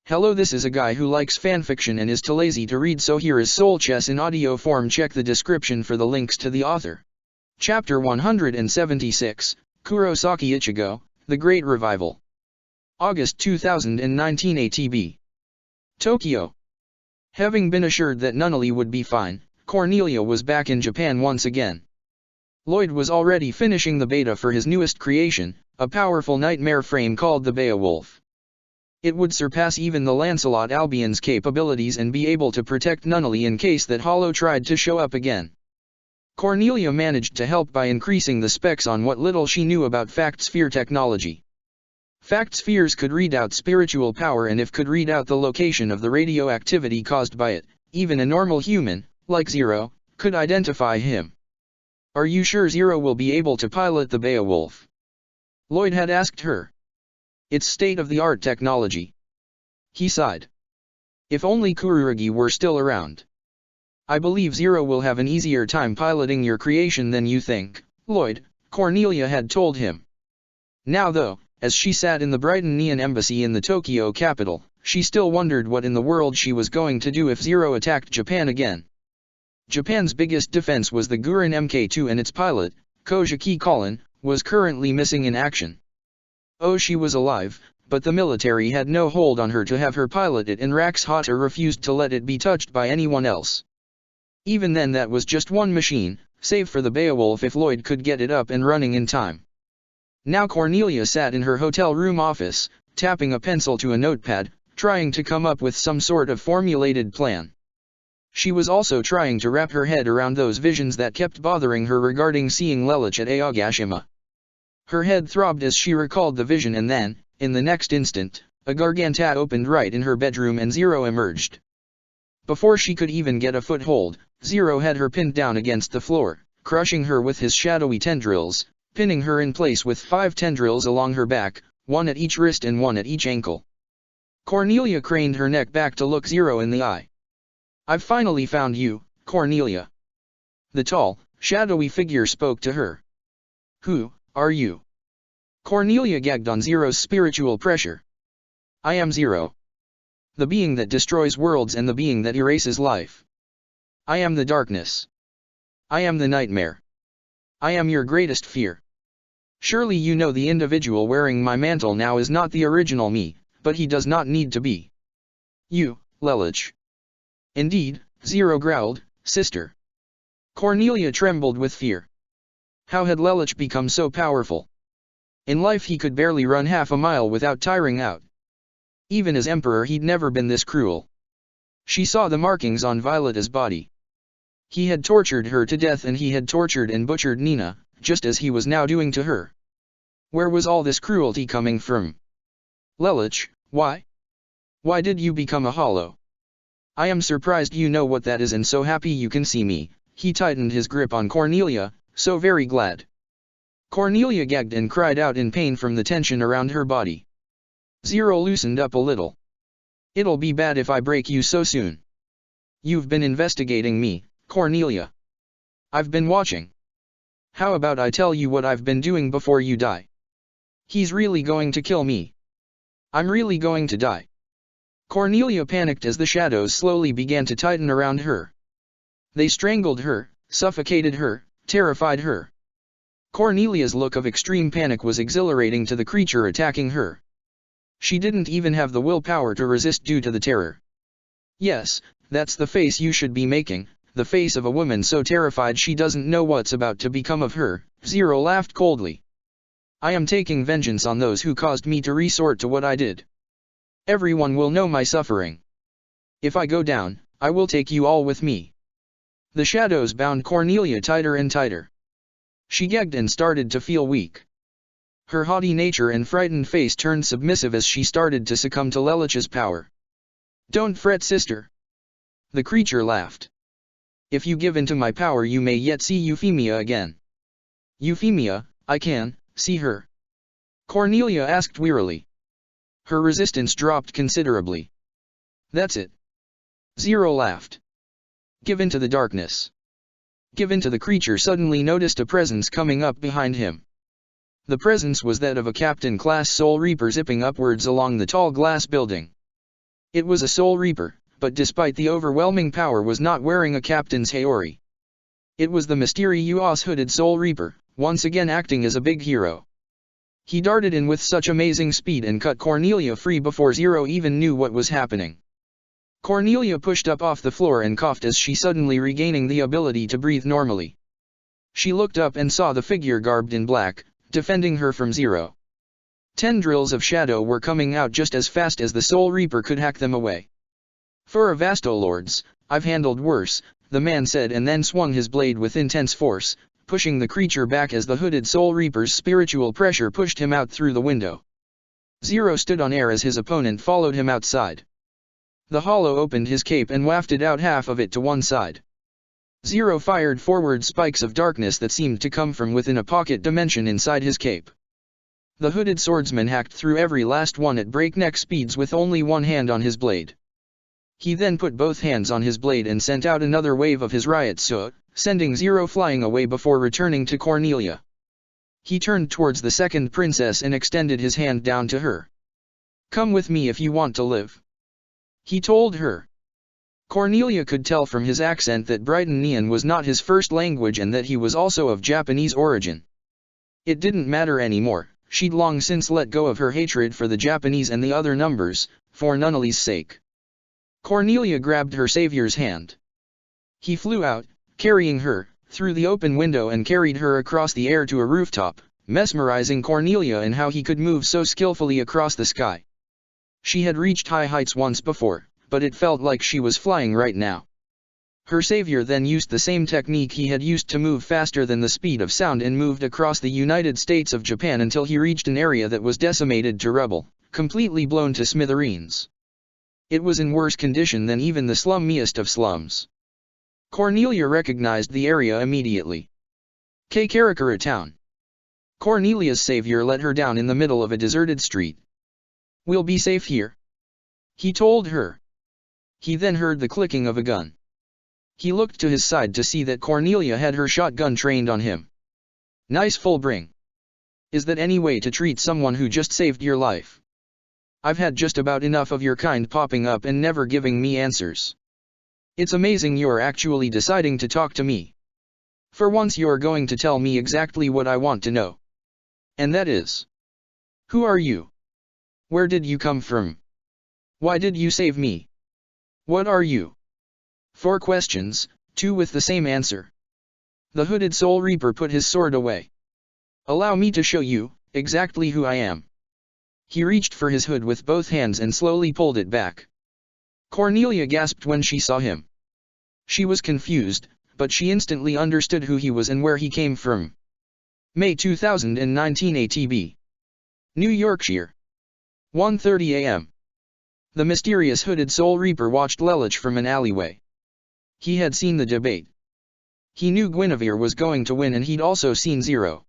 Hello, this is a guy who likes fanfiction and is too lazy to read, so here is Soul Chess in audio form. Check the description for the links to the author. Chapter 176, Kurosaki Ichigo, The Great Revival. August 2019 ATB. Tokyo. Having been assured that Nunnally would be fine, Cornelia was back in Japan once again. Lloyd was already finishing the beta for his newest creation, a powerful nightmare frame called the Beowulf. It would surpass even the Lancelot Albion's capabilities and be able to protect Nunnally in case that Hollow tried to show up again. Cornelia managed to help by increasing the specs on what little she knew about Fact Sphere technology. Fact Spheres could read out spiritual power, and if could read out the location of the radioactivity caused by it, even a normal human, like Zero, could identify him. "Are you sure Zero will be able to pilot the Beowulf?" Lloyd had asked her. "It's state-of-the-art technology." He sighed. "If only Kurugi were still around. I believe Zero will have an easier time piloting your creation than you think, Lloyd," Cornelia had told him. Now though, as she sat in the Brighton Neon Embassy in the Tokyo capital, she still wondered what in the world she was going to do if Zero attacked Japan again. Japan's biggest defense was the Gurren Mk2, and its pilot, Kojiki Collin, was currently missing in action. Oh, she was alive, but the military had no hold on her to have her pilot it, and Rax Hatter refused to let it be touched by anyone else. Even then, that was just one machine, save for the Beowulf if Lloyd could get it up and running in time. Now Cornelia sat in her hotel room office, tapping a pencil to a notepad, trying to come up with some sort of formulated plan. She was also trying to wrap her head around those visions that kept bothering her regarding seeing Lelouch at Aogashima. Her head throbbed as she recalled the vision, and then, in the next instant, a garganta opened right in her bedroom and Zero emerged. Before she could even get a foothold, Zero had her pinned down against the floor, crushing her with his shadowy tendrils, pinning her in place with 5 tendrils along her back, one at each wrist and one at each ankle. Cornelia craned her neck back to look Zero in the eye. "I've finally found you, Cornelia." The tall, shadowy figure spoke to her. "Who are you?" Cornelia gagged on Zero's spiritual pressure. "I am Zero. The being that destroys worlds and the being that erases life. I am the darkness. I am the nightmare. I am your greatest fear. Surely you know the individual wearing my mantle now is not the original me, but he does not need to be. You, Lelouch." "Indeed," Zero growled, "sister." Cornelia trembled with fear. How had Lelouch become so powerful? In life he could barely run half a mile without tiring out. Even as Emperor he'd never been this cruel. She saw the markings on Violeta's body. He had tortured her to death, and he had tortured and butchered Nina, just as he was now doing to her. Where was all this cruelty coming from? "Lelouch, why? Why did you become a hollow? I am surprised you know what that is, and so happy you can see me." He tightened his grip on Cornelia, "so very glad." Cornelia gagged and cried out in pain from the tension around her body. Zero loosened up a little. "It'll be bad if I break you so soon. You've been investigating me, Cornelia. I've been watching. How about I tell you what I've been doing before you die? He's really going to kill me. I'm really going to die." Cornelia panicked as the shadows slowly began to tighten around her. They strangled her, suffocated her, terrified her. Cornelia's look of extreme panic was exhilarating to the creature attacking her. She didn't even have the willpower to resist due to the terror. Yes, that's the face you should be making, the face of a woman so terrified she doesn't know what's about to become of her. Zero laughed coldly. "I am taking vengeance on those who caused me to resort to what I did. Everyone will know my suffering. If I go down, I will take you all with me." The shadows bound Cornelia tighter and tighter. She gagged and started to feel weak. Her haughty nature and frightened face turned submissive as she started to succumb to Lelouch's power. "Don't fret, sister." The creature laughed. "If you give in to my power, you may yet see Euphemia again." "Euphemia, I can see her?" Cornelia asked wearily. Her resistance dropped considerably. "That's it." Zero laughed. "Give in to the darkness. Give in to." The creature suddenly noticed a presence coming up behind him. The presence was that of a Captain-class Soul Reaper zipping upwards along the tall glass building. It was a Soul Reaper, but despite the overwhelming power was not wearing a captain's Haori. It was the mysterious hooded Soul Reaper, once again acting as a big hero. He darted in with such amazing speed and cut Cornelia free before Zero even knew what was happening. Cornelia pushed up off the floor and coughed as she suddenly regaining the ability to breathe normally. She looked up and saw the figure garbed in black, defending her from Zero. Tendrils of shadow were coming out just as fast as the Soul Reaper could hack them away. "For a Vastolords, I've handled worse," the man said and then swung his blade with intense force, pushing the creature back as the hooded Soul Reaper's spiritual pressure pushed him out through the window. Zero stood on air as his opponent followed him outside. The Hollow opened his cape and wafted out half of it to one side. Zero fired forward spikes of darkness that seemed to come from within a pocket dimension inside his cape. The hooded swordsman hacked through every last one at breakneck speeds with only one hand on his blade. He then put both hands on his blade and sent out another wave of his riot suit, sending Zero flying away before returning to Cornelia. He turned towards the second princess and extended his hand down to her. "Come with me if you want to live," he told her. Cornelia could tell from his accent that Brighton was not his first language and that he was also of Japanese origin. It didn't matter anymore, she'd long since let go of her hatred for the Japanese and the other numbers, for Nunnally's sake. Cornelia grabbed her savior's hand. He flew out, carrying her, through the open window and carried her across the air to a rooftop, mesmerizing Cornelia in how he could move so skillfully across the sky. She had reached high heights once before, but it felt like she was flying right now. Her savior then used the same technique he had used to move faster than the speed of sound and moved across the United States of Japan until he reached an area that was decimated to rubble, completely blown to smithereens. It was in worse condition than even the slummiest of slums. Cornelia recognized the area immediately. Karakura town. Cornelia's savior led her down in the middle of a deserted street. "We'll be safe here," he told her. He then heard the clicking of a gun. He looked to his side to see that Cornelia had her shotgun trained on him. "Nice full bring. Is that any way to treat someone who just saved your life? I've had just about enough of your kind popping up and never giving me answers. It's amazing you're actually deciding to talk to me. For once you're going to tell me exactly what I want to know. And that is, who are you? Where did you come from? Why did you save me? What are you?" 4 questions, 2 with the same answer. The hooded Soul Reaper put his sword away. "Allow me to show you exactly who I am." He reached for his hood with both hands and slowly pulled it back. Cornelia gasped when she saw him. She was confused, but she instantly understood who he was and where he came from. May 2019 ATB. New Yorkshire. 1:30 a.m. The mysterious hooded Soul Reaper watched Lelich from an alleyway. He had seen the debate. He knew Guinevere was going to win and he'd also seen Zero.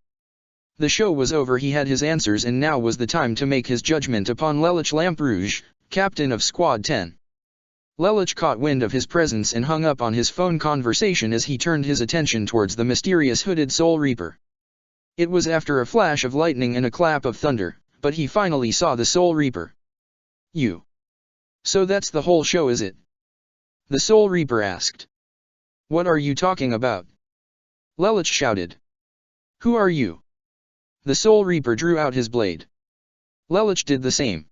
The show was over, he had his answers and now was the time to make his judgment upon Lelich Lamperouge, captain of Squad 10. Lelich caught wind of his presence and hung up on his phone conversation as he turned his attention towards the mysterious hooded Soul Reaper. It was after a flash of lightning and a clap of thunder, but he finally saw the Soul Reaper. "You. So that's the whole show, is it?" the Soul Reaper asked. "What are you talking about?" Lelich shouted. "Who are you?" The Soul Reaper drew out his blade. Lelich did the same.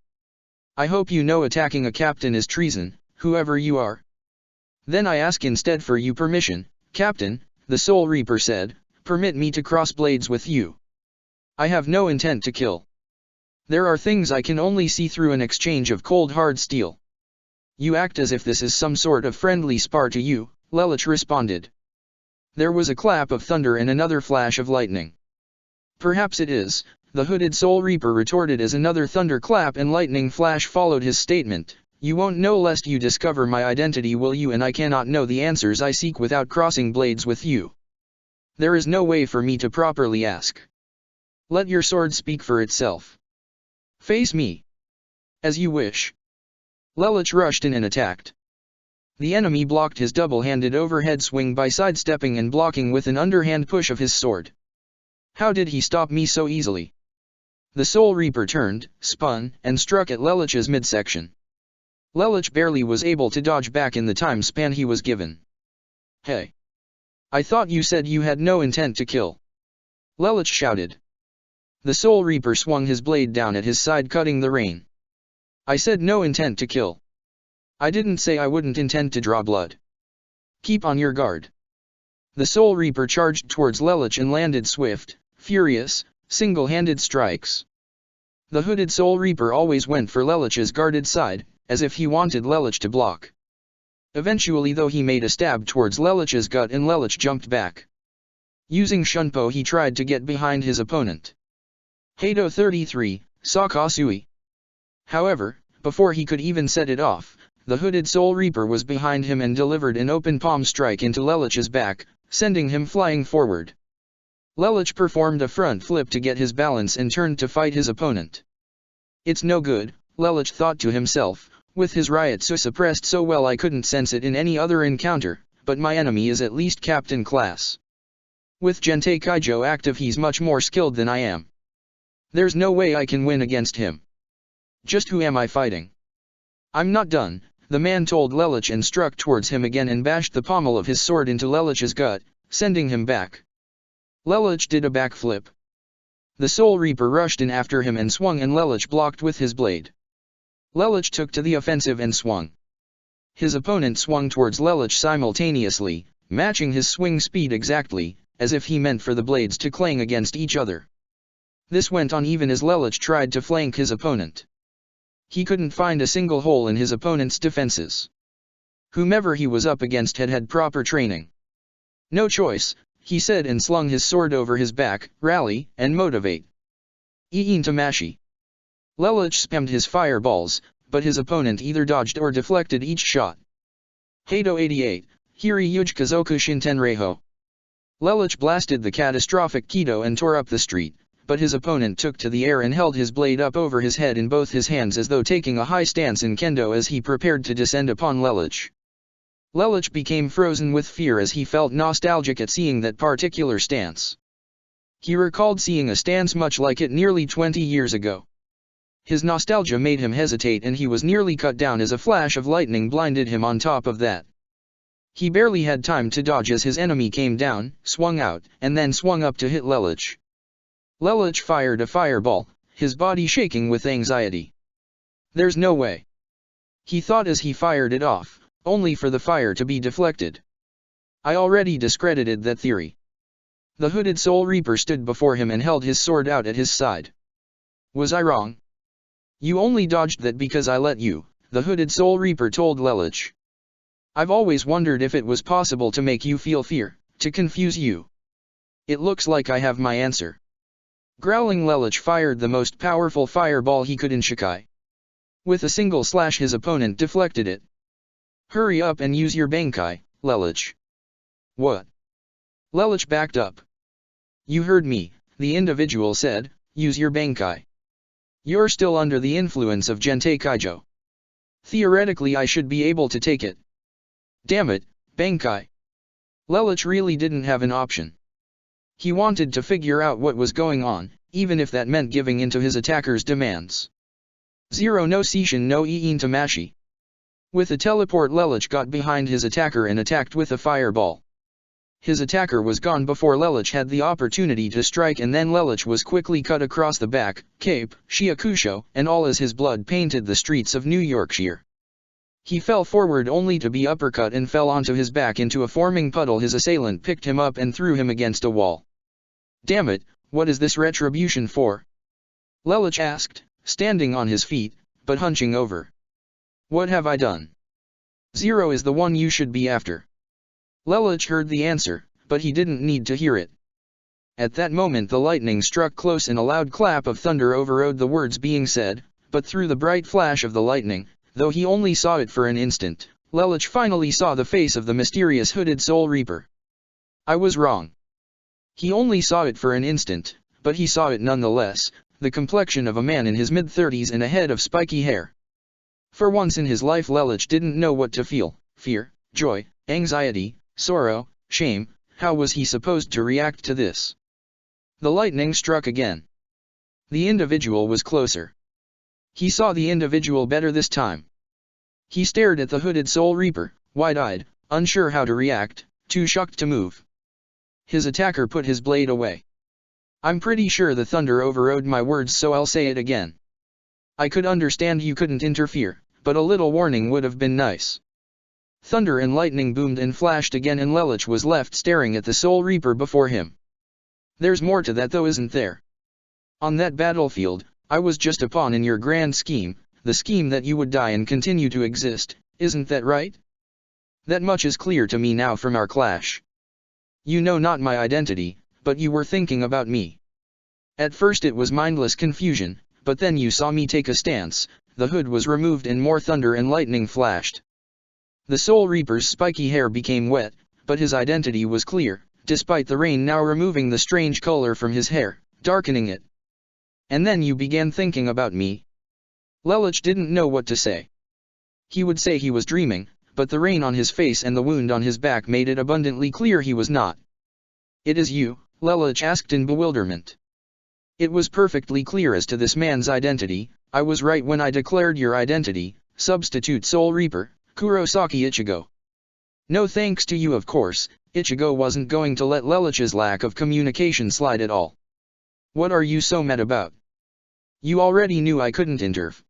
"I hope you know attacking a captain is treason, whoever you are." "Then I ask instead for you permission, Captain," the Soul Reaper said. "Permit me to cross blades with you. I have no intent to kill. There are things I can only see through an exchange of cold hard steel." "You act as if this is some sort of friendly spar to you," Lelich responded. There was a clap of thunder and another flash of lightning. "Perhaps it is," the hooded Soul Reaper retorted as another thunderclap and lightning flash followed his statement. "You won't know lest you discover my identity, will you? And I cannot know the answers I seek without crossing blades with you. There is no way for me to properly ask. Let your sword speak for itself. Face me. As you wish." Lelich rushed in and attacked. The enemy blocked his double-handed overhead swing by sidestepping and blocking with an underhand push of his sword. "How did he stop me so easily?" The Soul Reaper turned, spun, and struck at Lelich's midsection. Lelich barely was able to dodge back in the time span he was given. "Hey! I thought you said you had no intent to kill," Lelich shouted. The Soul Reaper swung his blade down at his side, cutting the rain. "I said no intent to kill. I didn't say I wouldn't intend to draw blood. Keep on your guard." The Soul Reaper charged towards Lelich and landed swift, furious, single-handed strikes. The hooded Soul Reaper always went for Lelich's guarded side, as if he wanted Lelich to block. Eventually though he made a stab towards Lelich's gut and Lelich jumped back. Using Shunpo he tried to get behind his opponent. Hado 33, Sakasui. However, before he could even set it off, the hooded Soul Reaper was behind him and delivered an open palm strike into Lelich's back, sending him flying forward. Lelich performed a front flip to get his balance and turned to fight his opponent. "It's no good," Lelich thought to himself, "with his Ryutsu suppressed so well I couldn't sense it in any other encounter, but my enemy is at least captain class. With Gentei Kaijo active he's much more skilled than I am. There's no way I can win against him. Just who am I fighting? I'm not done," the man told Lelich and struck towards him again and bashed the pommel of his sword into Lelich's gut, sending him back. Lelich did a backflip. The Soul Reaper rushed in after him and swung and Lelich blocked with his blade. Lelich took to the offensive and swung. His opponent swung towards Lelich simultaneously, matching his swing speed exactly, as if he meant for the blades to clang against each other. This went on even as Lelich tried to flank his opponent. He couldn't find a single hole in his opponent's defenses. Whomever he was up against had had proper training. "No choice," he said and slung his sword over his back, "rally, and motivate. Iin Tamashi." Lelich spammed his fireballs, but his opponent either dodged or deflected each shot. Hado 88, Hiri Yujikazoku Shintenreiho. Lelich blasted the catastrophic Kido and tore up the street, but his opponent took to the air and held his blade up over his head in both his hands as though taking a high stance in kendo as he prepared to descend upon Lelich. Lelich became frozen with fear as he felt nostalgic at seeing that particular stance. He recalled seeing a stance much like it nearly 20 years ago. His nostalgia made him hesitate and he was nearly cut down as a flash of lightning blinded him on top of that. He barely had time to dodge as his enemy came down, swung out, and then swung up to hit Lelich. Lelich fired a fireball, his body shaking with anxiety. "There's no way," he thought as he fired it off, only for the fire to be deflected. "I already discredited that theory." The hooded Soul Reaper stood before him and held his sword out at his side. "Was I wrong? You only dodged that because I let you," the hooded Soul Reaper told Lelich. "I've always wondered if it was possible to make you feel fear, to confuse you. It looks like I have my answer." Growling, Lelich fired the most powerful fireball he could in Shikai. With a single slash his opponent deflected it. "Hurry up and use your Bankai, Lelich." "What?" Lelich backed up. "You heard me," the individual said, "use your Bankai. You're still under the influence of Gentei Kaijo. Theoretically I should be able to take it." "Damn it, Bankai." Lelich really didn't have an option. He wanted to figure out what was going on, even if that meant giving in to his attacker's demands. Zero no Seishin no Iin Tamashi. With a teleport Lelich got behind his attacker and attacked with a fireball. His attacker was gone before Lelich had the opportunity to strike and then Lelich was quickly cut across the back, cape, Shiakusho, and all as his blood painted the streets of New Yorkshire. He fell forward only to be uppercut and fell onto his back into a forming puddle. His assailant picked him up and threw him against a wall. "Damn it, what is this retribution for?" Lelich asked, standing on his feet, but hunching over. "What have I done?" "Zero is the one you should be after." Lelich heard the answer, but he didn't need to hear it. At that moment the lightning struck close and a loud clap of thunder overrode the words being said, but through the bright flash of the lightning, though he only saw it for an instant, Lelich finally saw the face of the mysterious hooded Soul Reaper. "I was wrong." He only saw it for an instant, but he saw it nonetheless, the complexion of a man in his mid-30s and a head of spiky hair. For once in his life Lelich didn't know what to feel: fear, joy, anxiety, sorrow, shame. How was he supposed to react to this? The lightning struck again. The individual was closer. He saw the individual better this time. He stared at the hooded Soul Reaper, wide-eyed, unsure how to react, too shocked to move. His attacker put his blade away. I'm pretty sure the thunder overrode my words, so I'll say it again. I could understand you couldn't interfere, but a little warning would have been nice. Thunder and lightning boomed and flashed again, and Lelich was left staring at the Soul Reaper before him. There's more to that though, isn't there? On that battlefield, I was just a pawn in your grand scheme, the scheme that you would die and continue to exist, isn't that right? That much is clear to me now from our clash. You know not my identity, but you were thinking about me. At first it was mindless confusion, but then you saw me take a stance, the hood was removed and more thunder and lightning flashed. The Soul Reaper's spiky hair became wet, but his identity was clear, despite the rain now removing the strange color from his hair, darkening it. And then you began thinking about me. Lelich didn't know what to say. He would say he was dreaming, but the rain on his face and the wound on his back made it abundantly clear he was not. It is you, Lelich asked in bewilderment. It was perfectly clear as to this man's identity. I was right when I declared your identity, substitute Soul Reaper, Kurosaki Ichigo. No thanks to you, of course. Ichigo wasn't going to let Lelich's lack of communication slide at all. What are you so mad about? You already knew I couldn't intervene.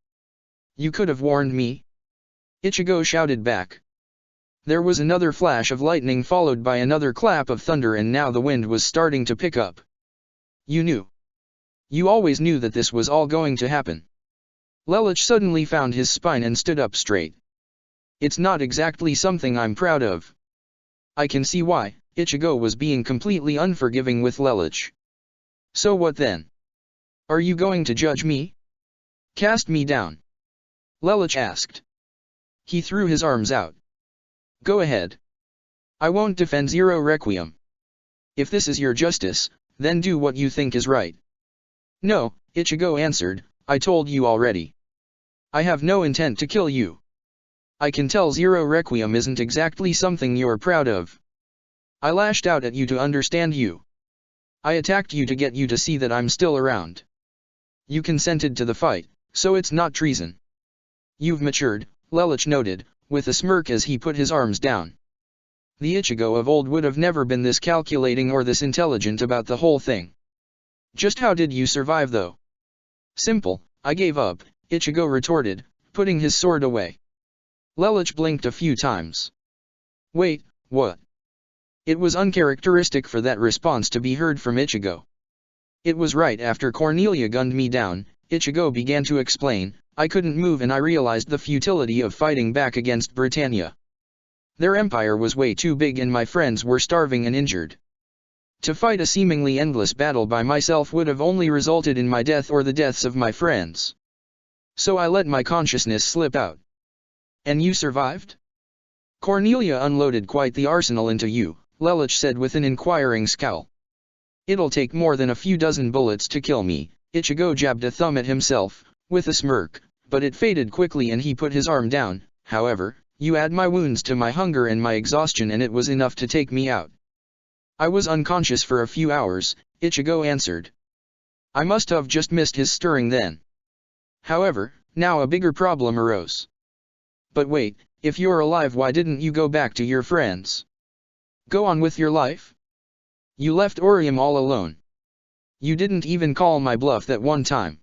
You could have warned me. Ichigo shouted back. There was another flash of lightning followed by another clap of thunder, and now the wind was starting to pick up. You knew. You always knew that this was all going to happen. Lelich suddenly found his spine and stood up straight. It's not exactly something I'm proud of. I can see why. Ichigo was being completely unforgiving with Lelich. So what then? Are you going to judge me? Cast me down? Lelich asked. He threw his arms out. Go ahead. I won't defend Zero Requiem. If this is your justice, then do what you think is right. No, Ichigo answered, I told you already. I have no intent to kill you. I can tell Zero Requiem isn't exactly something you're proud of. I lashed out at you to understand you. I attacked you to get you to see that I'm still around. You consented to the fight, so it's not treason. You've matured, Lelich noted, with a smirk as he put his arms down. The Ichigo of old would have never been this calculating or this intelligent about the whole thing. Just how did you survive though? Simple, I gave up, Ichigo retorted, putting his sword away. Lelich blinked a few times. Wait, what? It was uncharacteristic for that response to be heard from Ichigo. It was right after Cornelia gunned me down, Ichigo began to explain. I couldn't move and I realized the futility of fighting back against Britannia. Their empire was way too big and my friends were starving and injured. To fight a seemingly endless battle by myself would have only resulted in my death or the deaths of my friends. So I let my consciousness slip out. And you survived? Cornelia unloaded quite the arsenal into you, Lelich said with an inquiring scowl. It'll take more than a few dozen bullets to kill me, Ichigo jabbed a thumb at himself, with a smirk, but it faded quickly and he put his arm down. However, you add my wounds to my hunger and my exhaustion and it was enough to take me out. I was unconscious for a few hours, Ichigo answered. I must have just missed his stirring then. However, now a bigger problem arose. But wait, if you're alive, why didn't you go back to your friends? Go on with your life? You left Orium all alone. You didn't even call my bluff that one time.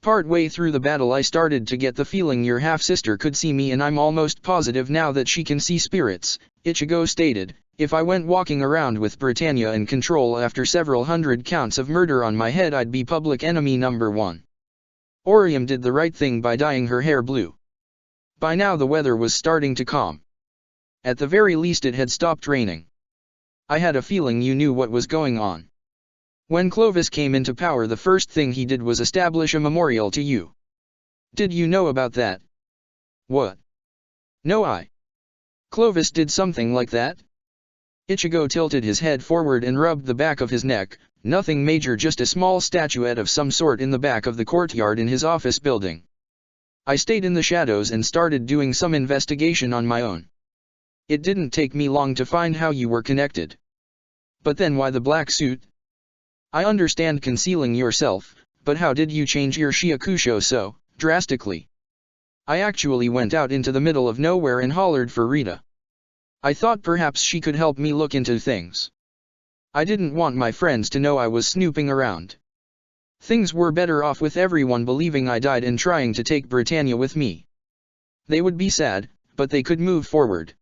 Part way through the battle I started to get the feeling your half-sister could see me, and I'm almost positive now that she can see spirits, Ichigo stated. If I went walking around with Britannia in control after several hundred counts of murder on my head, I'd be public enemy number one. Orium did the right thing by dyeing her hair blue. By now the weather was starting to calm. At the very least it had stopped raining. I had a feeling you knew what was going on. When Clovis came into power, the first thing he did was establish a memorial to you. Did you know about that? What? No, Clovis did something like that? Ichigo tilted his head forward and rubbed the back of his neck. Nothing major, just a small statuette of some sort in the back of the courtyard in his office building. I stayed in the shadows and started doing some investigation on my own. It didn't take me long to find how you were connected. But then why the black suit? I understand concealing yourself, but how did you change your Shiakusho so drastically? I actually went out into the middle of nowhere and hollered for Rita. I thought perhaps she could help me look into things. I didn't want my friends to know I was snooping around. Things were better off with everyone believing I died and trying to take Britannia with me. They would be sad, but they could move forward.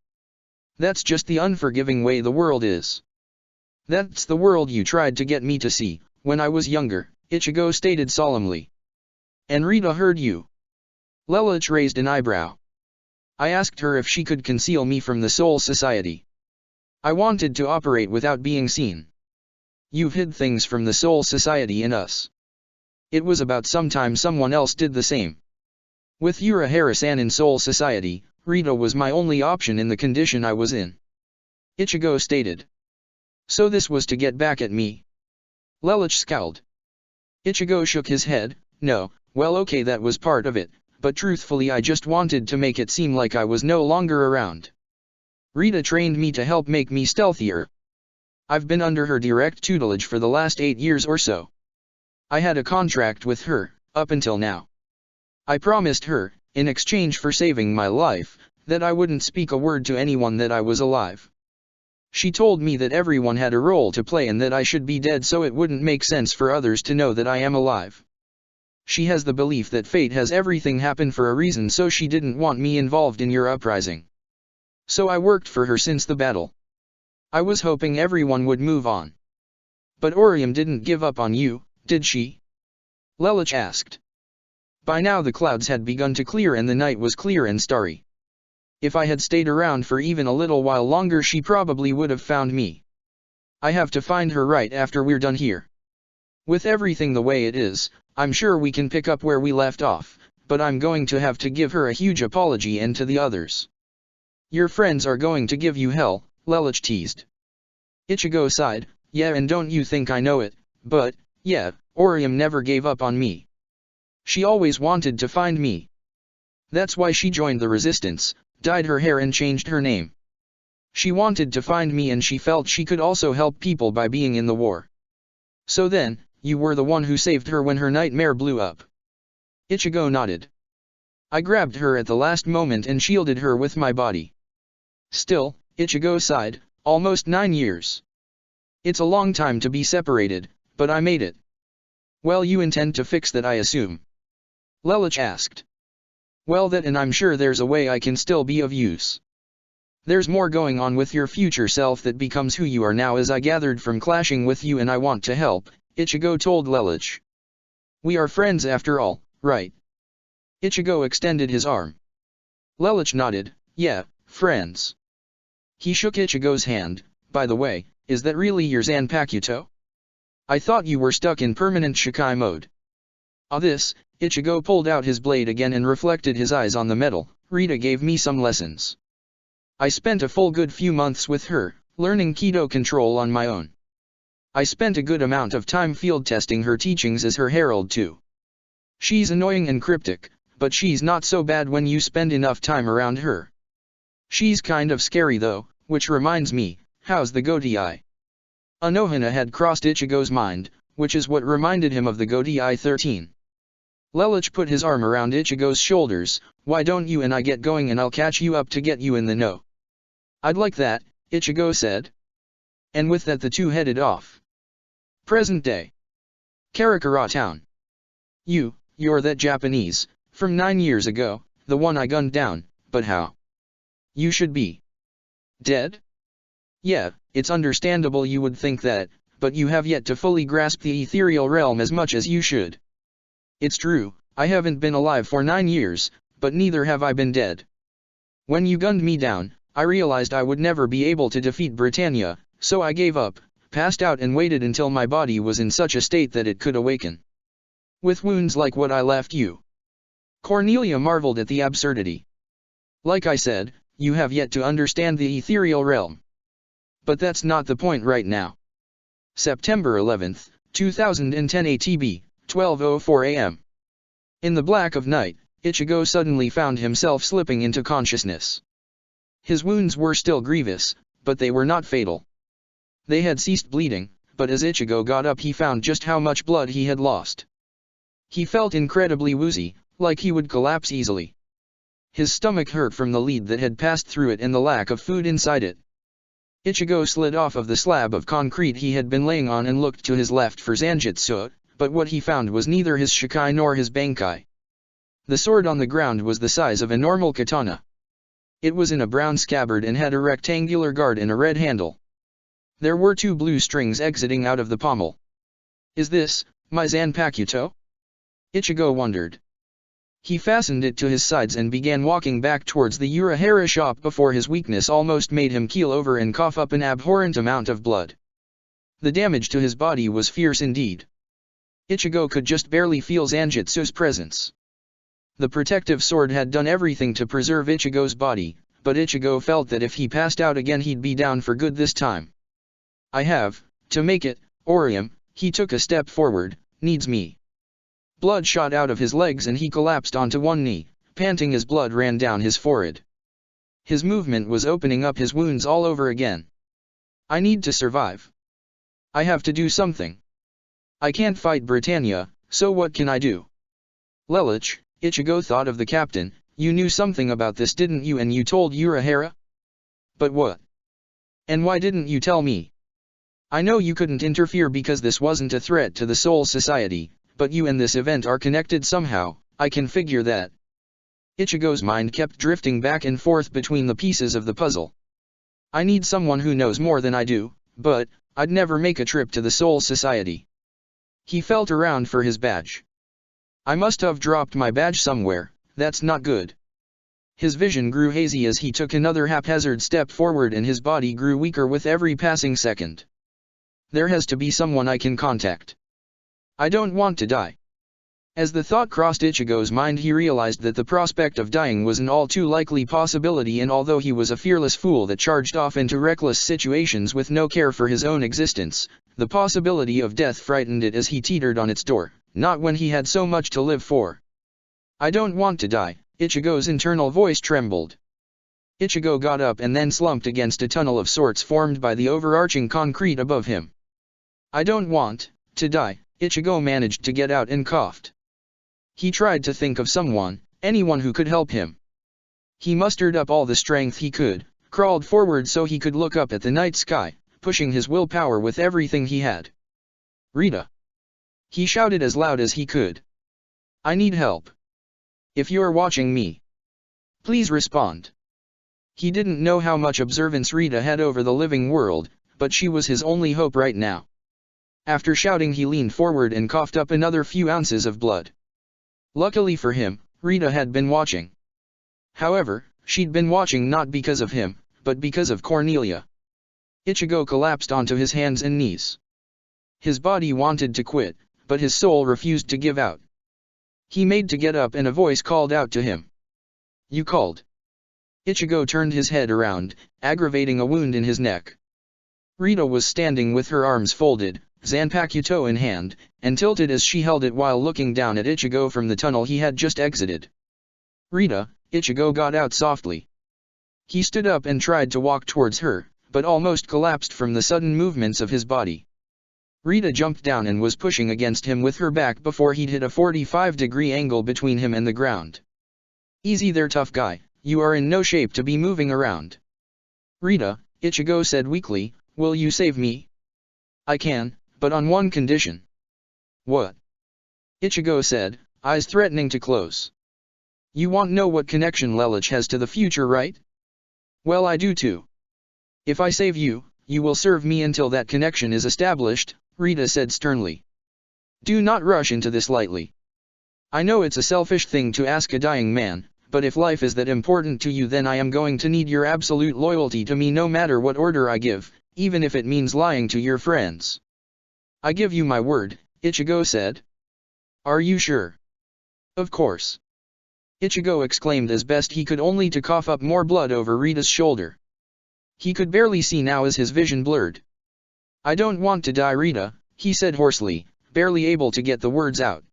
That's just the unforgiving way the world is. That's the world you tried to get me to see, when I was younger, Ichigo stated solemnly. And Rita heard you. Lelouch raised an eyebrow. I asked her if she could conceal me from the Soul Society. I wanted to operate without being seen. You've hid things from the Soul Society and us. It was about some time someone else did the same. With Urahara-san in Soul Society, Rita was my only option in the condition I was in. Ichigo stated. So this was to get back at me? Lelouch scowled. Ichigo shook his head. No, well okay, that was part of it, but truthfully I just wanted to make it seem like I was no longer around. Rita trained me to help make me stealthier. I've been under her direct tutelage for the last 8 years or so. I had a contract with her, up until now. I promised her, in exchange for saving my life, that I wouldn't speak a word to anyone that I was alive. She told me that everyone had a role to play and that I should be dead so it wouldn't make sense for others to know that I am alive. She has the belief that fate has everything happen for a reason, so she didn't want me involved in your uprising. So I worked for her since the battle. I was hoping everyone would move on. But Orium didn't give up on you, did she? Lelouch asked. By now the clouds had begun to clear and the night was clear and starry. If I had stayed around for even a little while longer she probably would have found me. I have to find her right after we're done here. With everything the way it is, I'm sure we can pick up where we left off, but I'm going to have to give her a huge apology and to the others. Your friends are going to give you hell, Lelouch teased. Ichigo sighed. Yeah, and don't you think I know it, but, yeah, Orium never gave up on me. She always wanted to find me. That's why she joined the resistance, dyed her hair and changed her name. She wanted to find me and she felt she could also help people by being in the war. So then, you were the one who saved her when her nightmare blew up. Ichigo nodded. I grabbed her at the last moment and shielded her with my body. Still, Ichigo sighed, almost 9 years. It's a long time to be separated, but I made it. Well, you intend to fix that, I assume? Lelouch asked. Well, that, and I'm sure there's a way I can still be of use. There's more going on with your future self that becomes who you are now, as I gathered from clashing with you, and I want to help, Ichigo told Lelouch. We are friends after all, right? Ichigo extended his arm. Lelouch nodded. Yeah, friends. He shook Ichigo's hand. By the way, is that really your Zanpakuto? I thought you were stuck in permanent Shikai mode. Ah, this. Ichigo pulled out his blade again and reflected his eyes on the metal. Rita gave me some lessons. I spent a full good few months with her, learning Kido control on my own. I spent a good amount of time field testing her teachings as her herald too. She's annoying and cryptic, but she's not so bad when you spend enough time around her. She's kind of scary though, which reminds me, how's the Goatee Eye? Anohana had crossed Ichigo's mind, which is what reminded him of the Goatee Eye 13. Lelouch put his arm around Ichigo's shoulders. Why don't you and I get going and I'll catch you up to get you in the know? I'd like that, Ichigo said. And with that the two headed off. Present day. Karakura Town. You're that Japanese, from 9 years ago, the one I gunned down, but how? You should be dead? Yeah, it's understandable you would think that, but you have yet to fully grasp the ethereal realm as much as you should. It's true, I haven't been alive for 9 years, but neither have I been dead. When you gunned me down, I realized I would never be able to defeat Britannia, so I gave up, passed out and waited until my body was in such a state that it could awaken. With wounds like what I left you. Cornelia marveled at the absurdity. Like I said, you have yet to understand the ethereal realm. But that's not the point right now. September 11th, 2010 ATB, 12:04 AM. In the black of night, Ichigo suddenly found himself slipping into consciousness. His wounds were still grievous, but they were not fatal. They had ceased bleeding, but as Ichigo got up he found just how much blood he had lost. He felt incredibly woozy, like he would collapse easily. His stomach hurt from the lead that had passed through it and the lack of food inside it. Ichigo slid off of the slab of concrete he had been laying on and looked to his left for Zanjutsu, but what he found was neither his Shikai nor his Bankai. The sword on the ground was the size of a normal katana. It was in a brown scabbard and had a rectangular guard and a red handle. There were 2 blue strings exiting out of the pommel. Is this my Zanpakuto? Ichigo wondered. He fastened it to his sides and began walking back towards the Urahara shop before his weakness almost made him keel over and cough up an abhorrent amount of blood. The damage to his body was fierce indeed. Ichigo could just barely feel Zanjutsu's presence. The protective sword had done everything to preserve Ichigo's body, but Ichigo felt that if he passed out again he'd be down for good this time. I have to make it, Orium. He took a step forward. Needs me. Blood shot out of his legs and he collapsed onto one knee, panting as blood ran down his forehead. His movement was opening up his wounds all over again. I need to survive. I have to do something. I can't fight Britannia, so what can I do? Lelouch, Ichigo thought of the captain. You knew something about this, didn't you, and you told Urahara? But what? And why didn't you tell me? I know you couldn't interfere because this wasn't a threat to the Soul Society, but you and this event are connected somehow. I can figure that. Ichigo's mind kept drifting back and forth between the pieces of the puzzle. I need someone who knows more than I do, but I'd never make a trip to the Soul Society. He felt around for his badge. I must have dropped my badge somewhere. That's not good. His vision grew hazy as he took another haphazard step forward and his body grew weaker with every passing second. There has to be someone I can contact. I don't want to die. As the thought crossed Ichigo's mind, he realized that the prospect of dying was an all too likely possibility, and although he was a fearless fool that charged off into reckless situations with no care for his own existence, the possibility of death frightened it as he teetered on its door, not when he had so much to live for. I don't want to die, Ichigo's internal voice trembled. Ichigo got up and then slumped against a tunnel of sorts formed by the overarching concrete above him. I don't want to die, Ichigo managed to get out and coughed. He tried to think of someone, anyone who could help him. He mustered up all the strength he could, crawled forward so he could look up at the night sky, pushing his willpower with everything he had. Rita! He shouted as loud as he could. I need help. If you're watching me, please respond. He didn't know how much observance Rita had over the living world, but she was his only hope right now. After shouting, he leaned forward and coughed up another few ounces of blood. Luckily for him, Rita had been watching. However, she'd been watching not because of him, but because of Cornelia. Ichigo collapsed onto his hands and knees. His body wanted to quit, but his soul refused to give out. He made to get up and a voice called out to him. You called. Ichigo turned his head around, aggravating a wound in his neck. Rita was standing with her arms folded, Zanpakuto in hand, and tilted as she held it while looking down at Ichigo from the tunnel he had just exited. Rita, Ichigo got out softly. He stood up and tried to walk towards her, but almost collapsed from the sudden movements of his body. Rita jumped down and was pushing against him with her back before he'd hit a 45-degree angle between him and the ground. Easy there, tough guy, you are in no shape to be moving around. Rita, Ichigo said weakly, will you save me? I can, but on one condition. What? Ichigo said, eyes threatening to close. You want to know what connection Lelouch has to the future, right? Well, I do too. If I save you, you will serve me until that connection is established, Rita said sternly. Do not rush into this lightly. I know it's a selfish thing to ask a dying man, but if life is that important to you, then I am going to need your absolute loyalty to me no matter what order I give, even if it means lying to your friends. I give you my word, Ichigo said. Are you sure? Of course. Ichigo exclaimed as best he could, only to cough up more blood over Rita's shoulder. He could barely see now as his vision blurred. I don't want to die, Rita, he said hoarsely, barely able to get the words out.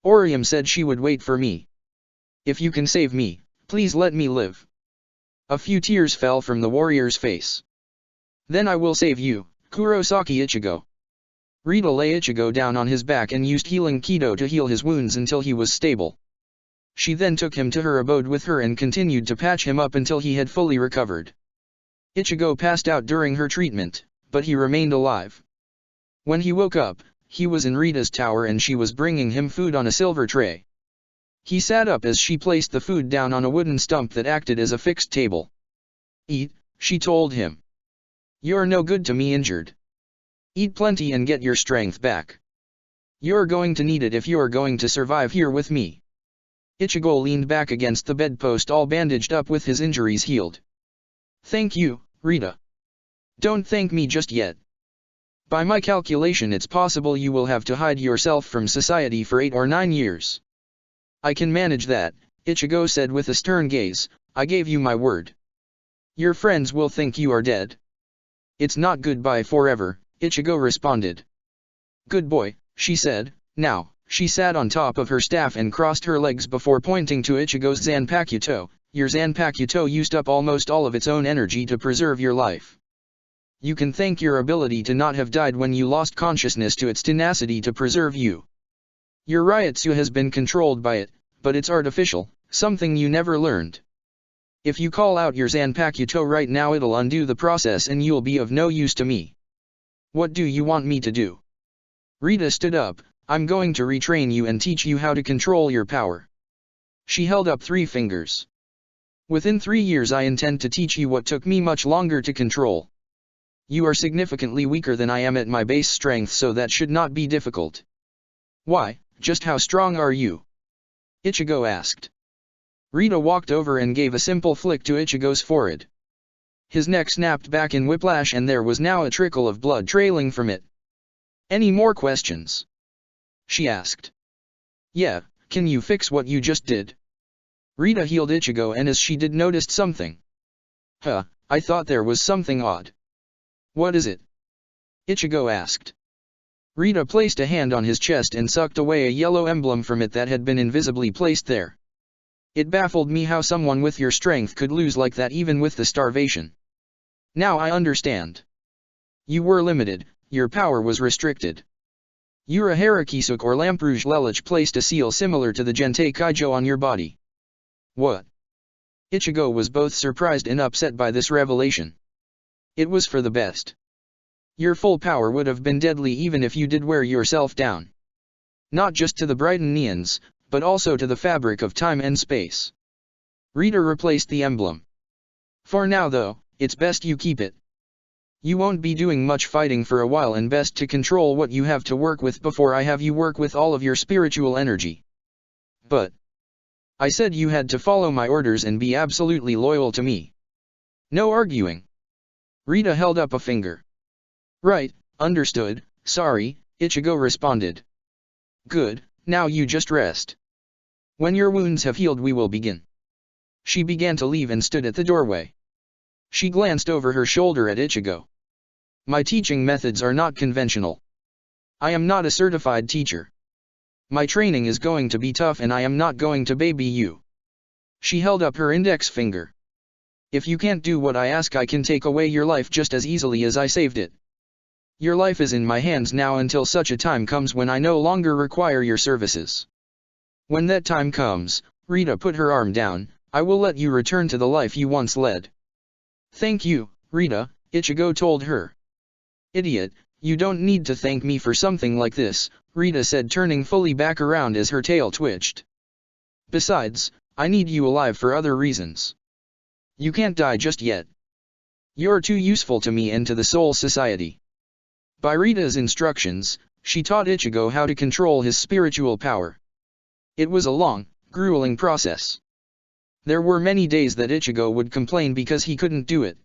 Orium said she would wait for me. If you can save me, please let me live. A few tears fell from the warrior's face. Then I will save you, Kurosaki Ichigo. Rita lay Ichigo down on his back and used healing Kido to heal his wounds until he was stable. She then took him to her abode with her and continued to patch him up until he had fully recovered. Ichigo passed out during her treatment, but he remained alive. When he woke up, he was in Rita's tower and she was bringing him food on a silver tray. He sat up as she placed the food down on a wooden stump that acted as a fixed table. "Eat," she told him. "You're no good to me injured. Eat plenty and get your strength back. You're going to need it if you're going to survive here with me." Ichigo leaned back against the bedpost all bandaged up with his injuries healed. "Thank you, Rita. Don't thank me just yet. By my calculation it's possible you will have to hide yourself from society for 8 or 9 years. I can manage that," Ichigo said with a stern gaze. "I gave you my word. Your friends will think you are dead." "It's not goodbye forever," Ichigo responded. "Good boy," she said. Now, she sat on top of her staff and crossed her legs before pointing to Ichigo's Zanpakuto. "Your Zanpakuto used up almost all of its own energy to preserve your life. You can thank your ability to not have died when you lost consciousness to its tenacity to preserve you. Your Ryotsu has been controlled by it, but it's artificial, something you never learned. If you call out your Zanpakuto right now it'll undo the process and you'll be of no use to me. What do you want me to do?" Rita stood up. "I'm going to retrain you and teach you how to control your power." She held up 3 fingers. "Within 3 years I intend to teach you what took me much longer to control. You are significantly weaker than I am at my base strength, so that should not be difficult." "Why, just how strong are you?" Ichigo asked. Rita walked over and gave a simple flick to Ichigo's forehead. His neck snapped back in whiplash and there was now a trickle of blood trailing from it. "Any more questions?" she asked. "Yeah, can you fix what you just did?" Rita healed Ichigo and as she did noticed something. "Huh, I thought there was something odd." "What is it?" Ichigo asked. Rita placed a hand on his chest and sucked away a yellow emblem from it that had been invisibly placed there. "It baffled me how someone with your strength could lose like that even with the starvation. Now I understand. You were limited, your power was restricted. Ura Harakisuk or Lampuj Lelich placed a seal similar to the Gentei Kaijo on your body." "What?" Ichigo was both surprised and upset by this revelation. "It was for the best. Your full power would have been deadly even if you did wear yourself down. Not just to the Brighton Neons, but also to the fabric of time and space." Rita replaced the emblem. "For now though, it's best you keep it. You won't be doing much fighting for a while and best to control what you have to work with before I have you work with all of your spiritual energy." "But I said you had to follow my orders and be absolutely loyal to me. No arguing." Rita held up a finger. "Right, understood, sorry," Ichigo responded. "Good, now you just rest. When your wounds have healed we will begin." She began to leave and stood at the doorway. She glanced over her shoulder at Ichigo. "My teaching methods are not conventional. I am not a certified teacher. My training is going to be tough and I am not going to baby you." She held up her index finger. "If you can't do what I ask I can take away your life just as easily as I saved it. Your life is in my hands now until such a time comes when I no longer require your services. When that time comes," Rita put her arm down, "I will let you return to the life you once led." "Thank you, Rita," Ichigo told her. "Idiot, you don't need to thank me for something like this," Rita said turning fully back around as her tail twitched. "Besides, I need you alive for other reasons. You can't die just yet. You're too useful to me and to the Soul Society." By Rita's instructions, she taught Ichigo how to control his spiritual power. It was a long, grueling process. There were many days that Ichigo would complain because he couldn't do it.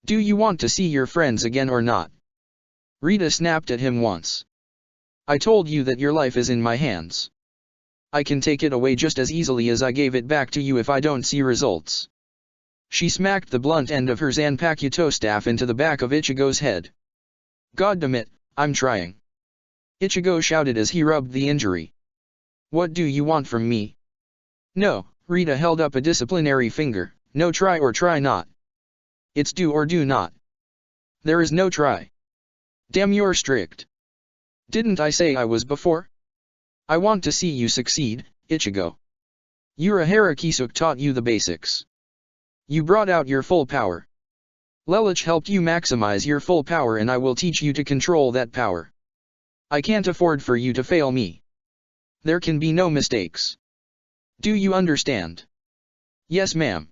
"Do you want to see your friends again or not?" Rita snapped at him once. "I told you that your life is in my hands. I can take it away just as easily as I gave it back to you if I don't see results." She smacked the blunt end of her Zanpakuto staff into the back of Ichigo's head. "Goddamn, I'm trying." Ichigo shouted as he rubbed the injury. "What do you want from me?" "No," Rita held up a disciplinary finger, "no try or try not. It's do or do not. There is no try. Damn, you're strict. Didn't I say I was before? I want to see you succeed, Ichigo." Urahara Kisuke taught you the basics. You brought out your full power. Lelouch helped you maximize your full power, and I will teach you to control that power. I can't afford for you to fail me. There can be no mistakes. Do you understand? Yes, ma'am.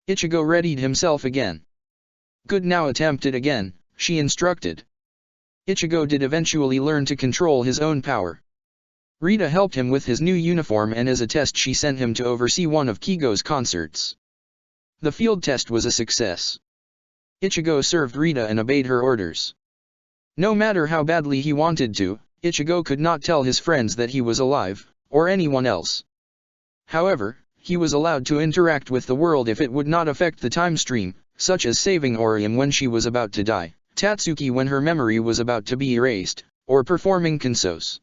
Ichigo readied himself again. Good, now attempt it again, she instructed. Ichigo did eventually learn to control his own power. Rita helped him with his new uniform, and as a test she sent him to oversee one of Kigo's concerts. The field test was a success. Ichigo served Rita and obeyed her orders. No matter how badly he wanted to, Ichigo could not tell his friends that he was alive, or anyone else. However, he was allowed to interact with the world if it would not affect the time stream, such as saving Orium when she was about to die, Tatsuki when her memory was about to be erased, or performing Kinsos.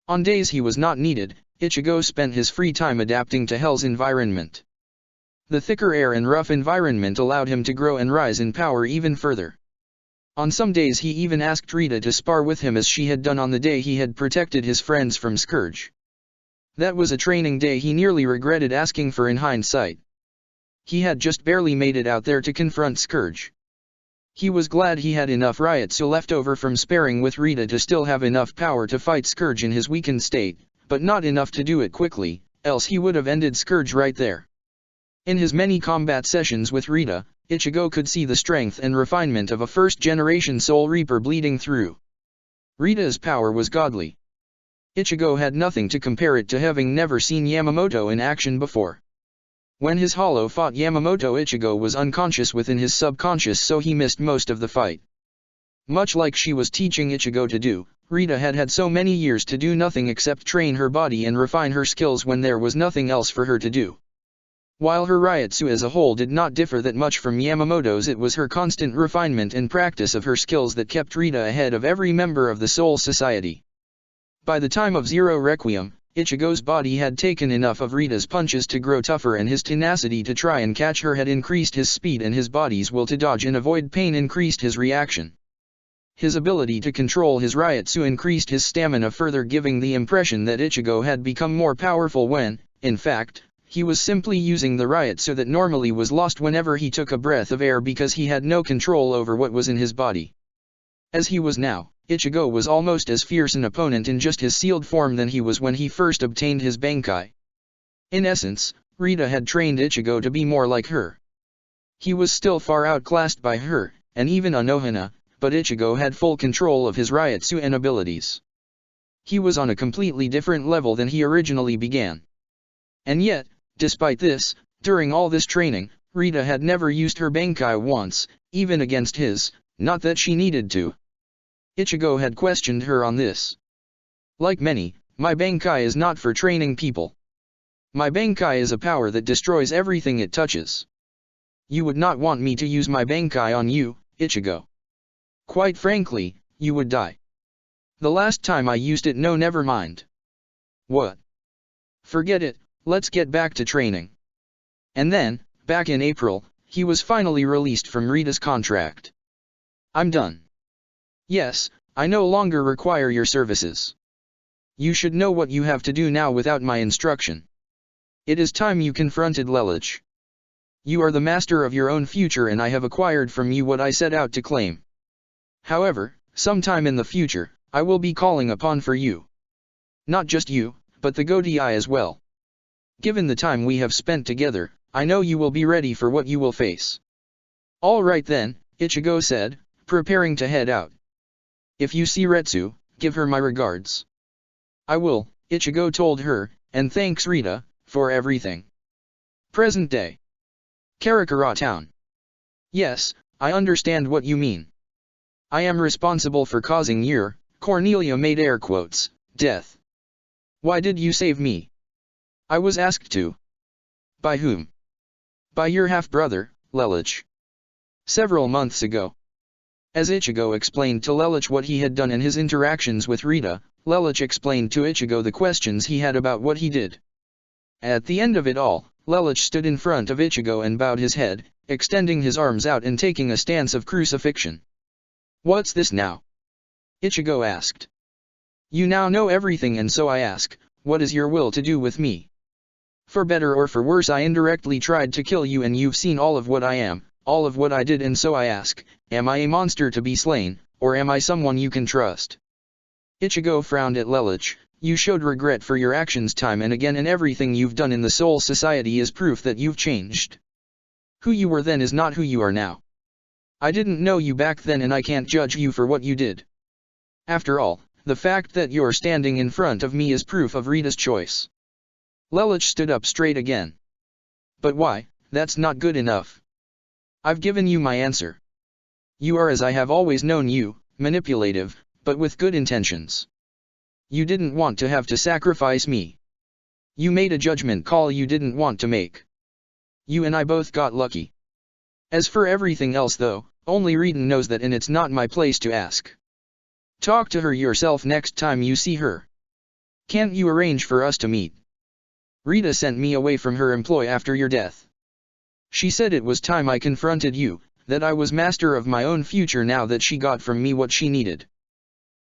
On days he was not needed, Ichigo spent his free time adapting to Hell's environment. The thicker air and rough environment allowed him to grow and rise in power even further. On some days he even asked Rita to spar with him, as she had done on the day he had protected his friends from Scourge. That was a training day he nearly regretted asking for in hindsight. He had just barely made it out there to confront Scourge. He was glad he had enough Ryotsu left over from sparring with Rita to still have enough power to fight Scourge in his weakened state, but not enough to do it quickly, else he would have ended Scourge right there. In his many combat sessions with Rita, Ichigo could see the strength and refinement of a first-generation Soul Reaper bleeding through. Rita's power was godly. Ichigo had nothing to compare it to, having never seen Yamamoto in action before. When his hollow fought Yamamoto, Ichigo was unconscious within his subconscious, so he missed most of the fight. Much like she was teaching Ichigo to do, Rita had had so many years to do nothing except train her body and refine her skills when there was nothing else for her to do. While her Ryotsu as a whole did not differ that much from Yamamoto's, it was her constant refinement and practice of her skills that kept Rita ahead of every member of the Soul Society. By the time of Zero Requiem, Ichigo's body had taken enough of Rita's punches to grow tougher, and his tenacity to try and catch her had increased his speed, and his body's will to dodge and avoid pain increased his reaction. His ability to control his Ryotsu increased his stamina further, giving the impression that Ichigo had become more powerful when, in fact, he was simply using the Ryotsu that normally was lost whenever he took a breath of air, because he had no control over what was in his body. As he was now, Ichigo was almost as fierce an opponent in just his sealed form than he was when he first obtained his Bankai. In essence, Rita had trained Ichigo to be more like her. He was still far outclassed by her, and even Anohana, but Ichigo had full control of his Ryotsu and abilities. He was on a completely different level than he originally began. And yet, despite this, during all this training, Rita had never used her Bankai once, even against his, not that she needed to. Ichigo had questioned her on this. Like many, my Bankai is not for training people. My Bankai is a power that destroys everything it touches. You would not want me to use my Bankai on you, Ichigo. Quite frankly, you would die. The last time I used it, no, never mind. What? Forget it, let's get back to training. And then, back in April, he was finally released from Rita's contract. I'm done. Yes, I no longer require your services. You should know what you have to do now without my instruction. It is time you confronted Lelouch. You are the master of your own future, and I have acquired from you what I set out to claim. However, sometime in the future, I will be calling upon for you. Not just you, but the Gotei as well. Given the time we have spent together, I know you will be ready for what you will face. All right then, Ichigo said, preparing to head out. If you see Retsu, give her my regards. I will, Ichigo told her, and thanks Rita, for everything. Present day. Karakura Town. Yes, I understand what you mean. I am responsible for causing your, Cornelia made air quotes, death. Why did you save me? I was asked to. By whom? By your half-brother, Lelouch. Several months ago. As Ichigo explained to Lelouch what he had done in his interactions with Rita, Lelouch explained to Ichigo the questions he had about what he did. At the end of it all, Lelouch stood in front of Ichigo and bowed his head, extending his arms out and taking a stance of crucifixion. What's this now? Ichigo asked. You now know everything, and so I ask, what is your will to do with me? For better or for worse I indirectly tried to kill you, and you've seen all of what I am, all of what I did, and so I ask, am I a monster to be slain, or am I someone you can trust? Ichigo frowned at Lelouch. You showed regret for your actions time and again, and everything you've done in the Soul Society is proof that you've changed. Who you were then is not who you are now. I didn't know you back then, and I can't judge you for what you did. After all, the fact that you're standing in front of me is proof of Rita's choice. Lelouch stood up straight again. But why? That's not good enough. I've given you my answer. You are, as I have always known you, manipulative, but with good intentions. You didn't want to have to sacrifice me. You made a judgment call you didn't want to make. You and I both got lucky. As for everything else though, only Rita knows that, and it's not my place to ask. Talk to her yourself next time you see her. Can't you arrange for us to meet? Rita sent me away from her employ after your death. She said it was time I confronted you, that I was master of my own future now that she got from me what she needed.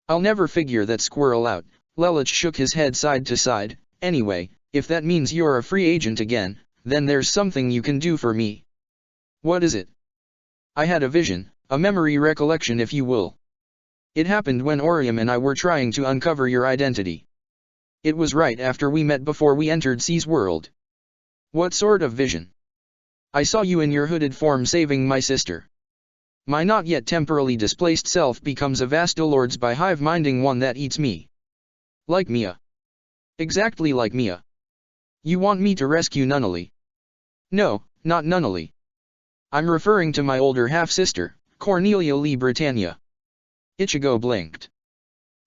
I'll never figure that squirrel out. Lelouch shook his head side to side. Anyway, if that means you're a free agent again, then there's something you can do for me. What is it? I had a vision, a memory recollection if you will. It happened when Orium and I were trying to uncover your identity. It was right after we met before we entered C's world. What sort of vision? I saw you in your hooded form saving my sister. My not yet temporally displaced self becomes a Vastalords by hive-minding one that eats me. Like Mia. Exactly like Mia. You want me to rescue Nunnally? No, not Nunnally. I'm referring to my older half-sister, Cornelia Lee Britannia. Ichigo blinked.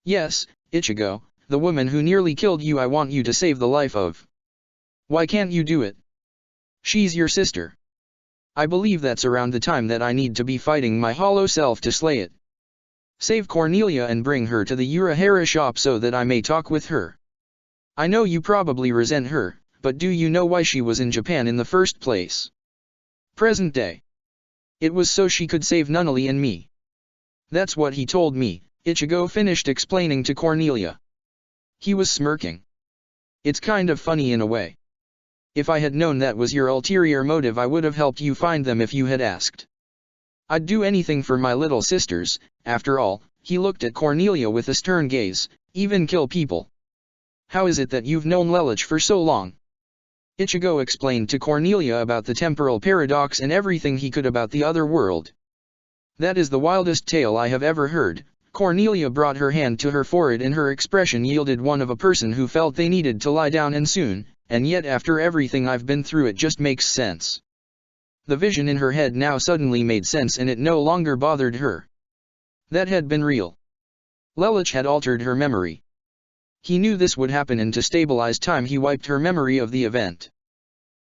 Yes, Ichigo, the woman who nearly killed you I want you to save the life of. Why can't you do it? She's your sister. I believe that's around the time that I need to be fighting my hollow self to slay it. Save Cornelia and bring her to the Urahara shop so that I may talk with her. I know you probably resent her, but do you know why she was in Japan in the first place? Present day. It was so she could save Nunnally and me. That's what he told me, Ichigo finished explaining to Cornelia. He was smirking. It's kind of funny in a way. If I had known that was your ulterior motive I would have helped you find them if you had asked. I'd do anything for my little sisters. After all, he looked at Cornelia with a stern gaze, even kill people. How is it that you've known Lelouch for so long? Ichigo explained to Cornelia about the temporal paradox and everything he could about the other world. That is the wildest tale I have ever heard. Cornelia brought her hand to her forehead and her expression yielded one of a person who felt they needed to lie down and soon, and yet after everything I've been through it just makes sense. The vision in her head now suddenly made sense and it no longer bothered her. That had been real. Lelouch had altered her memory. He knew this would happen, and to stabilize time he wiped her memory of the event.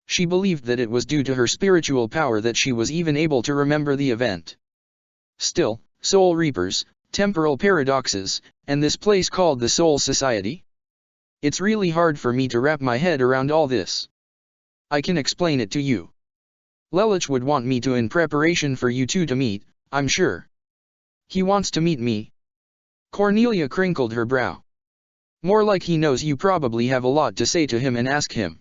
She believed that it was due to her spiritual power that she was even able to remember the event. Still, Soul Reapers, temporal paradoxes, and this place called the Soul Society? It's really hard for me to wrap my head around all this. I can explain it to you. Lelouch would want me to in preparation for you two to meet, I'm sure. He wants to meet me. Cornelia crinkled her brow. More like he knows you probably have a lot to say to him and ask him.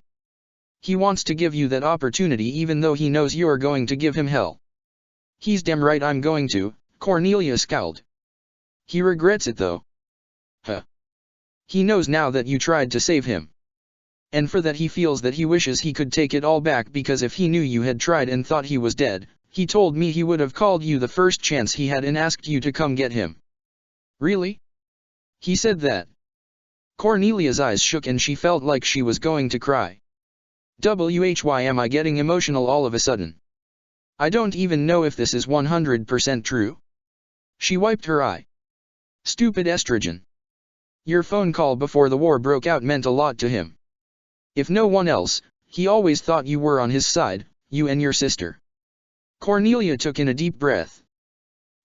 He wants to give you that opportunity even though he knows you're going to give him hell. He's damn right I'm going to, Cornelia scowled. He regrets it though. Huh. He knows now that you tried to save him. And for that he feels that he wishes he could take it all back, because if he knew you had tried and thought he was dead, he told me he would have called you the first chance he had and asked you to come get him. Really? He said that. Cornelia's eyes shook and she felt like she was going to cry. Why am I getting emotional all of a sudden? I don't even know if this is 100% true. She wiped her eye. Stupid estrogen. Your phone call before the war broke out meant a lot to him. If no one else, he always thought you were on his side, you and your sister. Cornelia took in a deep breath.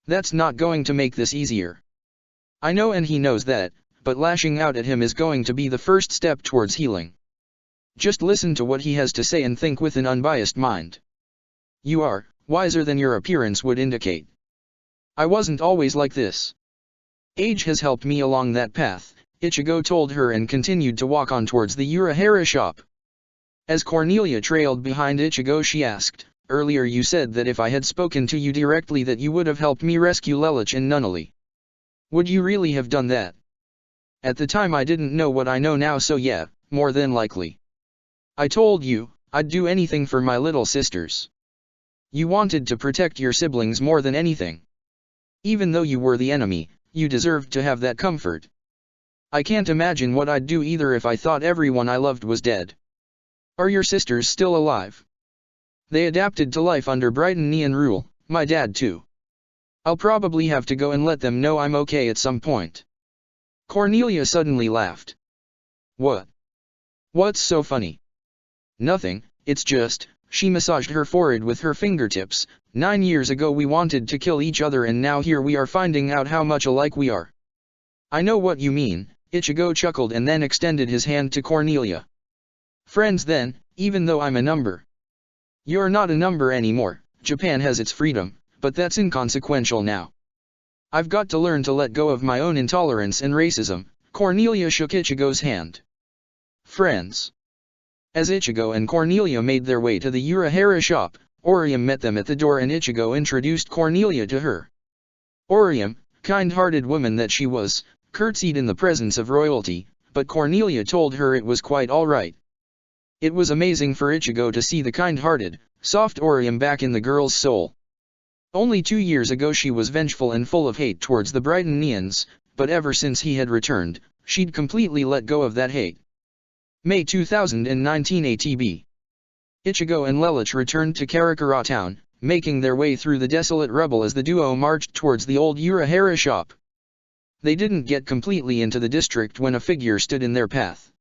That's not going to make this easier. I know, and he knows that, but lashing out at him is going to be the first step towards healing. Just listen to what he has to say and think with an unbiased mind. You are wiser than your appearance would indicate. I wasn't always like this. Age has helped me along that path, Ichigo told her and continued to walk on towards the Urahara shop. As Cornelia trailed behind Ichigo, she asked, "Earlier you said that if I had spoken to you directly that you would have helped me rescue Lelouch and Nunnally. Would you really have done that?" "At the time I didn't know what I know now, so yeah, more than likely. I told you, I'd do anything for my little sisters. You wanted to protect your siblings more than anything. Even though you were the enemy, you deserved to have that comfort. I can't imagine what I'd do either if I thought everyone I loved was dead." "Are your sisters still alive?" "They adapted to life under Brighton Neon rule, my dad too. I'll probably have to go and let them know I'm okay at some point." Cornelia suddenly laughed. "What? What's so funny?" "Nothing, it's just," she massaged her forehead with her fingertips, "9 years ago we wanted to kill each other and now here we are finding out how much alike we are." "I know what you mean," Ichigo chuckled and then extended his hand to Cornelia. "Friends then, even though I'm a number." "You're not a number anymore, Japan has its freedom, but that's inconsequential now. I've got to learn to let go of my own intolerance and racism." Cornelia shook Ichigo's hand. "Friends." As Ichigo and Cornelia made their way to the Urahara shop, Orium met them at the door and Ichigo introduced Cornelia to her. Orium, kind-hearted woman that she was, curtsied in the presence of royalty, but Cornelia told her it was quite all right. It was amazing for Ichigo to see the kind-hearted, soft Orium back in the girl's soul. Only 2 years ago she was vengeful and full of hate towards the Brighton Neons, but ever since he had returned, she'd completely let go of that hate. May 2019 ATB. Ichigo and Lelouch returned to Karakura town, making their way through the desolate rubble as the duo marched towards the old Urahara shop. They didn't get completely into the district when a figure stood in their path.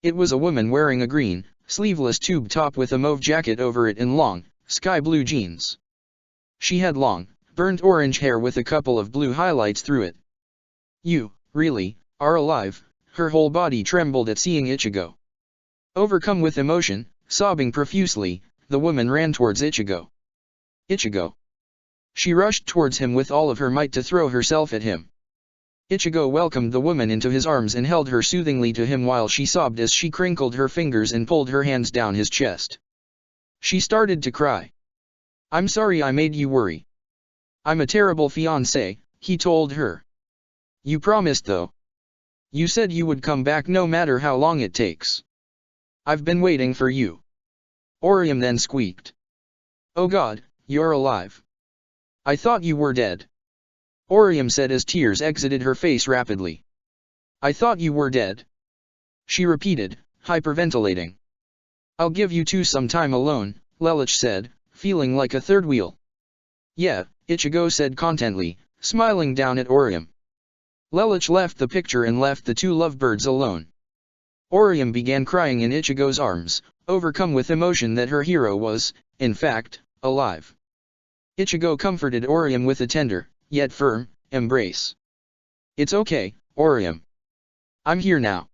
It was a woman wearing a green, sleeveless tube top with a mauve jacket over it and long, sky blue jeans. She had long, burnt orange hair with a couple of blue highlights through it. "You, really, are alive?" Her whole body trembled at seeing Ichigo. Overcome with emotion, sobbing profusely, the woman ran towards Ichigo. "Ichigo!" She rushed towards him with all of her might to throw herself at him. Ichigo welcomed the woman into his arms and held her soothingly to him while she sobbed as she crinkled her fingers and pulled her hands down his chest. She started to cry. "I'm sorry I made you worry. I'm a terrible fiancé," he told her. "You promised though. You said you would come back no matter how long it takes. I've been waiting for you." Orium then squeaked. "Oh God, you're alive. I thought you were dead." Orium said as tears exited her face rapidly. "I thought you were dead," she repeated, hyperventilating. "I'll give you two some time alone," Lelouch said, feeling like a third wheel. "Yeah," Ichigo said contently, smiling down at Orium. Lelouch left the picture and left the two lovebirds alone. Orium began crying in Ichigo's arms, overcome with emotion that her hero was, in fact, alive. Ichigo comforted Orium with a tender, yet firm, embrace. "It's okay, Orium. I'm here now.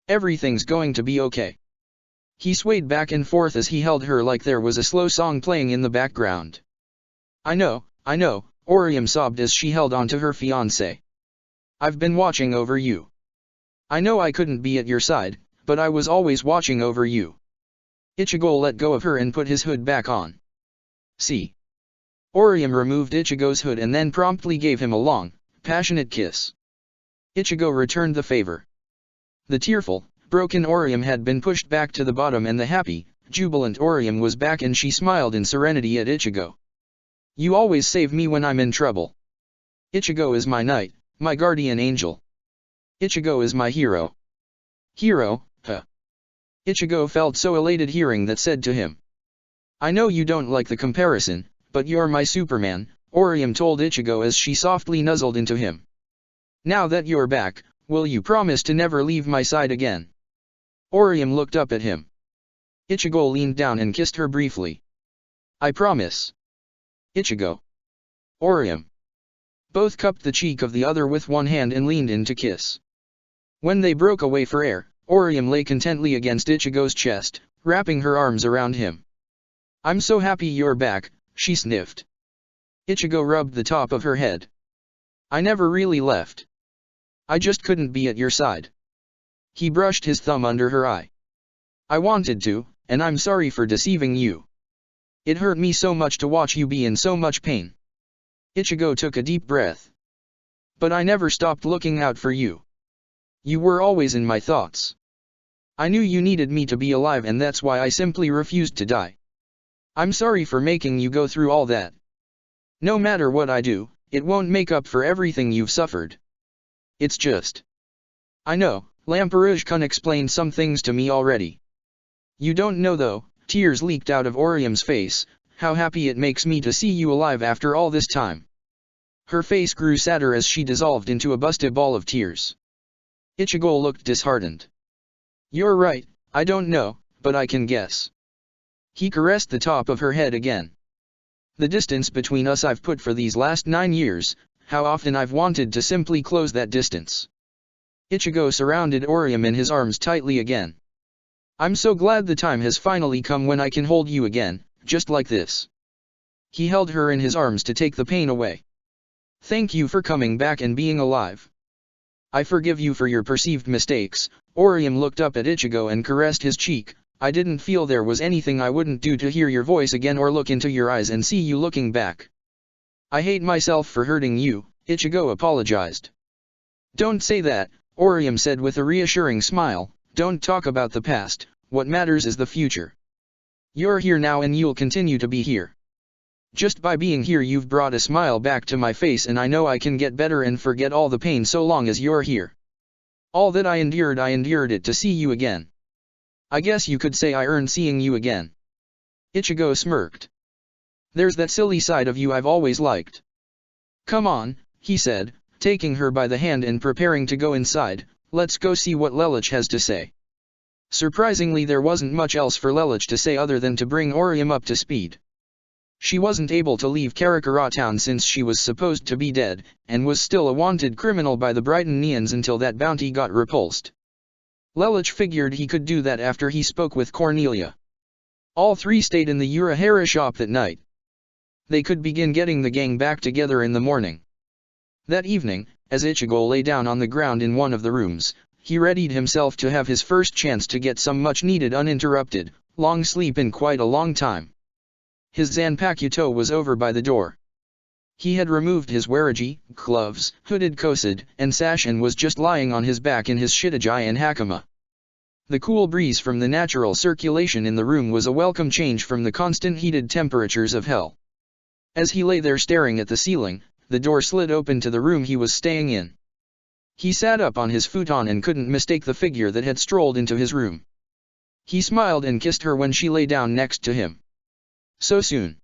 Everything's going to be okay." He swayed back and forth as he held her like there was a slow song playing in the background. I know, Orium sobbed as she held onto her fiancé. "I've been watching over you. I know I couldn't be at your side, but I was always watching over you." Ichigo let go of her and put his hood back on. "See." Orium removed Ichigo's hood and then promptly gave him a long, passionate kiss. Ichigo returned the favor. The tearful, broken Orium had been pushed back to the bottom and the happy, jubilant Orium was back and she smiled in serenity at Ichigo. "You always save me when I'm in trouble. Ichigo is my knight, my guardian angel. Ichigo is my hero." "Hero, huh?" Ichigo felt so elated hearing that said to him. "I know you don't like the comparison, but you're my Superman," Orium told Ichigo as she softly nuzzled into him. "Now that you're back, will you promise to never leave my side again?" Orium looked up at him. Ichigo leaned down and kissed her briefly. "I promise." "Ichigo." Orium. Both cupped the cheek of the other with one hand and leaned in to kiss. When they broke away for air, Orium lay contently against Ichigo's chest, wrapping her arms around him. "I'm so happy you're back," she sniffed. Ichigo rubbed the top of her head. "I never really left. I just couldn't be at your side." He brushed his thumb under her eye. I wanted to, and I'm sorry for deceiving you. It hurt me so much to watch you be in so much pain. Ichigo took a deep breath. But I never stopped looking out for you. You were always in my thoughts. I knew you needed me to be alive, and that's why I simply refused to die. I'm sorry for making you go through all that. No matter what I do, it won't make up for everything you've suffered. It's just. I know, Lamperouge-kun explained some things to me already. You don't know though, tears leaked out of Orium's face, how happy it makes me to see you alive after all this time. Her face grew sadder as she dissolved into a busted ball of tears. Ichigo looked disheartened. You're right, I don't know, but I can guess. He caressed the top of her head again. The distance between us I've put for these last 9 years, how often I've wanted to simply close that distance. Ichigo surrounded Orium in his arms tightly again. I'm so glad the time has finally come when I can hold you again, just like this. He held her in his arms to take the pain away. Thank you for coming back and being alive. I forgive you for your perceived mistakes. Orium looked up at Ichigo and caressed his cheek. I didn't feel there was anything I wouldn't do to hear your voice again or look into your eyes and see you looking back. I hate myself for hurting you, Ichigo apologized. Don't say that, Orium said with a reassuring smile. Don't talk about the past, what matters is the future. You're here now and you'll continue to be here. Just by being here you've brought a smile back to my face, and I know I can get better and forget all the pain so long as you're here. All that I endured it to see you again. I guess you could say I earned seeing you again. Ichigo smirked. There's that silly side of you I've always liked. Come on, he said, taking her by the hand and preparing to go inside. Let's go see what Lelouch has to say. Surprisingly, there wasn't much else for Lelouch to say other than to bring Orium up to speed. She wasn't able to leave Karakura town since she was supposed to be dead, and was still a wanted criminal by the Brighton Neons until that bounty got repulsed. Lelouch figured he could do that after he spoke with Cornelia. All three stayed in the Urahara shop that night. They could begin getting the gang back together in the morning. That evening, as Ichigo lay down on the ground in one of the rooms, he readied himself to have his first chance to get some much-needed uninterrupted, long sleep in quite a long time. His Zanpakuto was over by the door. He had removed his waraji, gloves, hooded kosud, and sash and was just lying on his back in his shitaji and hakama. The cool breeze from the natural circulation in the room was a welcome change from the constant heated temperatures of hell. As he lay there staring at the ceiling, the door slid open to the room he was staying in. He sat up on his futon and couldn't mistake the figure that had strolled into his room. He smiled and kissed her when she lay down next to him. So soon?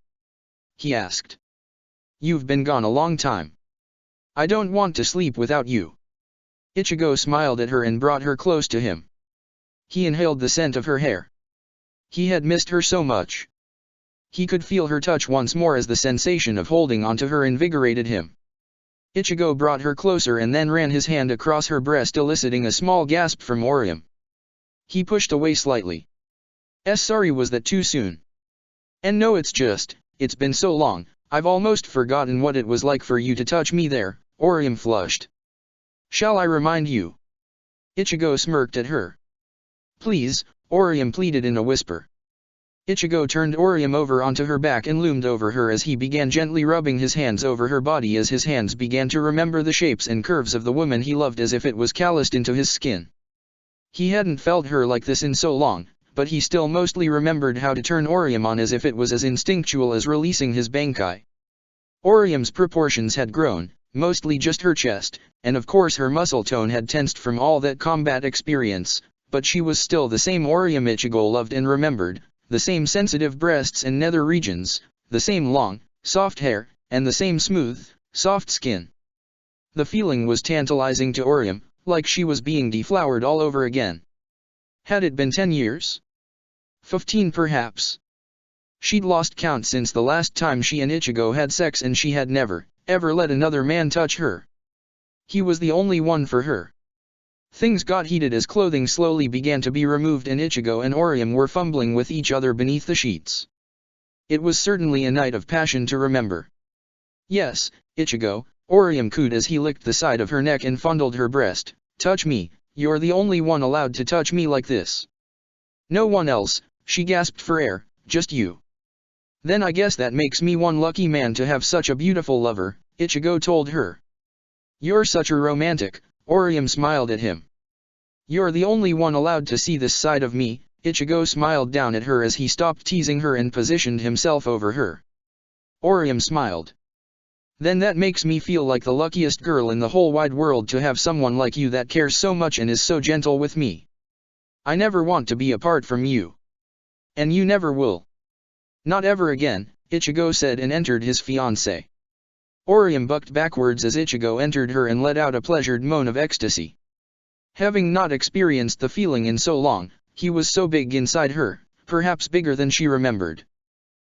He asked. You've been gone a long time. I don't want to sleep without you. Ichigo smiled at her and brought her close to him. He inhaled the scent of her hair. He had missed her so much. He could feel her touch once more as the sensation of holding onto her invigorated him. Ichigo brought her closer and then ran his hand across her breast, eliciting a small gasp from Orium. He pushed away slightly. Sorry, was that too soon? And no, it's been so long, I've almost forgotten what it was like for you to touch me there, Orium flushed. Shall I remind you? Ichigo smirked at her. Please, Orium pleaded in a whisper. Ichigo turned Orium over onto her back and loomed over her as he began gently rubbing his hands over her body as his hands began to remember the shapes and curves of the woman he loved as if it was calloused into his skin. He hadn't felt her like this in so long, but he still mostly remembered how to turn Orium on as if it was as instinctual as releasing his Bankai. Orium's proportions had grown, mostly just her chest, and of course her muscle tone had tensed from all that combat experience, but she was still the same Orium Ichigo loved and remembered, the same sensitive breasts and nether regions, the same long, soft hair, and the same smooth, soft skin. The feeling was tantalizing to Orium, like she was being deflowered all over again. Had it been 10 years? 15 perhaps. She'd lost count since the last time she and Ichigo had sex, and she had never, ever let another man touch her. He was the only one for her. Things got heated as clothing slowly began to be removed and Ichigo and Orium were fumbling with each other beneath the sheets. It was certainly a night of passion to remember. Yes, Ichigo, Orium cooed as he licked the side of her neck and fondled her breast. Touch me, you're the only one allowed to touch me like this. No one else, she gasped for air, just you. Then I guess that makes me one lucky man to have such a beautiful lover, Ichigo told her. You're such a romantic, Orium smiled at him. You're the only one allowed to see this side of me, Ichigo smiled down at her as he stopped teasing her and positioned himself over her. Orium smiled. Then that makes me feel like the luckiest girl in the whole wide world to have someone like you that cares so much and is so gentle with me. I never want to be apart from you. And you never will. Not ever again, Ichigo said and entered his fiancée. Orium bucked backwards as Ichigo entered her and let out a pleasured moan of ecstasy. Having not experienced the feeling in so long, he was so big inside her, perhaps bigger than she remembered.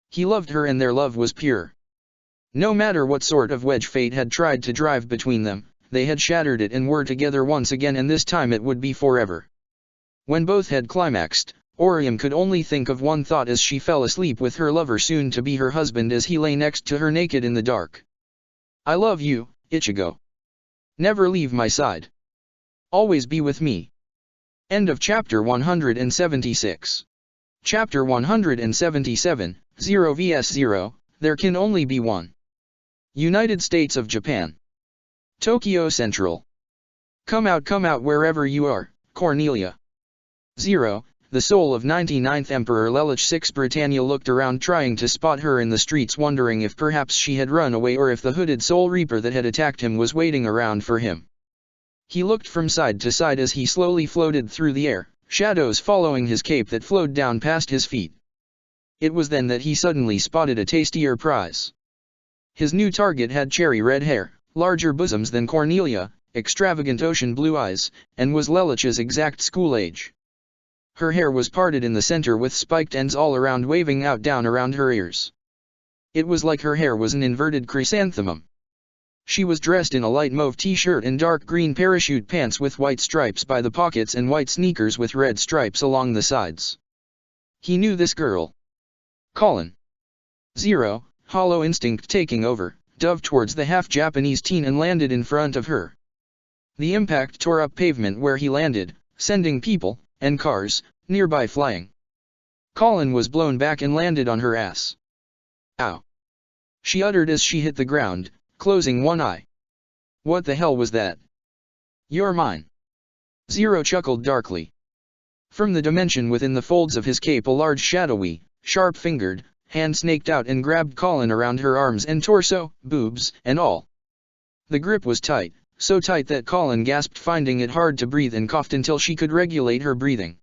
He loved her and their love was pure. No matter what sort of wedge fate had tried to drive between them, they had shattered it and were together once again, and this time it would be forever. When both had climaxed, Orium could only think of one thought as she fell asleep with her lover, soon to be her husband, as he lay next to her naked in the dark. I love you, Ichigo. Never leave my side. Always be with me. End of chapter 176. Chapter 177, 0 vs 0, There Can Only Be One. United States of Japan. Tokyo Central. Come out wherever you are, Cornelia. 0. The soul of 99th Emperor Lelich VI. Britannia looked around, trying to spot her in the streets, wondering if perhaps she had run away or if the hooded Soul Reaper that had attacked him was waiting around for him. He looked from side to side as he slowly floated through the air, shadows following his cape that flowed down past his feet. It was then that he suddenly spotted a tastier prize. His new target had cherry red hair, larger bosoms than Cornelia, extravagant ocean blue eyes, and was Lelich's exact school age. Her hair was parted in the center with spiked ends all around, waving out down around her ears. It was like her hair was an inverted chrysanthemum. She was dressed in a light mauve t-shirt and dark green parachute pants with white stripes by the pockets and white sneakers with red stripes along the sides. He knew this girl. Colin. 0. Hollow instinct taking over, dove towards the half-Japanese teen and landed in front of her. The impact tore up pavement where he landed, sending people, and cars, nearby flying. Colin was blown back and landed on her ass. Ow! She uttered as she hit the ground, closing one eye. What the hell was that? You're mine. 0 chuckled darkly. From the dimension within the folds of his cape, a large shadowy, sharp-fingered hand snaked out and grabbed Colin around her arms and torso, boobs, and all. The grip was tight, so tight that Colin gasped, finding it hard to breathe, and coughed until she could regulate her breathing.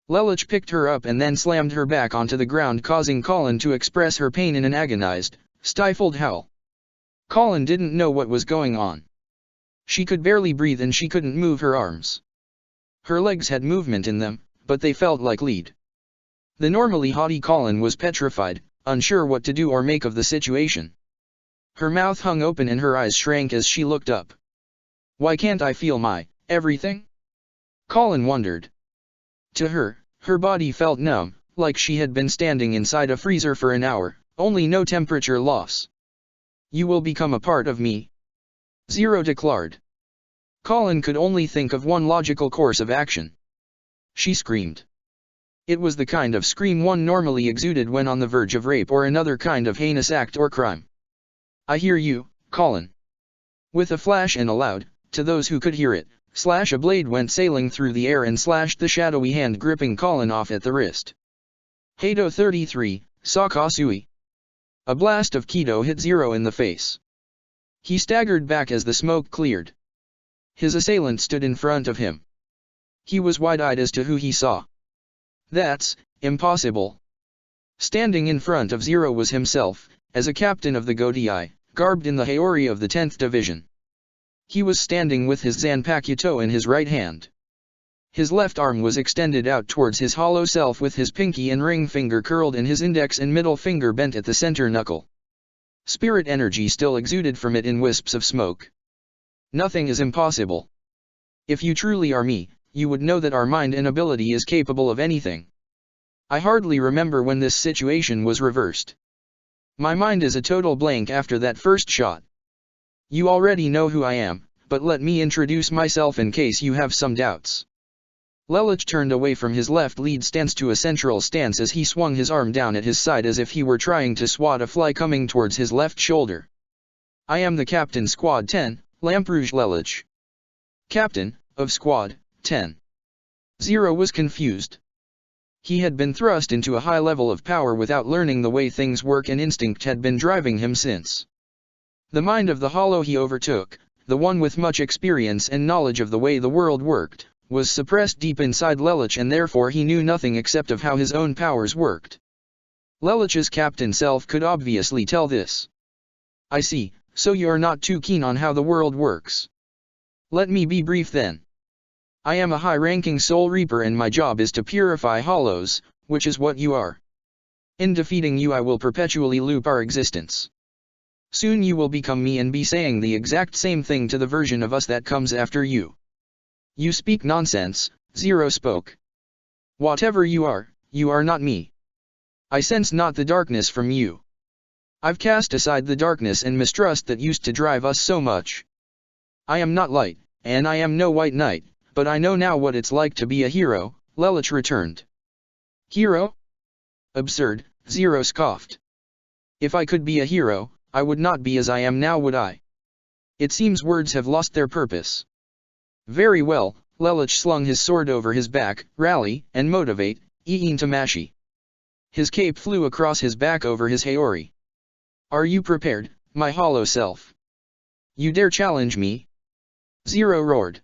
Lelich picked her up and then slammed her back onto the ground, causing Colin to express her pain in an agonized, stifled howl. Colin didn't know what was going on. She could barely breathe and she couldn't move her arms. Her legs had movement in them, but they felt like lead. The normally haughty Colin was petrified, unsure what to do or make of the situation. Her mouth hung open and her eyes shrank as she looked up. Why can't I feel my everything? Colin wondered. To her, her body felt numb, like she had been standing inside a freezer for an hour, only no temperature loss. You will become a part of me. 0 declared. Colin could only think of one logical course of action. She screamed. It was the kind of scream one normally exuded when on the verge of rape or another kind of heinous act or crime. I hear you, Colin. With a flash and a loud, to those who could hear it, slash, a blade went sailing through the air and slashed the shadowy hand gripping Colin off at the wrist. Hado 33, Sakasui. A blast of Kido hit 0 in the face. He staggered back as the smoke cleared. His assailant stood in front of him. He was wide-eyed as to who he saw. That's impossible. Standing in front of 0 was himself, as a captain of the Godei, garbed in the Haori of the 10th Division. He was standing with his Zanpakuto in his right hand. His left arm was extended out towards his hollow self with his pinky and ring finger curled and his index and middle finger bent at the center knuckle. Spirit energy still exuded from it in wisps of smoke. Nothing is impossible. If you truly are me, you would know that our mind and ability is capable of anything. I hardly remember when this situation was reversed. My mind is a total blank after that first shot. You already know who I am, but let me introduce myself in case you have some doubts. Lelich turned away from his left lead stance to a central stance as he swung his arm down at his side as if he were trying to swat a fly coming towards his left shoulder. I am the Captain Squad 10, Lamperouge Lelich. Captain, of Squad 10. Zero was confused. He had been thrust into a high level of power without learning the way things work, and instinct had been driving him since. The mind of the Hollow he overtook, the one with much experience and knowledge of the way the world worked, was suppressed deep inside Lelich, and therefore he knew nothing except of how his own powers worked. Lelich's captain self could obviously tell this. I see, so you're not too keen on how the world works. Let me be brief then. I am a high-ranking Soul Reaper and my job is to purify hollows, which is what you are. In defeating you I will perpetually loop our existence. Soon you will become me and be saying the exact same thing to the version of us that comes after you. You speak nonsense, Zero spoke. Whatever you are not me. I sense not the darkness from you. I've cast aside the darkness and mistrust that used to drive us so much. I am not light, and I am no white knight, but I know now what it's like to be a hero, Lelich returned. Hero? Absurd, Zero scoffed. If I could be a hero, I would not be as I am now, would I? It seems words have lost their purpose. Very well, Lelich slung his sword over his back, rally, and motivate, Iin Tamashi. His cape flew across his back over his Haori. Are you prepared, my hollow self? You dare challenge me? Zero roared.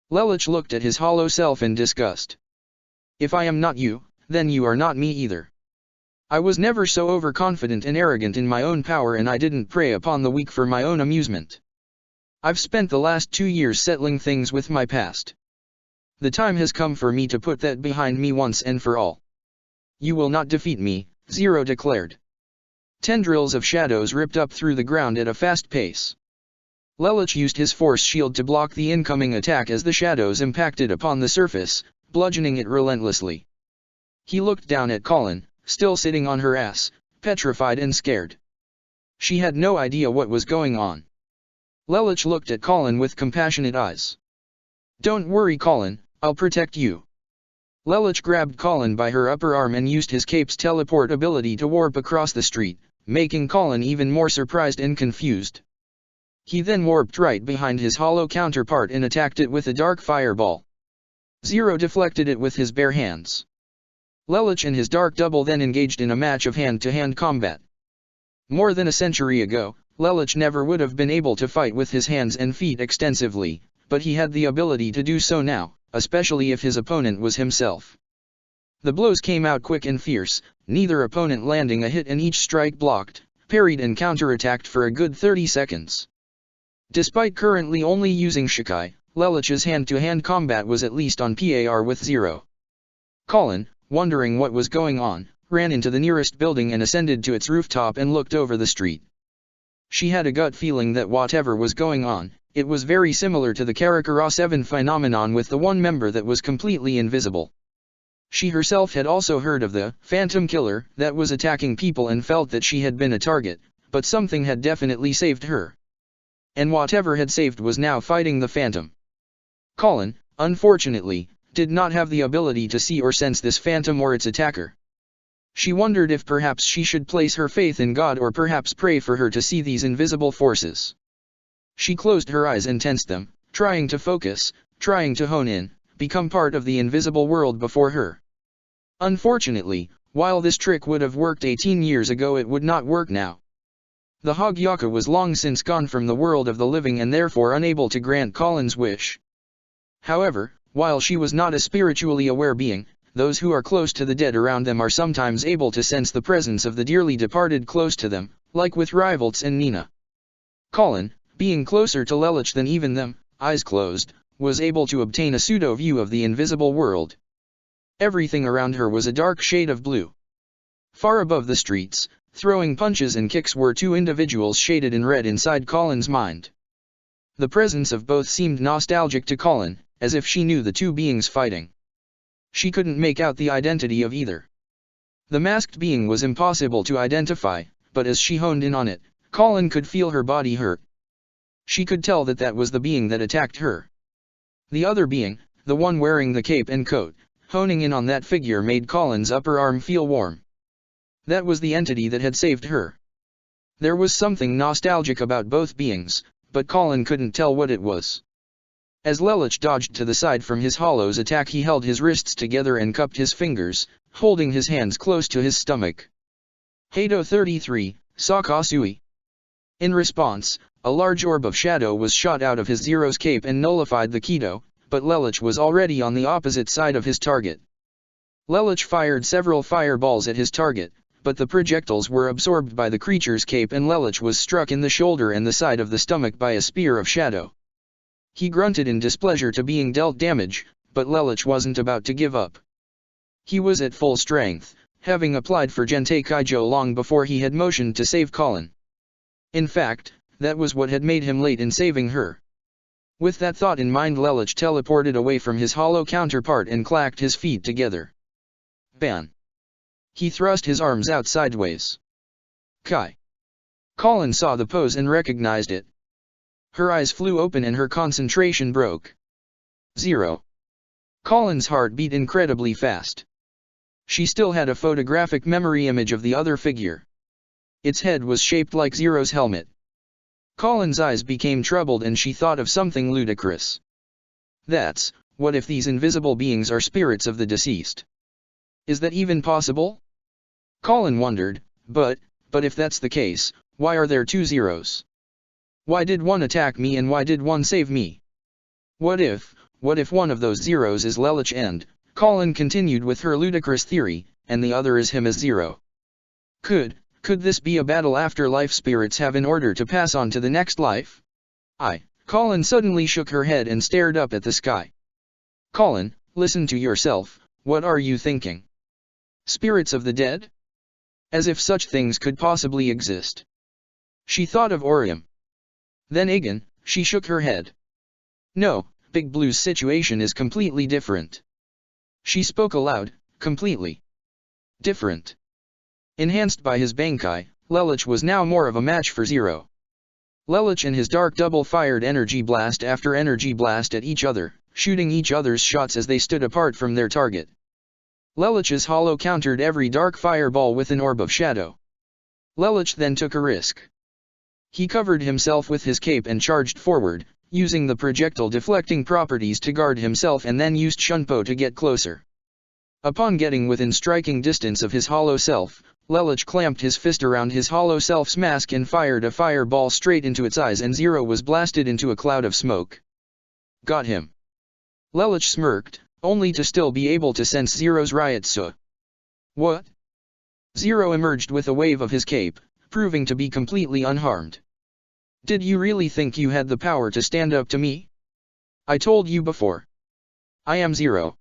Lelich looked at his hollow self in disgust. If I am not you, then you are not me either. I was never so overconfident and arrogant in my own power, and I didn't prey upon the weak for my own amusement. I've spent the last 2 years settling things with my past. The time has come for me to put that behind me once and for all. You will not defeat me, Zero declared. Tendrils of shadows ripped up through the ground at a fast pace. Lelich used his force shield to block the incoming attack as the shadows impacted upon the surface, bludgeoning it relentlessly. He looked down at Colin, still sitting on her ass, petrified and scared. She had no idea what was going on. Lelich looked at Colin with compassionate eyes. Don't worry, Colin, I'll protect you. Lelich grabbed Colin by her upper arm and used his cape's teleport ability to warp across the street, making Colin even more surprised and confused. He then warped right behind his hollow counterpart and attacked it with a dark fireball. Zero deflected it with his bare hands. Lelich and his dark double then engaged in a match of hand-to-hand combat. More than a century ago, Lelich never would have been able to fight with his hands and feet extensively, but he had the ability to do so now, especially if his opponent was himself. The blows came out quick and fierce, neither opponent landing a hit, and each strike blocked, parried and counterattacked for a good 30 seconds. Despite currently only using Shikai, Lelich's hand-to-hand combat was at least on par with Zero. Colin, wondering what was going on, ran into the nearest building and ascended to its rooftop and looked over the street. She had a gut feeling that whatever was going on, it was very similar to the Karakura 7 phenomenon with the one member that was completely invisible. She herself had also heard of the Phantom Killer that was attacking people and felt that she had been a target, but something had definitely saved her. And whatever had saved was now fighting the Phantom. Colin, unfortunately, did not have the ability to see or sense this Phantom or its attacker. She wondered if perhaps she should place her faith in God or perhaps pray for her to see these invisible forces. She closed her eyes and tensed them, trying to focus, trying to hone in, become part of the invisible world before her. Unfortunately, while this trick would have worked 18 years ago, it would not work now. The Hogyaka was long since gone from the world of the living and therefore unable to grant Colin's wish. However, while she was not a spiritually aware being, those who are close to the dead around them are sometimes able to sense the presence of the dearly departed close to them, like with Rivalts and Nina. Colin, being closer to Lelich than even them, eyes closed, was able to obtain a pseudo-view of the invisible world. Everything around her was a dark shade of blue. Far above the streets, throwing punches and kicks, were two individuals shaded in red inside Colin's mind. The presence of both seemed nostalgic to Colin, as if she knew the two beings fighting. She couldn't make out the identity of either. The masked being was impossible to identify, but as she honed in on it, Colin could feel her body hurt. She could tell that that was the being that attacked her. The other being, the one wearing the cape and coat. Honing in on that figure made Colin's upper arm feel warm. That was the entity that had saved her. There was something nostalgic about both beings, but Colin couldn't tell what it was. As Lelich dodged to the side from his Hollow's attack, he held his wrists together and cupped his fingers, holding his hands close to his stomach. Hado 33, Sakasui. In response, a large orb of shadow was shot out of his Zero's cape and nullified the Kido, but Lelich was already on the opposite side of his target. Lelich fired several fireballs at his target, but the projectiles were absorbed by the creature's cape and Lelich was struck in the shoulder and the side of the stomach by a spear of shadow. He grunted in displeasure to being dealt damage, but Lelich wasn't about to give up. He was at full strength, having applied for Gentai Kaijo long before he had motioned to save Colin. In fact, that was what had made him late in saving her. With that thought in mind, Lelich teleported away from his hollow counterpart and clacked his feet together. Ban. He thrust his arms out sideways. Kai. Colin saw the pose and recognized it. Her eyes flew open and her concentration broke. Zero. Colin's heart beat incredibly fast. She still had a photographic memory image of the other figure. Its head was shaped like Zero's helmet. Colin's eyes became troubled and she thought of something ludicrous. What if these invisible beings are spirits of the deceased? Is that even possible? Colin wondered, but if that's the case, why are there two Zeros? Why did one attack me and why did one save me? What if one of those Zeros is Lelich and, Colin continued with her ludicrous theory, and the other is him as Zero? Could this be a battle afterlife spirits have in order to pass on to the next life? Colin suddenly shook her head and stared up at the sky. Colin, listen to yourself, what are you thinking? Spirits of the dead? As if such things could possibly exist. She thought of Orium. Then again, she shook her head. No, Big Blue's situation is completely different. She spoke aloud, completely different. Enhanced by his Bankai, Lelich was now more of a match for Zero. Lelich and his dark double fired energy blast after energy blast at each other, shooting each other's shots as they stood apart from their target. Lelich's hollow countered every dark fireball with an orb of shadow. Lelich then took a risk. He covered himself with his cape and charged forward, using the projectile deflecting properties to guard himself, and then used Shunpo to get closer. Upon getting within striking distance of his hollow self, Lelich clamped his fist around his hollow self's mask and fired a fireball straight into its eyes, and Zero was blasted into a cloud of smoke. Got him. Lelich smirked, only to still be able to sense Zero's Ryotsu. What? Zero emerged with a wave of his cape, proving to be completely unharmed. Did you really think you had the power to stand up to me? I told you before. I am Zero.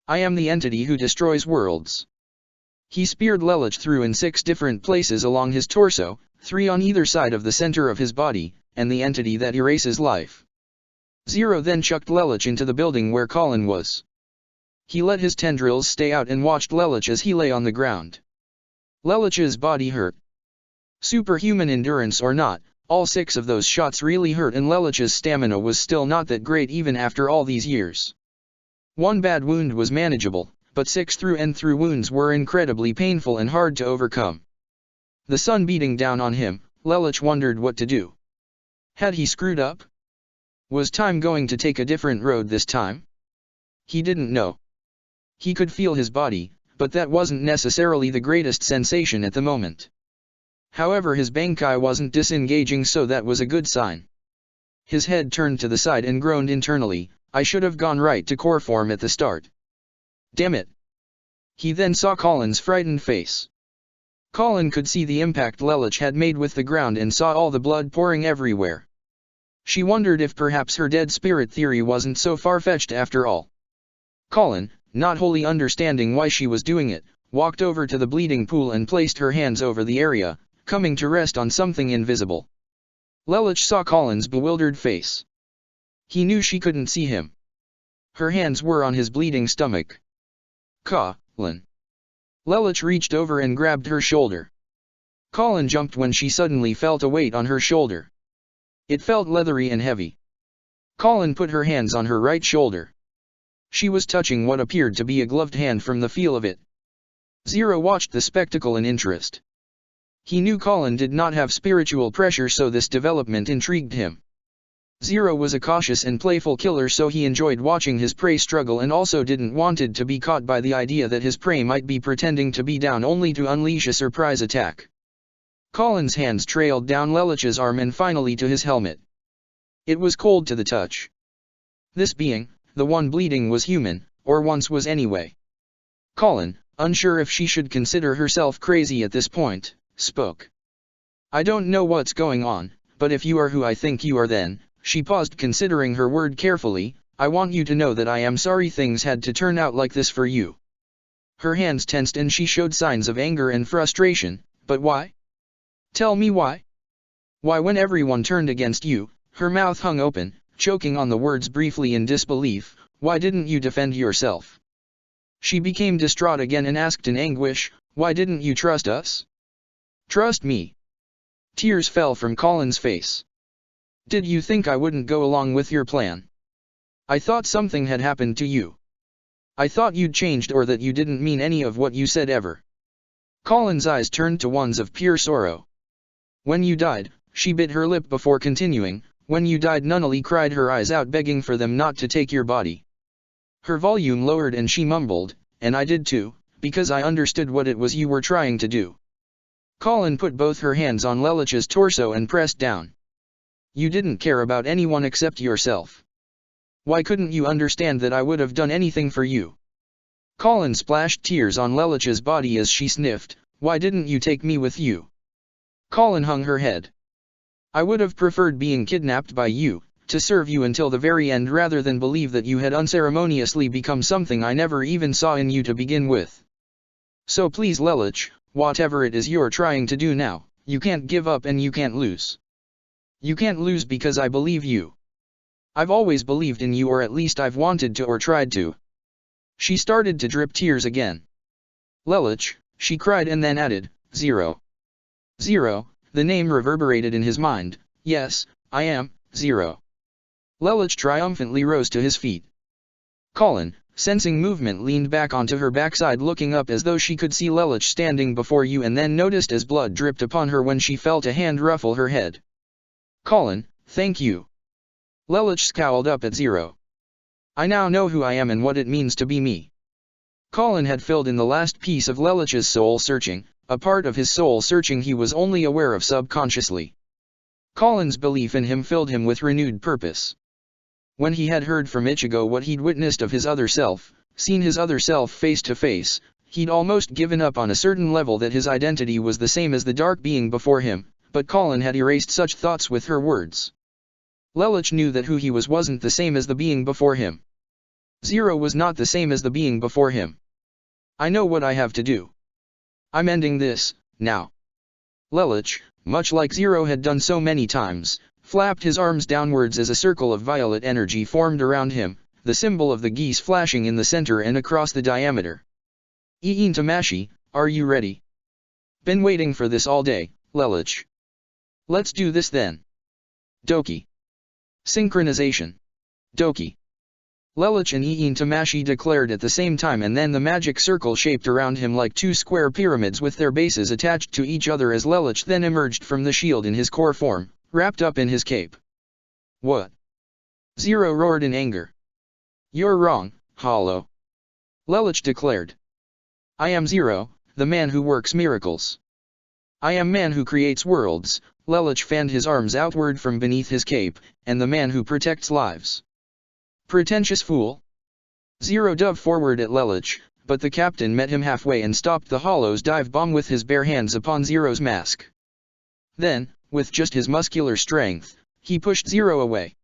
I am the entity who destroys worlds. He speared Lelich through in 6 different places along his torso, 3 on either side of the center of his body, and the entity that erases life. Zero then chucked Lelich into the building where Colin was. He let his tendrils stay out and watched Lelich as he lay on the ground. Lelich's body hurt. Superhuman endurance or not, all 6 of those shots really hurt, and Lelich's stamina was still not that great even after all these years. One bad wound was manageable, but 6 through wounds were incredibly painful and hard to overcome. The sun beating down on him, Lelich wondered what to do. Had he screwed up? Was time going to take a different road this time? He didn't know. He could feel his body, but that wasn't necessarily the greatest sensation at the moment. However, his Bankai wasn't disengaging, so that was a good sign. His head turned to the side and groaned internally, I should have gone right to core form at the start. Damn it. He then saw Colin's frightened face. Colin could see the impact Lelich had made with the ground and saw all the blood pouring everywhere. She wondered if perhaps her dead spirit theory wasn't so far-fetched after all. Colin, not wholly understanding why she was doing it, walked over to the bleeding pool and placed her hands over the area, coming to rest on something invisible. Lelich saw Colin's bewildered face. He knew she couldn't see him. Her hands were on his bleeding stomach. Colin. Lelich reached over and grabbed her shoulder. Colin jumped when she suddenly felt a weight on her shoulder. It felt leathery and heavy. Colin put her hands on her right shoulder. She was touching what appeared to be a gloved hand from the feel of it. Zero watched the spectacle in interest. He knew Colin did not have spiritual pressure, so this development intrigued him. Zero was a cautious and playful killer, so he enjoyed watching his prey struggle and also didn't wanted to be caught by the idea that his prey might be pretending to be down only to unleash a surprise attack. Colin's hands trailed down Lelich's arm and finally to his helmet. It was cold to the touch. This being, the one bleeding, was human, or once was anyway. Colin, unsure if she should consider herself crazy at this point, spoke. "I don't know what's going on, but if you are who I think you are, then," she paused, considering her word carefully, "I want you to know that I am sorry things had to turn out like this for you." Her hands tensed and she showed signs of anger and frustration. "But why? Tell me why? Why, when everyone turned against you," her mouth hung open, choking on the words briefly in disbelief, "why didn't you defend yourself?" She became distraught again and asked in anguish, "Why didn't you trust us?" "Trust me?" Tears fell from Colin's face. "Did you think I wouldn't go along with your plan? I thought something had happened to you. I thought you'd changed, or that you didn't mean any of what you said ever." Colin's eyes turned to ones of pure sorrow. "When you died," she bit her lip before continuing, "when you died, Nunnally cried her eyes out, begging for them not to take your body." Her volume lowered and she mumbled, "And I did too, because I understood what it was you were trying to do." Colin put both her hands on Lelich's torso and pressed down. "You didn't care about anyone except yourself. Why couldn't you understand that I would have done anything for you?" Colin splashed tears on Lelich's body as she sniffed, "Why didn't you take me with you?" Colin hung her head. "I would have preferred being kidnapped by you, to serve you until the very end, rather than believe that you had unceremoniously become something I never even saw in you to begin with. So please, Lelich, whatever it is you're trying to do now, you can't give up and you can't lose. You can't lose because I believe you. I've always believed in you, or at least I've wanted to or tried to." She started to drip tears again. "Lelich," she cried, and then added, "Zero." Zero, the name reverberated in his mind. "Yes, I am Zero." Lelich triumphantly rose to his feet. Colin, sensing movement, leaned back onto her backside, looking up as though she could see Lelich standing before you, and then noticed as blood dripped upon her when she felt a hand ruffle her head. "Colin, thank you." Lelich scowled up at Zero. "I now know who I am and what it means to be me." Colin had filled in the last piece of Lelich's soul searching, a part of his soul searching he was only aware of subconsciously. Colin's belief in him filled him with renewed purpose. When he had heard from Ichigo what he'd witnessed of his other self, seen his other self face to face, he'd almost given up on a certain level that his identity was the same as the dark being before him, but Colin had erased such thoughts with her words. Lelich knew that who he was wasn't the same as the being before him. Zero was not the same as the being before him. "I know what I have to do. I'm ending this, now." Lelich, much like Zero had done so many times, flapped his arms downwards as a circle of violet energy formed around him, the symbol of the geese flashing in the center and across the diameter. "Iin Tamashi, are you ready? Been waiting for this all day, Lelich. Let's do this then." Doki. Synchronization. Doki. Lelich and Iin Tamashi declared at the same time, and then the magic circle shaped around him like two square pyramids with their bases attached to each other as Lelich then emerged from the shield in his core form, wrapped up in his cape. "What?" Zero roared in anger. "You're wrong, Hollow," Lelich declared. "I am Zero, the man who works miracles. I am man who creates worlds." Lelich fanned his arms outward from beneath his cape, "and the man who protects lives." "Pretentious fool." Zero dove forward at Lelich, but the captain met him halfway and stopped the Hollow's dive bomb with his bare hands upon Zero's mask. Then, with just his muscular strength, he pushed Zero away.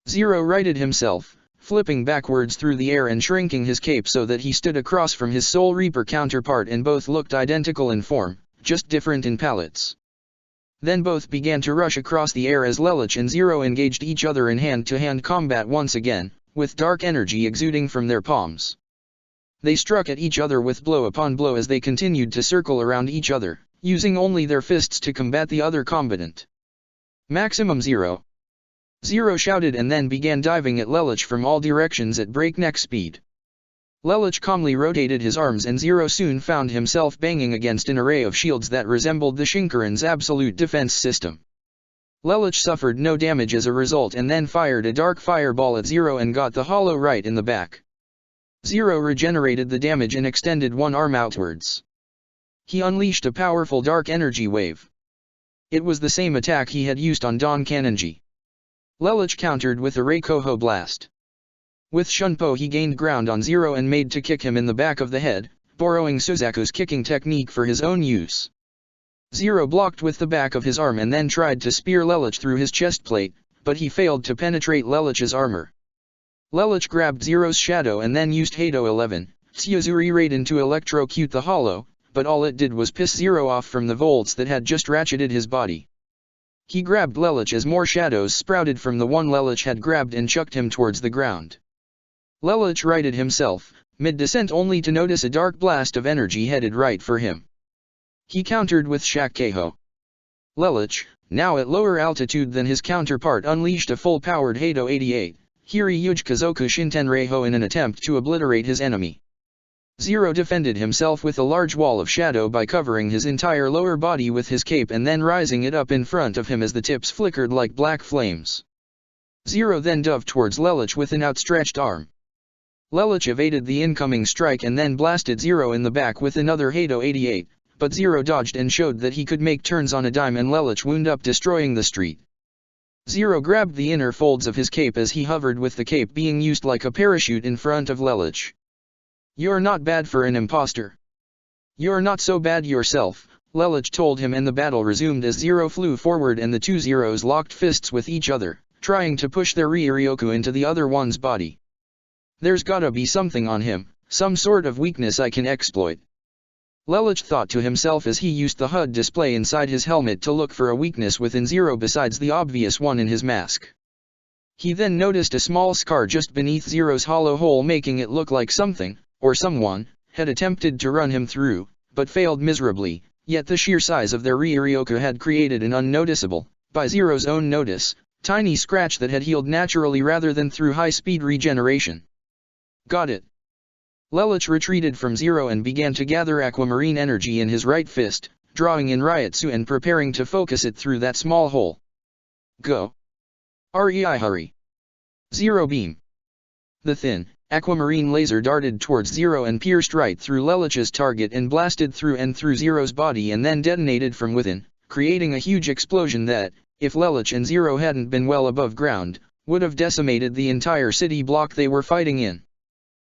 Zero righted himself, flipping backwards through the air and shrinking his cape so that he stood across from his Soul Reaper counterpart, and both looked identical in form, just different in palettes. Then both began to rush across the air as Lelich and Zero engaged each other in hand-to-hand combat once again, with dark energy exuding from their palms. They struck at each other with blow upon blow as they continued to circle around each other, using only their fists to combat the other combatant. Maximum Zero. Zero shouted and then began diving at Lelich from all directions at breakneck speed. Lelich calmly rotated his arms and Zero soon found himself banging against an array of shields that resembled the Shinkarin's absolute defense system. Lelich suffered no damage as a result and then fired a dark fireball at Zero and got the hollow right in the back. Zero regenerated the damage and extended one arm outwards. He unleashed a powerful dark energy wave. It was the same attack he had used on Don Kanonji. Lelich countered with a Reikoho blast. With Shunpo he gained ground on Zero and made to kick him in the back of the head, borrowing Suzaku's kicking technique for his own use. Zero blocked with the back of his arm and then tried to spear Lelich through his chest plate, but he failed to penetrate Lelich's armor. Lelich grabbed Zero's shadow and then used Hado 11, Tsuyuzuri Raiden to electrocute the hollow, but all it did was piss Zero off from the volts that had just ratcheted his body. He grabbed Lelich as more shadows sprouted from the one Lelich had grabbed and chucked him towards the ground. Lelich righted himself, mid-descent only to notice a dark blast of energy headed right for him. He countered with Shakkeiho. Lelich, now at lower altitude than his counterpart, unleashed a full-powered Hado 88, Hiri Yujikazoku Shintenreiho in an attempt to obliterate his enemy. Zero defended himself with a large wall of shadow by covering his entire lower body with his cape and then rising it up in front of him as the tips flickered like black flames. Zero then dove towards Lelich with an outstretched arm. Lelich evaded the incoming strike and then blasted Zero in the back with another Hado 88, but Zero dodged and showed that he could make turns on a dime and Lelich wound up destroying the street. Zero grabbed the inner folds of his cape as he hovered with the cape being used like a parachute in front of Lelich. "You're not bad for an imposter. You're not so bad yourself," Lelich told him, and the battle resumed as Zero flew forward and the two Zeros locked fists with each other, trying to push their Ryuryoku into the other one's body. "There's gotta be something on him, some sort of weakness I can exploit," Lelich thought to himself as he used the HUD display inside his helmet to look for a weakness within Zero besides the obvious one in his mask. He then noticed a small scar just beneath Zero's hollow hole, making it look like something, or someone, had attempted to run him through, but failed miserably, yet the sheer size of their Ryuryoku had created an unnoticeable, by Zero's own notice, tiny scratch that had healed naturally rather than through high-speed regeneration. "Got it." Lelich retreated from Zero and began to gather aquamarine energy in his right fist, drawing in Ryutsu and preparing to focus it through that small hole. "Go. Rei hurry. Zero beam." The thin, aquamarine laser darted towards Zero and pierced right through Lelich's target and blasted through and through Zero's body and then detonated from within, creating a huge explosion that, if Lelich and Zero hadn't been well above ground, would have decimated the entire city block they were fighting in.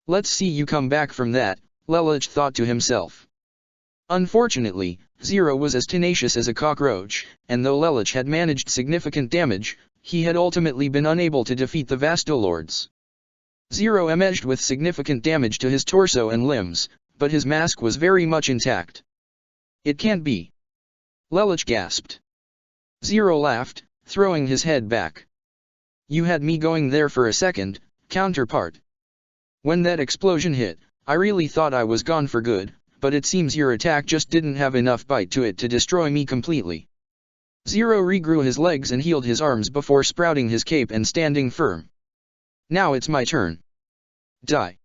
"Let's see you come back from that," Lelich thought to himself. Unfortunately, Zero was as tenacious as a cockroach, and though Lelich had managed significant damage, he had ultimately been unable to defeat the Vastolords. Zero emerged with significant damage to his torso and limbs, but his mask was very much intact. "It can't be," Lelich gasped. Zero laughed, throwing his head back. "You had me going there for a second, counterpart. When that explosion hit, I really thought I was gone for good, but it seems your attack just didn't have enough bite to it to destroy me completely." Zero regrew his legs and healed his arms before sprouting his cape and standing firm. "Now it's my turn. Die."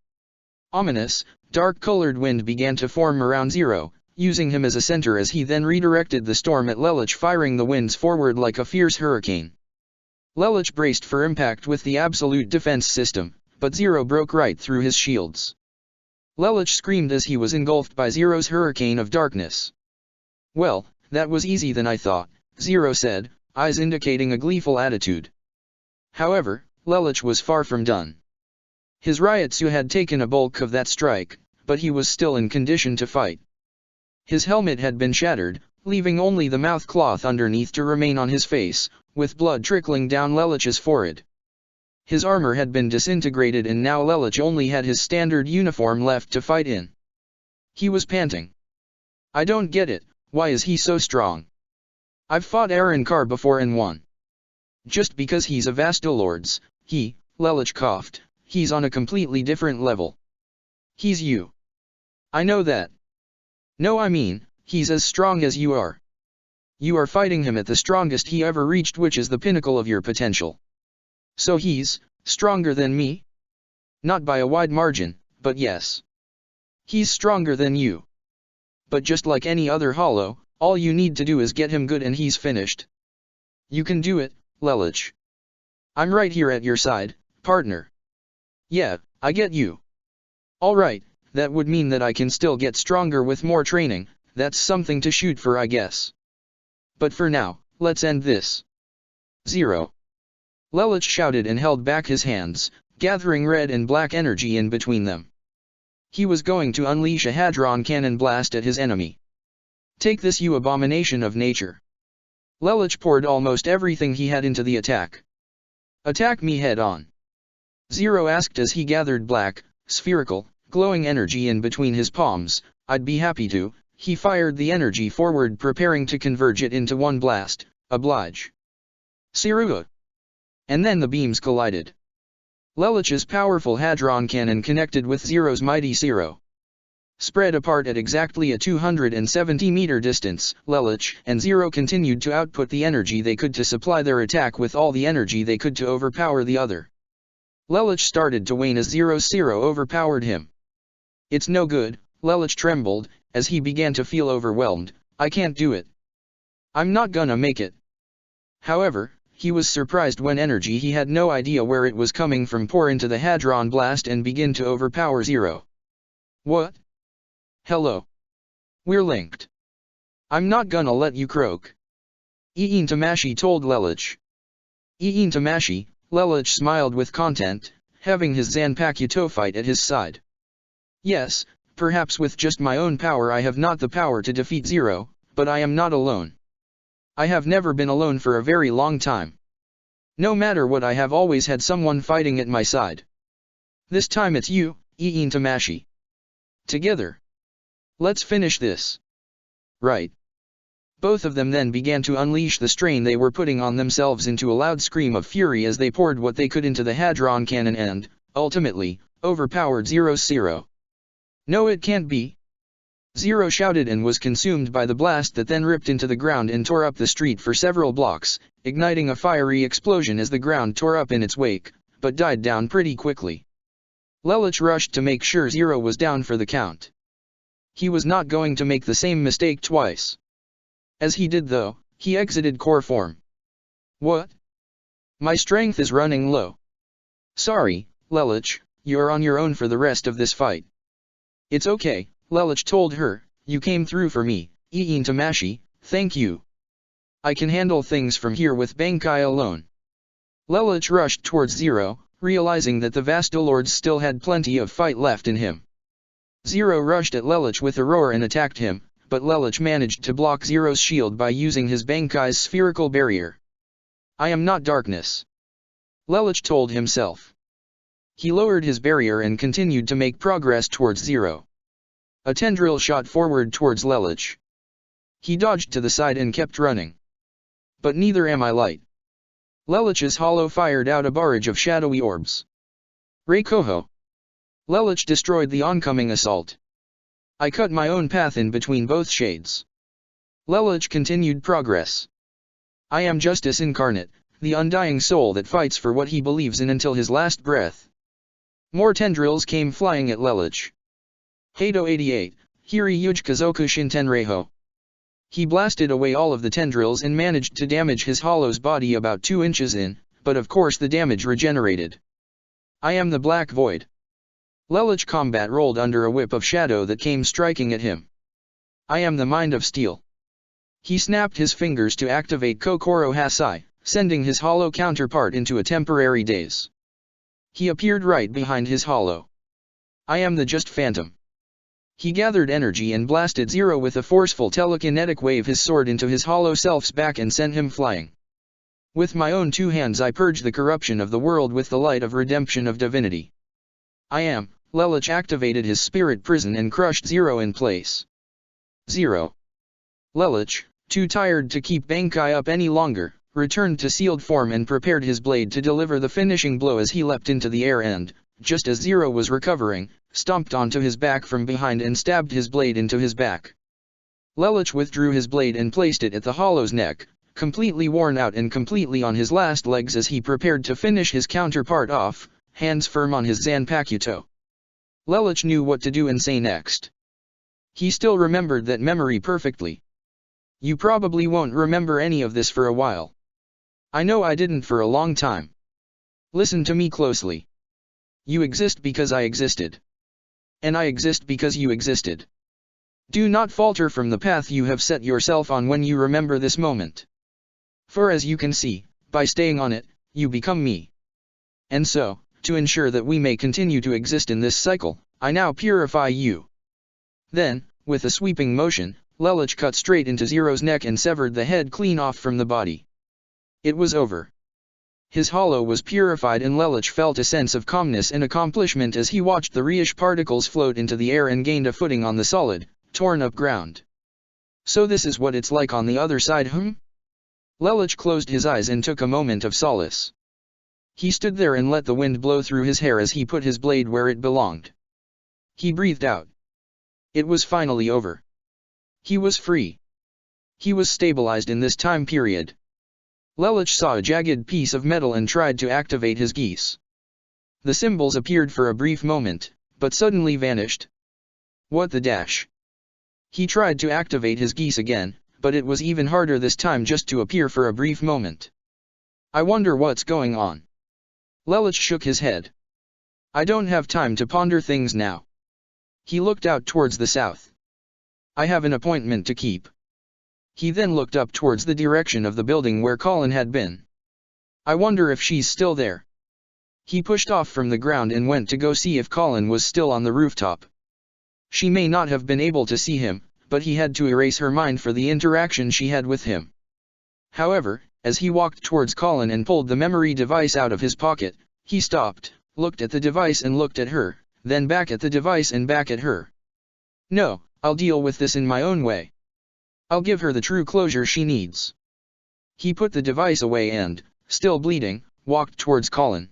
Ominous, dark-colored wind began to form around Zero, using him as a center as he then redirected the storm at Lelich, firing the winds forward like a fierce hurricane. Lelich braced for impact with the absolute defense system, but Zero broke right through his shields. Lelich screamed as he was engulfed by Zero's hurricane of darkness. "Well, that was easy than I thought," Zero said, eyes indicating a gleeful attitude. However, Lelich was far from done. His Ryutsu had taken a bulk of that strike, but he was still in condition to fight. His helmet had been shattered, leaving only the mouth cloth underneath to remain on his face, with blood trickling down Lelich's forehead. His armor had been disintegrated and now Lelich only had his standard uniform left to fight in. He was panting. "I don't get it, why is he so strong? I've fought Arrancar before and won. Just because he's a Vastolords, Lelich coughed, he's on a completely different level. He's you. I know that. No, I mean, he's as strong as you are. You are fighting him at the strongest he ever reached, which is the pinnacle of your potential. So he's stronger than me? Not by a wide margin, but yes. He's stronger than you. But just like any other hollow, all you need to do is get him good and he's finished. You can do it, Lelich. I'm right here at your side, partner. Yeah, I get you. Alright, that would mean that I can still get stronger with more training, that's something to shoot for I guess. But for now, let's end this. 0. Lelich shouted and held back his hands, gathering red and black energy in between them. He was going to unleash a hadron cannon blast at his enemy. Take this, you abomination of nature. Lelich poured almost everything he had into the attack. Attack me head on. 0 asked as he gathered black, spherical, glowing energy in between his palms. I'd be happy to. He fired the energy forward, preparing to converge it into one blast. Oblige. Sirua. And then the beams collided. Lelich's powerful hadron cannon connected with 0's mighty Zero. Spread apart at exactly a 270-meter distance, Lelich and 0 continued to output the energy they could to supply their attack with all the energy they could to overpower the other. Lelich started to wane as 0's Zero overpowered him. It's no good, Lelich trembled, as he began to feel overwhelmed. I can't do it. I'm not gonna make it. However, he was surprised when energy he had no idea where it was coming from pour into the hadron blast and begin to overpower 0. What? Hello. We're linked. I'm not gonna let you croak. Iin Tamashi told Lelich. Iin Tamashi, Lelich smiled with content, having his Zanpakuto at his side. Yes, perhaps with just my own power I have not the power to defeat 0, but I am not alone. I have never been alone for a very long time. No matter what, I have always had someone fighting at my side. This time it's you, Iin Tamashi. Together. Let's finish this. Right. Both of them then began to unleash the strain they were putting on themselves into a loud scream of fury as they poured what they could into the hadron cannon and, ultimately, overpowered 0's Zero. No, it can't be. 0 shouted and was consumed by the blast that then ripped into the ground and tore up the street for several blocks, igniting a fiery explosion as the ground tore up in its wake, but died down pretty quickly. Lelich rushed to make sure 0 was down for the count. He was not going to make the same mistake twice. As he did though, he exited core form. What? My strength is running low. Sorry, Lelich, you're on your own for the rest of this fight. It's okay, Lelich told her, you came through for me, Iin Tamashi, thank you. I can handle things from here with Bankai alone. Lelich rushed towards 0, realizing that the Vastalords still had plenty of fight left in him. 0 rushed at Lelich with a roar and attacked him, but Lelich managed to block 0's shield by using his Bankai's spherical barrier. I am not darkness. Lelich told himself. He lowered his barrier and continued to make progress towards 0. A tendril shot forward towards Lelich. He dodged to the side and kept running. But neither am I light. Lelich's hollow fired out a barrage of shadowy orbs. Reikoho. Lelich destroyed the oncoming assault. I cut my own path in between both shades. Lelich continued progress. I am justice incarnate, the undying soul that fights for what he believes in until his last breath. More tendrils came flying at Lelich. Hado 88, Hiri Yujikazoku Shintenreiho. He blasted away all of the tendrils and managed to damage his hollow's body about 2 inches in, but of course the damage regenerated. I am the Black Void. Lelich combat rolled under a whip of shadow that came striking at him. I am the Mind of Steel. He snapped his fingers to activate Kokoro Hasai, sending his hollow counterpart into a temporary daze. He appeared right behind his hollow. I am the Just Phantom. He gathered energy and blasted 0 with a forceful telekinetic wave his sword into his hollow self's back and sent him flying. With my own 2 hands I purge the corruption of the world with the light of redemption of divinity. I am. Lelich activated his spirit prison and crushed 0 in place. 0. Lelich, too tired to keep Bankai up any longer, returned to sealed form and prepared his blade to deliver the finishing blow as he leapt into the air and, just as 0 was recovering, stomped onto his back from behind and stabbed his blade into his back. Lelich withdrew his blade and placed it at the hollow's neck, completely worn out and completely on his last legs as he prepared to finish his counterpart off, hands firm on his Zanpakuto. Lelouch knew what to do and say next. He still remembered that memory perfectly. You probably won't remember any of this for a while. I know I didn't for a long time. Listen to me closely. You exist because I existed. And I exist because you existed. Do not falter from the path you have set yourself on when you remember this moment. For as you can see, by staying on it, you become me. And so, to ensure that we may continue to exist in this cycle, I now purify you. Then, with a sweeping motion, Lelouch cut straight into Zero's neck and severed the head clean off from the body. It was over. His hollow was purified and Lelouch felt a sense of calmness and accomplishment as he watched the reish particles float into the air and gained a footing on the solid, torn-up ground. So this is what it's like on the other side, Lelouch closed his eyes and took a moment of solace. He stood there and let the wind blow through his hair as he put his blade where it belonged. He breathed out. It was finally over. He was free. He was stabilized in this time period. Lelouch saw a jagged piece of metal and tried to activate his geese. The symbols appeared for a brief moment, but suddenly vanished. What the dash? He tried to activate his geese again, but it was even harder this time just to appear for a brief moment. I wonder what's going on. Lelouch shook his head. I don't have time to ponder things now. He looked out towards the south. I have an appointment to keep. He then looked up towards the direction of the building where Colin had been. I wonder if she's still there. He pushed off from the ground and went to go see if Colin was still on the rooftop. She may not have been able to see him, but he had to erase her mind for the interaction she had with him. However, as he walked towards Colin and pulled the memory device out of his pocket, he stopped, looked at the device and looked at her, then back at the device and back at her. No, I'll deal with this in my own way. I'll give her the true closure she needs. He put the device away and, still bleeding, walked towards Colin.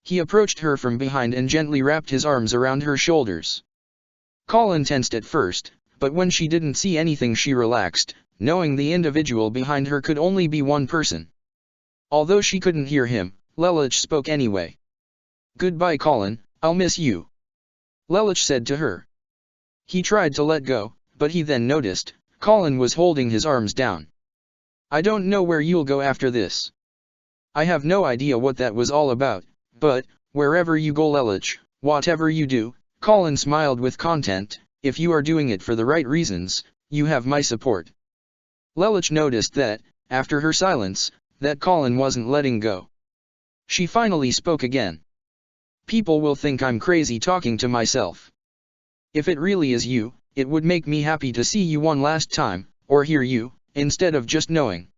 He approached her from behind and gently wrapped his arms around her shoulders. Colin tensed at first, but when she didn't see anything she relaxed, knowing the individual behind her could only be one person. Although she couldn't hear him, Lelouch spoke anyway. Goodbye Colin, I'll miss you. Lelouch said to her. He tried to let go, but he then noticed, Colin was holding his arms down. I don't know where you'll go after this. I have no idea what that was all about, but, wherever you go Lelouch, whatever you do, Colin smiled with content, if you are doing it for the right reasons, you have my support. Lelouch noticed that, after her silence, that Colin wasn't letting go. She finally spoke again. People will think I'm crazy talking to myself. If it really is you, it would make me happy to see you one last time, or hear you, instead of just knowing.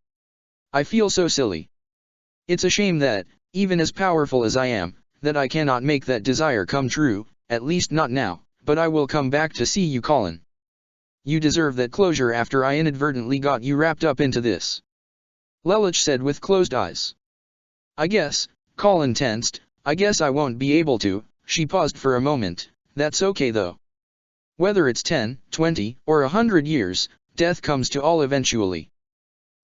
I feel so silly. It's a shame that, even as powerful as I am, that I cannot make that desire come true, at least not now, but I will come back to see you Colin. You deserve that closure after I inadvertently got you wrapped up into this. Lelouch said with closed eyes. I guess, Colin tensed, I guess I won't be able to. She paused for a moment. That's okay though. Whether it's 10, 20, or 100 years, death comes to all eventually.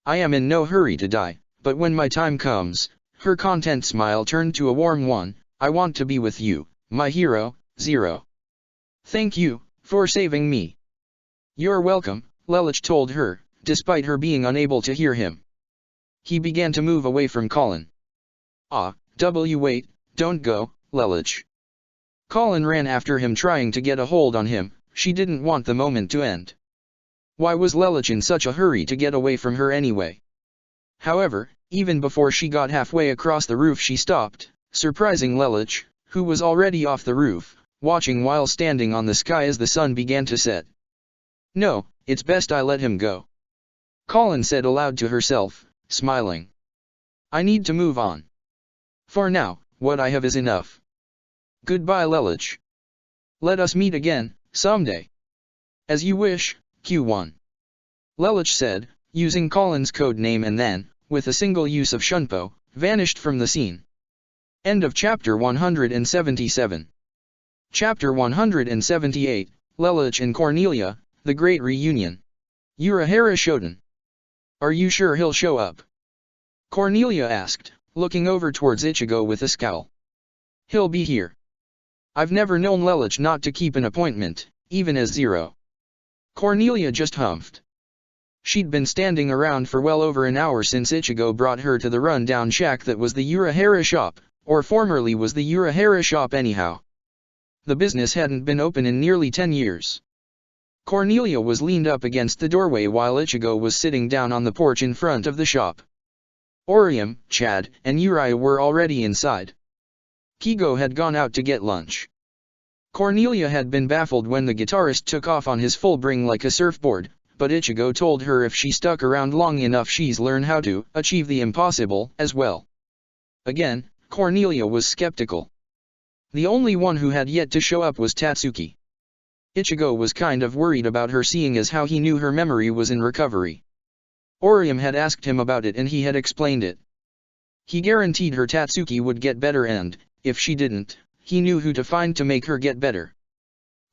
I am in no hurry to die, but when my time comes, her content smile turned to a warm one, I want to be with you, my hero, Zero. Thank you, for saving me. You're welcome, Lelouch told her, despite her being unable to hear him. He began to move away from Colin. Wait, don't go, Lelouch. Colin ran after him trying to get a hold on him, she didn't want the moment to end. Why was Lelouch in such a hurry to get away from her anyway? However, even before she got halfway across the roof she stopped, surprising Lelouch, who was already off the roof, watching while standing on the sky as the sun began to set. No, it's best I let him go. Colin said aloud to herself, smiling. I need to move on. For now, what I have is enough. Goodbye Lelouch. Let us meet again, someday. As you wish, Q1. Lelouch said, using Colin's code name and then, with a single use of Shunpo, vanished from the scene. End of chapter 177. Chapter 178, Lelouch and Cornelia, The Great Reunion. Urahara Shoten. Are you sure he'll show up? Cornelia asked, looking over towards Ichigo with a scowl. He'll be here. I've never known Lelouch not to keep an appointment, even as Zero. Cornelia just humphed. She'd been standing around for well over an hour since Ichigo brought her to the run-down shack that was the Urahara shop, or formerly was the Urahara shop anyhow. The business hadn't been open in nearly 10 years. Cornelia was leaned up against the doorway while Ichigo was sitting down on the porch in front of the shop. Orium, Chad, and Uriah were already inside. Kigo had gone out to get lunch. Cornelia had been baffled when the guitarist took off on his full bring like a surfboard, but Ichigo told her if she stuck around long enough she'd learn how to achieve the impossible as well. Again, Cornelia was skeptical. The only one who had yet to show up was Tatsuki. Ichigo was kind of worried about her seeing as how he knew her memory was in recovery. Orium had asked him about it and he had explained it. He guaranteed her Tatsuki would get better and, if she didn't, he knew who to find to make her get better.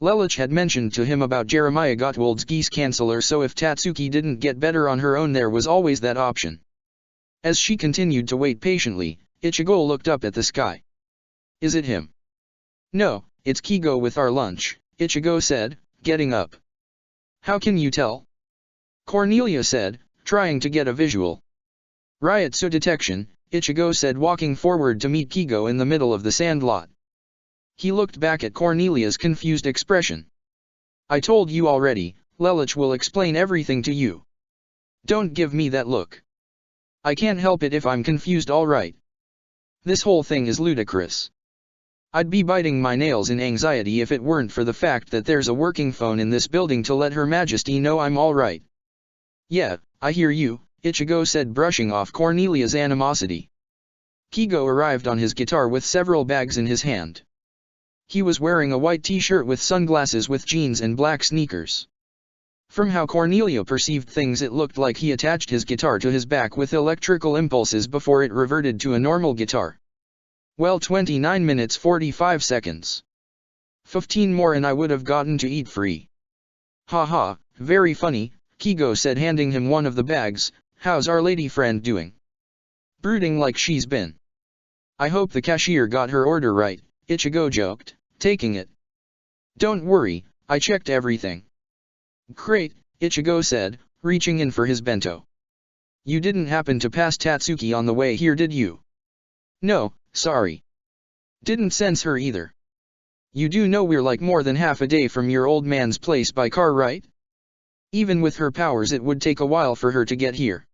Lelouch had mentioned to him about Jeremiah Gottwald's geese canceller, so if Tatsuki didn't get better on her own there was always that option. As she continued to wait patiently, Ichigo looked up at the sky. Is it him? No, it's Kigo with our lunch, Ichigo said, getting up. How can you tell? Cornelia said, trying to get a visual. Ryotsu detection, Ichigo said, walking forward to meet Kigo in the middle of the sandlot. He looked back at Cornelia's confused expression. I told you already, Lelouch will explain everything to you. Don't give me that look. I can't help it if I'm confused, all right. This whole thing is ludicrous. I'd be biting my nails in anxiety if it weren't for the fact that there's a working phone in this building to let Her Majesty know I'm all right. Yeah, I hear you, Ichigo said, brushing off Cornelia's animosity. Kigo arrived on his guitar with several bags in his hand. He was wearing a white t-shirt with sunglasses with jeans and black sneakers. From how Cornelia perceived things, it looked like he attached his guitar to his back with electrical impulses before it reverted to a normal guitar. Well, 29 minutes 45 seconds. 15 more and I would have gotten to eat free. Ha, very funny, Kigo said, handing him one of the bags. How's our lady friend doing? Brooding like she's been. I hope the cashier got her order right, Ichigo joked, taking it. Don't worry, I checked everything. Great, Ichigo said, reaching in for his bento. You didn't happen to pass Tatsuki on the way here, did you? No, sorry. Didn't sense her either. You do know we're like more than half a day from your old man's place by car, right? Even with her powers it would take a while for her to get here.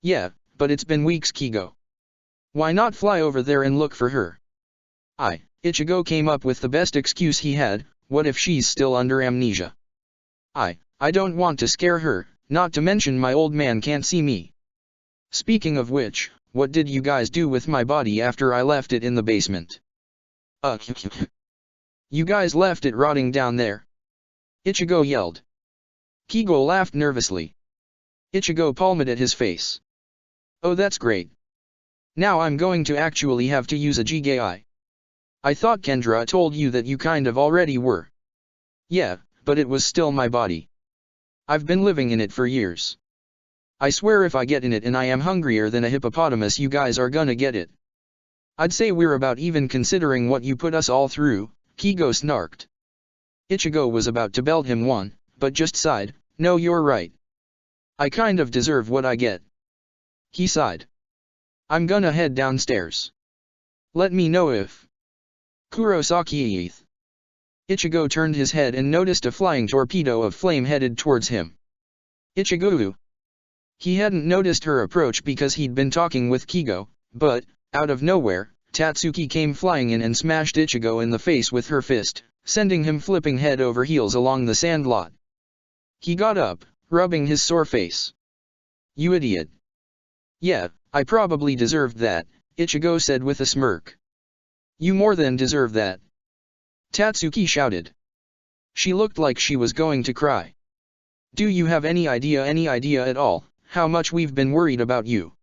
Yeah, but it's been weeks, Kigo. Why not fly over there and look for her? Ichigo came up with the best excuse he had. What if she's still under amnesia? I don't want to scare her, not to mention my old man can't see me. Speaking of which, what did you guys do with my body after I left it in the basement? You guys left it rotting down there? Ichigo yelled. Kigo laughed nervously. Ichigo palmed at his face. Oh, that's great. Now I'm going to actually have to use a Jigai. I thought Kendra told you that you kind of already were. Yeah, but it was still my body. I've been living in it for years. I swear if I get in it and I am hungrier than a hippopotamus, you guys are gonna get it. I'd say we're about even considering what you put us all through, Kigo snarked. Ichigo was about to belt him one, but just sighed. No, you're right. I kind of deserve what I get. He sighed. I'm gonna head downstairs. Let me know if... Kurosaki. Ichigo turned his head and noticed a flying torpedo of flame headed towards him. Ichigo. He hadn't noticed her approach because he'd been talking with Kigo, but, out of nowhere, Tatsuki came flying in and smashed Ichigo in the face with her fist, sending him flipping head over heels along the sandlot. He got up, rubbing his sore face. You idiot. Yeah, I probably deserved that, Ichigo said with a smirk. You more than deserve that. Tatsuki shouted. She looked like she was going to cry. Do you have any idea at all, how much we've been worried about you?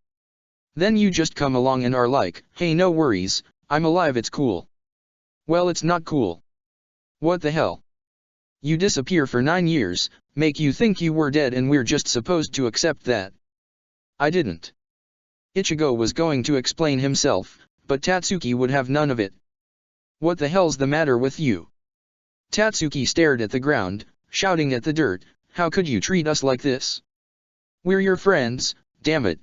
Then you just come along and are like, hey, no worries, I'm alive, it's cool. Well, it's not cool. What the hell? You disappear for 9 years, make you think you were dead and we're just supposed to accept that. I didn't. Ichigo was going to explain himself, but Tatsuki would have none of it. What the hell's the matter with you? Tatsuki stared at the ground, shouting at the dirt, how could you treat us like this? We're your friends, damn it.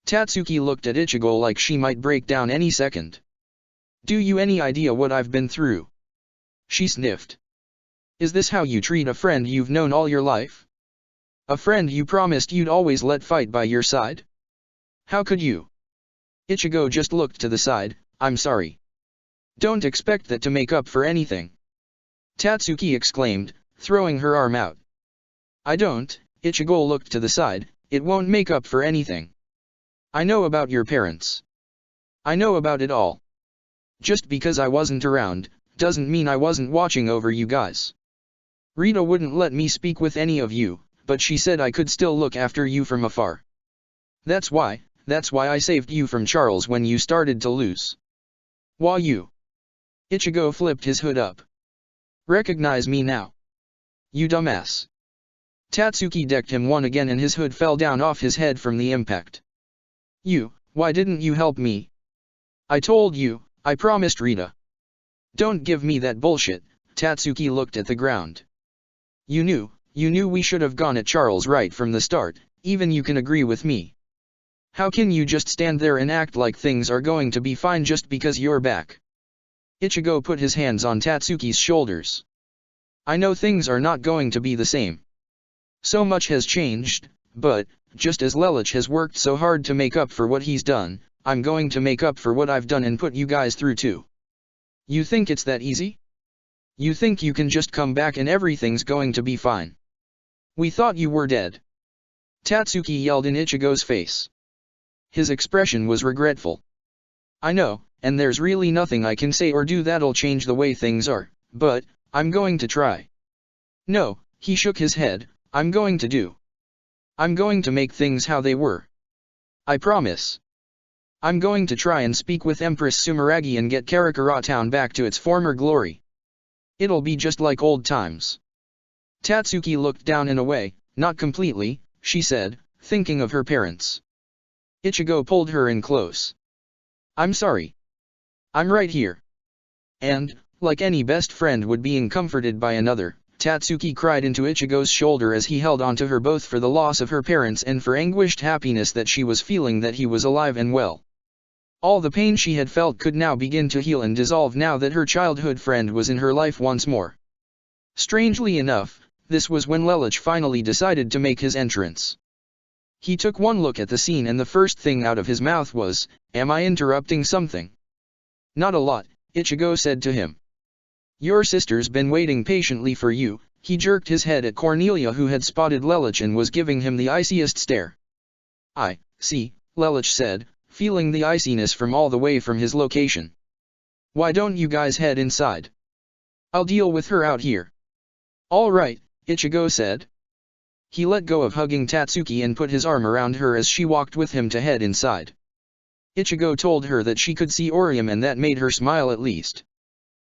Tatsuki looked at Ichigo like she might break down any second. Do you any idea what I've been through? She sniffed. Is this how you treat a friend you've known all your life? A friend you promised you'd always let fight by your side? How could you? Ichigo just looked to the side, I'm sorry. Don't expect that to make up for anything. Tatsuki exclaimed, throwing her arm out. I don't, Ichigo looked to the side, it won't make up for anything. I know about your parents. I know about it all. Just because I wasn't around, doesn't mean I wasn't watching over you guys. Rita wouldn't let me speak with any of you, but she said I could still look after you from afar. That's why I saved you from Charles when you started to lose. Why you? Ichigo flipped his hood up. Recognize me now. You dumbass. Tatsuki decked him one again and his hood fell down off his head from the impact. Why didn't you help me? I told you, I promised Rita. Don't give me that bullshit, Tatsuki looked at the ground. You knew we should have gone at Charles right from the start, even you can agree with me. How can you just stand there and act like things are going to be fine just because you're back? Ichigo put his hands on Tatsuki's shoulders. I know things are not going to be the same. So much has changed, but, just as Lelouch has worked so hard to make up for what he's done, I'm going to make up for what I've done and put you guys through too. You think it's that easy? You think you can just come back and everything's going to be fine? We thought you were dead. Tatsuki yelled in Ichigo's face. His expression was regretful. I know, and there's really nothing I can say or do that'll change the way things are, but, I'm going to try. No, he shook his head, I'm going to make things how they were. I promise. I'm going to try and speak with Empress Sumeragi and get Karakura Town back to its former glory. It'll be just like old times. Tatsuki looked down and away, not completely, she said, thinking of her parents. Ichigo pulled her in close. I'm sorry. I'm right here. And, like any best friend would being comforted by another, Tatsuki cried into Ichigo's shoulder as he held onto her both for the loss of her parents and for anguished happiness that she was feeling that he was alive and well. All the pain she had felt could now begin to heal and dissolve now that her childhood friend was in her life once more. Strangely enough, this was when Lelouch finally decided to make his entrance. He took one look at the scene and the first thing out of his mouth was, "Am I interrupting something?" "Not a lot," Ichigo said to him. "Your sister's been waiting patiently for you." He jerked his head at Cornelia who had spotted Lelouch and was giving him the iciest stare. "I see," Lelouch said, feeling the iciness from all the way from his location. "Why don't you guys head inside? I'll deal with her out here." "All right," Ichigo said. He let go of hugging Tatsuki and put his arm around her as she walked with him to head inside. Ichigo told her that she could see Orium and that made her smile at least.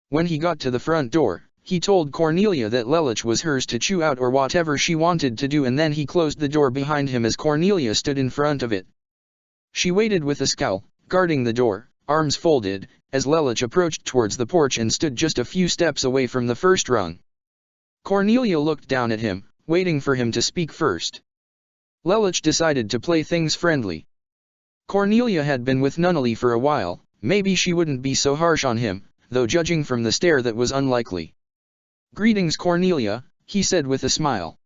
When he got to the front door, he told Cornelia that Lelouch was hers to chew out or whatever she wanted to do, and then he closed the door behind him as Cornelia stood in front of it. She waited with a scowl, guarding the door, arms folded, as Lelouch approached towards the porch and stood just a few steps away from the first rung. Cornelia looked down at him, waiting for him to speak first. Lelouch decided to play things friendly. Cornelia had been with Nunnally for a while, maybe she wouldn't be so harsh on him, though judging from the stare that was unlikely. "Greetings Cornelia," he said with a smile.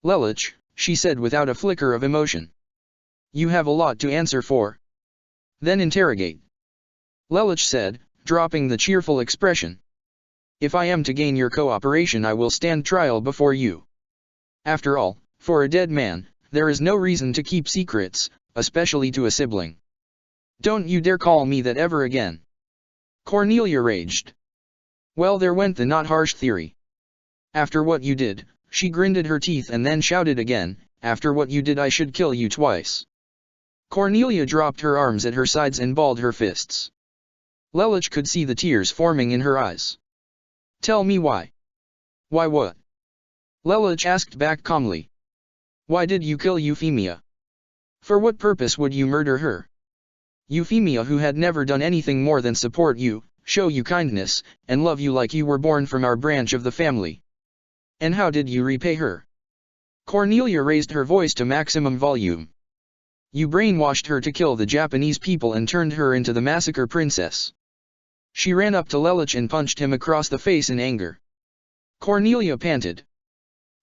"Lelouch," she said without a flicker of emotion. "You have a lot to answer for. Then interrogate." Lelouch said, dropping the cheerful expression. "If I am to gain your cooperation I will stand trial before you. After all, for a dead man, there is no reason to keep secrets, especially to a sibling. Don't you dare call me that ever again." Cornelia raged. Well, there went the not harsh theory. "After what you did," she grinded her teeth and then shouted again, "After what you did I should kill you twice." Cornelia dropped her arms at her sides and balled her fists. Lelouch could see the tears forming in her eyes. "Tell me why." "Why what?" Lelouch asked back calmly. "Why did you kill Euphemia?" For what purpose would you murder her? Euphemia, who had never done anything more than support you, show you kindness, and love you like you were born from our branch of the family. And how did you repay her? Cornelia raised her voice to maximum volume. You brainwashed her to kill the Japanese people and turned her into the massacre princess. She ran up to Lelich and punched him across the face in anger. Cornelia panted.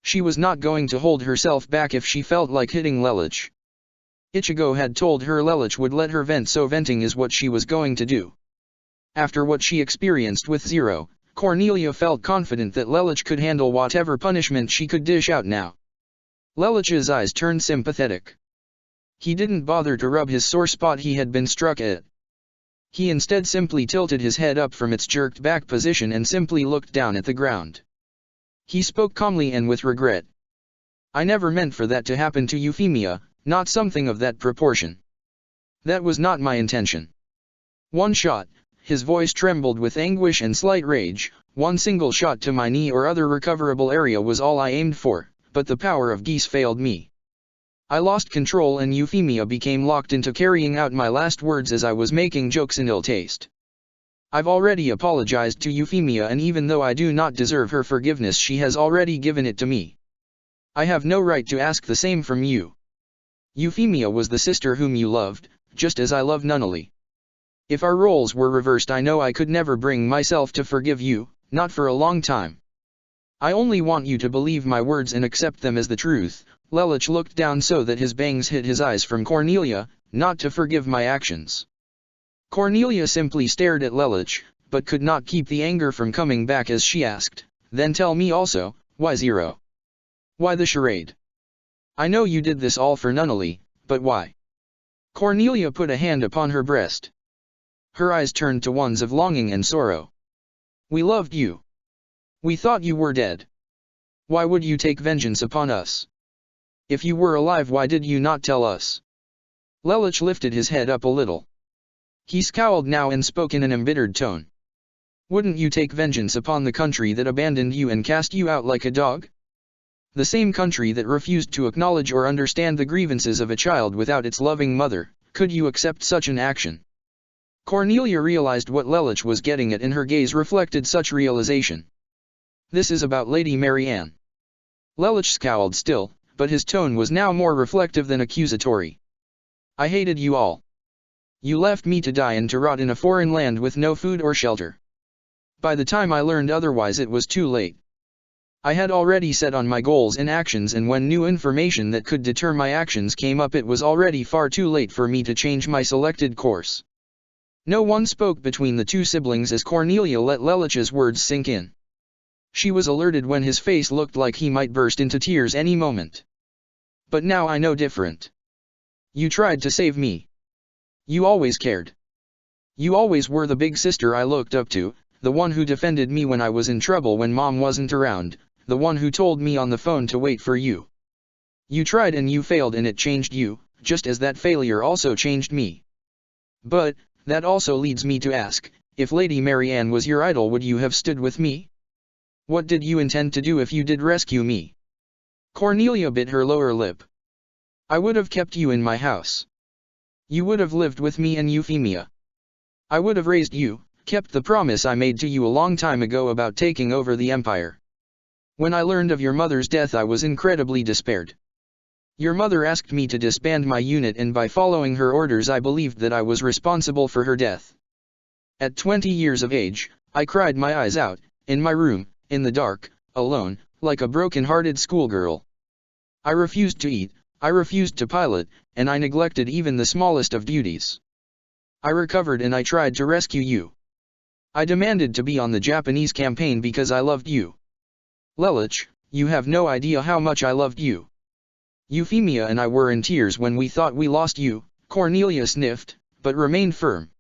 She was not going to hold herself back if she felt like hitting Lelich. Ichigo had told her Lelich would let her vent, so venting is what she was going to do. After what she experienced with Zero, Cornelia felt confident that Lelich could handle whatever punishment she could dish out now. Lelich's eyes turned sympathetic. He didn't bother to rub his sore spot he had been struck at. He instead simply tilted his head up from its jerked back position and simply looked down at the ground. He spoke calmly and with regret. I never meant for that to happen to Euphemia, not something of that proportion. That was not my intention. One shot, his voice trembled with anguish and slight rage, one single shot to my knee or other recoverable area was all I aimed for, but the power of geese failed me. I lost control and Euphemia became locked into carrying out my last words as I was making jokes in ill taste. I've already apologized to Euphemia, and even though I do not deserve her forgiveness, she has already given it to me. I have no right to ask the same from you. Euphemia was the sister whom you loved, just as I love Nunnally. If our roles were reversed, I know I could never bring myself to forgive you, not for a long time. I only want you to believe my words and accept them as the truth. Lelich looked down so that his bangs hid his eyes from Cornelia, not to forgive my actions. Cornelia simply stared at Lelich, but could not keep the anger from coming back as she asked, then tell me also, why Zero? Why the charade? I know you did this all for Nunnally, but why? Cornelia put a hand upon her breast. Her eyes turned to ones of longing and sorrow. We loved you. We thought you were dead. Why would you take vengeance upon us? If you were alive, why did you not tell us? Lelich lifted his head up a little. He scowled now and spoke in an embittered tone. Wouldn't you take vengeance upon the country that abandoned you and cast you out like a dog? The same country that refused to acknowledge or understand the grievances of a child without its loving mother. Could you accept such an action? Cornelia realized what Lelich was getting at, and her gaze reflected such realization. This is about Lady Marianne. Lelich scowled still, but his tone was now more reflective than accusatory. I hated you all. You left me to die and to rot in a foreign land with no food or shelter. By the time I learned otherwise, it was too late. I had already set on my goals and actions, and when new information that could deter my actions came up, it was already far too late for me to change my selected course. No one spoke between the two siblings as Cornelia let Lelich's words sink in. She was alerted when his face looked like he might burst into tears any moment. But now I know different. You tried to save me. You always cared. You always were the big sister I looked up to, the one who defended me when I was in trouble when Mom wasn't around, the one who told me on the phone to wait for you. You tried and you failed, and it changed you, just as that failure also changed me. But, that also leads me to ask, if Lady Marianne was your idol, would you have stood with me? What did you intend to do if you did rescue me? Cornelia bit her lower lip. I would have kept you in my house. You would have lived with me and Euphemia. I would have raised you, kept the promise I made to you a long time ago about taking over the empire. When I learned of your mother's death, I was incredibly despaired. Your mother asked me to disband my unit, and by following her orders I believed that I was responsible for her death. At 20 years of age, I cried my eyes out, in my room, in the dark, alone, like a broken-hearted schoolgirl. I refused to eat, I refused to pilot, and I neglected even the smallest of duties. I recovered and I tried to rescue you. I demanded to be on the Japanese campaign because I loved you. Lelich, you have no idea how much I loved you. Euphemia and I were in tears when we thought we lost you. Cornelia sniffed, but remained firm.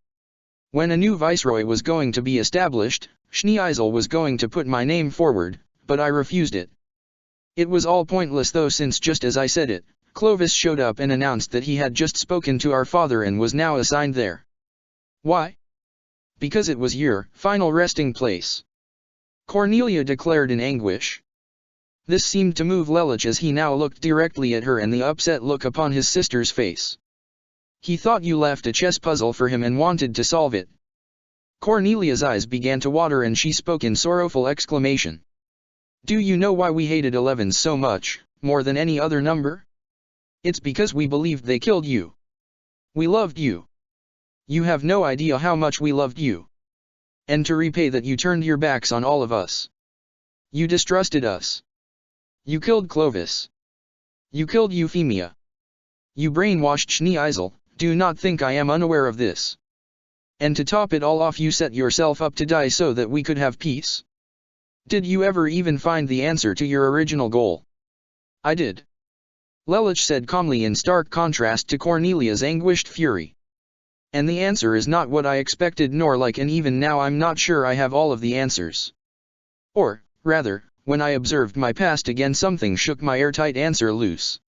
When a new viceroy was going to be established, Schneeisel was going to put my name forward, but I refused it. It was all pointless though, since just as I said it, Clovis showed up and announced that he had just spoken to our father and was now assigned there. Why? Because it was your final resting place. Cornelia declared in anguish. This seemed to move Lelich as he now looked directly at her and the upset look upon his sister's face. He thought you left a chess puzzle for him and wanted to solve it. Cornelia's eyes began to water and she spoke in sorrowful exclamation. Do you know why we hated 11s so much, more than any other number? It's because we believed they killed you. We loved you. You have no idea how much we loved you. And to repay that you turned your backs on all of us. You distrusted us. You killed Clovis. You killed Euphemia. You brainwashed Schneeisel. Do not think I am unaware of this. And to top it all off, you set yourself up to die so that we could have peace. Did you ever even find the answer to your original goal? I did. Lelich said calmly, in stark contrast to Cornelia's anguished fury. And the answer is not what I expected nor like, and even now I'm not sure I have all of the answers. Or, rather, when I observed my past again, something shook my airtight answer loose.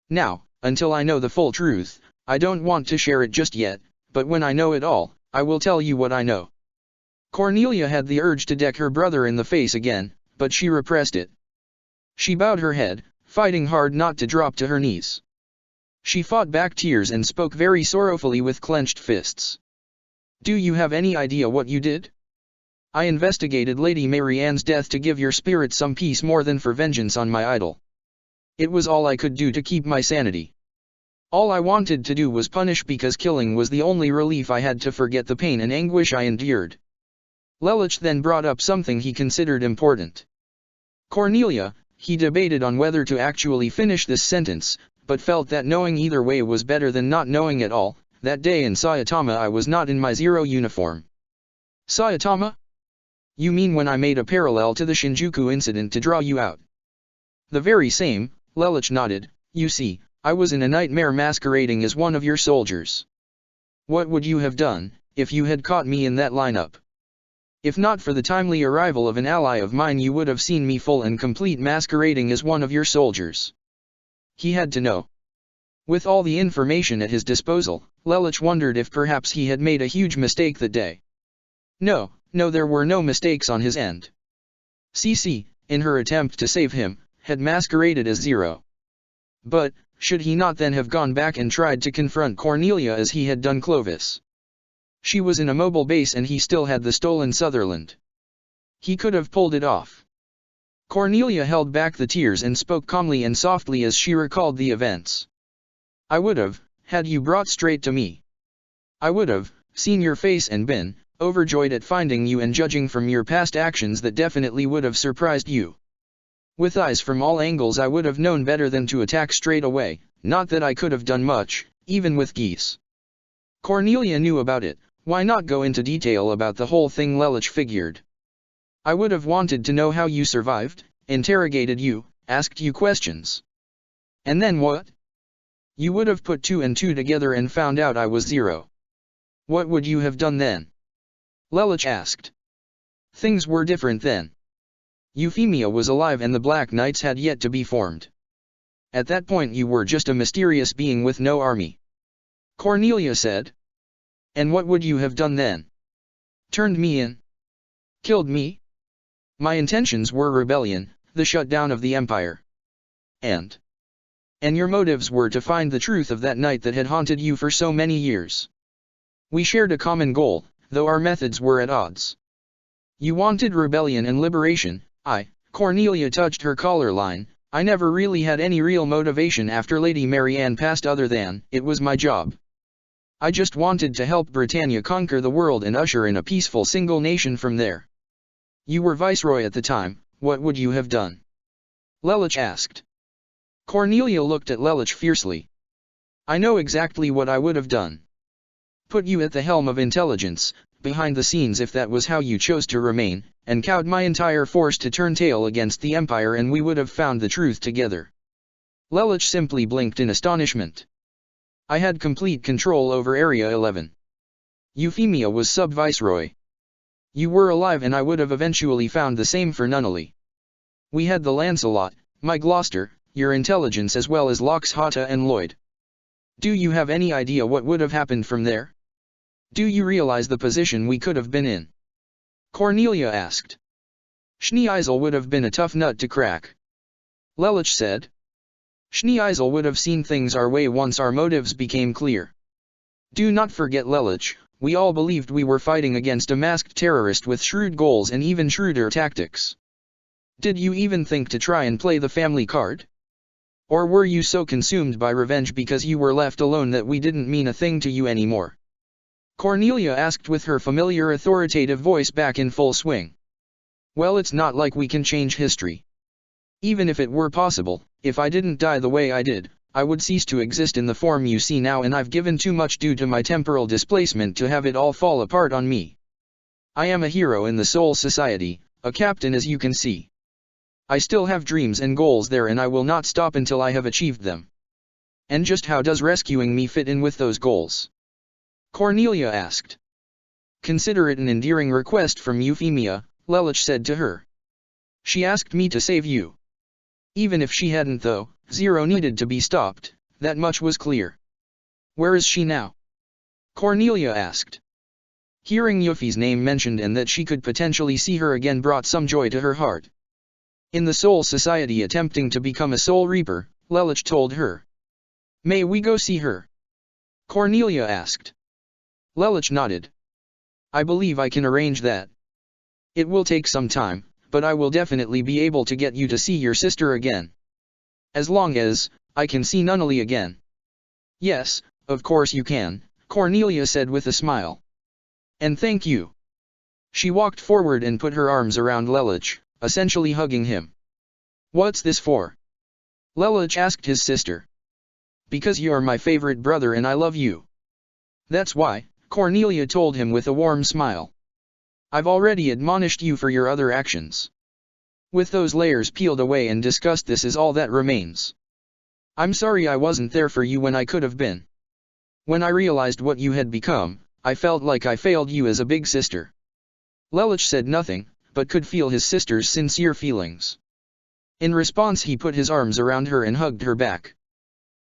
Now, until I know the full truth, I don't want to share it just yet, but when I know it all, I will tell you what I know. Cornelia had the urge to deck her brother in the face again, but she repressed it. She bowed her head, fighting hard not to drop to her knees. She fought back tears and spoke very sorrowfully with clenched fists. Do you have any idea what you did? I investigated Lady Marianne's death to give your spirit some peace more than for vengeance on my idol. It was all I could do to keep my sanity. All I wanted to do was punish, because killing was the only relief I had to forget the pain and anguish I endured. Lelich then brought up something he considered important. Cornelia, he debated on whether to actually finish this sentence, but felt that knowing either way was better than not knowing at all. That day in Saitama I was not in my Zero uniform. Saitama? You mean when I made a parallel to the Shinjuku incident to draw you out? The very same, Lelich nodded. You see, I was in a nightmare masquerading as one of your soldiers. What would you have done, if you had caught me in that lineup? If not for the timely arrival of an ally of mine, you would have seen me full and complete masquerading as one of your soldiers. He had to know. With all the information at his disposal, Lelich wondered if perhaps he had made a huge mistake that day. No, there were no mistakes on his end. Cece, in her attempt to save him, had masqueraded as Zero. But, should he not then have gone back and tried to confront Cornelia as he had done Clovis? She was in a mobile base and he still had the stolen Sutherland. He could have pulled it off. Cornelia held back the tears and spoke calmly and softly as she recalled the events. I would have, had you brought straight to me. I would have, seen your face and been, overjoyed at finding you, and judging from your past actions that definitely would have surprised you. With eyes from all angles I would have known better than to attack straight away, not that I could have done much, even with geese. Cornelia knew about it, why not go into detail about the whole thing? Lelich figured. I would have wanted to know how you survived, interrogated you, asked you questions. And then what? You would have put 2 and 2 together and found out I was Zero. What would you have done then? Lelich asked. Things were different then. Euphemia was alive and the Black Knights had yet to be formed. At that point you were just a mysterious being with no army. Cornelia said. And what would you have done then? Turned me in? Killed me? My intentions were rebellion, the shutdown of the Empire. And your motives were to find the truth of that night that had haunted you for so many years. We shared a common goal, though our methods were at odds. You wanted rebellion and liberation. Cornelia touched her collar line. I never really had any real motivation after Lady Marianne passed other than, it was my job. I just wanted to help Britannia conquer the world and usher in a peaceful single nation from there. You were viceroy at the time, what would you have done? Lelich asked. Cornelia looked at Lelich fiercely. I know exactly what I would have done. Put you at the helm of intelligence, behind the scenes if that was how you chose to remain, and cowed my entire force to turn tail against the Empire, and we would have found the truth together. Lelich simply blinked in astonishment. I had complete control over Area 11. Euphemia was sub-viceroy. You were alive and I would have eventually found the same for Nunnally. We had the Lancelot, my Gloucester, your intelligence, as well as Locke's Hata and Lloyd. Do you have any idea what would have happened from there? Do you realize the position we could have been in? Cornelia asked. Schneeisel would have been a tough nut to crack. Lelich said. Schneeisel would have seen things our way once our motives became clear. Do not forget Lelich, we all believed we were fighting against a masked terrorist with shrewd goals and even shrewder tactics. Did you even think to try and play the family card? Or were you so consumed by revenge because you were left alone that we didn't mean a thing to you anymore? Cornelia asked with her familiar authoritative voice back in full swing. Well, it's not like we can change history. Even if it were possible, if I didn't die the way I did, I would cease to exist in the form you see now, and I've given too much due to my temporal displacement to have it all fall apart on me. I am a hero in the Soul Society, a captain as you can see. I still have dreams and goals there, and I will not stop until I have achieved them. And just how does rescuing me fit in with those goals? Cornelia asked. Consider it an endearing request from Euphemia, Lelich said to her. She asked me to save you. Even if she hadn't though, Zero needed to be stopped, that much was clear. Where is she now? Cornelia asked. Hearing Yuffie's name mentioned and that she could potentially see her again brought some joy to her heart. In the Soul Society attempting to become a Soul Reaper, Lelich told her. May we go see her? Cornelia asked. Lelich nodded. I believe I can arrange that. It will take some time, but I will definitely be able to get you to see your sister again. As long as I can see Nunnally again. Yes, of course you can, Cornelia said with a smile. And thank you. She walked forward and put her arms around Lelich, essentially hugging him. What's this for? Lelich asked his sister. Because you're my favorite brother and I love you. That's why, Cornelia told him with a warm smile. I've already admonished you for your other actions. With those layers peeled away and discussed, this is all that remains. I'm sorry I wasn't there for you when I could have been. When I realized what you had become, I felt like I failed you as a big sister. Lelich said nothing, but could feel his sister's sincere feelings. In response he put his arms around her and hugged her back.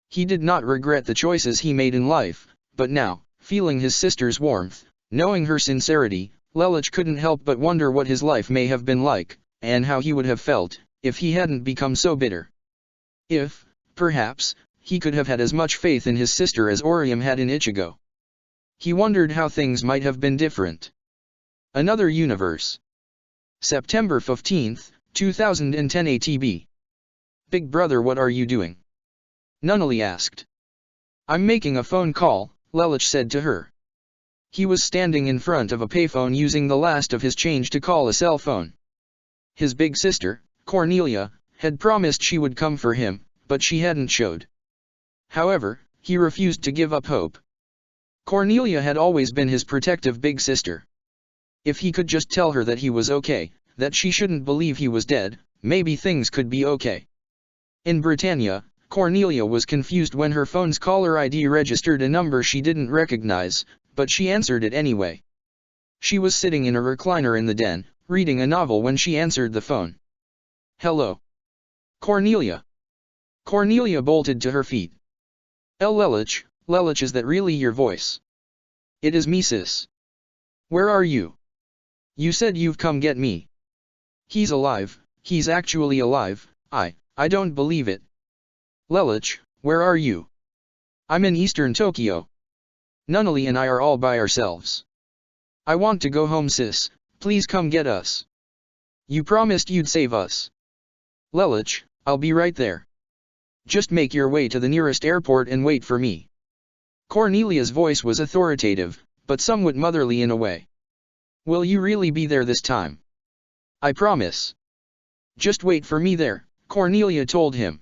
He did not regret the choices he made in life, but now, feeling his sister's warmth, knowing her sincerity, Lelich couldn't help but wonder what his life may have been like, and how he would have felt, if he hadn't become so bitter. If, perhaps, he could have had as much faith in his sister as Orium had in Ichigo. He wondered how things might have been different. Another universe. September 15, 2010 ATB. Big brother, what are you doing? Nunnally asked. I'm making a phone call, Lelich said to her. He was standing in front of a payphone using the last of his change to call a cell phone. His big sister, Cornelia, had promised she would come for him, but she hadn't showed. However, he refused to give up hope. Cornelia had always been his protective big sister. If he could just tell her that he was okay, that she shouldn't believe he was dead, maybe things could be okay. In Britannia, Cornelia was confused when her phone's caller ID registered a number she didn't recognize, but she answered it anyway. She was sitting in a recliner in the den, reading a novel when she answered the phone. Hello. Cornelia. Cornelia bolted to her feet. Lelich, Lelich, is that really your voice? It is me, sis. Where are you? You said you've come get me. He's alive, he's actually alive, I don't believe it. Lelich, where are you? I'm in eastern Tokyo. Nunnally and I are all by ourselves. I want to go home, sis, please come get us. You promised you'd save us. Lelich, I'll be right there. Just make your way to the nearest airport and wait for me. Cornelia's voice was authoritative, but somewhat motherly in a way. Will you really be there this time? I promise. Just wait for me there, Cornelia told him.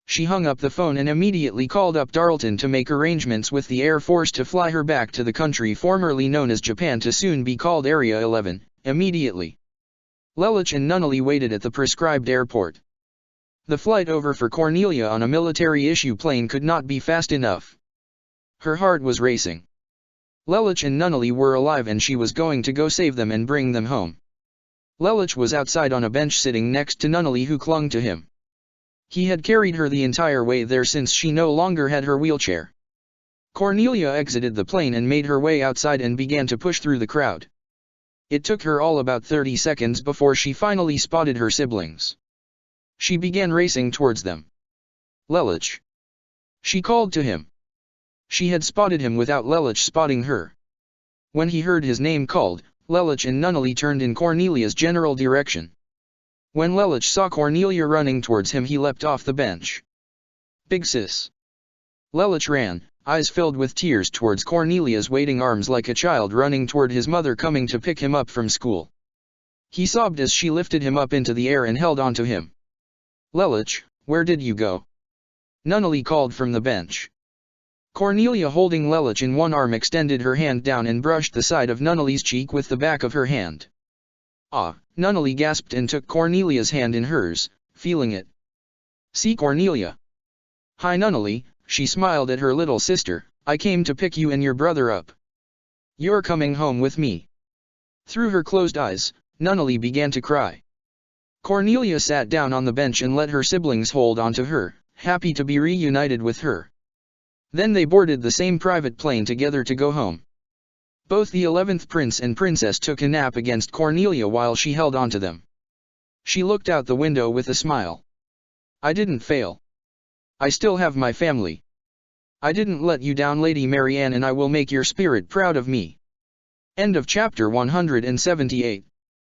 She hung up the phone and immediately called up Darlton to make arrangements with the Air Force to fly her back to the country formerly known as Japan to soon be called Area 11, immediately. Lelich and Nunnally waited at the prescribed airport. The flight over for Cornelia on a military-issue plane could not be fast enough. Her heart was racing. Lelich and Nunnally were alive and she was going to go save them and bring them home. Lelich was outside on a bench sitting next to Nunnally, who clung to him. He had carried her the entire way there since she no longer had her wheelchair. Cornelia exited the plane and made her way outside and began to push through the crowd. It took her all about 30 seconds before she finally spotted her siblings. She began racing towards them. Lelich! She called to him. She had spotted him without Lelich spotting her. When he heard his name called, Lelich and Nunnally turned in Cornelia's general direction. When Lelich saw Cornelia running towards him, he leapt off the bench. Big sis! Lelich ran, eyes filled with tears, towards Cornelia's waiting arms like a child running toward his mother coming to pick him up from school. He sobbed as she lifted him up into the air and held on to him. Lelich, where did you go? Nunnally called from the bench. Cornelia, holding Lelich in one arm, extended her hand down and brushed the side of Nunnally's cheek with the back of her hand. Ah, Nunnally gasped and took Cornelia's hand in hers, feeling it. See Cornelia. Hi Nunnally, she smiled at her little sister, I came to pick you and your brother up. You're coming home with me. Through her closed eyes, Nunnally began to cry. Cornelia sat down on the bench and let her siblings hold on to her, happy to be reunited with her. Then they boarded the same private plane together to go home. Both the 11th prince and princess took a nap against Cornelia while she held on to them. She looked out the window with a smile. I didn't fail. I still have my family. I didn't let you down, Lady Marianne, and I will make your spirit proud of me. End of chapter 178.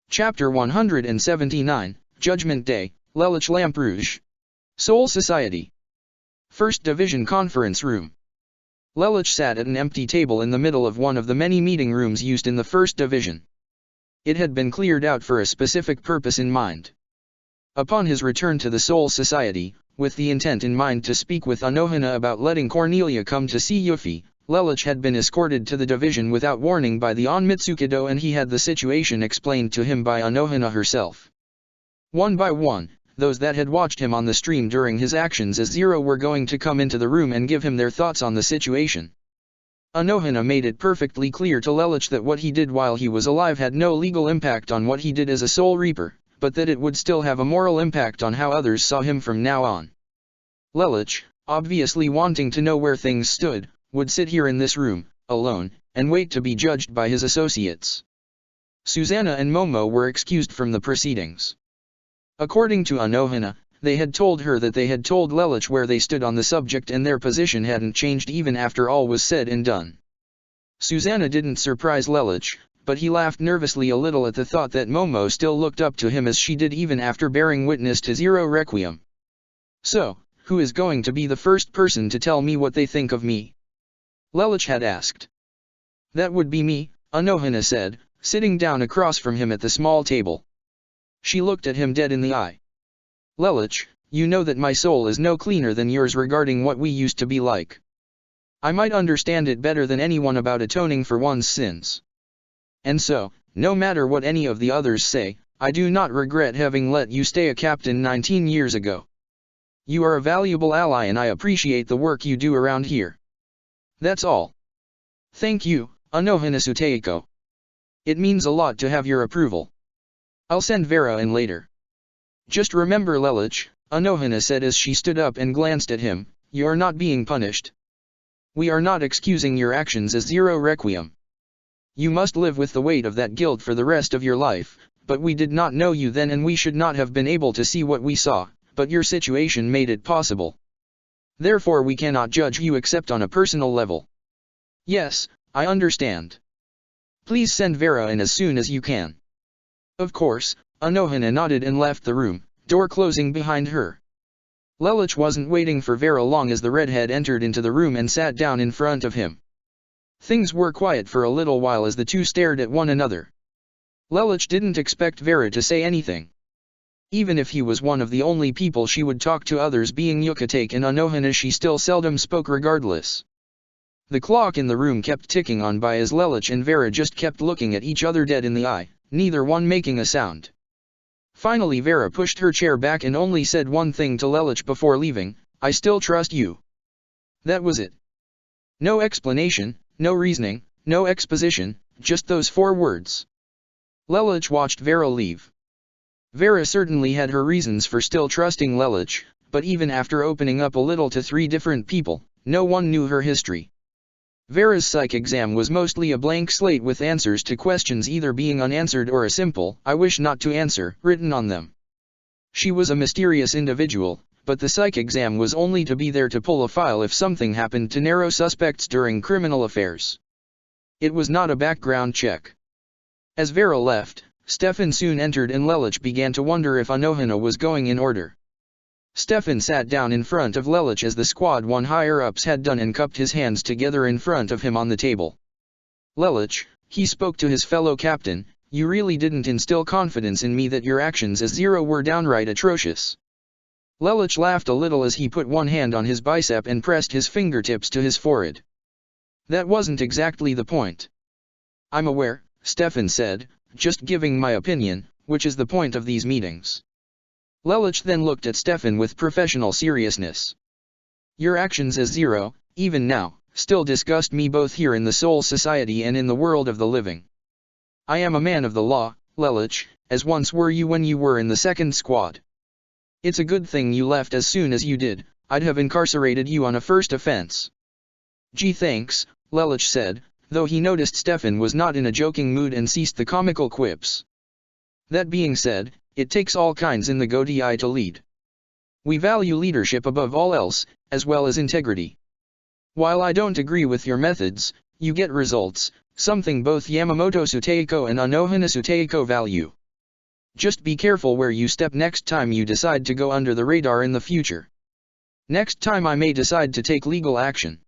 Chapter 179, Judgment Day, Lelich Lamperouge. Soul Society. 1st Division Conference Room. Lelich sat at an empty table in the middle of one of the many meeting rooms used in the 1st Division. It had been cleared out for a specific purpose in mind. Upon his return to the Soul Society, with the intent in mind to speak with Anohana about letting Cornelia come to see Yuffie, Lelich had been escorted to the division without warning by the On Mitsukido, and he had the situation explained to him by Anohana herself. One by one, those that had watched him on the stream during his actions as Zero were going to come into the room and give him their thoughts on the situation. Anohana made it perfectly clear to Lelich that what he did while he was alive had no legal impact on what he did as a Soul Reaper, but that it would still have a moral impact on how others saw him from now on. Lelich, obviously wanting to know where things stood, would sit here in this room, alone, and wait to be judged by his associates. Susanna and Momo were excused from the proceedings. According to Anohana, they had told her that they had told Lelich where they stood on the subject and their position hadn't changed even after all was said and done. Susanna didn't surprise Lelich, but he laughed nervously a little at the thought that Momo still looked up to him as she did even after bearing witness to Zero Requiem. So, who is going to be the first person to tell me what they think of me? Lelich had asked. That would be me, Anohana said, sitting down across from him at the small table. She looked at him dead in the eye. Lelich, you know that my soul is no cleaner than yours regarding what we used to be like. I might understand it better than anyone about atoning for one's sins. And so, no matter what any of the others say, I do not regret having let you stay a captain 19 years ago. You are a valuable ally and I appreciate the work you do around here. That's all. Thank you, Anohana Suteiko. It means a lot to have your approval. I'll send Vera in later. Just remember, Lelich, Anohana said as she stood up and glanced at him, you're not being punished. We are not excusing your actions as Zero Requiem. You must live with the weight of that guilt for the rest of your life, but we did not know you then and we should not have been able to see what we saw, but your situation made it possible. Therefore we cannot judge you except on a personal level. Yes, I understand. Please send Vera in as soon as you can. Of course, Anohana nodded and left the room, door closing behind her. Lelich wasn't waiting for Vera long as the redhead entered into the room and sat down in front of him. Things were quiet for a little while as the two stared at one another. Lelich didn't expect Vera to say anything. Even if he was one of the only people she would talk to, others being Yucatec and Anohana, she still seldom spoke regardless. The clock in the room kept ticking on by as Lelich and Vera just kept looking at each other dead in the eye, neither one making a sound. Finally Vera pushed her chair back and only said one thing to Lelich before leaving, I still trust you. That was it. No explanation, no reasoning, no exposition, just those 4 words. Lelich watched Vera leave. Vera certainly had her reasons for still trusting Lelich, but even after opening up a little to 3 different people, no one knew her history. Vera's psych exam was mostly a blank slate with answers to questions either being unanswered or a simple, I wish not to answer, written on them. She was a mysterious individual, but the psych exam was only to be there to pull a file if something happened to narrow suspects during criminal affairs. It was not a background check. As Vera left, Stefan soon entered and Lelich began to wonder if Anohana was going in order. Stefan sat down in front of Lelich as the Squad 1 higher-ups had done and cupped his hands together in front of him on the table. Lelich, he spoke to his fellow captain, you really didn't instill confidence in me that your actions as Zero were downright atrocious. Lelich laughed a little as he put one hand on his bicep and pressed his fingertips to his forehead. That wasn't exactly the point. I'm aware, Stefan said, just giving my opinion, which is the point of these meetings. Lelich then looked at Stefan with professional seriousness. Your actions as Zero, even now, still disgust me both here in the Soul Society and in the world of the living. I am a man of the law, Lelich, as once were you when you were in the second squad. It's a good thing you left as soon as you did, I'd have incarcerated you on a first offense. Gee thanks, Lelich said, though he noticed Stefan was not in a joking mood and ceased the comical quips. That being said, it takes all kinds in the GoDI to lead. We value leadership above all else, as well as integrity. While I don't agree with your methods, you get results, something both Yamamoto Suteiko and Anohana Suteiko value. Just be careful where you step next time you decide to go under the radar in the future. Next time I may decide to take legal action.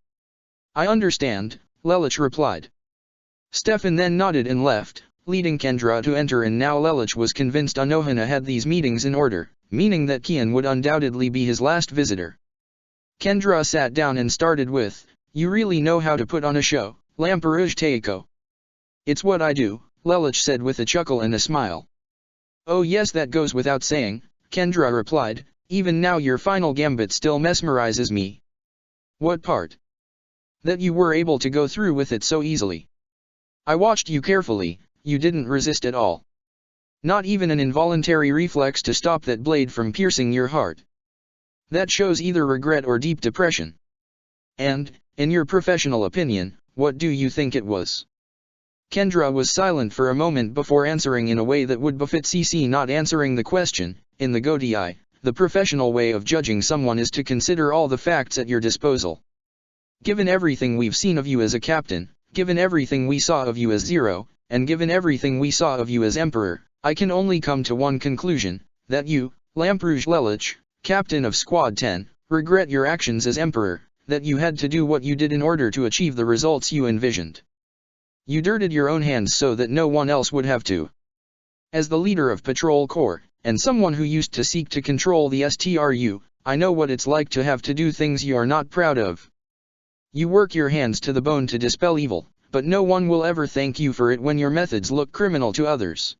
I understand, Lelich replied. Stefan then nodded and left, leading Kendra to enter, and now Lelich was convinced Anohana had these meetings in order, meaning that Kian would undoubtedly be his last visitor. Kendra sat down and started with, you really know how to put on a show, Lamperouge Teiko. It's what I do, Lelich said with a chuckle and a smile. Oh yes, that goes without saying, Kendra replied, even now your final gambit still mesmerizes me. What part? That you were able to go through with it so easily. I watched you carefully, you didn't resist at all. Not even an involuntary reflex to stop that blade from piercing your heart. That shows either regret or deep depression. And, in your professional opinion, what do you think it was? Kendra was silent for a moment before answering in a way that would befit CC not answering the question. In the GoDI, the professional way of judging someone is to consider all the facts at your disposal. Given everything we've seen of you as a captain, given everything we saw of you as Zero, and given everything we saw of you as Emperor, I can only come to one conclusion, that you, Lamperouge Lelich, captain of Squad 10, regret your actions as Emperor, that you had to do what you did in order to achieve the results you envisioned. You dirtied your own hands so that no one else would have to. As the leader of Patrol Corps, and someone who used to seek to control the STRU, I know what it's like to have to do things you are not proud of. You work your hands to the bone to dispel evil, but no one will ever thank you for it when your methods look criminal to others.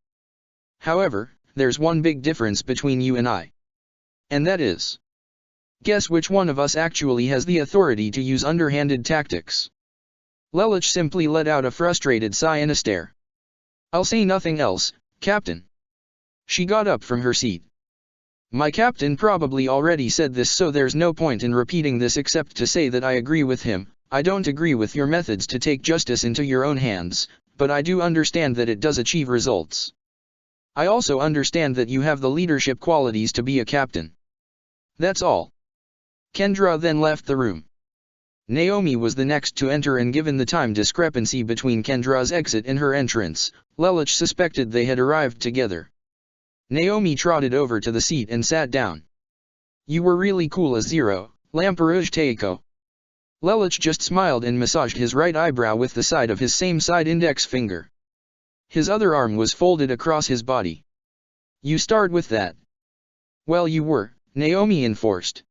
However, there's one big difference between you and I. And that is, guess which one of us actually has the authority to use underhanded tactics? Lelich simply let out a frustrated sigh and a stare. I'll say nothing else, Captain. She got up from her seat. My captain probably already said this, so there's no point in repeating this except to say that I agree with him. I don't agree with your methods to take justice into your own hands, but I do understand that it does achieve results. I also understand that you have the leadership qualities to be a captain. That's all. Kendra then left the room. Naomi was the next to enter, and given the time discrepancy between Kendra's exit and her entrance, Lelich suspected they had arrived together. Naomi trotted over to the seat and sat down. You were really cool as Zero, Lamperouge Teiko. Lelich just smiled and massaged his right eyebrow with the side of his same side index finger. His other arm was folded across his body. You start with that. Well, you were, Naomi enforced.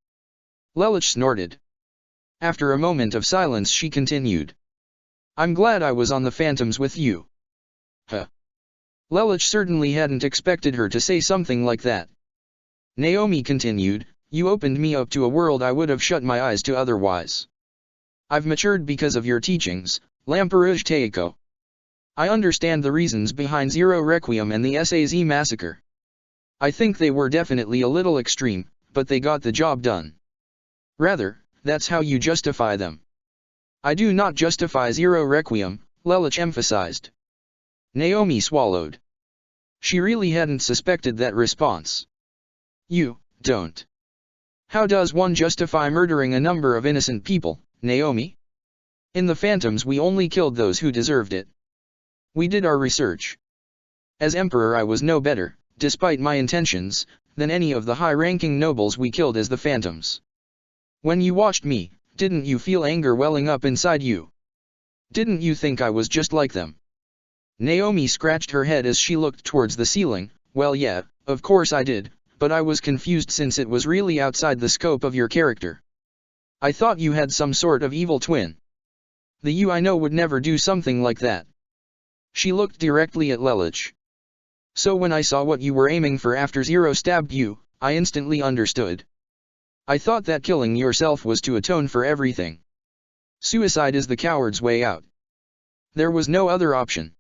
Lelich snorted. After a moment of silence she continued. I'm glad I was on the Phantoms with you. Huh. Lelich certainly hadn't expected her to say something like that. Naomi continued, you opened me up to a world I would have shut my eyes to otherwise. I've matured because of your teachings, Lamperouge Teiko. I understand the reasons behind Zero Requiem and the SAZ massacre. I think they were definitely a little extreme, but they got the job done. Rather, that's how you justify them. I do not justify Zero Requiem, Lelich emphasized. Naomi swallowed. She really hadn't suspected that response. You don't. How does one justify murdering a number of innocent people, Naomi? In the Phantoms we only killed those who deserved it. We did our research. As Emperor I was no better, despite my intentions, than any of the high-ranking nobles we killed as the Phantoms. When you watched me, didn't you feel anger welling up inside you? Didn't you think I was just like them? Naomi scratched her head as she looked towards the ceiling. Well yeah, of course I did, but I was confused since it was really outside the scope of your character. I thought you had some sort of evil twin. The you I know would never do something like that. She looked directly at Lelich. So when I saw what you were aiming for after Zero stabbed you, I instantly understood. I thought that killing yourself was to atone for everything. Suicide is the coward's way out. There was no other option.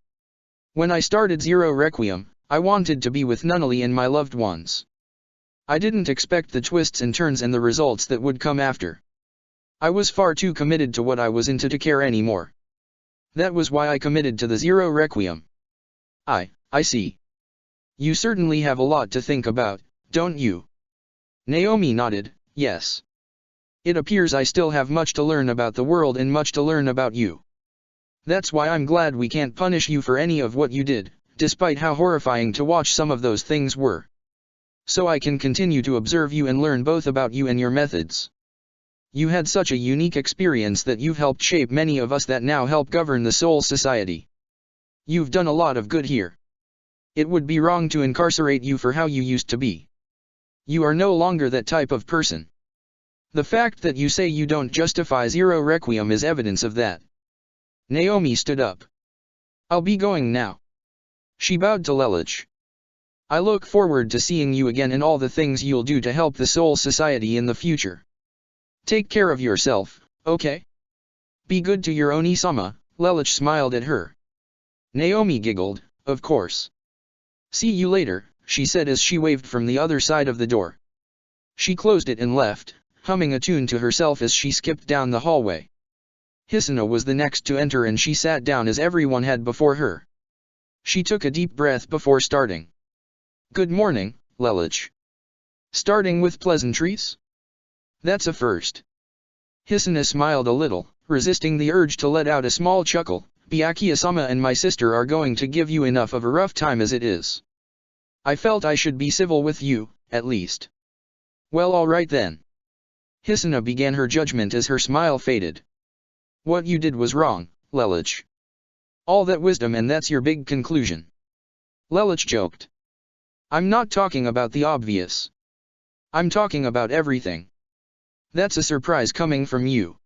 When I started Zero Requiem, I wanted to be with Nunnally and my loved ones. I didn't expect the twists and turns and the results that would come after. I was far too committed to what I was into to care anymore. That was why I committed to the Zero Requiem. I see. You certainly have a lot to think about, don't you? Naomi nodded, yes. It appears I still have much to learn about the world and much to learn about you. That's why I'm glad we can't punish you for any of what you did, despite how horrifying to watch some of those things were. So I can continue to observe you and learn both about you and your methods. You had such a unique experience that you've helped shape many of us that now help govern the Soul Society. You've done a lot of good here. It would be wrong to incarcerate you for how you used to be. You are no longer that type of person. The fact that you say you don't justify Zero Requiem is evidence of that. Naomi stood up. I'll be going now. She bowed to Lelich. I look forward to seeing you again and all the things you'll do to help the Soul Society in the future. Take care of yourself, okay? Be good to your Oni-sama. Lelich smiled at her. Naomi giggled, of course. See you later, she said as she waved from the other side of the door. She closed it and left, humming a tune to herself as she skipped down the hallway. Hisuna was the next to enter and she sat down as everyone had before her. She took a deep breath before starting. Good morning, Lelich. Starting with pleasantries? That's a first. Hisuna smiled a little, resisting the urge to let out a small chuckle. Byakuya-sama and my sister are going to give you enough of a rough time as it is. I felt I should be civil with you, at least. Well, all right then. Hisuna began her judgment as her smile faded. What you did was wrong, Lelich. All that wisdom and that's your big conclusion. Lelich joked. I'm not talking about the obvious. I'm talking about everything. That's a surprise coming from you.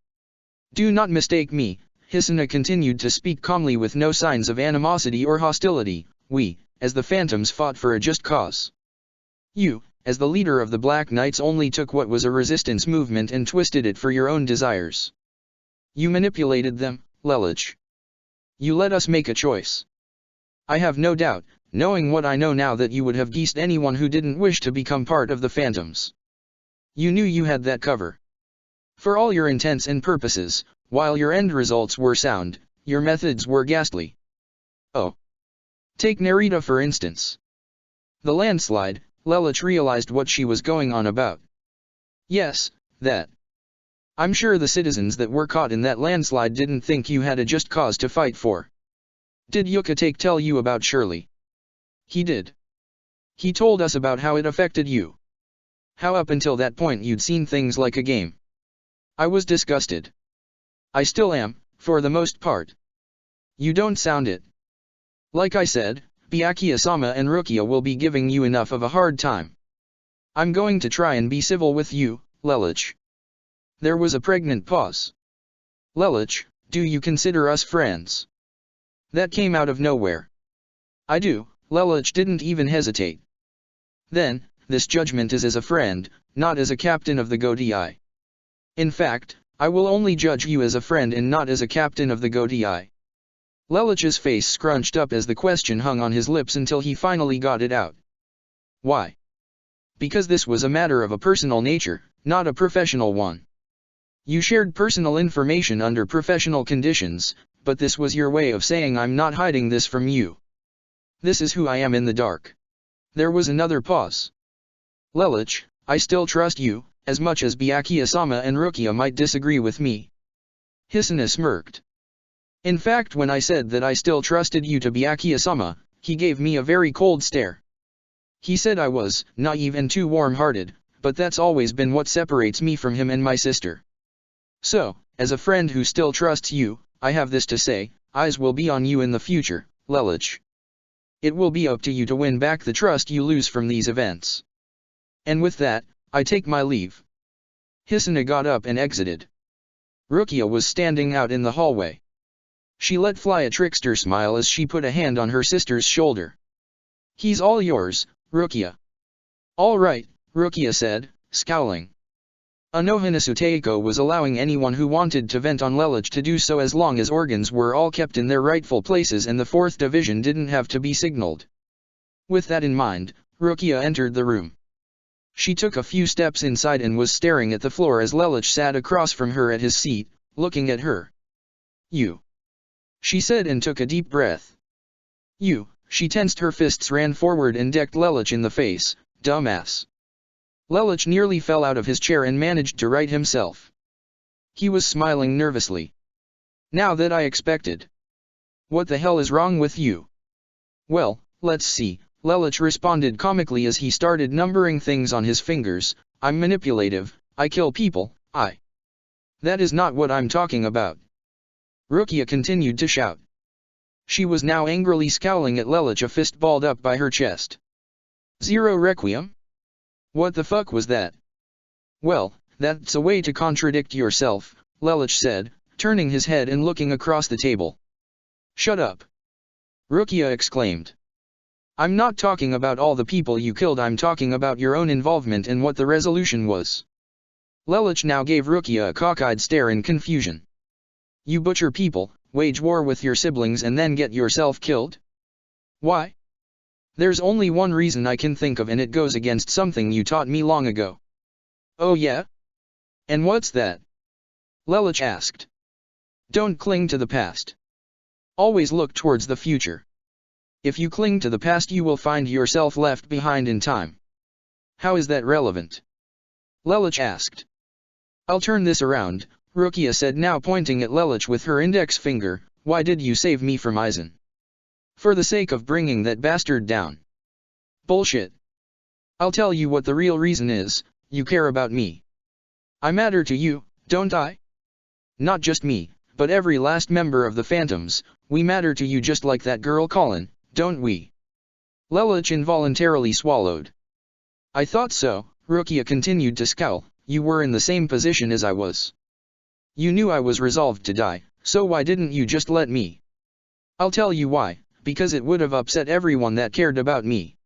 Do not mistake me, Hisuna continued to speak calmly with no signs of animosity or hostility. We, as the Phantoms, fought for a just cause. You, as the leader of the Black Knights, only took what was a resistance movement and twisted it for your own desires. You manipulated them, Lelich. You let us make a choice. I have no doubt, knowing what I know now, that you would have geased anyone who didn't wish to become part of the Phantoms. You knew you had that cover. For all your intents and purposes, while your end results were sound, your methods were ghastly. Oh. Take Narita for instance. The landslide, Lelich realized what she was going on about. Yes, that. I'm sure the citizens that were caught in that landslide didn't think you had a just cause to fight for. Did Yuka tell you about Shirley? He did. He told us about how it affected you. How up until that point you'd seen things like a game. I was disgusted. I still am, for the most part. You don't sound it. Like I said, Byakuya-sama and Rukia will be giving you enough of a hard time. I'm going to try and be civil with you, Lelich. There was a pregnant pause. Lelich, do you consider us friends? That came out of nowhere. I do, Lelich didn't even hesitate. Then, this judgment is as a friend, not as a captain of the Godii. In fact, I will only judge you as a friend and not as a captain of the Godii. Lelich's face scrunched up as the question hung on his lips until he finally got it out. Why? Because this was a matter of a personal nature, not a professional one. You shared personal information under professional conditions, but this was your way of saying I'm not hiding this from you. This is who I am in the dark. There was another pause. Lelich, I still trust you, as much as Byakuya-sama and Rukia might disagree with me. Hisuna smirked. In fact, when I said that I still trusted you to Byakuya-sama, he gave me a very cold stare. He said I was naive and too warm-hearted, but that's always been what separates me from him and my sister. So, as a friend who still trusts you, I have this to say, eyes will be on you in the future, Lelich. It will be up to you to win back the trust you lose from these events. And with that, I take my leave. Hisuna got up and exited. Rukia was standing out in the hallway. She let fly a trickster smile as she put a hand on her sister's shoulder. He's all yours, Rukia. All right, Rukia said, scowling. Anohanasu Teiko was allowing anyone who wanted to vent on Lelich to do so as long as organs were all kept in their rightful places and the 4th Division didn't have to be signaled. With that in mind, Rukia entered the room. She took a few steps inside and was staring at the floor as Lelich sat across from her at his seat, looking at her. You. She said and took a deep breath. You. She tensed her fists, ran forward and decked Lelich in the face. Dumbass. Lelich nearly fell out of his chair and managed to right himself. He was smiling nervously. Now that I expected. What the hell is wrong with you? Well, let's see, Lelich responded comically as he started numbering things on his fingers. I'm manipulative, I kill people, I. That is not what I'm talking about. Rukia continued to shout. She was now angrily scowling at Lelich, a fist balled up by her chest. Zero Requiem? What the fuck was that? Well, that's a way to contradict yourself, Lelich said, turning his head and looking across the table. Shut up. Rukia exclaimed. I'm not talking about all the people you killed, I'm talking about your own involvement and what the resolution was. Lelich now gave Rukia a cockeyed stare in confusion. You butcher people, wage war with your siblings and then get yourself killed? Why? There's only one reason I can think of and it goes against something you taught me long ago. Oh yeah? And what's that? Lelich asked. Don't cling to the past. Always look towards the future. If you cling to the past you will find yourself left behind in time. How is that relevant? Lelich asked. I'll turn this around, Rukia said, now pointing at Lelich with her index finger. Why did you save me from Aizen? For the sake of bringing that bastard down. Bullshit. I'll tell you what the real reason is, you care about me. I matter to you, don't I? Not just me, but every last member of the Phantoms, we matter to you just like that girl Colin, don't we? Lelich involuntarily swallowed. I thought so, Rukia continued to scowl, you were in the same position as I was. You knew I was resolved to die, so why didn't you just let me? I'll tell you why. Because it would have upset everyone that cared about me.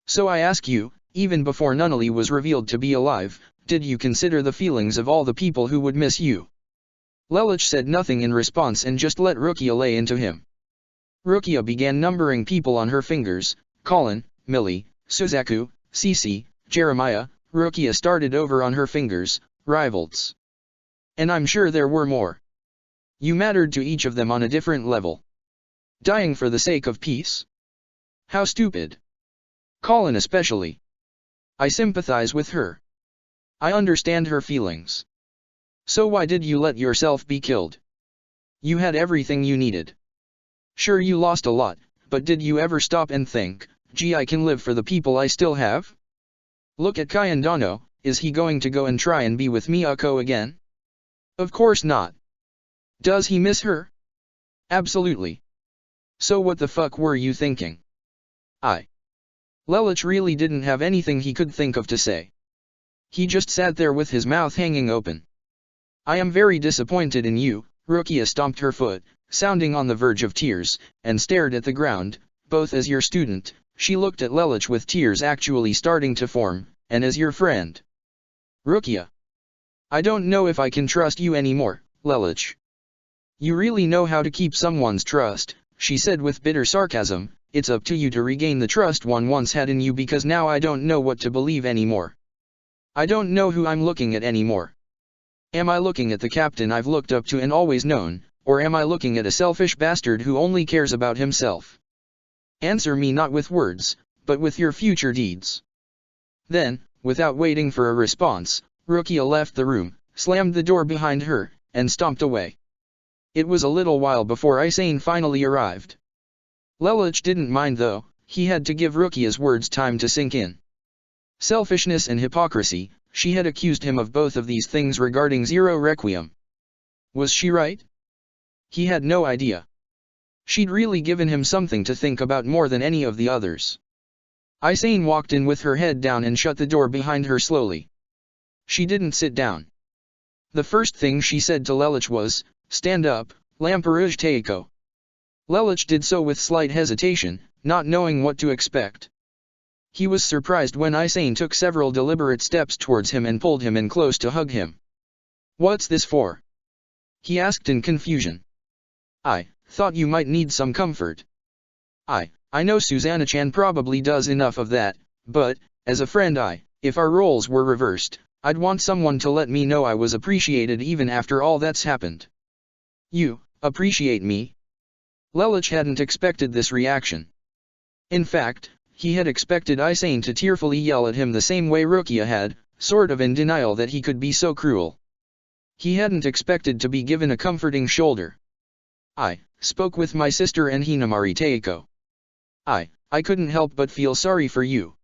So I ask you, even before Nunnally was revealed to be alive, did you consider the feelings of all the people who would miss you? Lelich said nothing in response and just let Rukia lay into him. Rukia began numbering people on her fingers, Colin, Millie, Suzaku, Cece, Jeremiah. Rukia started over on her fingers, Rivals. And I'm sure there were more. You mattered to each of them on a different level. Dying for the sake of peace? How stupid. Colin especially. I sympathize with her. I understand her feelings. So why did you let yourself be killed? You had everything you needed. Sure, you lost a lot, but did you ever stop and think, gee, I can live for the people I still have? Look at Kayandano, is he going to go and try and be with Miyako again? Of course not. Does he miss her? Absolutely. So what the fuck were you thinking? Lelich really didn't have anything he could think of to say. He just sat there with his mouth hanging open. I am very disappointed in you, Rukia stomped her foot, sounding on the verge of tears, and stared at the ground. Both as your student, she looked at Lelich with tears actually starting to form, and as your friend. Rukia. I don't know if I can trust you anymore, Lelich. You really know how to keep someone's trust, she said with bitter sarcasm. It's up to you to regain the trust one once had in you, because now I don't know what to believe anymore. I don't know who I'm looking at anymore. Am I looking at the captain I've looked up to and always known, or am I looking at a selfish bastard who only cares about himself? Answer me not with words, but with your future deeds. Then, Without waiting for a response, Rukia left the room, slammed the door behind her, and stomped away. It was a little while before Isane finally arrived. Lelich didn't mind though, he had to give Rukia's words time to sink in. Selfishness and hypocrisy, she had accused him of both of these things regarding Zero Requiem. Was she right? He had no idea. She'd really given him something to think about more than any of the others. Isane walked in with her head down and shut the door behind her slowly. She didn't sit down. The first thing she said to Lelich was, "Stand up, Lamperouge Teiko." Lelich did so with slight hesitation, not knowing what to expect. He was surprised when Isane took several deliberate steps towards him and pulled him in close to hug him. "What's this for?" he asked in confusion. "I thought you might need some comfort." I know Susanna-chan probably does enough of that, but, as a friend if our roles were reversed, I'd want someone to let me know I was appreciated even after all that's happened." "You appreciate me?" Lelich hadn't expected this reaction. In fact, he had expected Isane to tearfully yell at him the same way Rukia had, sort of in denial that he could be so cruel. He hadn't expected to be given a comforting shoulder. "I spoke with my sister and Hinamari Teiko. I couldn't help but feel sorry for you."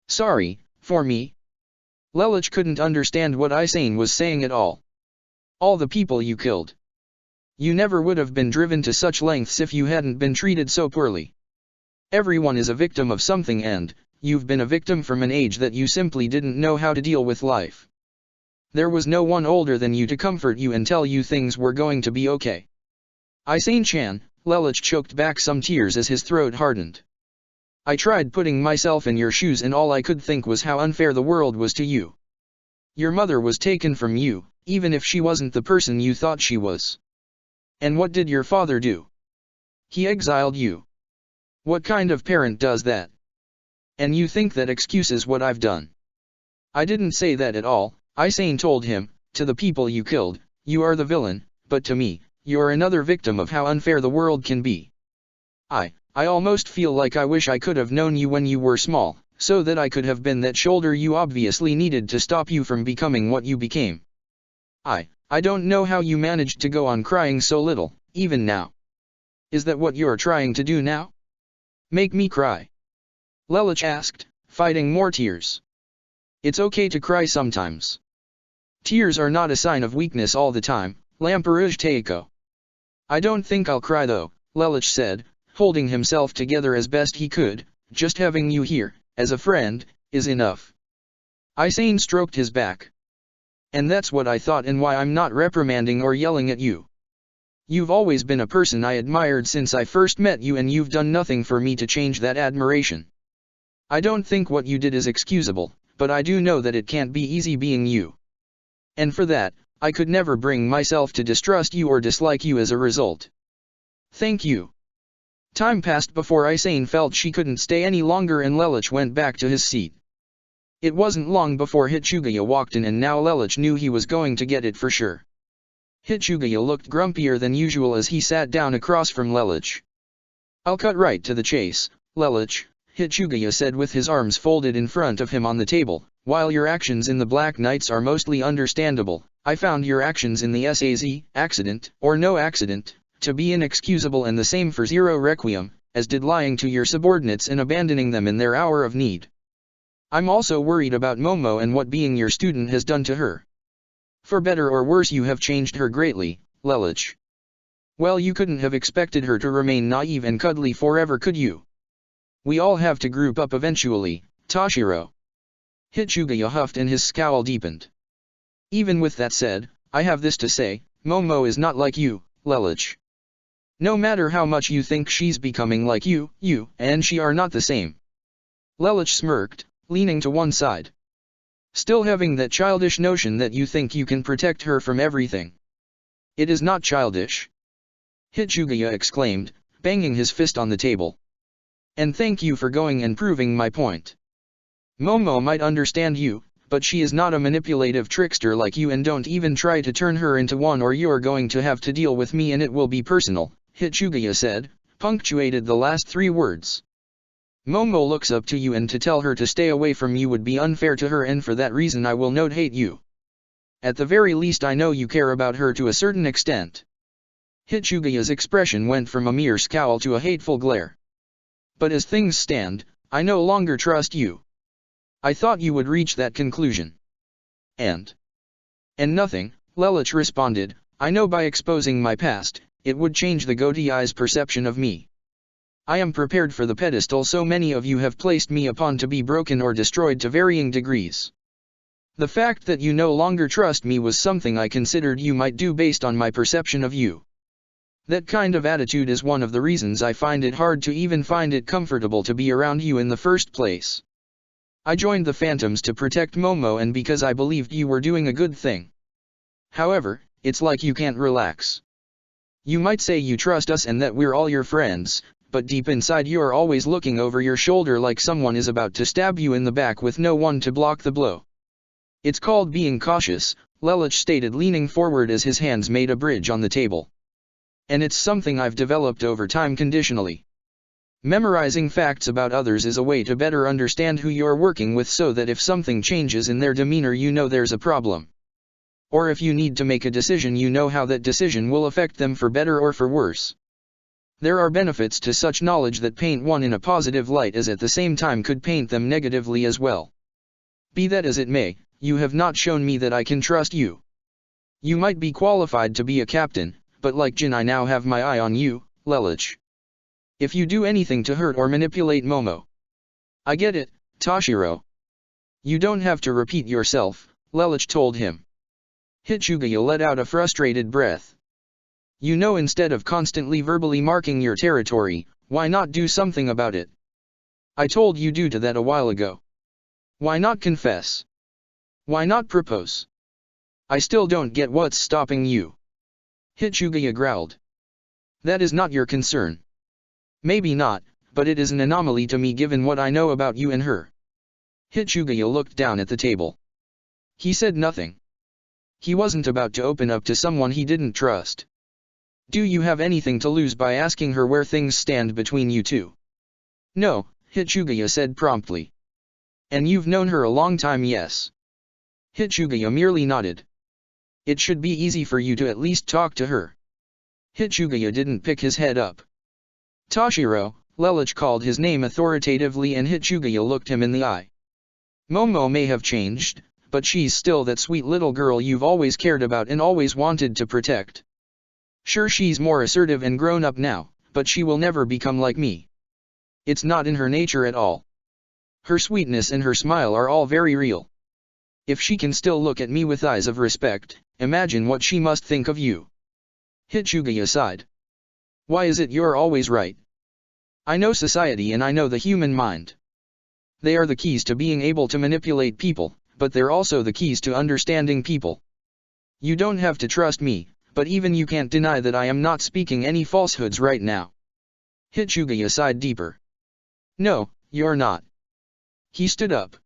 "Sorry, for me?" Lelich couldn't understand what Isane was saying at all. "All the people you killed. You never would have been driven to such lengths if you hadn't been treated so poorly. Everyone is a victim of something and, you've been a victim from an age that you simply didn't know how to deal with life. There was no one older than you to comfort you and tell you things were going to be okay." "Isane-chan," Lelich choked back some tears as his throat hardened. "I tried putting myself in your shoes and all I could think was how unfair the world was to you. Your mother was taken from you, even if she wasn't the person you thought she was. And what did your father do? He exiled you. What kind of parent does that? And you think that excuses what I've done?" "I didn't say that at all," Isane told him. "To the people you killed, you are the villain, but to me, you're another victim of how unfair the world can be. I almost feel like I wish I could have known you when you were small, so that I could have been that shoulder you obviously needed to stop you from becoming what you became. I don't know how you managed to go on crying so little, even now. Is that what you're trying to do now? Make me cry?" Lelich asked, fighting more tears. "It's okay to cry sometimes. Tears are not a sign of weakness all the time, Lamperouge Teiko." "I don't think I'll cry though," Lelich said, holding himself together as best he could. "Just having you here, as a friend, is enough." Isane stroked his back. "And that's what I thought and why I'm not reprimanding or yelling at you. You've always been a person I admired since I first met you and you've done nothing for me to change that admiration. I don't think what you did is excusable, but I do know that it can't be easy being you. And for that, I could never bring myself to distrust you or dislike you as a result. Thank you." Time passed before Isane felt she couldn't stay any longer and Lelich went back to his seat. It wasn't long before Hitsugaya walked in and now Lelich knew he was going to get it for sure. Hitsugaya looked grumpier than usual as he sat down across from Lelich. "I'll cut right to the chase, Lelich," Hitsugaya said with his arms folded in front of him on the table. "While your actions in the Black Knights are mostly understandable, I found your actions in the SAZ, accident, or no accident, to be inexcusable and the same for Zero Requiem, as did lying to your subordinates and abandoning them in their hour of need. I'm also worried about Momo and what being your student has done to her. For better or worse you have changed her greatly, Lelich. Well, you couldn't have expected her to remain naive and cuddly forever, could you? We all have to group up eventually, Toshiro." Hitsugaya huffed and his scowl deepened. "Even with that said, I have this to say, Momo is not like you, Lelich. No matter how much you think she's becoming like you and she are not the same." Lelich smirked, leaning to one side. "Still having that childish notion that you think you can protect her from everything. It is not childish," Hitsugaya exclaimed, banging his fist on the table. "And thank you for going and proving my point. Momo might understand you, but she is not a manipulative trickster like you, and don't even try to turn her into one or you're going to have to deal with me and it will be personal," Hitsugaya said, punctuated the last 3 words. Momo looks up to you, and to tell her to stay away from you would be unfair to her, and for that reason I will not hate you. At the very least I know you care about her to a certain extent. Hichugaya's expression went from a mere scowl to a hateful glare. But as things stand, I no longer trust you. I thought you would reach that conclusion. And nothing, Lelich responded, I know by exposing my past, it would change the Gotei's perception of me. I am prepared for the pedestal so many of you have placed me upon to be broken or destroyed to varying degrees. The fact that you no longer trust me was something I considered you might do based on my perception of you. That kind of attitude is one of the reasons I find it hard to even find it comfortable to be around you in the first place. I joined the Phantoms to protect Momo and because I believed you were doing a good thing. However, it's like you can't relax. You might say you trust us and that we're all your friends, but deep inside you're always looking over your shoulder like someone is about to stab you in the back with no one to block the blow. It's called being cautious, Lelich stated, leaning forward as his hands made a bridge on the table. And it's something I've developed over time conditionally. Memorizing facts about others is a way to better understand who you're working with so that if something changes in their demeanor you know there's a problem. Or if you need to make a decision you know how that decision will affect them for better or for worse. There are benefits to such knowledge that paint one in a positive light as at the same time could paint them negatively as well. Be that as it may, you have not shown me that I can trust you. You might be qualified to be a captain, but like Jin I now have my eye on you, Lelich. If you do anything to hurt or manipulate Momo. I get it, Toshiro. You don't have to repeat yourself, Lelich told him. Hichugaya let out a frustrated breath. You know, instead of constantly verbally marking your territory, why not do something about it? I told you to that a while ago. Why not confess? Why not propose? I still don't get what's stopping you. Hichugaya growled. That is not your concern. Maybe not, but it is an anomaly to me given what I know about you and her. Hichugaya looked down at the table. He said nothing. He wasn't about to open up to someone he didn't trust. Do you have anything to lose by asking her where things stand between you two? No, Hichugaya said promptly. And you've known her a long time, yes? Hichugaya merely nodded. It should be easy for you to at least talk to her. Hichugaya didn't pick his head up. Toshiro, Lelich called his name authoritatively and Hichugaya looked him in the eye. Momo may have changed, but she's still that sweet little girl you've always cared about and always wanted to protect. Sure, she's more assertive and grown up now, but she will never become like me. It's not in her nature at all. Her sweetness and her smile are all very real. If she can still look at me with eyes of respect, imagine what she must think of you. Hichugaya sighed. Why is it you're always right? I know society and I know the human mind. They are the keys to being able to manipulate people, but they're also the keys to understanding people. You don't have to trust me, but even you can't deny that I am not speaking any falsehoods right now. Hichugaya sighed deeper. No, you're not. He stood up.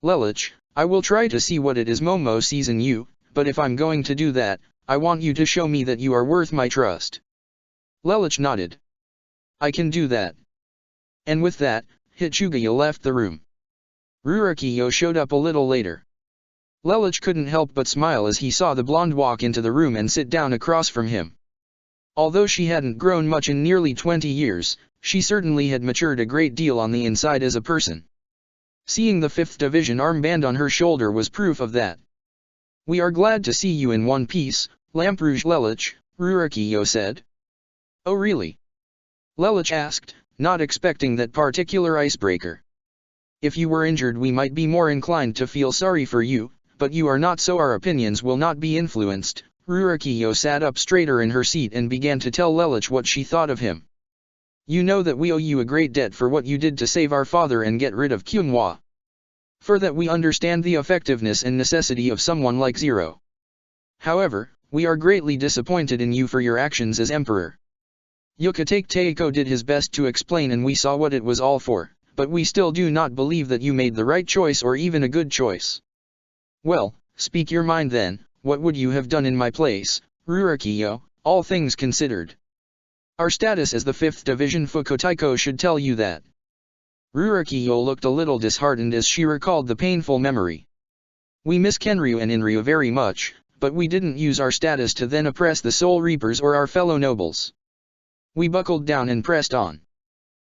Lelich, I will try to see what it is Momo sees in you, but if I'm going to do that, I want you to show me that you are worth my trust. Lelich nodded. I can do that. And with that, Hichugaya left the room. Rurakiyo showed up a little later. Lelich couldn't help but smile as he saw the blonde walk into the room and sit down across from him. Although she hadn't grown much in nearly 20 years, she certainly had matured a great deal on the inside as a person. Seeing the 5th Division armband on her shoulder was proof of that. We are glad to see you in one piece, Lamperouge Lelich, Rurakiyo said. Oh really? Lelich asked, not expecting that particular icebreaker. If you were injured we might be more inclined to feel sorry for you, but you are not, so our opinions will not be influenced. Rurakiyo sat up straighter in her seat and began to tell Lelich what she thought of him. You know that we owe you a great debt for what you did to save our father and get rid of Kyunhwa. For that we understand the effectiveness and necessity of someone like Zero. However, we are greatly disappointed in you for your actions as emperor. Yukitake Teiko did his best to explain and we saw what it was all for, but we still do not believe that you made the right choice or even a good choice. Well, speak your mind then, what would you have done in my place, Rurakiyo, all things considered? Our status as the 5th Division Fukotaiko should tell you that. Rurokiyo looked a little disheartened as she recalled the painful memory. We miss Kenryu and Inryu very much, but we didn't use our status to then oppress the Soul Reapers or our fellow nobles. We buckled down and pressed on.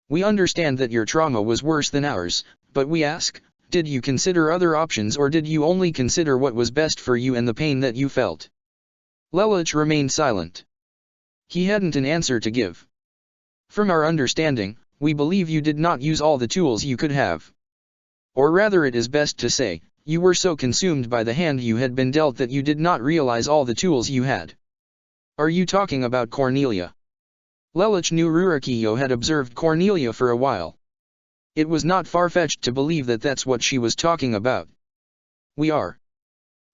We understand that your trauma was worse than ours, but we ask, did you consider other options or did you only consider what was best for you and the pain that you felt? Lelich remained silent. He hadn't an answer to give. From our understanding, we believe you did not use all the tools you could have. Or rather, it is best to say, you were so consumed by the hand you had been dealt that you did not realize all the tools you had. Are you talking about Cornelia? Lelich knew Rurokiyo had observed Cornelia for a while. It was not far-fetched to believe that that's what she was talking about. We are.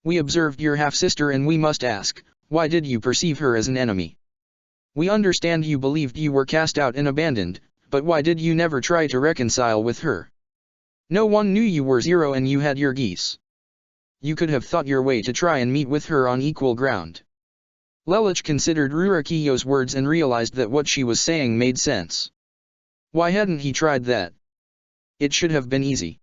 We observed your half-sister and we must ask, why did you perceive her as an enemy? We understand you believed you were cast out and abandoned, but why did you never try to reconcile with her? No one knew you were Zero and you had your geese. You could have thought your way to try and meet with her on equal ground. Lelich considered Rurokiyo's words and realized that what she was saying made sense. Why hadn't he tried that? It should have been easy.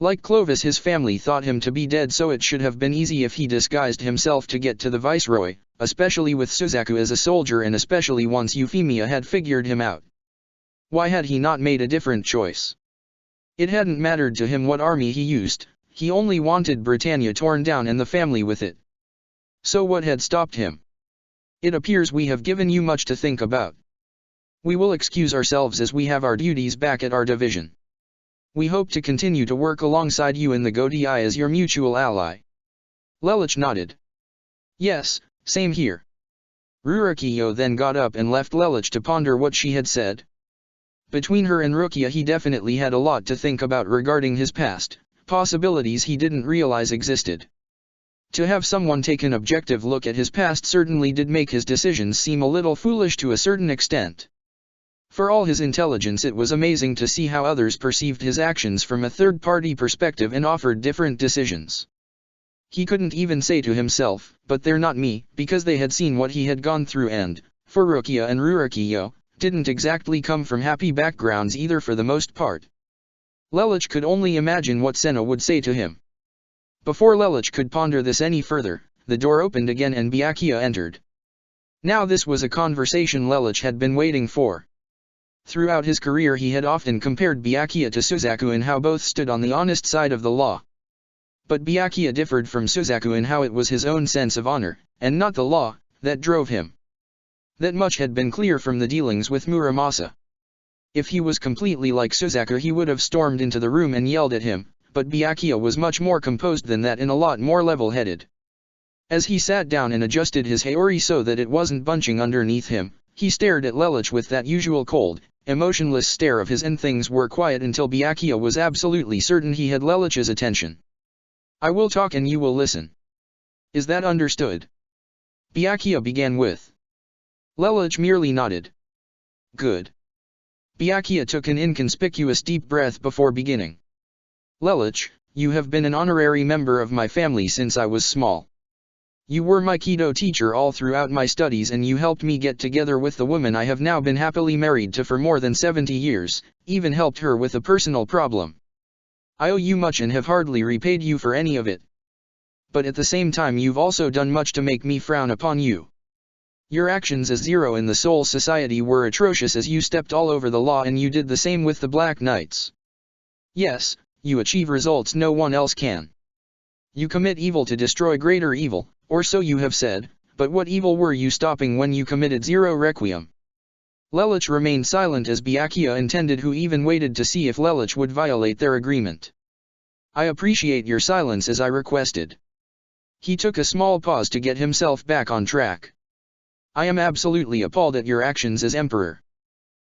Like Clovis, his family thought him to be dead, so it should have been easy if he disguised himself to get to the viceroy, especially with Suzaku as a soldier and especially once Euphemia had figured him out. Why had he not made a different choice? It hadn't mattered to him what army he used, he only wanted Britannia torn down and the family with it. So what had stopped him? It appears we have given you much to think about. We will excuse ourselves as we have our duties back at our division. We hope to continue to work alongside you in the Godi as your mutual ally. Lelich nodded. Yes, same here. Rurokiyo then got up and left Lelich to ponder what she had said. Between her and Rukia he definitely had a lot to think about regarding his past, possibilities he didn't realize existed. To have someone take an objective look at his past certainly did make his decisions seem a little foolish to a certain extent. For all his intelligence, it was amazing to see how others perceived his actions from a third-party perspective and offered different decisions. He couldn't even say to himself, but they're not me, because they had seen what he had gone through and, for Rukia and Rurokiyo, didn't exactly come from happy backgrounds either for the most part. Lelich could only imagine what Senna would say to him. Before Lelich could ponder this any further, the door opened again and Byakuya entered. Now this was a conversation Lelich had been waiting for. Throughout his career he had often compared Byakuya to Suzaku in how both stood on the honest side of the law. But Byakuya differed from Suzaku in how it was his own sense of honor, and not the law, that drove him. That much had been clear from the dealings with Muramasa. If he was completely like Suzaku he would have stormed into the room and yelled at him, but Byakuya was much more composed than that and a lot more level-headed. As he sat down and adjusted his haori so that it wasn't bunching underneath him, he stared at Lelich with that usual cold, emotionless stare of his, and things were quiet until Byakuya was absolutely certain he had Lelich's attention. I will talk and you will listen. Is that understood? Byakuya began with. Lelich merely nodded. Good. Byakuya took an inconspicuous deep breath before beginning. Lelich, you have been an honorary member of my family since I was small. You were my Kido teacher all throughout my studies and you helped me get together with the woman I have now been happily married to for more than 70 years, even helped her with a personal problem. I owe you much and have hardly repaid you for any of it. But at the same time you've also done much to make me frown upon you. Your actions as Zero in the Soul Society were atrocious as you stepped all over the law and you did the same with the Black Knights. Yes, you achieve results no one else can. You commit evil to destroy greater evil, or so you have said, but what evil were you stopping when you committed Zero Requiem? Lelich remained silent as Byakuya intended, who even waited to see if Lelich would violate their agreement. I appreciate your silence as I requested. He took a small pause to get himself back on track. I am absolutely appalled at your actions as Emperor.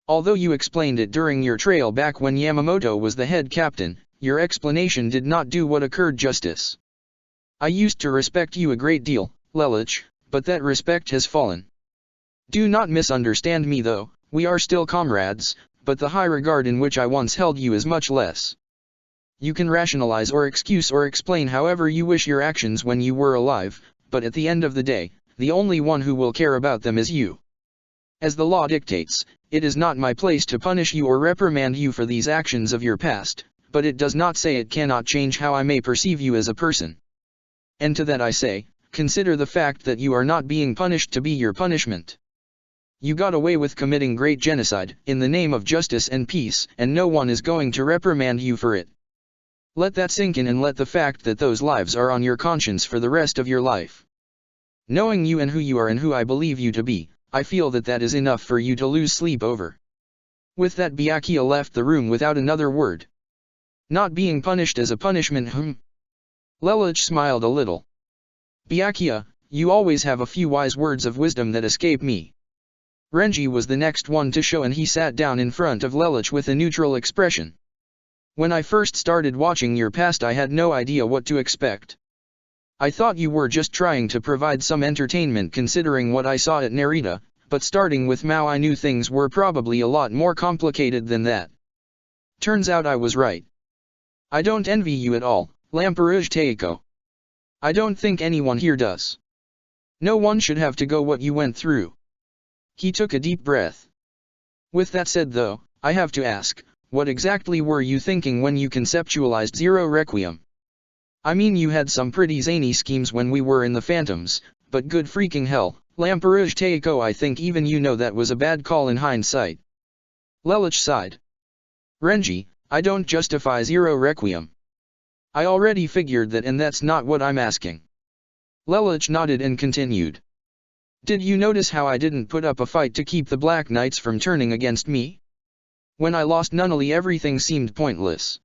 Although you explained it during your trail back when Yamamoto was the head captain, your explanation did not do what occurred justice. I used to respect you a great deal, Lelich, but that respect has fallen. Do not misunderstand me though, we are still comrades, but the high regard in which I once held you is much less. You can rationalize or excuse or explain however you wish your actions when you were alive, but at the end of the day, the only one who will care about them is you. As the law dictates, it is not my place to punish you or reprimand you for these actions of your past, but it does not say it cannot change how I may perceive you as a person. And to that I say, consider the fact that you are not being punished to be your punishment. You got away with committing great genocide, in the name of justice and peace, and no one is going to reprimand you for it. Let that sink in, and let the fact that those lives are on your conscience for the rest of your life. Knowing you and who you are and who I believe you to be, I feel that that is enough for you to lose sleep over. With that, Byakuya left the room without another word. Not being punished as a punishment, Lelouch smiled a little. Byakuya, you always have a few wise words of wisdom that escape me. Renji was the next one to show, and he sat down in front of Lelouch with a neutral expression. When I first started watching your past, I had no idea what to expect. I thought you were just trying to provide some entertainment considering what I saw at Narita, but starting with Mao I knew things were probably a lot more complicated than that. Turns out I was right. I don't envy you at all, Lamperouge Teiko. I don't think anyone here does. No one should have to go what you went through. He took a deep breath. With that said though, I have to ask, what exactly were you thinking when you conceptualized Zero Requiem? I mean, you had some pretty zany schemes when we were in the Phantoms, but good freaking hell, Lamperouge Teiko, I think even you know that was a bad call in hindsight. Lelouch sighed. Renji, I don't justify Zero Requiem. I already figured that, and that's not what I'm asking. Lelouch nodded and continued. Did you notice how I didn't put up a fight to keep the Black Knights from turning against me? When I lost Nunnally, everything seemed pointless.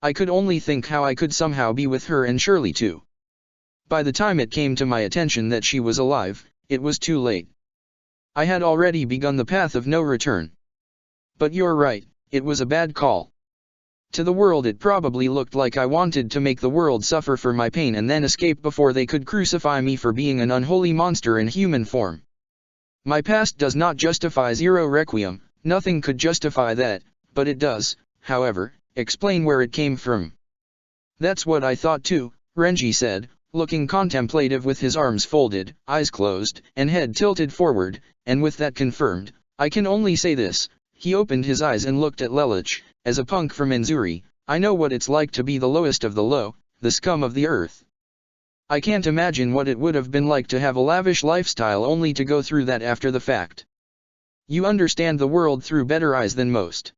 I could only think how I could somehow be with her and Shirley too. By the time it came to my attention that she was alive, it was too late. I had already begun the path of no return. But you're right, it was a bad call. To the world it probably looked like I wanted to make the world suffer for my pain and then escape before they could crucify me for being an unholy monster in human form. My past does not justify Zero Requiem, nothing could justify that, but it does, however, explain where it came from. That's what I thought too, Renji said, looking contemplative with his arms folded, eyes closed, and head tilted forward, and with that confirmed, I can only say this. He opened his eyes and looked at Lelouch. As a punk from Enzuri, I know what it's like to be the lowest of the low, the scum of the earth. I can't imagine what it would have been like to have a lavish lifestyle only to go through that after the fact. You understand the world through better eyes than most.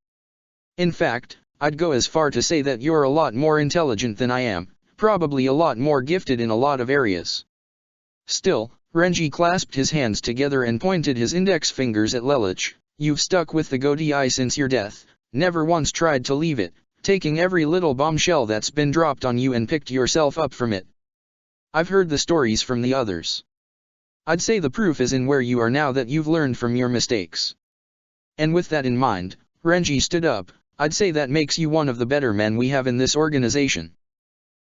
In fact, I'd go as far to say that you're a lot more intelligent than I am, probably a lot more gifted in a lot of areas. Still, Renji clasped his hands together and pointed his index fingers at Lelouch. You've stuck with the Godei since your death, never once tried to leave it, taking every little bombshell that's been dropped on you and picked yourself up from it. I've heard the stories from the others. I'd say the proof is in where you are now, that you've learned from your mistakes. And with that in mind, Renji stood up. I'd say that makes you one of the better men we have in this organization.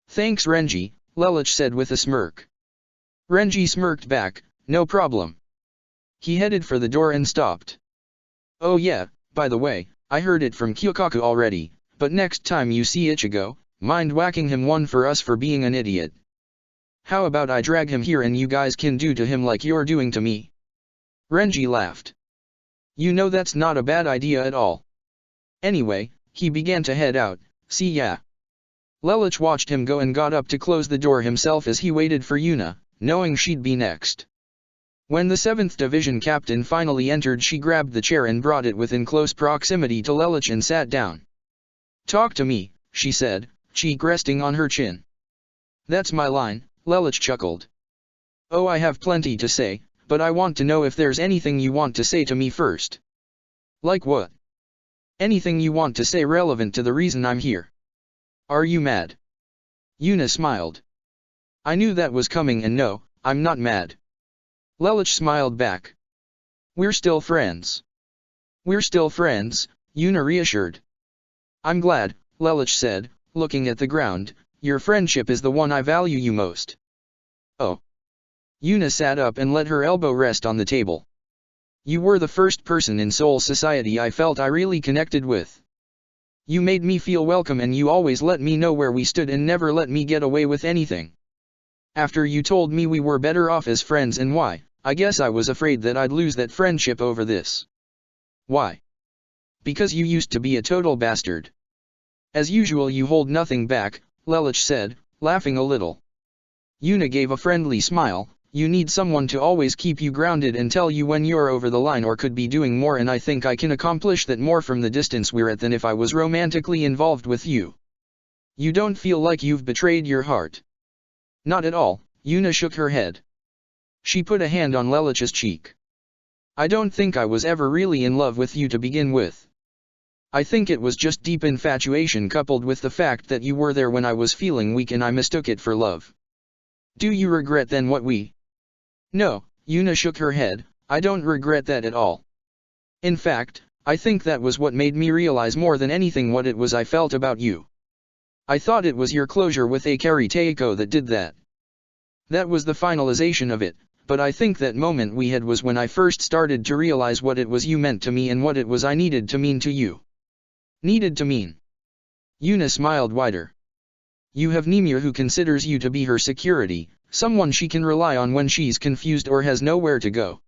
Thanks Renji, Lelouch said with a smirk. Renji smirked back, no problem. He headed for the door and stopped. Oh yeah, by the way, I heard it from Kyokaku already, but next time you see Ichigo, mind whacking him one for us for being an idiot. How about I drag him here and you guys can do to him like you're doing to me? Renji laughed. You know that's not a bad idea at all. Anyway, he began to head out. See ya. Lelouch watched him go and got up to close the door himself as he waited for Yuna, knowing she'd be next. When the 7th Division captain finally entered, she grabbed the chair and brought it within close proximity to Lelouch and sat down. Talk to me, she said, cheek resting on her chin. That's my line, Lelouch chuckled. Oh, I have plenty to say, but I want to know if there's anything you want to say to me first. Like what? Anything you want to say relevant to the reason I'm here. Are you mad? Yuna smiled. I knew that was coming, and no, I'm not mad. Lelouch smiled back. We're still friends. We're still friends, Yuna reassured. I'm glad, Lelouch said, looking at the ground. Your friendship is the one I value you most. Oh. Yuna sat up and let her elbow rest on the table. You were the first person in Soul Society I felt I really connected with. You made me feel welcome, and you always let me know where we stood and never let me get away with anything. After you told me we were better off as friends and why, I guess I was afraid that I'd lose that friendship over this. Why? Because you used to be a total bastard. As usual you hold nothing back, Lelich said, laughing a little. Yuna gave a friendly smile. You need someone to always keep you grounded and tell you when you're over the line or could be doing more, and I think I can accomplish that more from the distance we're at than if I was romantically involved with you. You don't feel like you've betrayed your heart? Not at all, Yuna shook her head. She put a hand on Lelich's cheek. I don't think I was ever really in love with you to begin with. I think it was just deep infatuation coupled with the fact that you were there when I was feeling weak and I mistook it for love. Do you regret then what we... No, Yuna shook her head, I don't regret that at all. In fact, I think that was what made me realize more than anything what it was I felt about you. I thought it was your closure with Akari Teiko that did that. That was the finalization of it, but I think that moment we had was when I first started to realize what it was you meant to me and what it was I needed to mean to you. Needed to mean. Yuna smiled wider. You have Nimir who considers you to be her security, someone she can rely on when she's confused or has nowhere to go.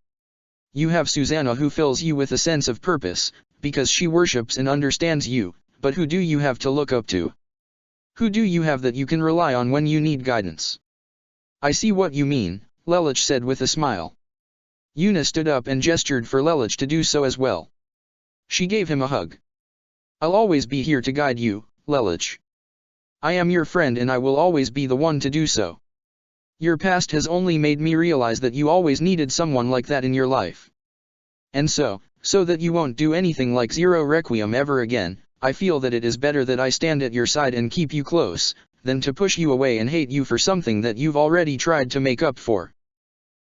You have Susanna who fills you with a sense of purpose, because she worships and understands you, but who do you have to look up to? Who do you have that you can rely on when you need guidance? I see what you mean, Lelich said with a smile. Yuna stood up and gestured for Lelich to do so as well. She gave him a hug. I'll always be here to guide you, Lelich. I am your friend and I will always be the one to do so. Your past has only made me realize that you always needed someone like that in your life. And so that you won't do anything like Zero Requiem ever again, I feel that it is better that I stand at your side and keep you close, than to push you away and hate you for something that you've already tried to make up for.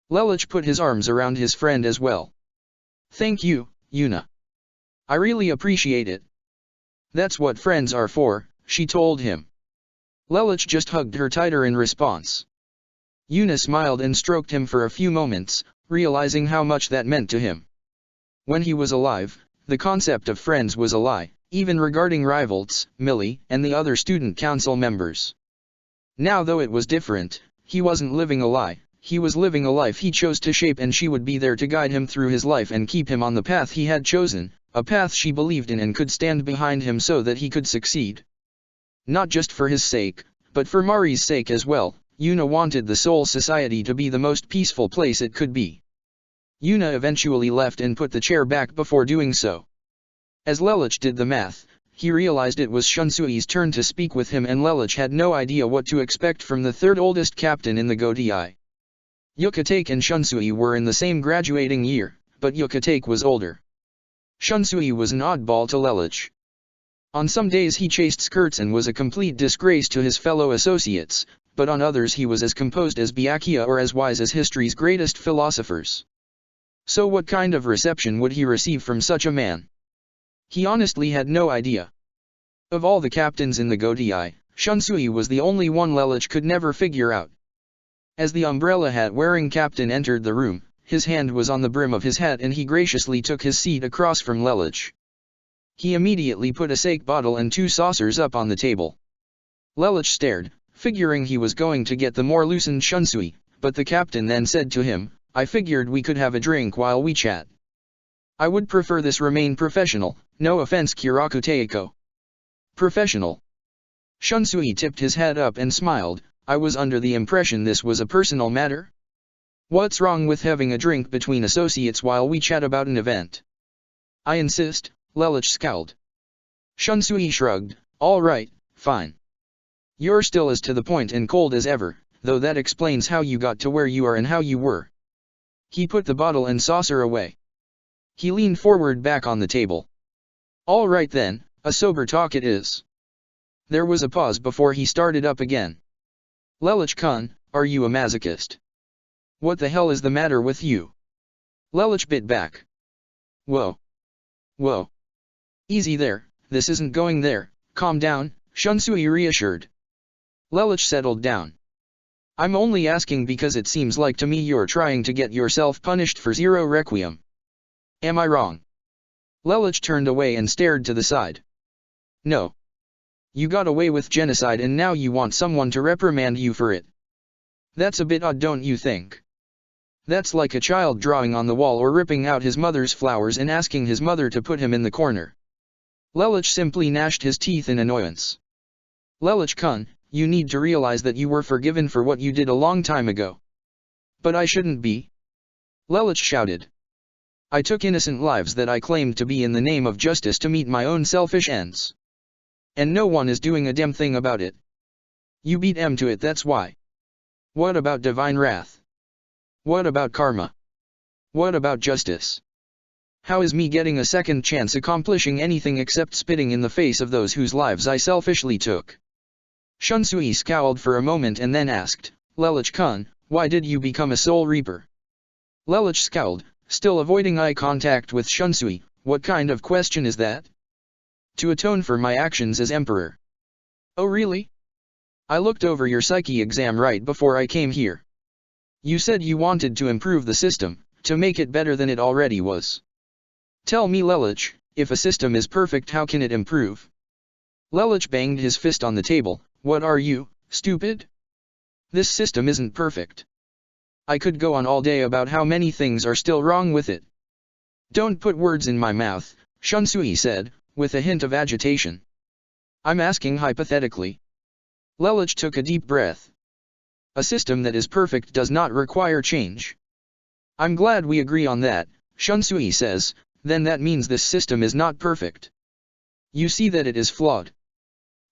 Lelich put his arms around his friend as well. Thank you, Yuna. I really appreciate it. That's what friends are for, she told him. Lelich just hugged her tighter in response. Yuna smiled and stroked him for a few moments, realizing how much that meant to him. When he was alive, the concept of friends was a lie, even regarding rivals, Millie, and the other student council members. Now though it was different, he wasn't living a lie, he was living a life he chose to shape, and she would be there to guide him through his life and keep him on the path he had chosen, a path she believed in and could stand behind him so that he could succeed. Not just for his sake, but for Mari's sake as well, Yuna wanted the Soul Society to be the most peaceful place it could be. Yuna eventually left and put the chair back before doing so. As Lelich did the math, he realized it was Shunsui's turn to speak with him, and Lelich had no idea what to expect from the third oldest captain in the Godai. Yukatake and Shunsui were in the same graduating year, but Yukatake was older. Shunsui was an oddball to Lelich. On some days he chased skirts and was a complete disgrace to his fellow associates, but on others he was as composed as Byakuya or as wise as history's greatest philosophers. So what kind of reception would he receive from such a man? He honestly had no idea. Of all the captains in the Godai, Shunsui was the only one Lelich could never figure out. As the umbrella hat-wearing captain entered the room, his hand was on the brim of his hat and he graciously took his seat across from Lelich. He immediately put a sake bottle and 2 saucers up on the table. Lelich stared, figuring he was going to get the more loosened Shunsui, but the captain then said to him, I figured we could have a drink while we chat. I would prefer this remain professional, no offense Kiraku Teiko. Professional. Shunsui tipped his head up and smiled, I was under the impression this was a personal matter. What's wrong with having a drink between associates while we chat about an event? I insist, Lelich scowled. Shunsui shrugged, all right, fine. You're still as to the point and cold as ever, though that explains how you got to where you are and how you were. He put the bottle and saucer away. He leaned forward back on the table. All right then, a sober talk it is. There was a pause before he started up again. Lelich-kun, are you a masochist? What the hell is the matter with you? Lelich bit back. Whoa. Whoa. Easy there, this isn't going there, calm down, Shunsui reassured. Lelich settled down. I'm only asking because it seems like to me you're trying to get yourself punished for Zero Requiem. Am I wrong? Lelich turned away and stared to the side. No. You got away with genocide and now you want someone to reprimand you for it. That's a bit odd, don't you think? That's like a child drawing on the wall or ripping out his mother's flowers and asking his mother to put him in the corner. Lelich simply gnashed his teeth in annoyance. Lelich-kun, you need to realize that you were forgiven for what you did a long time ago. But I shouldn't be. Lelich shouted. I took innocent lives that I claimed to be in the name of justice to meet my own selfish ends. And no one is doing a damn thing about it. You beat M to it, that's why. What about divine wrath? What about karma? What about justice? How is me getting a second chance accomplishing anything except spitting in the face of those whose lives I selfishly took? Shunsui scowled for a moment and then asked, Lelich-kun, why did you become a soul reaper? Lelich scowled, still avoiding eye contact with Shunsui. What kind of question is that? To atone for my actions as emperor. Oh really? I looked over your psyche exam right before I came here. You said you wanted to improve the system, to make it better than it already was. Tell me Lelich, if a system is perfect how can it improve? Lelich banged his fist on the table. What are you, stupid? This system isn't perfect. I could go on all day about how many things are still wrong with it. Don't put words in my mouth, Shunsui said, with a hint of agitation. I'm asking hypothetically. Lelich took a deep breath. A system that is perfect does not require change. I'm glad we agree on that, Shunsui says, then that means this system is not perfect. You see that it is flawed.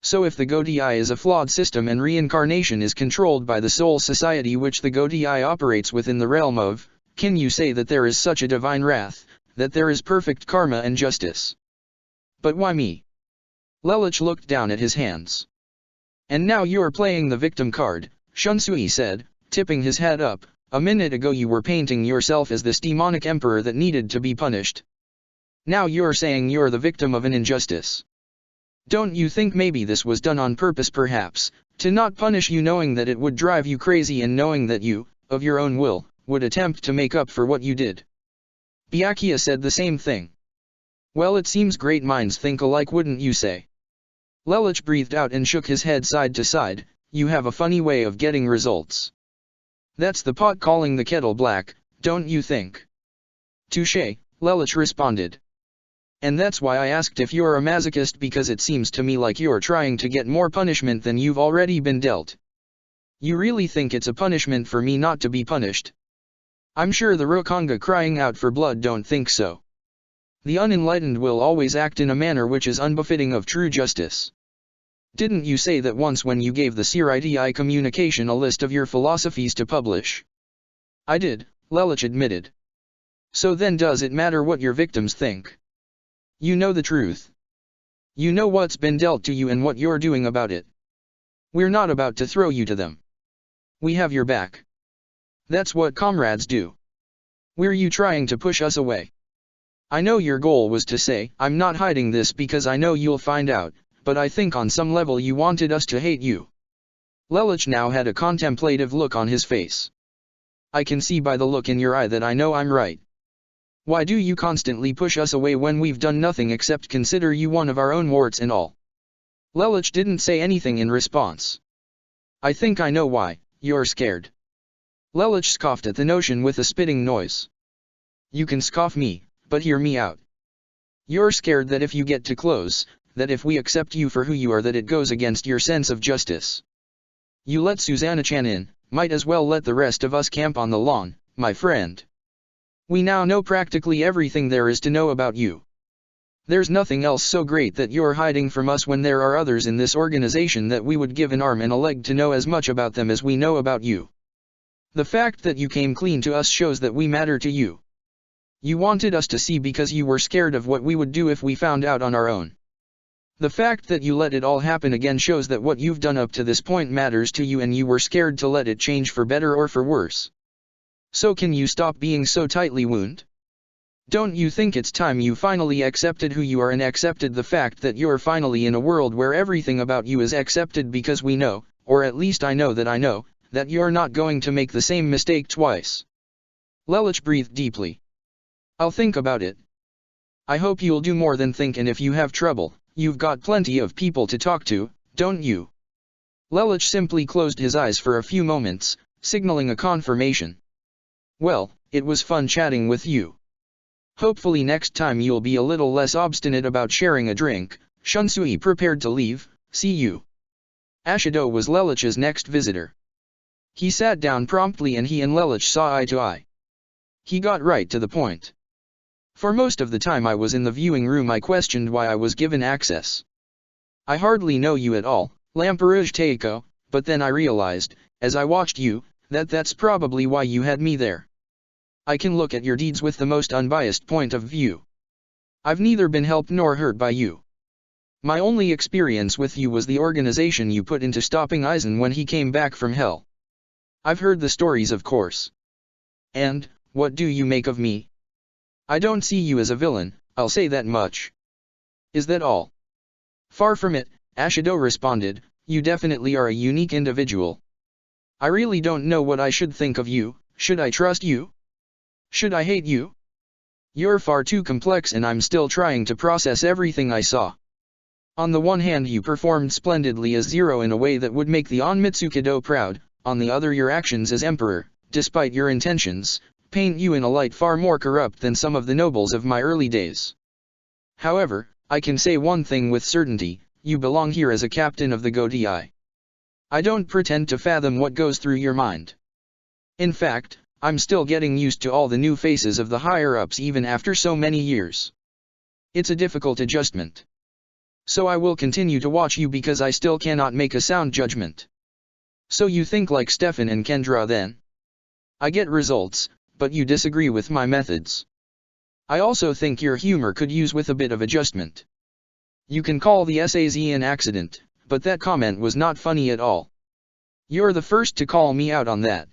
So if the Godai is a flawed system and reincarnation is controlled by the soul society which the Godai operates within the realm of, can you say that there is such a divine wrath, that there is perfect karma and justice? But why me? Lelich looked down at his hands. And now you're playing the victim card, Shunsui said, tipping his head up. A minute ago you were painting yourself as this demonic emperor that needed to be punished. Now you're saying you're the victim of an injustice. Don't you think maybe this was done on purpose perhaps, to not punish you knowing that it would drive you crazy and knowing that you, of your own will, would attempt to make up for what you did? Byakuya said the same thing. Well it seems great minds think alike wouldn't you say? Lelich breathed out and shook his head side to side. You have a funny way of getting results. That's the pot calling the kettle black, don't you think? Touché, Lelich responded. And that's why I asked if you're a masochist because it seems to me like you're trying to get more punishment than you've already been dealt. You really think it's a punishment for me not to be punished? I'm sure the Rokanga crying out for blood don't think so. The unenlightened will always act in a manner which is unbefitting of true justice. Didn't you say that once when you gave the Siriti communication a list of your philosophies to publish? I did, Lelich admitted. So then does it matter what your victims think? You know the truth. You know what's been dealt to you and what you're doing about it. We're not about to throw you to them. We have your back. That's what comrades do. Were you trying to push us away? I know your goal was to say, I'm not hiding this because I know you'll find out, but I think on some level you wanted us to hate you. Lelich now had a contemplative look on his face. I can see by the look in your eye that I know I'm right. Why do you constantly push us away when we've done nothing except consider you one of our own warts and all? Lelich didn't say anything in response. I think I know why, you're scared. Lelich scoffed at the notion with a spitting noise. You can scoff me, but hear me out. You're scared that if you get too close, that if we accept you for who you are that it goes against your sense of justice. You let Susanna-chan in, might as well let the rest of us camp on the lawn, my friend. We now know practically everything there is to know about you. There's nothing else so great that you're hiding from us when there are others in this organization that we would give an arm and a leg to know as much about them as we know about you. The fact that you came clean to us shows that we matter to you. You wanted us to see because you were scared of what we would do if we found out on our own. The fact that you let it all happen again shows that what you've done up to this point matters to you and you were scared to let it change for better or for worse. So can you stop being so tightly wound? Don't you think it's time you finally accepted who you are and accepted the fact that you're finally in a world where everything about you is accepted because we know, or at least I know, that you're not going to make the same mistake twice. Lelich breathed deeply. I'll think about it. I hope you'll do more than think, and if you have trouble, you've got plenty of people to talk to, don't you? Lelich simply closed his eyes for a few moments, signaling a confirmation. Well, it was fun chatting with you. Hopefully next time you'll be a little less obstinate about sharing a drink. Shunsui prepared to leave. See you. Ashido was Lelich's next visitor. He sat down promptly and he and Lelich saw eye to eye. He got right to the point. For most of the time I was in the viewing room I questioned why I was given access. I hardly know you at all, Lamperouge Teiko, but then I realized, as I watched you, that's probably why you had me there. I can look at your deeds with the most unbiased point of view. I've neither been helped nor hurt by you. My only experience with you was the organization you put into stopping Aizen when he came back from hell. I've heard the stories, of course. And, what do you make of me? I don't see you as a villain, I'll say that much. Is that all? Far from it, Ashido responded, you definitely are a unique individual. I really don't know what I should think of you. Should I trust you? Should I hate you? You're far too complex and I'm still trying to process everything I saw. On the one hand you performed splendidly as Zero in a way that would make the Onmitsukido proud, on the other your actions as Emperor, despite your intentions, paint you in a light far more corrupt than some of the nobles of my early days. However, I can say one thing with certainty, you belong here as a captain of the Godii. I don't pretend to fathom what goes through your mind. In fact, I'm still getting used to all the new faces of the higher-ups even after so many years. It's a difficult adjustment. So I will continue to watch you because I still cannot make a sound judgment. So you think like Stefan and Kendra then? I get results, but you disagree with my methods. I also think your humor could use with a bit of adjustment. You can call the SAZ an accident, but that comment was not funny at all. You're the first to call me out on that.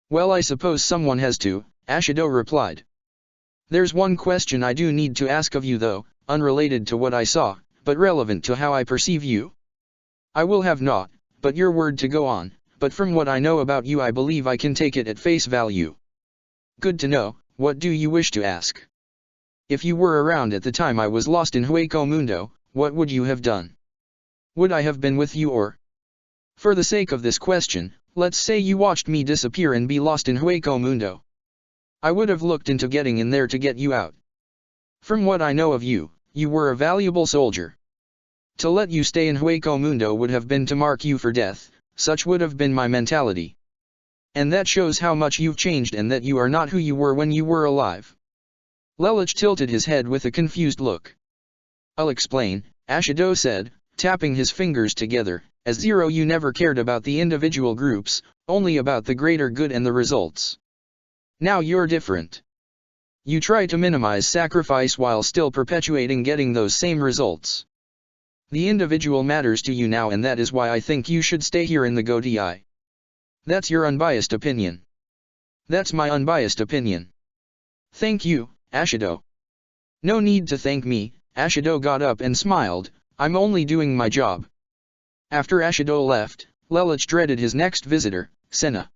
Well, I suppose someone has to, Ashido replied. There's one question I do need to ask of you though, unrelated to what I saw, but relevant to how I perceive you. I will have naught but your word to go on, but from what I know about you I believe I can take it at face value. Good to know. What do you wish to ask? If you were around at the time I was lost in Hueco Mundo, what would you have done? Would I have been with you or? For the sake of this question, let's say you watched me disappear and be lost in Hueco Mundo. I would have looked into getting in there to get you out. From what I know of you, you were a valuable soldier. To let you stay in Hueco Mundo would have been to mark you for death, such would have been my mentality. And that shows how much you've changed and that you are not who you were when you were alive. Lelich tilted his head with a confused look. I'll explain, Ashido said, tapping his fingers together. As Zero you never cared about the individual groups, only about the greater good and the results. Now you're different. You try to minimize sacrifice while still perpetuating getting those same results. The individual matters to you now and that is why I think you should stay here in the Godii. That's your unbiased opinion. That's my unbiased opinion. Thank you, Ashido. No need to thank me, Ashido got up and smiled, I'm only doing my job. After Ashido left, Lelich dreaded his next visitor, Senna.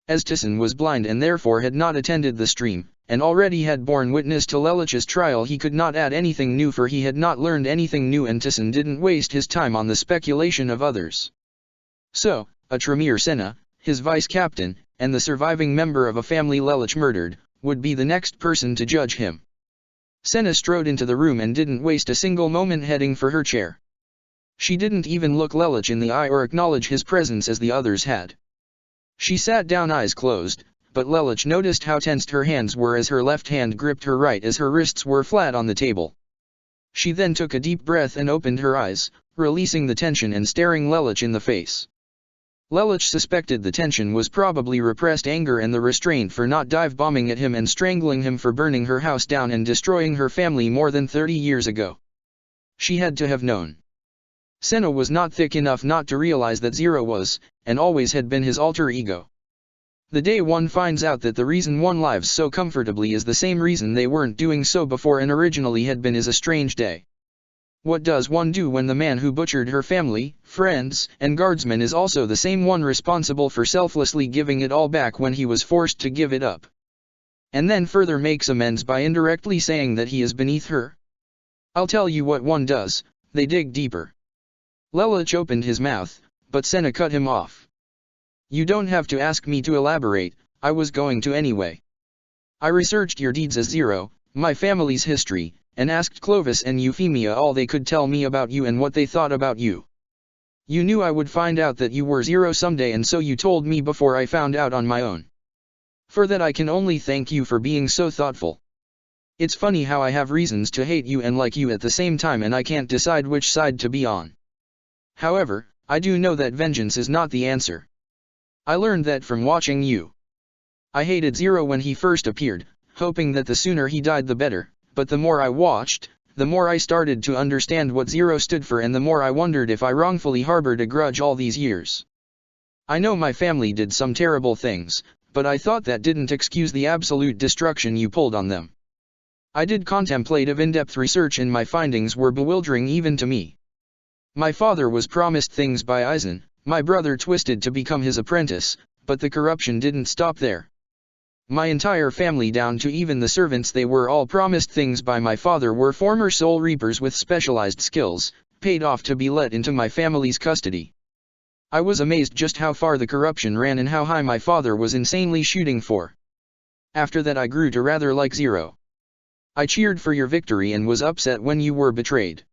As Tyson was blind and therefore had not attended the stream, and already had borne witness to Lelich's trial he could not add anything new for he had not learned anything new and Tyson didn't waste his time on the speculation of others. So, Tremere Senna, his vice-captain, and the surviving member of a family Lelich murdered, would be the next person to judge him. Senna strode into the room and didn't waste a single moment heading for her chair. She didn't even look Lelich in the eye or acknowledge his presence as the others had. She sat down eyes closed, but Lelich noticed how tensed her hands were as her left hand gripped her right as her wrists were flat on the table. She then took a deep breath and opened her eyes, releasing the tension and staring Lelich in the face. Lelich suspected the tension was probably repressed anger and the restraint for not dive-bombing at him and strangling him for burning her house down and destroying her family more than 30 years ago. She had to have known. Senna was not thick enough not to realize that Zero was, and always had been his alter ego. The day one finds out that the reason one lives so comfortably is the same reason they weren't doing so before and originally had been is a strange day. What does one do when the man who butchered her family, friends, and guardsmen is also the same one responsible for selflessly giving it all back when he was forced to give it up? And then further makes amends by indirectly saying that he is beneath her? I'll tell you what one does, they dig deeper. Lelich opened his mouth, but Senna cut him off. You don't have to ask me to elaborate, I was going to anyway. I researched your deeds as Zero, my family's history, and asked Clovis and Euphemia all they could tell me about you and what they thought about you. You knew I would find out that you were Zero someday, and so you told me before I found out on my own. For that I can only thank you for being so thoughtful. It's funny how I have reasons to hate you and like you at the same time, and I can't decide which side to be on. However, I do know that vengeance is not the answer. I learned that from watching you. I hated Zero when he first appeared, hoping that the sooner he died the better, but the more I watched, the more I started to understand what Zero stood for, and the more I wondered if I wrongfully harbored a grudge all these years. I know my family did some terrible things, but I thought that didn't excuse the absolute destruction you pulled on them. I did contemplative in-depth research, and my findings were bewildering even to me. My father was promised things by Aizen, my brother twisted to become his apprentice, but the corruption didn't stop there. My entire family, down to even the servants they were all promised things by my father, were former soul reapers with specialized skills, paid off to be let into my family's custody. I was amazed just how far the corruption ran and how high my father was insanely shooting for. After that I grew to rather like Zero. I cheered for your victory and was upset when you were betrayed.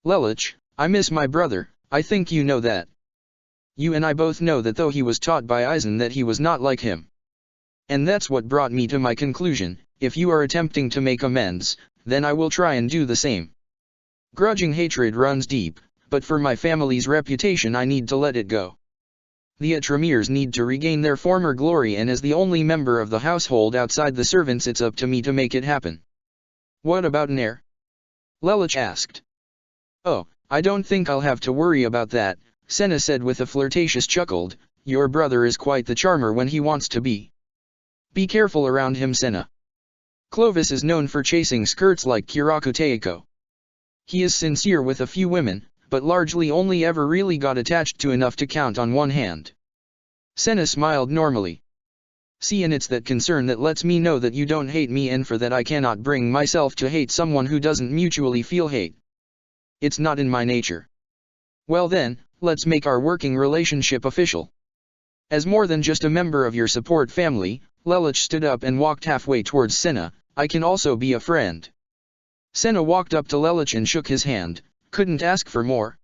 Lelouch, I miss my brother, I think you know that. You and I both know that though he was taught by Aizen, that he was not like him. And that's what brought me to my conclusion: if you are attempting to make amends, then I will try and do the same. Grudging hatred runs deep, but for my family's reputation I need to let it go. The Atramirs need to regain their former glory, and as the only member of the household outside the servants, it's up to me to make it happen. What about an heir? Lelouch asked. Oh, I don't think I'll have to worry about that, Senna said with a flirtatious chuckle. Your brother is quite the charmer when he wants to be. Be careful around him, Senna. Clovis is known for chasing skirts like Kiraku Teiko. He is sincere with a few women, but largely only ever really got attached to enough to count on one hand. Senna smiled normally. See, and it's that concern that lets me know that you don't hate me, and for that I cannot bring myself to hate someone who doesn't mutually feel hate. It's not in my nature. Well then, let's make our working relationship official. As more than just a member of your support family, Lelouch stood up and walked halfway towards Senna. I can also be a friend. Senna walked up to Lelouch and shook his hand. Couldn't ask for more.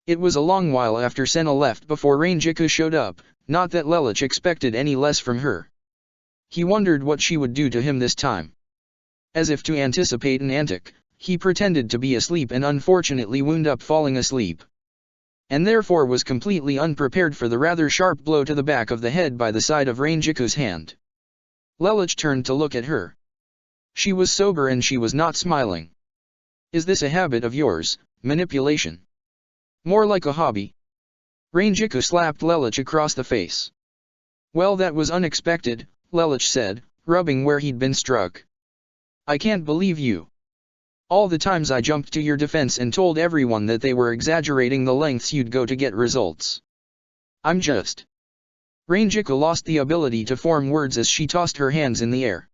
It was a long while after Senna left before Rangiku showed up, not that Lelouch expected any less from her. He wondered what she would do to him this time. As if to anticipate an antic, he pretended to be asleep and unfortunately wound up falling asleep. And therefore was completely unprepared for the rather sharp blow to the back of the head by the side of Rangiku's hand. Lelouch turned to look at her. She was sober and she was not smiling. Is this a habit of yours, manipulation? More like a hobby. Rangiku slapped Lelouch across the face. Well, that was unexpected, Lelouch said, rubbing where he'd been struck. I can't believe you. All the times I jumped to your defense and told everyone that they were exaggerating the lengths you'd go to get results. I'm just... Rangiku lost the ability to form words as she tossed her hands in the air.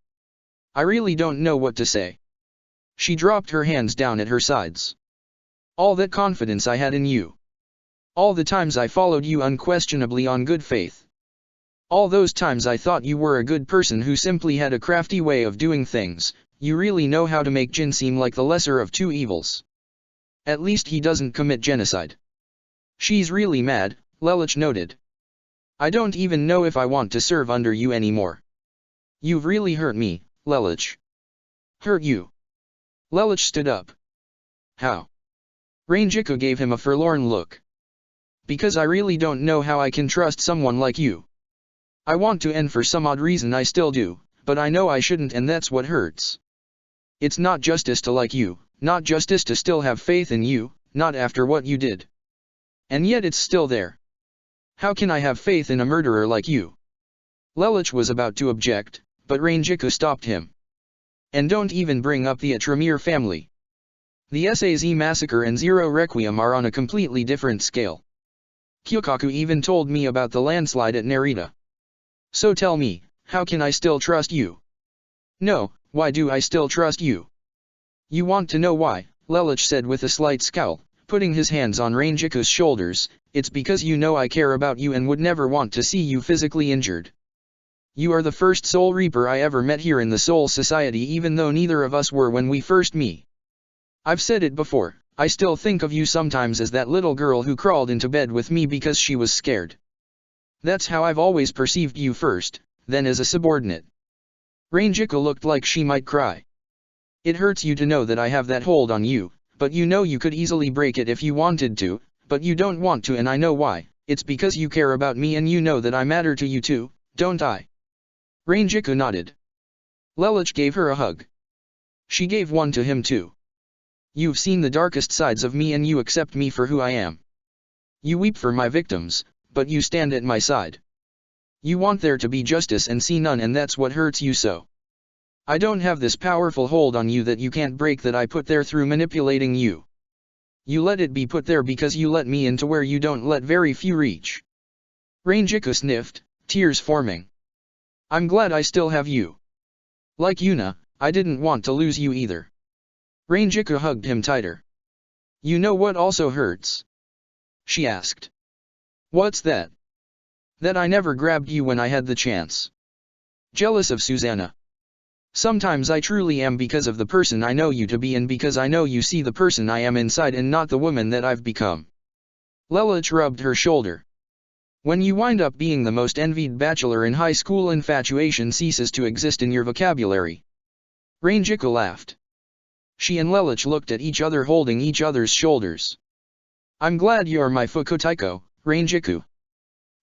I really don't know what to say. She dropped her hands down at her sides. All that confidence I had in you. All the times I followed you unquestionably on good faith. All those times I thought you were a good person who simply had a crafty way of doing things. You really know how to make Jin seem like the lesser of two evils. At least he doesn't commit genocide. She's really mad, Lelouch noted. I don't even know if I want to serve under you anymore. You've really hurt me, Lelouch. Hurt you? Lelouch stood up. How? Rangiku gave him a forlorn look. Because I really don't know how I can trust someone like you. I want to, and for some odd reason I still do, but I know I shouldn't, and that's what hurts. It's not justice to like you, not justice to still have faith in you, not after what you did. And yet it's still there. How can I have faith in a murderer like you? Lelouch was about to object, but Rangiku stopped him. And don't even bring up the Atramir family. The SAZ massacre and Zero Requiem are on a completely different scale. Kyokaku even told me about the landslide at Narita. So tell me, how can I still trust you? No, why do I still trust you? You want to know why, Lelouch said with a slight scowl, putting his hands on Rangiku's shoulders. It's because you know I care about you and would never want to see you physically injured. You are the first Soul Reaper I ever met here in the Soul Society, even though neither of us were when we first met. I've said it before, I still think of you sometimes as that little girl who crawled into bed with me because she was scared. That's how I've always perceived you first, then as a subordinate. Rangiku looked like she might cry. It hurts you to know that I have that hold on you, but you know you could easily break it if you wanted to, but you don't want to, and I know why. It's because you care about me and you know that I matter to you too, don't I? Rangiku nodded. Lelouch gave her a hug. She gave one to him too. You've seen the darkest sides of me and you accept me for who I am. You weep for my victims, but you stand at my side. You want there to be justice and see none, and that's what hurts you so. I don't have this powerful hold on you that you can't break that I put there through manipulating you. You let it be put there because you let me into where you don't let very few reach. Rangiku sniffed, tears forming. I'm glad I still have you. Like Yuna, I didn't want to lose you either. Rangiku hugged him tighter. You know what also hurts? She asked. What's that? That I never grabbed you when I had the chance. Jealous of Susanna. Sometimes I truly am, because of the person I know you to be and because I know you see the person I am inside and not the woman that I've become. Lelouch rubbed her shoulder. When you wind up being the most envied bachelor in high school, infatuation ceases to exist in your vocabulary. Rangiku laughed. She and Lelouch looked at each other, holding each other's shoulders. I'm glad you're my Fukotaiko, Rangiku.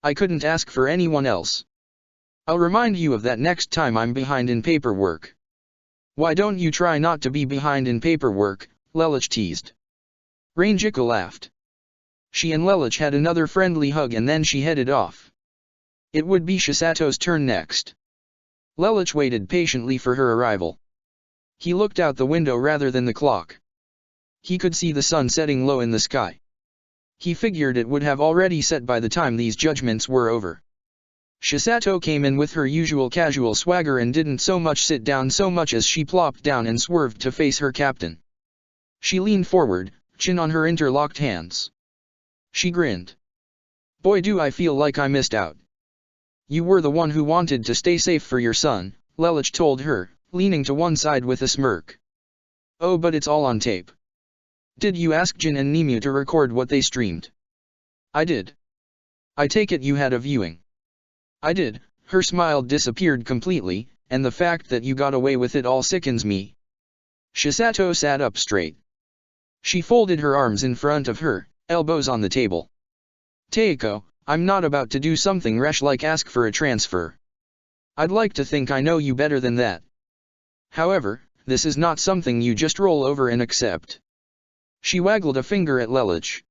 I couldn't ask for anyone else. I'll remind you of that next time I'm behind in paperwork. Why don't you try not to be behind in paperwork, Lelouch teased. Rangiku laughed. She and Lelouch had another friendly hug and then she headed off. It would be Chisato's turn next. Lelouch waited patiently for her arrival. He looked out the window rather than the clock. He could see the sun setting low in the sky. He figured it would have already set by the time these judgments were over. Chisato came in with her usual casual swagger and didn't so much sit down so much as she plopped down and swerved to face her captain. She leaned forward, chin on her interlocked hands. She grinned. Boy, do I feel like I missed out. You were the one who wanted to stay safe for your son, Lelouch told her, leaning to one side with a smirk. Oh, but it's all on tape. Did you ask Jin and Nemu to record what they streamed? I did. I take it you had a viewing. I did. Her smile disappeared completely, and the fact that you got away with it all sickens me. Chisato sat up straight. She folded her arms in front of her, elbows on the table. Teiko, I'm not about to do something rash like ask for a transfer. I'd like to think I know you better than that. However, this is not something you just roll over and accept. She waggled a finger at Lelouch.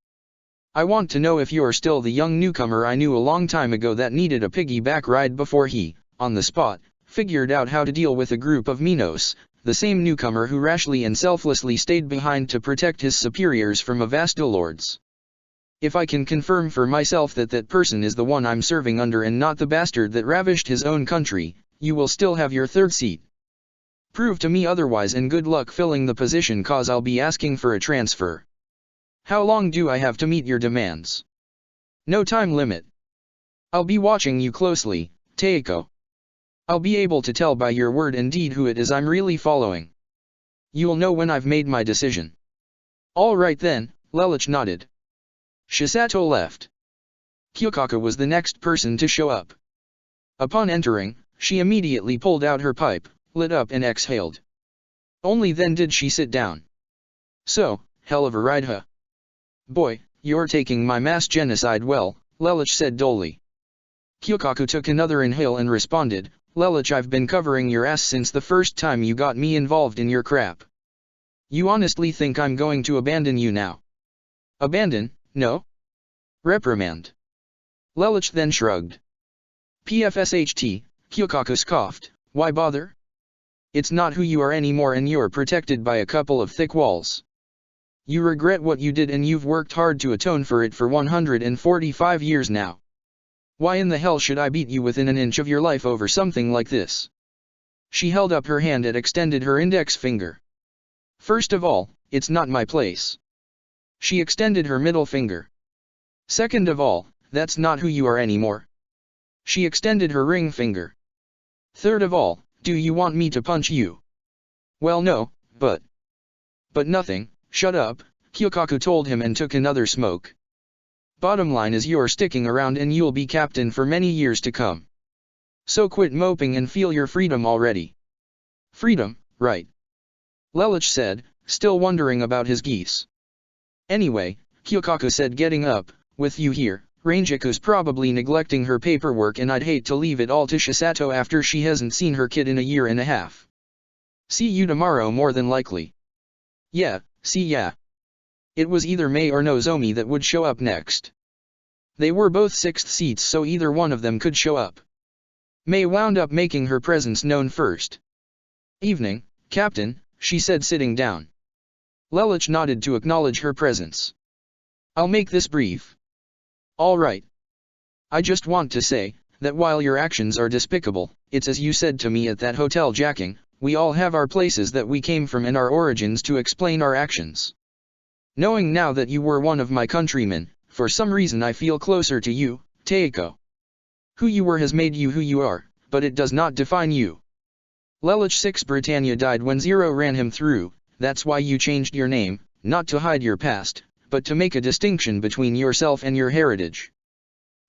I want to know if you're still the young newcomer I knew a long time ago that needed a piggyback ride before he, on the spot, figured out how to deal with a group of Minos, the same newcomer who rashly and selflessly stayed behind to protect his superiors from Avasto lords. If I can confirm for myself that that person is the one I'm serving under and not the bastard that ravished his own country, you will still have your third seat. Prove to me otherwise and good luck filling the position, cause I'll be asking for a transfer. How long do I have to meet your demands? No time limit. I'll be watching you closely, Teiko. I'll be able to tell by your word and deed who it is I'm really following. You'll know when I've made my decision. All right then, Lelouch nodded. Chisato left. Kyokaka was the next person to show up. Upon entering, she immediately pulled out her pipe, lit up and exhaled. Only then did she sit down. So, hell of a ride, huh? Boy, you're taking my mass genocide well, Lelouch said dully. Kyokaku took another inhale and responded, Lelouch, I've been covering your ass since the first time you got me involved in your crap. You honestly think I'm going to abandon you now? Abandon, no? Reprimand. Lelouch then shrugged. PFSHT, Kyokaku scoffed, why bother? It's not who you are anymore and you're protected by a couple of thick walls. You regret what you did and you've worked hard to atone for it for 145 years now. Why in the hell should I beat you within an inch of your life over something like this? She held up her hand and extended her index finger. First of all, it's not my place. She extended her middle finger. Second of all, that's not who you are anymore. She extended her ring finger. Third of all, do you want me to punch you? Well no, but nothing, shut up, Kyokaku told him and took another smoke. Bottom line is you're sticking around and you'll be captain for many years to come. So quit moping and feel your freedom already. Freedom, right? Lelouch said, still wondering about his geese. Anyway, Kyokaku said, getting up, with you here, Ranjiku's probably neglecting her paperwork and I'd hate to leave it all to Shisato after she hasn't seen her kid in a year and a half. See you tomorrow more than likely. Yeah, see ya. It was either Mei or Nozomi that would show up next. They were both sixth seats, so either one of them could show up. Mei wound up making her presence known first. Evening, Captain, she said, sitting down. Lelouch nodded to acknowledge her presence. I'll make this brief. All right. I just want to say, that while your actions are despicable, it's as you said to me at that hotel jacking, we all have our places that we came from and our origins to explain our actions. Knowing now that you were one of my countrymen, for some reason I feel closer to you, Teiko. Who you were has made you who you are, but it does not define you. Lelouch 6 Britannia died when Zero ran him through, that's why you changed your name, not to hide your past, but to make a distinction between yourself and your heritage.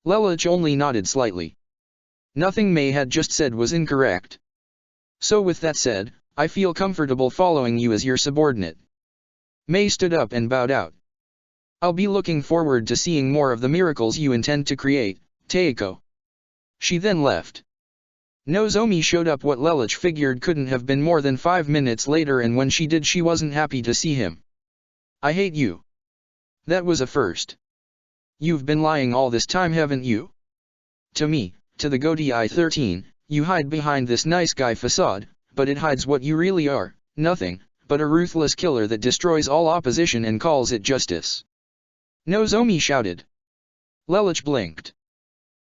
Lelouch only nodded slightly. Nothing Mei had just said was incorrect. So with that said, I feel comfortable following you as your subordinate. Mei stood up and bowed out. I'll be looking forward to seeing more of the miracles you intend to create, Teiko. She then left. Nozomi showed up what Lelouch figured couldn't have been more than 5 minutes later, and when she did she wasn't happy to see him. I hate you. That was a first. You've been lying all this time, haven't you? To me, to the Goatee Eye 13, you hide behind this nice guy facade, but it hides what you really are, nothing, but a ruthless killer that destroys all opposition and calls it justice. Nozomi shouted. Lelouch blinked.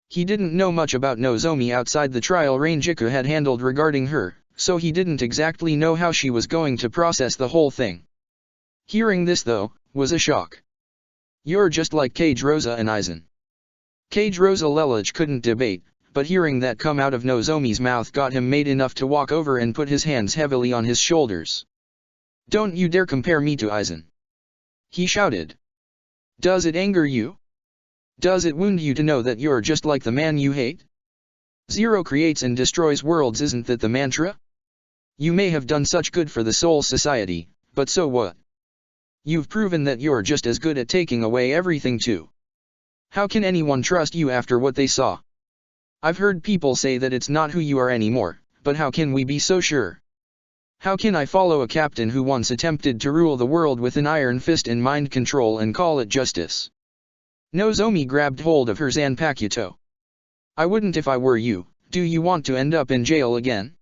He didn't know much about Nozomi outside the trial Ranjiku had handled regarding her, so he didn't exactly know how she was going to process the whole thing. Hearing this though, was a shock. You're just like Cage Rosa and Aizen. Cage Rosa Lelouch couldn't debate, but hearing that come out of Nozomi's mouth got him made enough to walk over and put his hands heavily on his shoulders. Don't you dare compare me to Aizen! He shouted. Does it anger you? Does it wound you to know that you're just like the man you hate? Zero creates and destroys worlds, isn't that the mantra? You may have done such good for the Soul Society, but so what? You've proven that you're just as good at taking away everything too. How can anyone trust you after what they saw? I've heard people say that it's not who you are anymore, but how can we be so sure? How can I follow a captain who once attempted to rule the world with an iron fist and mind control and call it justice? Nozomi grabbed hold of her Zanpakuto. I wouldn't if I were you. Do you want to end up in jail again?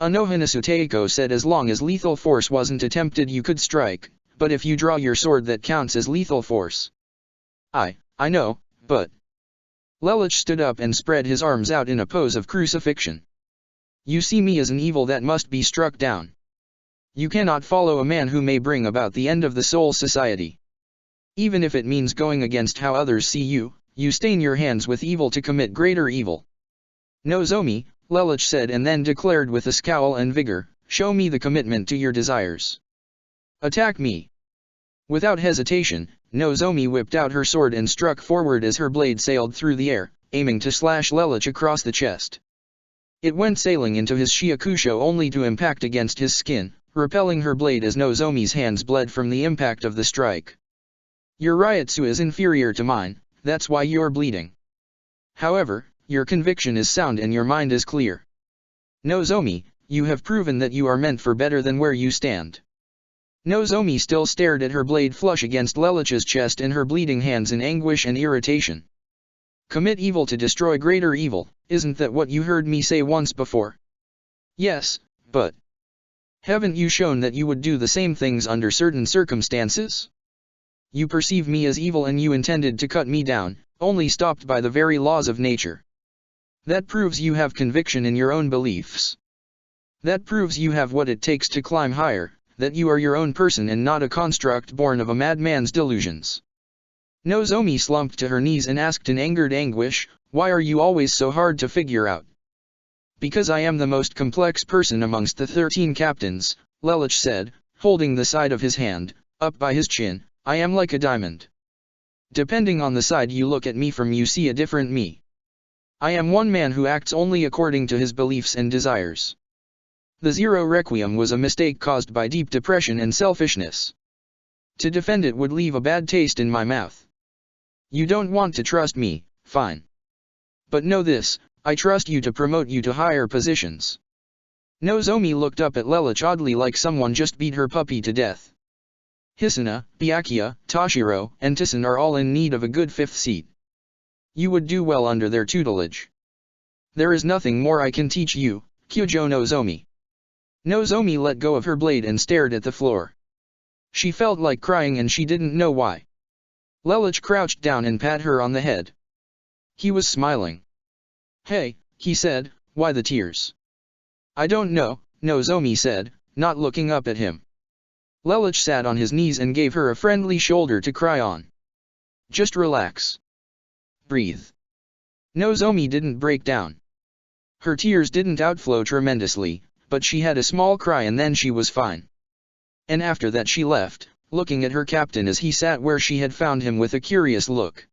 Anohanasu Teiko said, as long as lethal force wasn't attempted you could strike, but if you draw your sword that counts as lethal force. I know, but... Lelouch stood up and spread his arms out in a pose of crucifixion. You see me as an evil that must be struck down. You cannot follow a man who may bring about the end of the Soul Society. Even if it means going against how others see you, you stain your hands with evil to commit greater evil. Nozomi, Lelouch said, and then declared with a scowl and vigor, show me the commitment to your desires. Attack me. Without hesitation, Nozomi whipped out her sword and struck forward as her blade sailed through the air, aiming to slash Lelouch across the chest. It went sailing into his Shiakusho only to impact against his skin, repelling her blade as Nozomi's hands bled from the impact of the strike. Your Ryutsu is inferior to mine, that's why you're bleeding. However, your conviction is sound and your mind is clear. Nozomi, you have proven that you are meant for better than where you stand. Nozomi still stared at her blade flush against Lelouch's chest and her bleeding hands in anguish and irritation. Commit evil to destroy greater evil, isn't that what you heard me say once before? Yes, but... haven't you shown that you would do the same things under certain circumstances? You perceive me as evil and you intended to cut me down, only stopped by the very laws of nature. That proves you have conviction in your own beliefs. That proves you have what it takes to climb higher, that you are your own person and not a construct born of a madman's delusions. Nozomi slumped to her knees and asked in angered anguish, why are you always so hard to figure out? Because I am the most complex person amongst the 13 captains, Lelich said, holding the side of his hand, up by his chin, I am like a diamond. Depending on the side you look at me from, you see a different me. I am one man who acts only according to his beliefs and desires. The Zero Requiem was a mistake caused by deep depression and selfishness. To defend it would leave a bad taste in my mouth. You don't want to trust me, fine. But know this, I trust you to promote you to higher positions. Nozomi looked up at Lelich oddly, like someone just beat her puppy to death. Hisuna, Byakuya, Toshiro, and Tissen are all in need of a good fifth seat. You would do well under their tutelage. There is nothing more I can teach you, Kyujo Nozomi. Nozomi let go of her blade and stared at the floor. She felt like crying and she didn't know why. Lelich crouched down and pat her on the head. He was smiling. Hey, he said, why the tears? I don't know, Nozomi said, not looking up at him. Lelich sat on his knees and gave her a friendly shoulder to cry on. Just relax. Breathe. Nozomi didn't break down. Her tears didn't outflow tremendously, but she had a small cry and then she was fine. And after that she left, looking at her captain as he sat where she had found him with a curious look.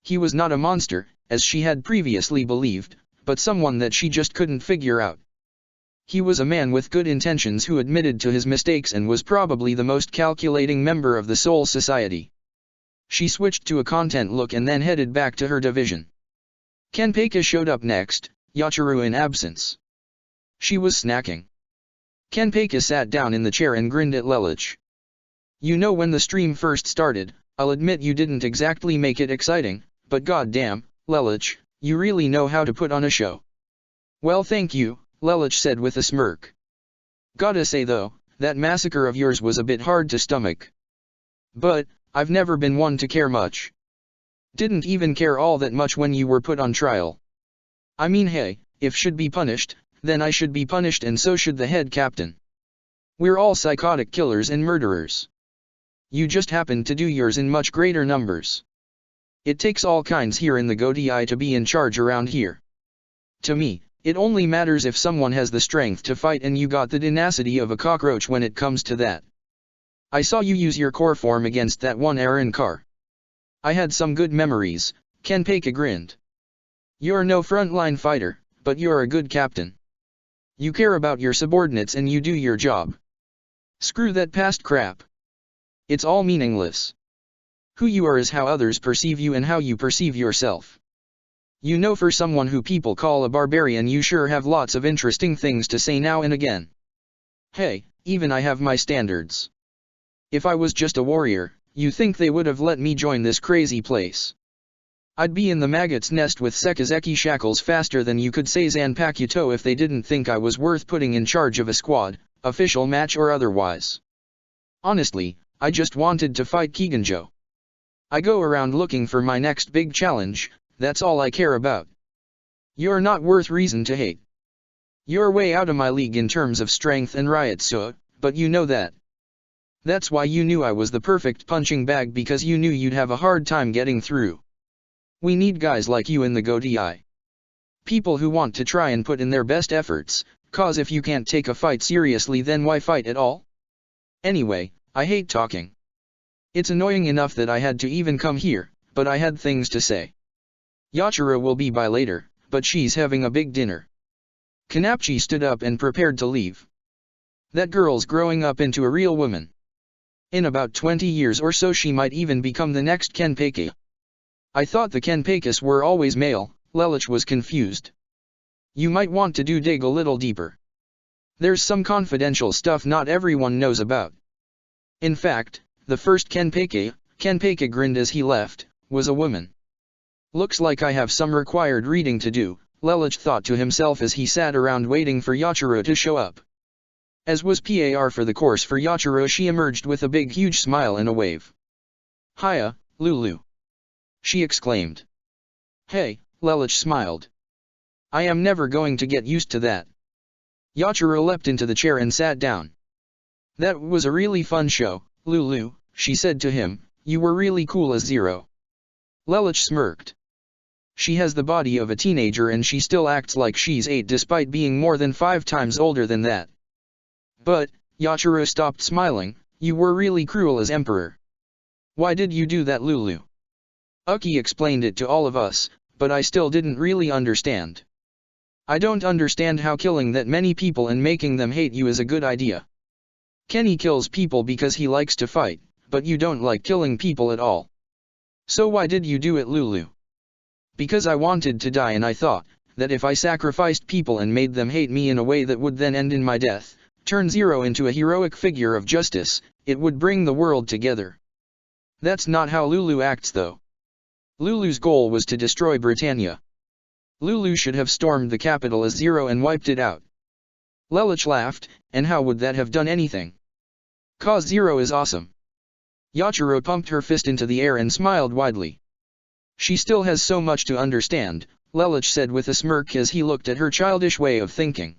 He was not a monster, as she had previously believed, but someone that she just couldn't figure out. He was a man with good intentions who admitted to his mistakes and was probably the most calculating member of the Soul Society. She switched to a content look and then headed back to her division. Kenpeka showed up next, Yachiru in absence. She was snacking. Kenpeka sat down in the chair and grinned at Lelich. You know, when the stream first started, I'll admit you didn't exactly make it exciting, but goddamn, Lelich, you really know how to put on a show. Well, thank you, Lelich said with a smirk. Gotta say though, that massacre of yours was a bit hard to stomach. But, I've never been one to care much. Didn't even care all that much when you were put on trial. I mean, hey, if should be punished, then I should be punished and so should the head captain. We're all psychotic killers and murderers. You just happened to do yours in much greater numbers. It takes all kinds here in the Godai to be in charge around here. To me, it only matters if someone has the strength to fight, and you got the tenacity of a cockroach when it comes to that. I saw you use your core form against that one Aaron Carr. I had some good memories, Kenpeka grinned. You're no frontline fighter, but you're a good captain. You care about your subordinates and you do your job. Screw that past crap. It's all meaningless. Who you are is how others perceive you and how you perceive yourself. You know, for someone who people call a barbarian, you sure have lots of interesting things to say now and again. Hey, even I have my standards. If I was just a warrior, you think they would have let me join this crazy place? I'd be in the maggot's nest with Sekizeki shackles faster than you could say Zanpakuto if they didn't think I was worth putting in charge of a squad, official match or otherwise. Honestly, I just wanted to fight Kiganjo. I go around looking for my next big challenge, that's all I care about. You're not worth reason to hate. You're way out of my league in terms of strength and Ryutsu, but you know that. That's why you knew I was the perfect punching bag, because you knew you'd have a hard time getting through. We need guys like you in the Godai. People who want to try and put in their best efforts, cause if you can't take a fight seriously, then why fight at all? Anyway, I hate talking. It's annoying enough that I had to even come here, but I had things to say. Yachiru will be by later, but she's having a big dinner. Kanapchi stood up and prepared to leave. That girl's growing up into a real woman. In about 20 years or so she might even become the next Kenpeka. I thought the Kenpekas were always male, Lelich was confused. You might want to dig a little deeper. There's some confidential stuff not everyone knows about. In fact, the first Kenpeka grinned as he left, was a woman. Looks like I have some required reading to do, Lelich thought to himself as he sat around waiting for Yachiru to show up. As was par for the course for Yachiru, she emerged with a big huge smile and a wave. Hiya, Lulu. She exclaimed. Hey, Lelich smiled. I am never going to get used to that. Yachiru leapt into the chair and sat down. That was a really fun show, Lulu, she said to him, you were really cool as Zero. Lelich smirked. She has the body of a teenager and she still acts like she's 8 despite being more than 5 times older than that. But, Yachiro stopped smiling, you were really cruel as emperor. Why did you do that, Lulu? Uki explained it to all of us, but I still didn't really understand. I don't understand how killing that many people and making them hate you is a good idea. Kenny kills people because he likes to fight, but you don't like killing people at all. So why did you do it, Lulu? Because I wanted to die and I thought, that if I sacrificed people and made them hate me in a way that would then end in my death, turn Zero into a heroic figure of justice, it would bring the world together. That's not how Lulu acts though. Lulu's goal was to destroy Britannia. Lulu should have stormed the capital as Zero and wiped it out. Lelouch laughed, and how would that have done anything? 'Cause Zero is awesome. Yachiro pumped her fist into the air and smiled widely. She still has so much to understand, Lelouch said with a smirk as he looked at her childish way of thinking.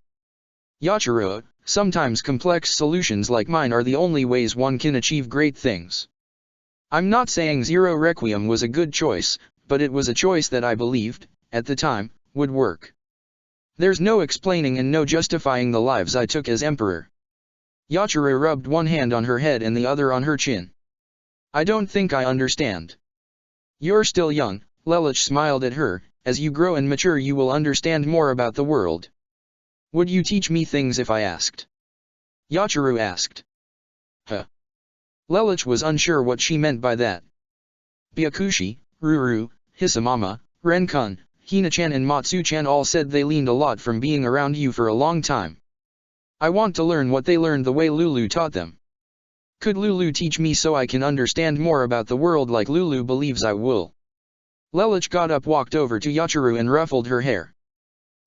Yachiro, sometimes complex solutions like mine are the only ways one can achieve great things. I'm not saying Zero Requiem was a good choice, but it was a choice that I believed, at the time, would work. There's no explaining and no justifying the lives I took as emperor. Yachiro rubbed one hand on her head and the other on her chin. I don't think I understand. You're still young, Lelouch smiled at her, as you grow and mature you will understand more about the world. Would you teach me things if I asked? Yachiro asked. Huh. Lelouch was unsure what she meant by that. Byakushi, Ruru, Hisamama, Renkun, Hina-chan and Matsu-chan all said they leaned a lot from being around you for a long time. I want to learn what they learned the way Lulu taught them. Could Lulu teach me so I can understand more about the world like Lulu believes I will? Lelouch got up, walked over to Yachiro and ruffled her hair.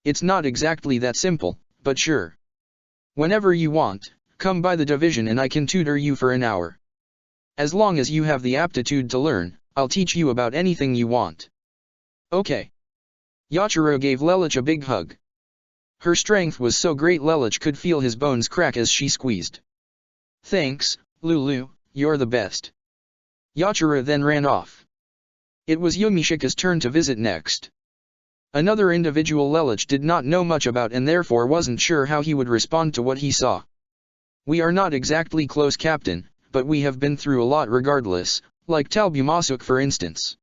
It's not exactly that simple, but sure. Whenever you want, come by the division and I can tutor you for an hour. As long as you have the aptitude to learn, I'll teach you about anything you want. Okay. Yachiro gave Lelouch a big hug. Her strength was so great Lelouch could feel his bones crack as she squeezed. Thanks, Lulu, you're the best. Yachiro then ran off. It was Yumishika's turn to visit next. Another individual Lelouch did not know much about and therefore wasn't sure how he would respond to what he saw. We are not exactly close, Captain, but we have been through a lot regardless, like Talbumasuk for instance.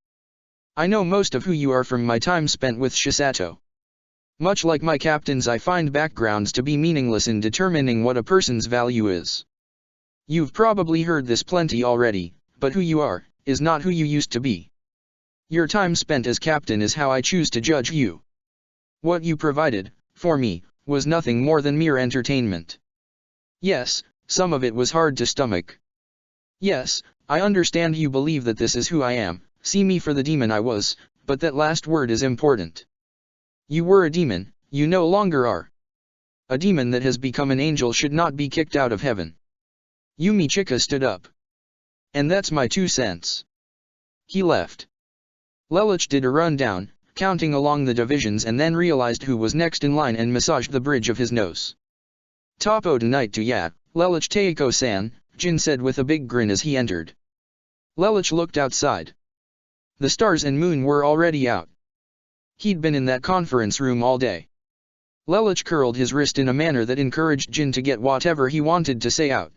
I know most of who you are from my time spent with Shisato. Much like my captains, I find backgrounds to be meaningless in determining what a person's value is. You've probably heard this plenty already, but who you are, is not who you used to be. Your time spent as captain is how I choose to judge you. What you provided, for me, was nothing more than mere entertainment. Yes, some of it was hard to stomach. Yes, I understand you believe that this is who I am, see me for the demon I was, but that last word is important. You were a demon, you no longer are. A demon that has become an angel should not be kicked out of heaven. Yumichika stood up. And that's my 2 cents. He left. Lelouch did a rundown, counting along the divisions and then realized who was next in line and massaged the bridge of his nose. Topo tonight to ya, Lelouch Teiko-san, Jin said with a big grin as he entered. Lelouch looked outside. The stars and moon were already out. He'd been in that conference room all day. Lelouch curled his wrist in a manner that encouraged Jin to get whatever he wanted to say out.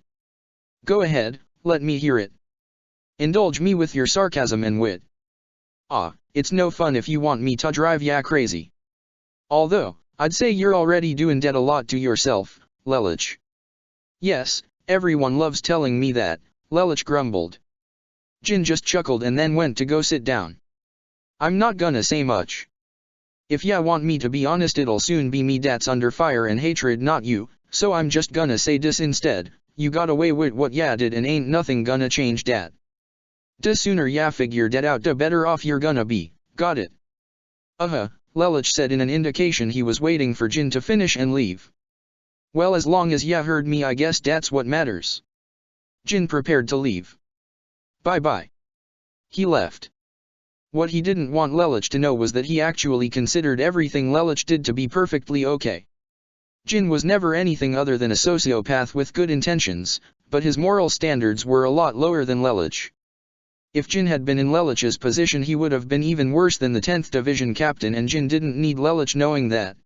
Go ahead, let me hear it. Indulge me with your sarcasm and wit. It's no fun if you want me to drive ya crazy. Although, I'd say you're already doing that a lot to yourself, Lelouch. Yes, everyone loves telling me that, Lelouch grumbled. Jin just chuckled and then went to go sit down. I'm not gonna say much. If ya want me to be honest, it'll soon be me that's under fire and hatred, not you, so I'm just gonna say this instead. You got away with what ya did and ain't nothing gonna change that. The sooner ya figure that out the better off you're gonna be, got it? Lelouch said in an indication he was waiting for Jin to finish and leave. Well, as long as ya heard me I guess that's what matters. Jin prepared to leave. Bye-bye. He left. What he didn't want Lelouch to know was that he actually considered everything Lelouch did to be perfectly okay. Jin was never anything other than a sociopath with good intentions, but his moral standards were a lot lower than Lelouch. If Jin had been in Lelich's position, he would have been even worse than the 10th Division captain, and Jin didn't need Lelich knowing that.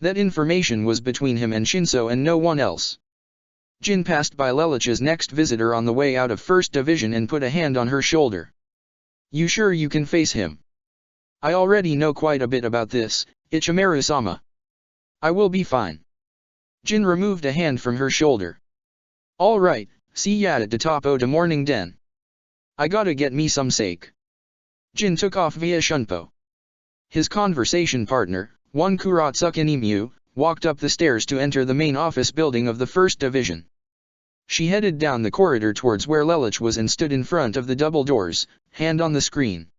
That information was between him and Shinso and no one else. Jin passed by Lelich's next visitor on the way out of 1st Division and put a hand on her shoulder. "You sure you can face him?" "I already know quite a bit about this, Ichimaru-sama. I will be fine." Jin removed a hand from her shoulder. "All right, see ya at the top o' the morning den. I gotta get me some sake." Jin took off via Shunpo. His conversation partner, one Kuratsuka Nimue, walked up the stairs to enter the main office building of the 1st Division. She headed down the corridor towards where Lelich was and stood in front of the double doors, hand on the screen.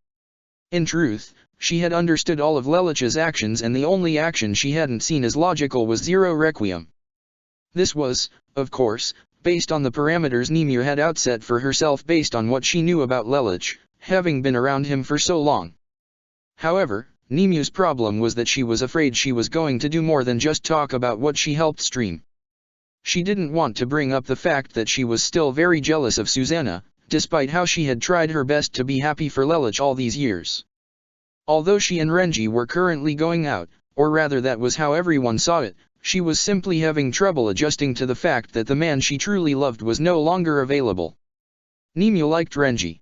In truth, she had understood all of Lelich's actions, and the only action she hadn't seen as logical was Zero Requiem. This was, of course, based on the parameters Nimue had outset for herself based on what she knew about Lelich, having been around him for so long. However, Nimue's problem was that she was afraid she was going to do more than just talk about what she helped stream. She didn't want to bring up the fact that she was still very jealous of Susanna, despite how she had tried her best to be happy for Lelich all these years. Although she and Renji were currently going out, or rather that was how everyone saw it, she was simply having trouble adjusting to the fact that the man she truly loved was no longer available. Nimue liked Renji.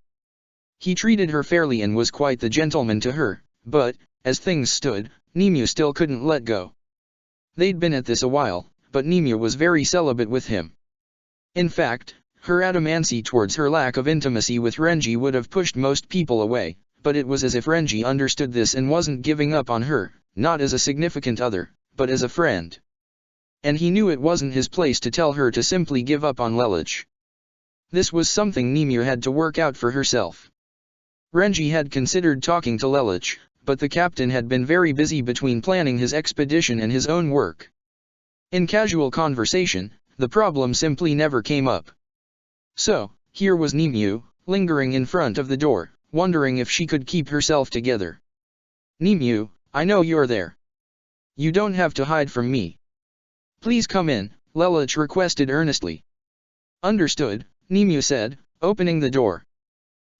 He treated her fairly and was quite the gentleman to her, but, as things stood, Nimue still couldn't let go. They'd been at this a while, but Nimue was very celibate with him. In fact, her adamancy towards her lack of intimacy with Renji would have pushed most people away, but it was as if Renji understood this and wasn't giving up on her, not as a significant other, but as a friend. And he knew it wasn't his place to tell her to simply give up on Lelich. This was something Nimue had to work out for herself. Renji had considered talking to Lelich, but the captain had been very busy between planning his expedition and his own work. In casual conversation, the problem simply never came up. So, here was Nimue, lingering in front of the door, wondering if she could keep herself together. "Nimue, I know you're there. You don't have to hide from me. Please come in," Lelich requested earnestly. "Understood," Nimue said, opening the door.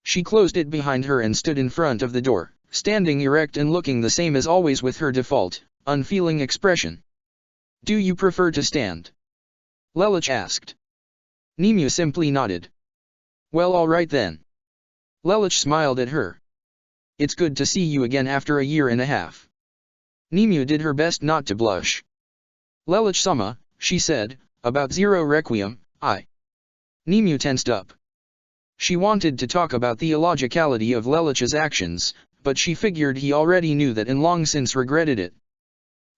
She closed it behind her and stood in front of the door, standing erect and looking the same as always with her default, unfeeling expression. "Do you prefer to stand?" Lelich asked. Nimue simply nodded. "Well, all right then." Lelich smiled at her. "It's good to see you again after a year and a half." Nimue did her best not to blush. "Lelich-sama," she said, "about Zero Requiem, Nimue tensed up. She wanted to talk about the illogicality of Lelich's actions, but she figured he already knew that and long since regretted it.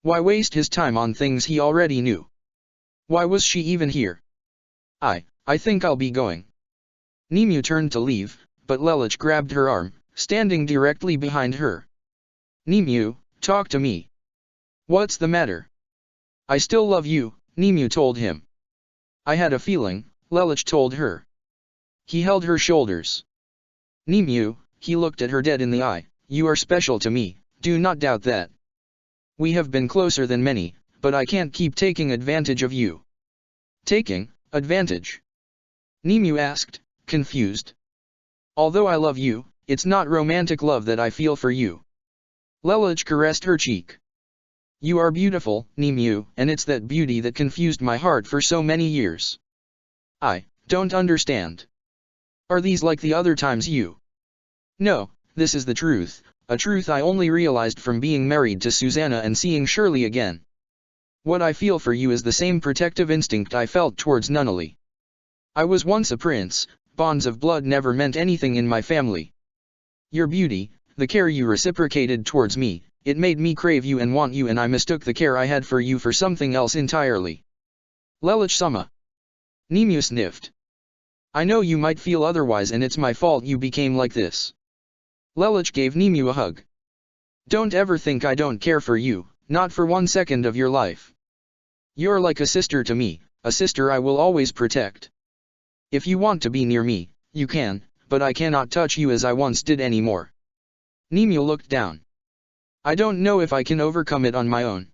Why waste his time on things he already knew? Why was she even here? I think I'll be going." Nimue turned to leave, but Lelich grabbed her arm, standing directly behind her. "Nimue, talk to me. What's the matter?" "I still love you," Nimue told him. "I had a feeling," Lelich told her. He held her shoulders. "Nimue," he looked at her dead in the eye, "you are special to me, do not doubt that. We have been closer than many, but I can't keep taking advantage of you." "Taking advantage?" Nimue asked, confused. "Although I love you, it's not romantic love that I feel for you." Lelich caressed her cheek. "You are beautiful, Nimue, and it's that beauty that confused my heart for so many years. I don't understand. Are these like the other times you?" "No, this is the truth, a truth I only realized from being married to Susanna and seeing Shirley again. What I feel for you is the same protective instinct I felt towards Nunnally. I was once a prince, bonds of blood never meant anything in my family. Your beauty, the care you reciprocated towards me, it made me crave you and want you, and I mistook the care I had for you for something else entirely." "Lelich-sama." Nimue sniffed. "I know you might feel otherwise, and it's my fault you became like this." Lelich gave Nimue a hug. "Don't ever think I don't care for you, not for 1 second of your life. You're like a sister to me, a sister I will always protect. If you want to be near me, you can, but I cannot touch you as I once did anymore." Nimue looked down. "I don't know if I can overcome it on my own."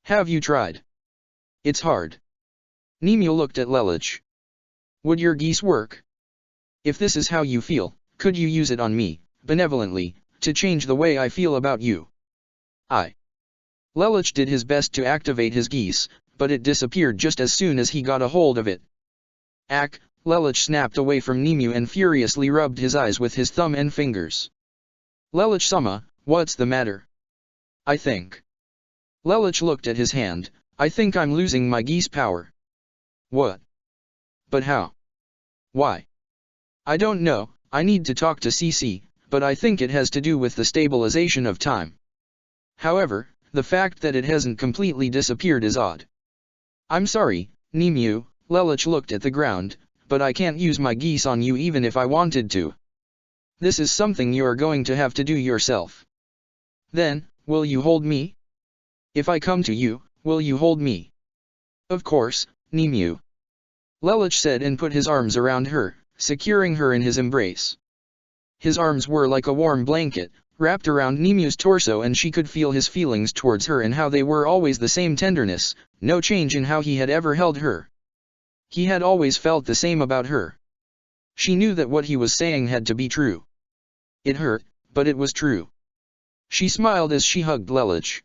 "Have you tried?" "It's hard." Nimue looked at Lelich. "Would your geese work?" "If this is how you feel, could you use it on me, benevolently, to change the way I feel about you? Lelich did his best to activate his geese, but it disappeared just as soon as he got a hold of it. Ack, Lelich snapped away from Nemu and furiously rubbed his eyes with his thumb and fingers. Lelich-sama, what's the matter? I think. Lelich looked at his hand. I think I'm losing my geese power. What? But how? Why? I don't know, I need to talk to CC, but I think it has to do with the stabilization of time. However, the fact that it hasn't completely disappeared is odd. I'm sorry, Nemu, Lelich looked at the ground, but I can't use my geese on you even if I wanted to. This is something you're going to have to do yourself. Then, will you hold me? If I come to you, will you hold me? Of course, Nemu. Lelich said and put his arms around her, securing her in his embrace. His arms were like a warm blanket, wrapped around Nemu's torso, and she could feel his feelings towards her and how they were always the same tenderness, no change in how he had ever held her. He had always felt the same about her. She knew that what he was saying had to be true. It hurt, but it was true. She smiled as she hugged Lelich.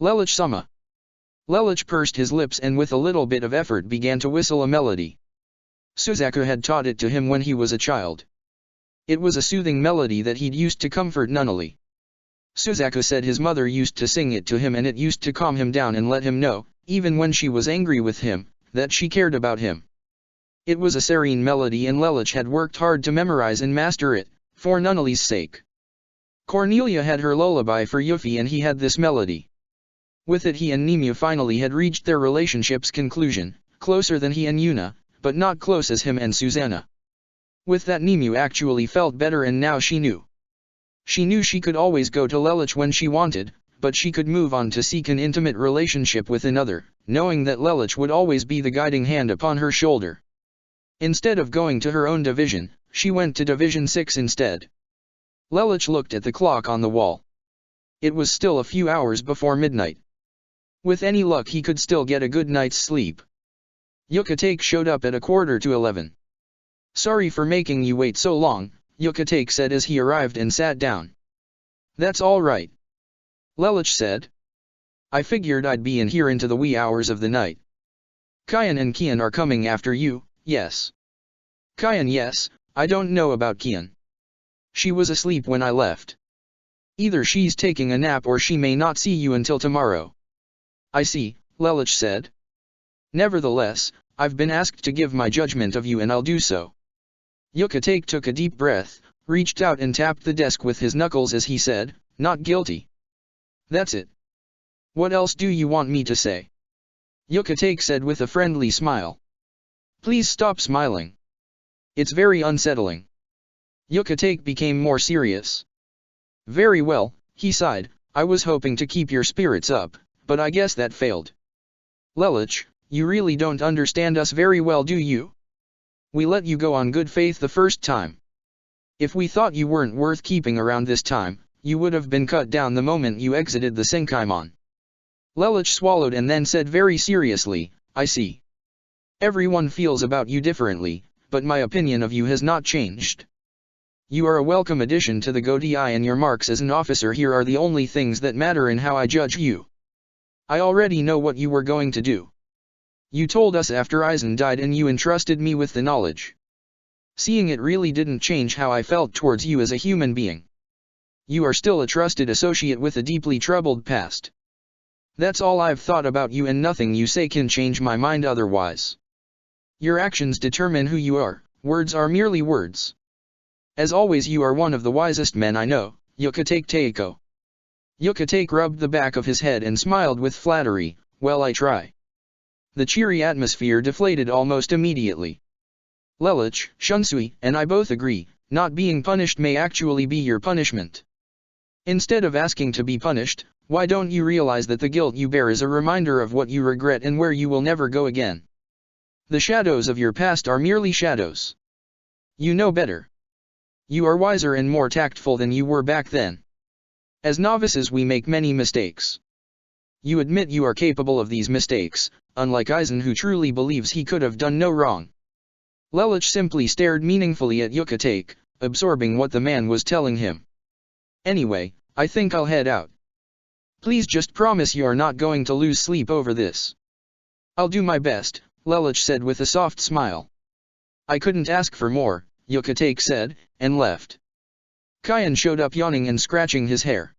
Lelich-sama. Lelich pursed his lips and with a little bit of effort began to whistle a melody. Suzaku had taught it to him when he was a child. It was a soothing melody that he'd used to comfort Nunnally. Suzaku said his mother used to sing it to him and it used to calm him down and let him know, even when she was angry with him, that she cared about him. It was a serene melody and Lelich had worked hard to memorize and master it, for Nunnally's sake. Cornelia had her lullaby for Yuffie and he had this melody. With it he and Nemu finally had reached their relationship's conclusion, closer than he and Yuna, but not close as him and Susanna. With that Nemu actually felt better and now she knew. She knew she could always go to Lelich when she wanted, but she could move on to seek an intimate relationship with another, knowing that Lelich would always be the guiding hand upon her shoulder. Instead of going to her own division, she went to Division 6 instead. Lelich looked at the clock on the wall. It was still a few hours before midnight. With any luck he could still get a good night's sleep. Yuka-take showed up at 11:15. Sorry for making you wait so long, Yuka-take said as he arrived and sat down. That's all right. Lelich said. I figured I'd be in here into the wee hours of the night. Kian and Kian are coming after you, yes. Kian, yes, I don't know about Kian. She was asleep when I left. Either she's taking a nap or she may not see you until tomorrow. I see, Lelich said. Nevertheless, I've been asked to give my judgment of you and I'll do so. Yuka-take took a deep breath, reached out and tapped the desk with his knuckles as he said, not guilty. That's it. What else do you want me to say? Yuka-take said with a friendly smile. Please stop smiling. It's very unsettling. Yuka-take became more serious. Very well, he sighed, I was hoping to keep your spirits up, but I guess that failed. Lelich, you really don't understand us very well, do you? We let you go on good faith the first time. If we thought you weren't worth keeping around this time, you would have been cut down the moment you exited the Senkaimon. Lelich swallowed and then said very seriously, I see. Everyone feels about you differently, but my opinion of you has not changed. You are a welcome addition to the Godei and your marks as an officer here are the only things that matter in how I judge you. I already know what you were going to do. You told us after Aizen died and you entrusted me with the knowledge. Seeing it really didn't change how I felt towards you as a human being. You are still a trusted associate with a deeply troubled past. That's all I've thought about you and nothing you say can change my mind otherwise. Your actions determine who you are, words are merely words. As always you are one of the wisest men I know, Yuka-take Teiko. Yuka-take rubbed the back of his head and smiled with flattery, well I try. The cheery atmosphere deflated almost immediately. Lelich, Shunsui, and I both agree, not being punished may actually be your punishment. Instead of asking to be punished, why don't you realize that the guilt you bear is a reminder of what you regret and where you will never go again? The shadows of your past are merely shadows. You know better. You are wiser and more tactful than you were back then. As novices we make many mistakes. You admit you are capable of these mistakes, unlike Aizen who truly believes he could have done no wrong. Lelich simply stared meaningfully at Yuka-take, absorbing what the man was telling him. Anyway, I think I'll head out. Please just promise you're not going to lose sleep over this. I'll do my best, Lelich said with a soft smile. I couldn't ask for more, Yukatak said, and left. Kian showed up yawning and scratching his hair.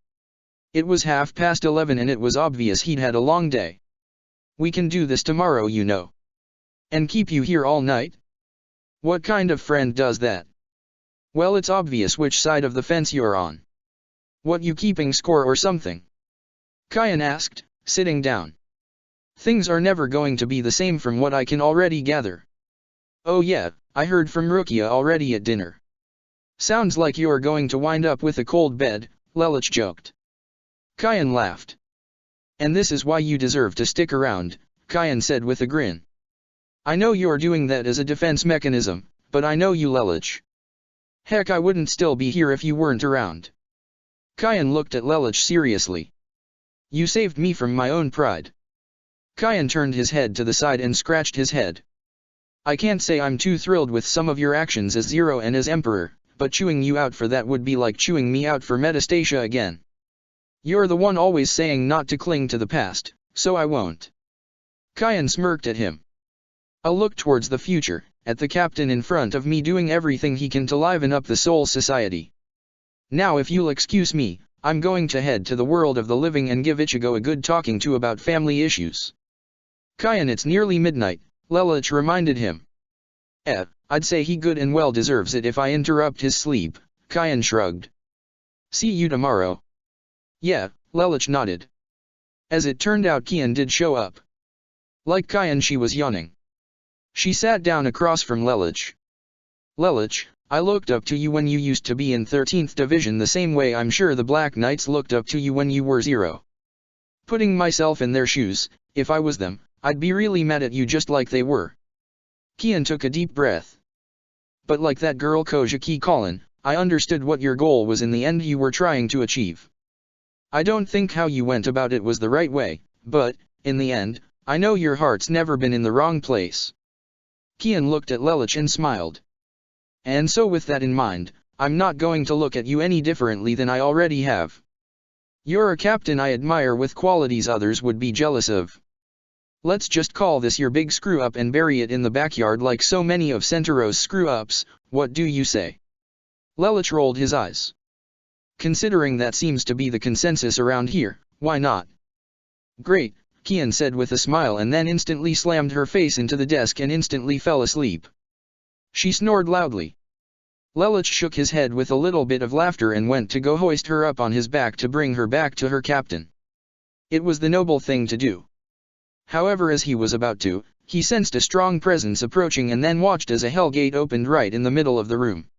It was 11:30 and it was obvious he'd had a long day. We can do this tomorrow, you know. And keep you here all night? What kind of friend does that? Well, it's obvious which side of the fence you're on. What, you keeping score or something? Kian asked, sitting down. Things are never going to be the same from what I can already gather. Oh yeah, I heard from Rukia already at dinner. Sounds like you're going to wind up with a cold bed, Lelich joked. Kian laughed. And this is why you deserve to stick around, Kian said with a grin. I know you're doing that as a defense mechanism, but I know you, Lelich. Heck, I wouldn't still be here if you weren't around. Kian looked at Lelich seriously. You saved me from my own pride. Kian turned his head to the side and scratched his head. I can't say I'm too thrilled with some of your actions as Zero and as Emperor, but chewing you out for that would be like chewing me out for Metastasia again. You're the one always saying not to cling to the past, so I won't. Kian smirked at him. I'll look towards the future, at the captain in front of me doing everything he can to liven up the Soul Society. Now if you'll excuse me, I'm going to head to the world of the living and give Ichigo a good talking to about family issues. Kian, it's nearly midnight, Lelich reminded him. I'd say he good and well deserves it if I interrupt his sleep, Kian shrugged. See you tomorrow. Yeah, Lelich nodded. As it turned out, Kian did show up. Like Kian, she was yawning. She sat down across from Lelich. Lelich, I looked up to you when you used to be in 13th Division the same way I'm sure the Black Knights looked up to you when you were Zero. Putting myself in their shoes, if I was them, I'd be really mad at you just like they were. Kian took a deep breath. But like that girl Kojiki Colin, I understood what your goal was in the end you were trying to achieve. I don't think how you went about it was the right way, but, in the end, I know your heart's never been in the wrong place. Kian looked at Lelich and smiled. And so with that in mind, I'm not going to look at you any differently than I already have. You're a captain I admire with qualities others would be jealous of. Let's just call this your big screw-up and bury it in the backyard like so many of Sentorou's screw-ups, what do you say? Lelich rolled his eyes. Considering that seems to be the consensus around here, why not? Great, Kian said with a smile and then instantly slammed her face into the desk and instantly fell asleep. She snored loudly. Lelich shook his head with a little bit of laughter and went to go hoist her up on his back to bring her back to her captain. It was the noble thing to do. However, as he was about to, he sensed a strong presence approaching and then watched as a hell gate opened right in the middle of the room.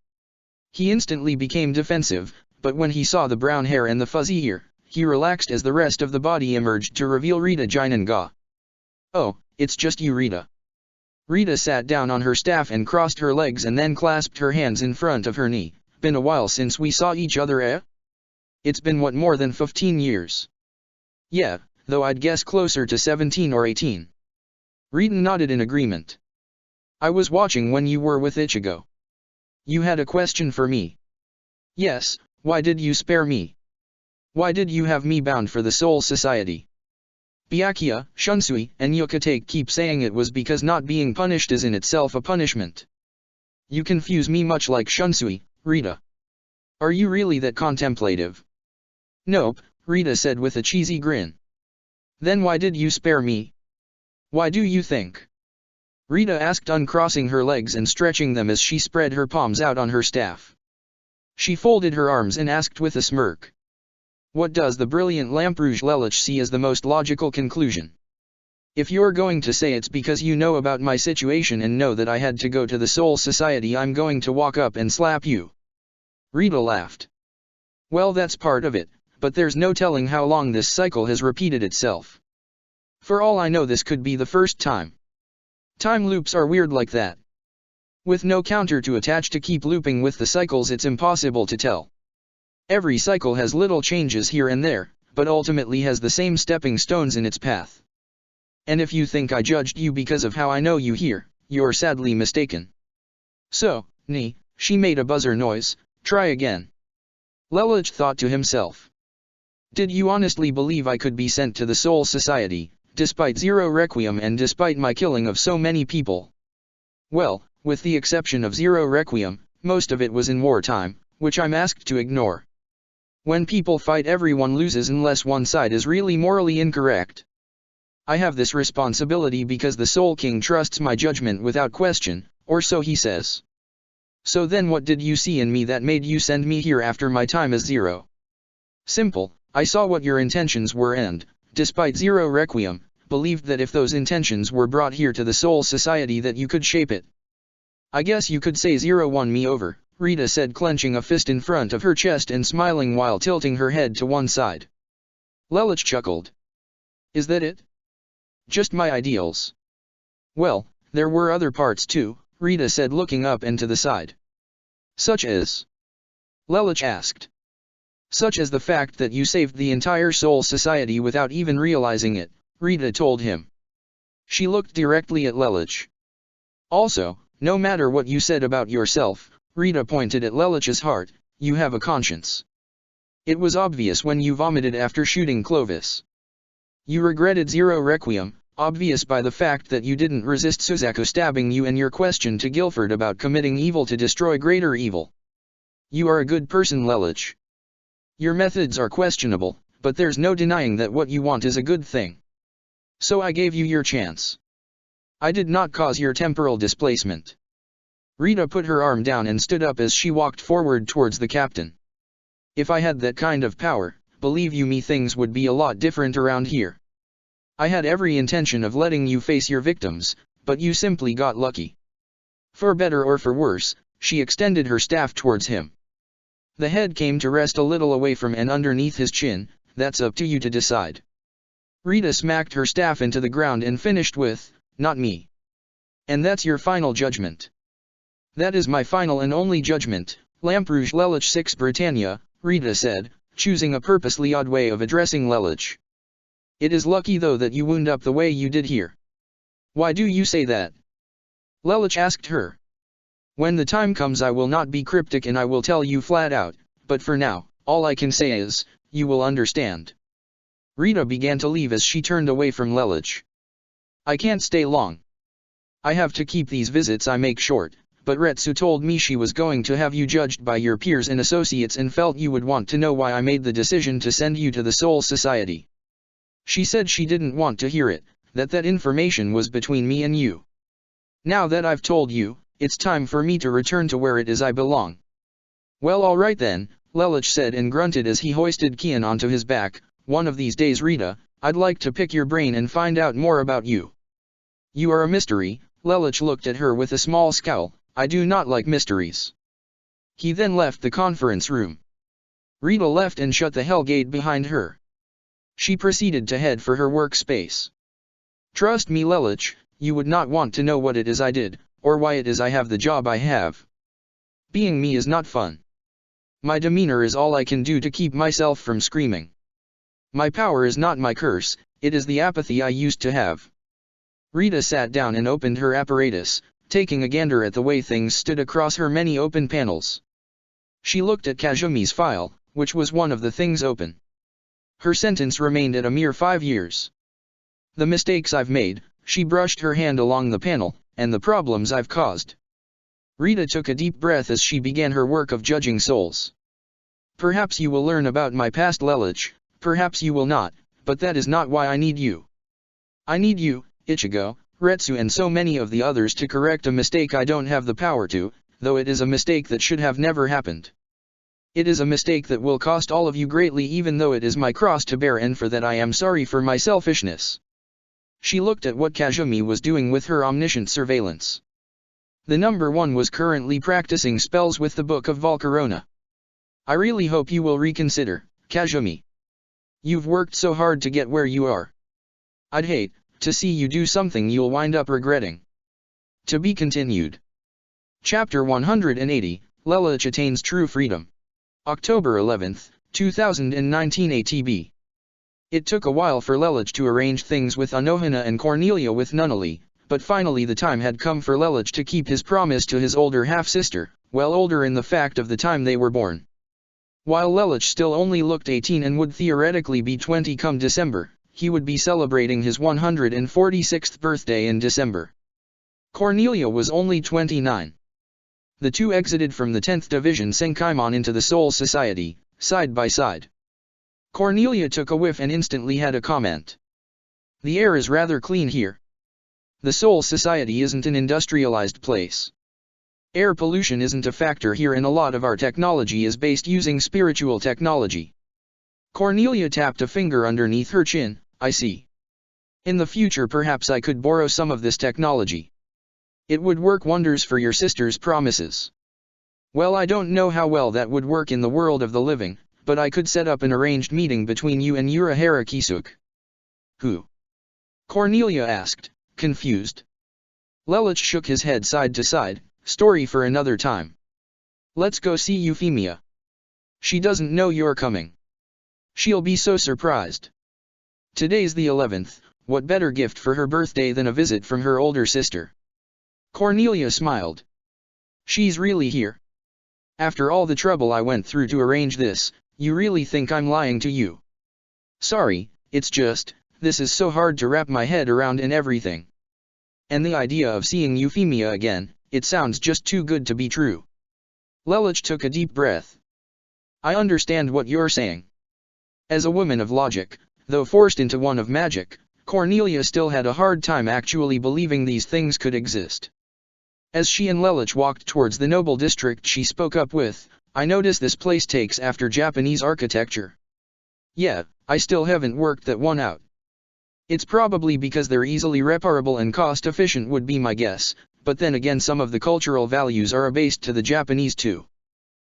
He instantly became defensive, but when he saw the brown hair and the fuzzy ear, he relaxed as the rest of the body emerged to reveal Rita Jinanga. Oh, it's just you, Rita. Rita sat down on her staff and crossed her legs and then clasped her hands in front of her knee. Been a while since we saw each other, eh? It's been what, more than 15 years? Yeah, though I'd guess closer to 17 or 18. Rita nodded in agreement. I was watching when you were with Ichigo. You had a question for me? Yes, why did you spare me? Why did you have me bound for the Soul Society? Byakuya, Shunsui, and Yukatak keep saying it was because not being punished is in itself a punishment. You confuse me much like Shunsui, Rita. Are you really that contemplative? Nope, Rita said with a cheesy grin. Then why did you spare me? Why do you think? Rita asked, uncrossing her legs and stretching them as she spread her palms out on her staff. She folded her arms and asked with a smirk. What does the brilliant Lamperouge Lelich see as the most logical conclusion? If you're going to say it's because you know about my situation and know that I had to go to the Soul Society, I'm going to walk up and slap you. Rita laughed. Well, that's part of it, but there's no telling how long this cycle has repeated itself. For all I know, this could be the first time. Time loops are weird like that. With no counter to attach to keep looping with the cycles, it's impossible to tell. Every cycle has little changes here and there, but ultimately has the same stepping stones in its path. And if you think I judged you because of how I know you here, you're sadly mistaken. So, Ni, She made a buzzer noise. Try again. Lelich thought to himself. Did you honestly believe I could be sent to the Soul Society, despite Zero Requiem and despite my killing of so many people? Well, with the exception of Zero Requiem, most of it was in wartime, which I'm asked to ignore. When people fight, everyone loses unless one side is really morally incorrect. I have this responsibility because the Soul King trusts my judgment without question, or so he says. So then what did you see in me that made you send me here after my time as Zero? Simple, I saw what your intentions were and, despite Zero Requiem, believed that if those intentions were brought here to the Soul Society that you could shape it. I guess you could say Zero won me over, Rita said, clenching a fist in front of her chest and smiling while tilting her head to one side. Lelich chuckled. Is that it? Just my ideals? Well, there were other parts too, Rita said, looking up and to the side. Such as? Lelich asked. Such as the fact that you saved the entire Soul Society without even realizing it, Rita told him. She looked directly at Lelich. Also, no matter what you said about yourself, Rita pointed at Lelich's heart, you have a conscience. It was obvious when you vomited after shooting Clovis. You regretted Zero Requiem, obvious by the fact that you didn't resist Suzaku stabbing you and your question to Guilford about committing evil to destroy greater evil. You are a good person, Lelich. Your methods are questionable, but there's no denying that what you want is a good thing. So I gave you your chance. I did not cause your temporal displacement. Rita put her arm down and stood up as she walked forward towards the captain. If I had that kind of power, believe you me, things would be a lot different around here. I had every intention of letting you face your victims, but you simply got lucky. For better or for worse, she extended her staff towards him. The head came to rest a little away from and underneath his chin. That's up to you to decide. Rita smacked her staff into the ground and finished with, not me. And that's your final judgment. That is my final and only judgment, Lamperouge Lelich 6 Britannia, Rita said, choosing a purposely odd way of addressing Lelich. It is lucky though that you wound up the way you did here. Why do you say that? Lelich asked her. When the time comes I will not be cryptic and I will tell you flat out, but for now, all I can say is, you will understand. Rita began to leave as she turned away from Lelich. I can't stay long. I have to keep these visits I make short, but Retsu told me she was going to have you judged by your peers and associates and felt you would want to know why I made the decision to send you to the Soul Society. She said she didn't want to hear it, that information was between me and you. Now that I've told you, it's time for me to return to where it is I belong. Well, all right then, Lelich said and grunted as he hoisted Kian onto his back. One of these days, Rita, I'd like to pick your brain and find out more about you. You are a mystery. Lelich looked at her with a small scowl. I do not like mysteries. He then left the conference room. Rita left and shut the hell gate behind her. She proceeded to head for her workspace. Trust me, Lelich, you would not want to know what it is I did, or why it is I have the job I have. Being me is not fun. My demeanor is all I can do to keep myself from screaming. My power is not my curse, it is the apathy I used to have. Rita sat down and opened her apparatus, taking a gander at the way things stood across her many open panels. She looked at Kazumi's file, which was one of the things open. Her sentence remained at a mere 5 years. The mistakes I've made, she brushed her hand along the panel, and the problems I've caused. Rita took a deep breath as she began her work of judging souls. Perhaps you will learn about my past, Lelich, perhaps you will not, but that is not why I need you. I need you, Ichigo, Retsu and so many of the others to correct a mistake I don't have the power to, though it is a mistake that should have never happened. It is a mistake that will cost all of you greatly, even though it is my cross to bear, and for that I am sorry for my selfishness. She looked at what Kazumi was doing with her omniscient surveillance. The number 1 was currently practicing spells with the Book of Volcarona. I really hope you will reconsider, Kazumi. You've worked so hard to get where you are. I'd hate to see you do something you'll wind up regretting. To be continued. Chapter 180, Lelich Attains True Freedom. October 11, 2019 ATB. It took a while for Lelich to arrange things with Anohana and Cornelia with Nunnally, but finally the time had come for Lelich to keep his promise to his older half-sister, well older in the fact of the time they were born. While Lelich still only looked 18 and would theoretically be 20 come December, he would be celebrating his 146th birthday in December. Cornelia was only 29. The two exited from the 10th Division Senkaimon into the Seoul Society, side by side. Cornelia took a whiff and instantly had a comment. The air is rather clean here. The Seoul Society isn't an industrialized place. Air pollution isn't a factor here and a lot of our technology is based using spiritual technology. Cornelia tapped a finger underneath her chin. I see. In the future perhaps I could borrow some of this technology. It would work wonders for your sister's promises. Well, I don't know how well that would work in the world of the living, but I could set up an arranged meeting between you and Urahara Kisuk. Who? Cornelia asked, confused. Lelich shook his head side to side. Story for another time. Let's go see Euphemia. She doesn't know you're coming. She'll be so surprised. Today's the 11th, what better gift for her birthday than a visit from her older sister? Cornelia smiled. She's really here. After all the trouble I went through to arrange this, you really think I'm lying to you? Sorry, it's just, this is so hard to wrap my head around and everything. And the idea of seeing Euphemia again, it sounds just too good to be true. Lelich took a deep breath. I understand what you're saying. As a woman of logic, though forced into one of magic, Cornelia still had a hard time actually believing these things could exist. As she and Lelich walked towards the noble district, she spoke up with, I notice this place takes after Japanese architecture. Yeah, I still haven't worked that one out. It's probably because they're easily reparable and cost-efficient would be my guess, but then again some of the cultural values are abased to the Japanese too.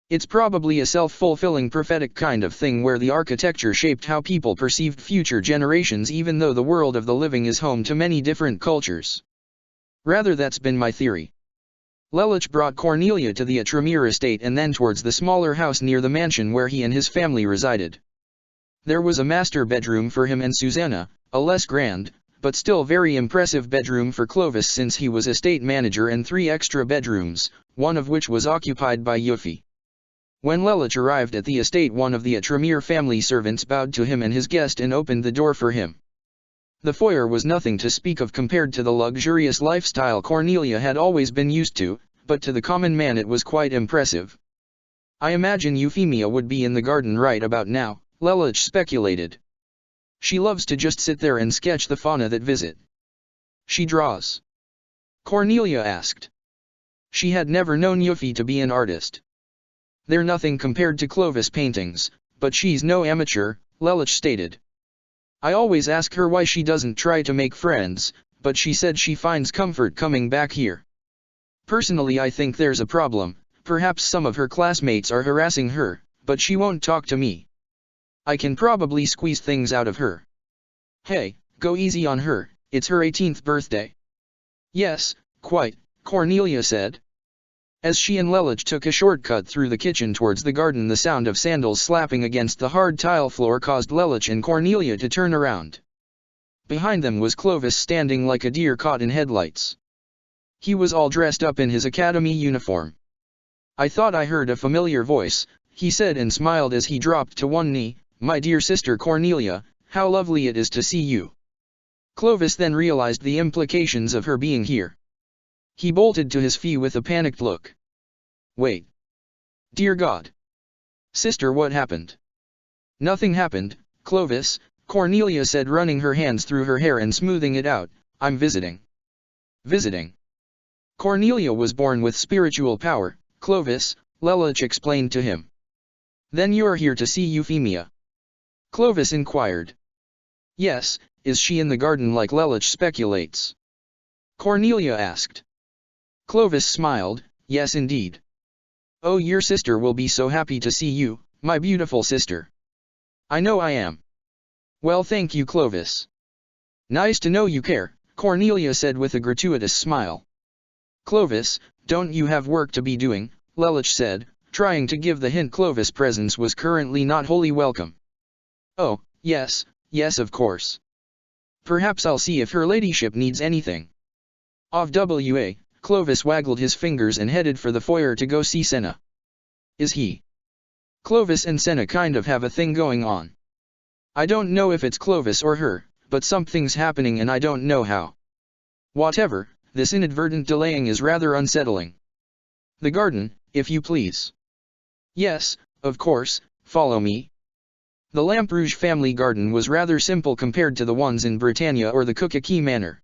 It's probably a self-fulfilling prophetic kind of thing where the architecture shaped how people perceived future generations even though the world of the living is home to many different cultures. Rather, that's been my theory. Lelich brought Cornelia to the Tremere estate and then towards the smaller house near the mansion where he and his family resided. There was a master bedroom for him and Susanna, a less grand, but still very impressive bedroom for Clovis since he was estate manager, and 3 extra bedrooms, one of which was occupied by Yuffie. When Lelich arrived at the estate, one of the Tremere family servants bowed to him and his guest and opened the door for him. The foyer was nothing to speak of compared to the luxurious lifestyle Cornelia had always been used to, but to the common man it was quite impressive. I imagine Euphemia would be in the garden right about now, Lelich speculated. She loves to just sit there and sketch the fauna that visit. She draws? Cornelia asked. She had never known Yuffie to be an artist. They're nothing compared to Clovis paintings, but she's no amateur, Lelich stated. I always ask her why she doesn't try to make friends, but she said she finds comfort coming back here. Personally, I think there's a problem. Perhaps some of her classmates are harassing her, but she won't talk to me. I can probably squeeze things out of her. Hey, go easy on her, it's her 18th birthday. Yes, quite, Cornelia said. As she and Lelich took a shortcut through the kitchen towards the garden, the sound of sandals slapping against the hard tile floor caused Lelich and Cornelia to turn around. Behind them was Clovis standing like a deer caught in headlights. He was all dressed up in his academy uniform. I thought I heard a familiar voice, he said and smiled as he dropped to one knee. My dear sister Cornelia, how lovely it is to see you. Clovis then realized the implications of her being here. He bolted to his feet with a panicked look. Wait. Dear God. Sister, what happened? Nothing happened, Clovis, Cornelia said, running her hands through her hair and smoothing it out. I'm visiting. Visiting? Cornelia was born with spiritual power, Clovis, Lelich explained to him. Then you're here to see Euphemia? Clovis inquired. Yes, is she in the garden like Lelich speculates? Cornelia asked. Clovis smiled, yes indeed. Oh, your sister will be so happy to see you, my beautiful sister. I know I am. Well, thank you, Clovis. Nice to know you care, Cornelia said with a gratuitous smile. Clovis, don't you have work to be doing? Lelich said, trying to give the hint Clovis' presence was currently not wholly welcome. Oh, yes, of course. Perhaps I'll see if her ladyship needs anything. Of W.A., Clovis waggled his fingers and headed for the foyer to go see Senna. Is he? Clovis and Senna kind of have a thing going on. I don't know if it's Clovis or her, but something's happening and I don't know how. Whatever, this inadvertent delaying is rather unsettling. The garden, if you please. Yes, of course, follow me. The Lamperouge family garden was rather simple compared to the ones in Britannia or the Coquille Manor.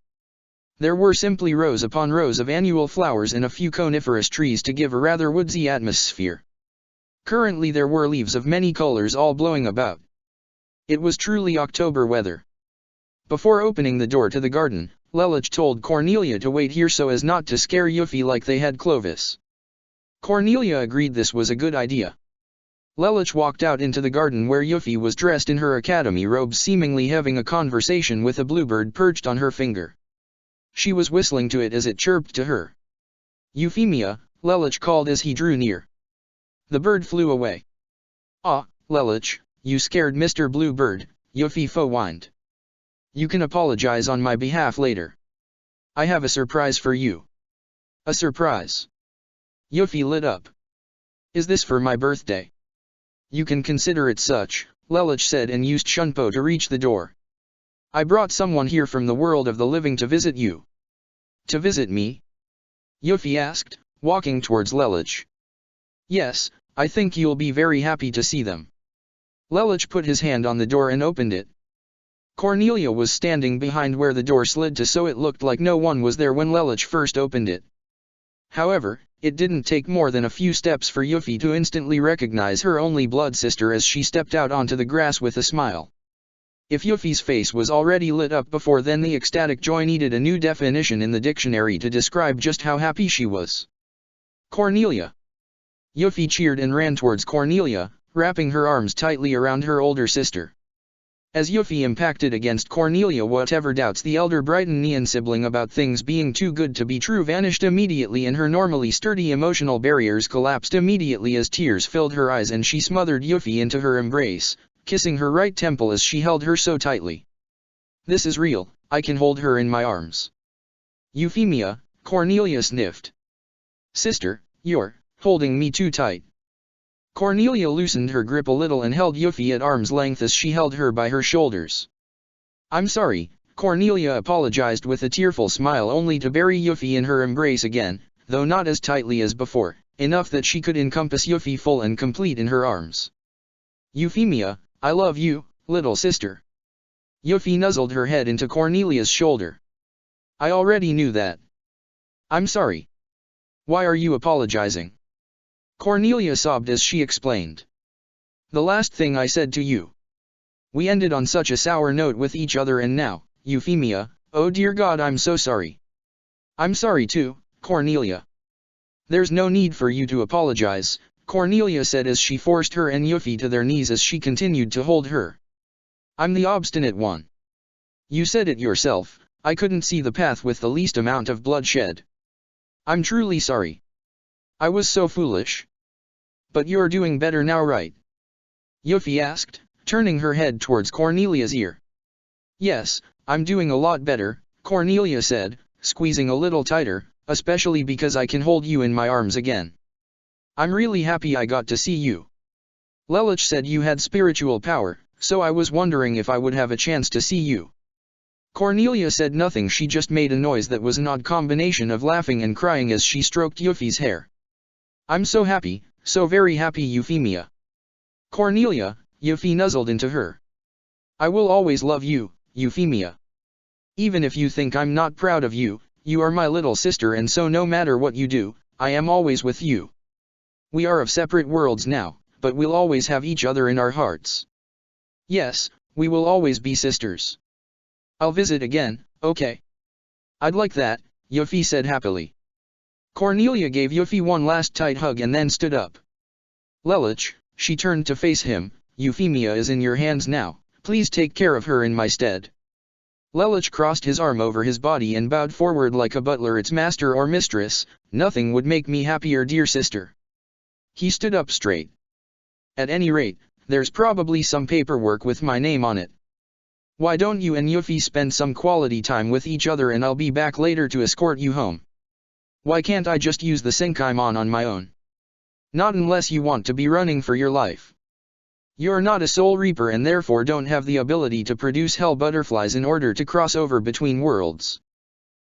There were simply rows upon rows of annual flowers and a few coniferous trees to give a rather woodsy atmosphere. Currently there were leaves of many colors all blowing about. It was truly October weather. Before opening the door to the garden, Lelich told Cornelia to wait here so as not to scare Yuffie like they had Clovis. Cornelia agreed this was a good idea. Lelich walked out into the garden where Yuffie was dressed in her academy robes, seemingly having a conversation with a bluebird perched on her finger. She was whistling to it as it chirped to her. Euphemia, Lelich called as he drew near. The bird flew away. Ah, Lelich, you scared Mr. Bluebird, Yuffie whined. You can apologize on my behalf later. I have a surprise for you. A surprise? Yuffie lit up. Is this for my birthday? You can consider it such, Lelich said and used Shunpo to reach the door. I brought someone here from the world of the living to visit you. To visit me? Yuffie asked, walking towards Lelich. Yes, I think you'll be very happy to see them. Lelich put his hand on the door and opened it. Cornelia was standing behind where the door slid to, so it looked like no one was there when Lelich first opened it. However, it didn't take more than a few steps for Yuffie to instantly recognize her only blood sister as she stepped out onto the grass with a smile. If Yuffie's face was already lit up before then, the ecstatic joy needed a new definition in the dictionary to describe just how happy she was. Cornelia! Yuffie cheered and ran towards Cornelia, wrapping her arms tightly around her older sister. As Yuffie impacted against Cornelia, whatever doubts the elder Brighton sibling about things being too good to be true vanished immediately, and her normally sturdy emotional barriers collapsed immediately as tears filled her eyes and she smothered Yuffie into her embrace, kissing her right temple as she held her so tightly. This is real, I can hold her in my arms. Euphemia, Cornelia sniffed. Sister, you're holding me too tight. Cornelia loosened her grip a little and held Yuffie at arm's length as she held her by her shoulders. I'm sorry, Cornelia apologized with a tearful smile, only to bury Yuffie in her embrace again, though not as tightly as before, enough that she could encompass Yuffie full and complete in her arms. Euphemia, I love you, little sister. Yuffie nuzzled her head into Cornelia's shoulder. I already knew that. I'm sorry. Why are you apologizing? Cornelia sobbed as she explained. The last thing I said to you. We ended on such a sour note with each other, and now, Euphemia, oh dear God, I'm so sorry. I'm sorry too, Cornelia. There's no need for you to apologize, Cornelia said as she forced her and Yuffie to their knees as she continued to hold her. I'm the obstinate one. You said it yourself, I couldn't see the path with the least amount of bloodshed. I'm truly sorry. I was so foolish. But you're doing better now, right? Yuffie asked, turning her head towards Cornelia's ear. Yes, I'm doing a lot better, Cornelia said, squeezing a little tighter, especially because I can hold you in my arms again. I'm really happy I got to see you. Lelich said you had spiritual power, so I was wondering if I would have a chance to see you. Cornelia said nothing, she just made a noise that was an odd combination of laughing and crying as she stroked Yuffie's hair. I'm so happy, so very happy, Euphemia. Cornelia, Yuffie nuzzled into her. I will always love you, Euphemia. Even if you think I'm not proud of you, you are my little sister, and so no matter what you do, I am always with you. We are of separate worlds now, but we'll always have each other in our hearts. Yes, we will always be sisters. I'll visit again, okay? I'd like that, Yuffie said happily. Cornelia gave Yuffie one last tight hug and then stood up. Lelich, she turned to face him, Euphemia is in your hands now, please take care of her in my stead. Lelich crossed his arm over his body and bowed forward like a butler its master or mistress. Nothing would make me happier, dear sister. He stood up straight. At any rate, there's probably some paperwork with my name on it. Why don't you and Yuffie spend some quality time with each other, and I'll be back later to escort you home. Why can't I just use the Senkaimon on my own? Not unless you want to be running for your life. You're not a Soul Reaper and therefore don't have the ability to produce hell butterflies in order to cross over between worlds.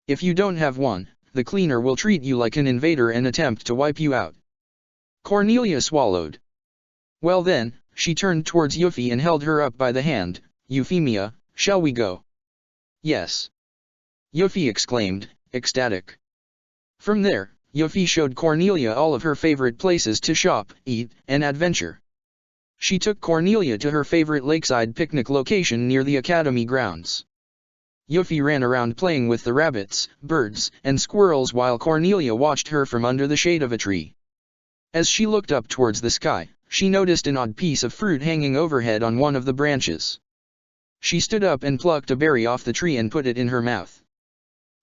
If you don't have one, the cleaner will treat you like an invader and attempt to wipe you out. Cornelia swallowed. Well then, she turned towards Yuffie and held her up by the hand. Euphemia, shall we go? Yes. Yuffie exclaimed, ecstatic. From there, Yuffie showed Cornelia all of her favorite places to shop, eat, and adventure. She took Cornelia to her favorite lakeside picnic location near the academy grounds. Yuffie ran around playing with the rabbits, birds, and squirrels while Cornelia watched her from under the shade of a tree. As she looked up towards the sky, she noticed an odd piece of fruit hanging overhead on one of the branches. She stood up and plucked a berry off the tree and put it in her mouth.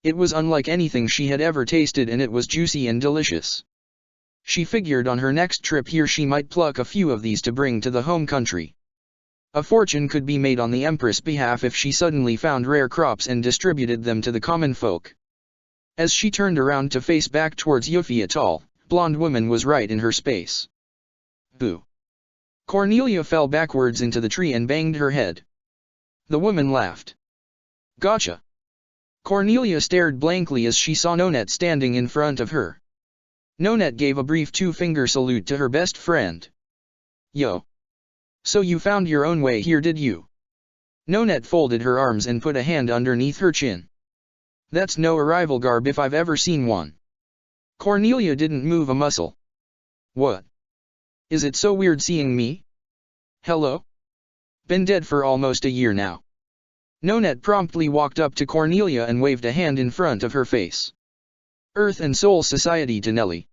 It was unlike anything she had ever tasted and it was juicy and delicious. She figured on her next trip here she might pluck a few of these to bring to the home country. A fortune could be made on the Empress' behalf if she suddenly found rare crops and distributed them to the common folk. As she turned around to face back towards Yuffie, a tall, blonde woman was right in her space. Boo! Cornelia fell backwards into the tree and banged her head. The woman laughed. Gotcha! Cornelia stared blankly as she saw Nonette standing in front of her. Nonette gave a brief two-finger salute to her best friend. Yo! So you found your own way here, did you? Nonette folded her arms and put a hand underneath her chin. That's no arrival garb if I've ever seen one. Cornelia didn't move a muscle. What? Is it so weird seeing me? Hello? Been dead for almost a year now. Nonette promptly walked up to Cornelia and waved a hand in front of her face. Earth and Soul Society to Nelly.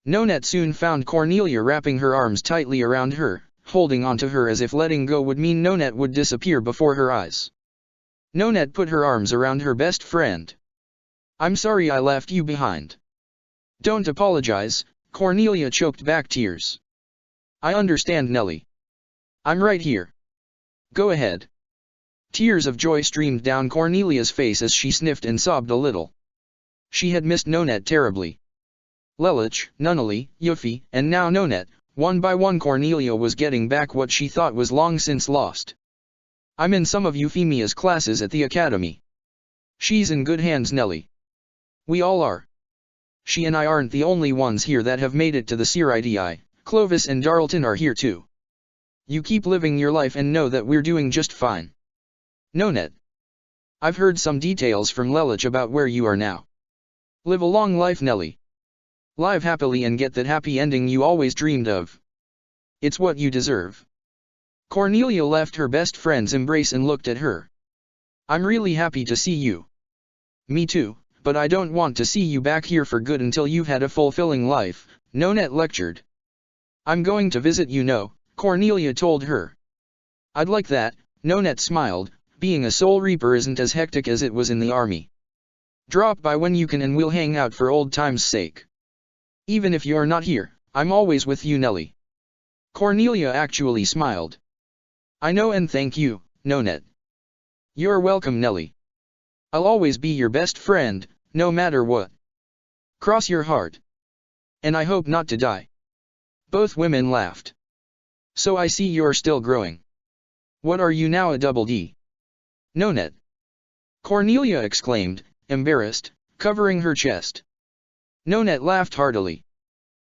Nonette soon found Cornelia wrapping her arms tightly around her, holding onto her as if letting go would mean Nonette would disappear before her eyes. Nonette put her arms around her best friend. I'm sorry I left you behind. Don't apologize, Cornelia choked back tears. I understand, Nelly. I'm right here. Go ahead. Tears of joy streamed down Cornelia's face as she sniffed and sobbed a little. She had missed Nonette terribly. Lelich, Nunnally, Yuffie, and now Nonette, one by one Cornelia was getting back what she thought was long since lost. I'm in some of Euphemia's classes at the academy. She's in good hands, Nelly. We all are. She and I aren't the only ones here that have made it to the Siridi. Clovis and Darlton are here too. You keep living your life and know that we're doing just fine. Nonette. I've heard some details from Lelich about where you are now. Live a long life, Nelly. Live happily and get that happy ending you always dreamed of. It's what you deserve. Cornelia left her best friend's embrace and looked at her. I'm really happy to see you. Me too, but I don't want to see you back here for good until you've had a fulfilling life, Nonette lectured. I'm going to visit you, no, Cornelia told her. I'd like that, Nonette smiled. Being a Soul Reaper isn't as hectic as it was in the army. Drop by when you can and we'll hang out for old time's sake. Even if you're not here, I'm always with you, Nelly. Cornelia actually smiled. I know and thank you, Nonette. You're welcome, Nelly. I'll always be your best friend, no matter what. Cross your heart. And I hope not to die. Both women laughed. So I see you're still growing. What are you now, a double D? Nonette. Cornelia exclaimed, embarrassed, covering her chest. Nonette laughed heartily.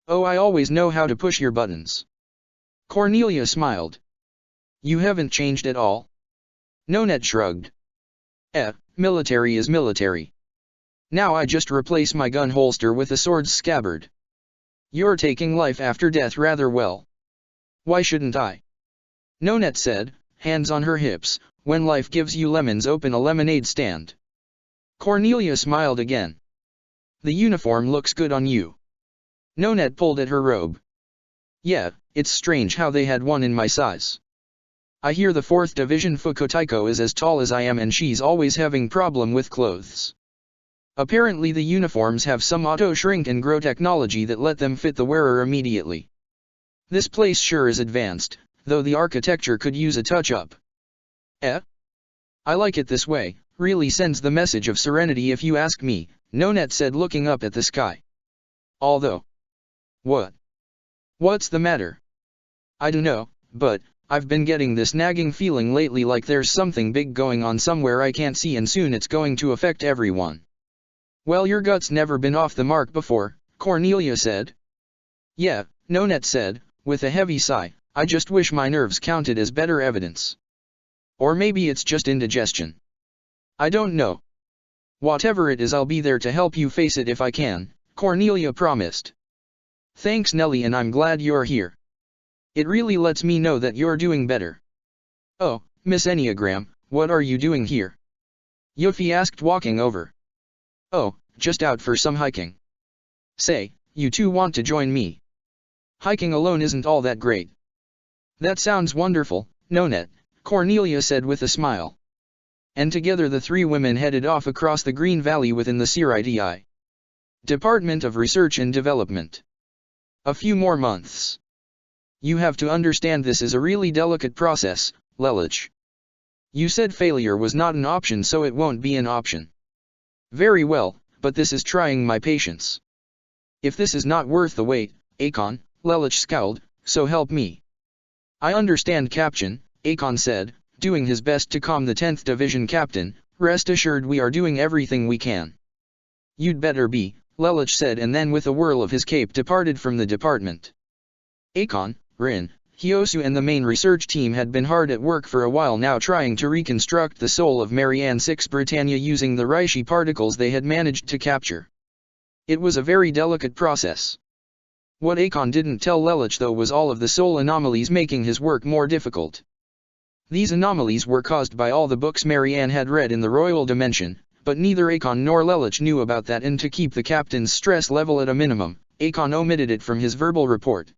Oh, I always know how to push your buttons. Cornelia smiled. You haven't changed at all? Nonette shrugged. Military is military. Now I just replace my gun holster with a sword's scabbard. You're taking life after death rather well. Why shouldn't I? Nonette said, hands on her hips. When life gives you lemons, open a lemonade stand. Cornelia smiled again. The uniform looks good on you. Nonette pulled at her robe. Yeah, it's strange how they had one in my size. I hear the 4th Division Fukotaiko is as tall as I am and she's always having problem with clothes. Apparently the uniforms have some auto shrink and grow technology that let them fit the wearer immediately. This place sure is advanced, though the architecture could use a touch-up. I like it this way, really sends the message of serenity if you ask me, Nonet said looking up at the sky. Although. What? What's the matter? I dunno, but I've been getting this nagging feeling lately like there's something big going on somewhere I can't see and soon it's going to affect everyone. Well, your gut's never been off the mark before, Cornelia said. Yeah, Nonet said, with a heavy sigh, I just wish my nerves counted as better evidence. Or maybe it's just indigestion. I don't know. Whatever it is, I'll be there to help you face it if I can, Cornelia promised. Thanks, Nellie, and I'm glad you're here. It really lets me know that you're doing better. Oh, Miss Enneagram, what are you doing here? Yuffie asked, walking over. Oh, just out for some hiking. Say, you two want to join me? Hiking alone isn't all that great. That sounds wonderful, Nonet, Cornelia said with a smile. And together the three women headed off across the green valley within the Siriti Department of Research and Development. A few more months. You have to understand this is a really delicate process, Lelich. You said failure was not an option, so it won't be an option. Very well, but this is trying my patience. If this is not worth the wait, Akon, Lelich scowled, so help me. I understand, Captain, Akon said, doing his best to calm the 10th Division captain. Rest assured we are doing everything we can. You'd better be, Lelich said, and then with a whirl of his cape departed from the department. Akon, Rin, Hyosu and the main research team had been hard at work for a while now trying to reconstruct the soul of Marianne 6 Britannia using the Reishi particles they had managed to capture. It was a very delicate process. What Akon didn't tell Lelich though was all of the soul anomalies making his work more difficult. These anomalies were caused by all the books Marianne had read in the Royal Dimension, but neither Akon nor Lelich knew about that, and to keep the captain's stress level at a minimum, Akon omitted it from his verbal report.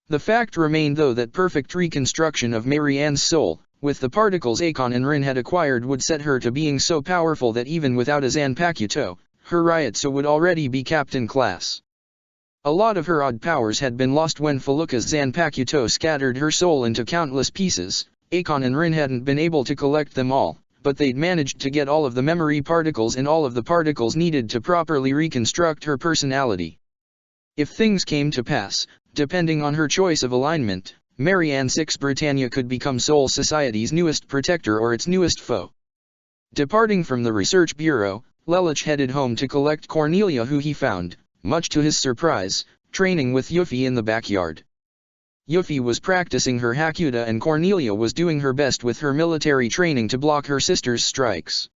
The fact remained though that perfect reconstruction of Marianne's soul, with the particles Akon and Rin had acquired, would set her to being so powerful that even without a Zanpakuto, her Ryotsu would already be captain class. A lot of her odd powers had been lost when Feluca's Zanpakuto scattered her soul into countless pieces. Akon and Rin hadn't been able to collect them all, but they'd managed to get all of the memory particles and all of the particles needed to properly reconstruct her personality. If things came to pass, depending on her choice of alignment, Marianne 6 Britannia could become Soul Society's newest protector or its newest foe. Departing from the research bureau, Lelich headed home to collect Cornelia, who he found, much to his surprise, training with Yuffie in the backyard. Yuffie was practicing her Hakuda and Cornelia was doing her best with her military training to block her sister's strikes.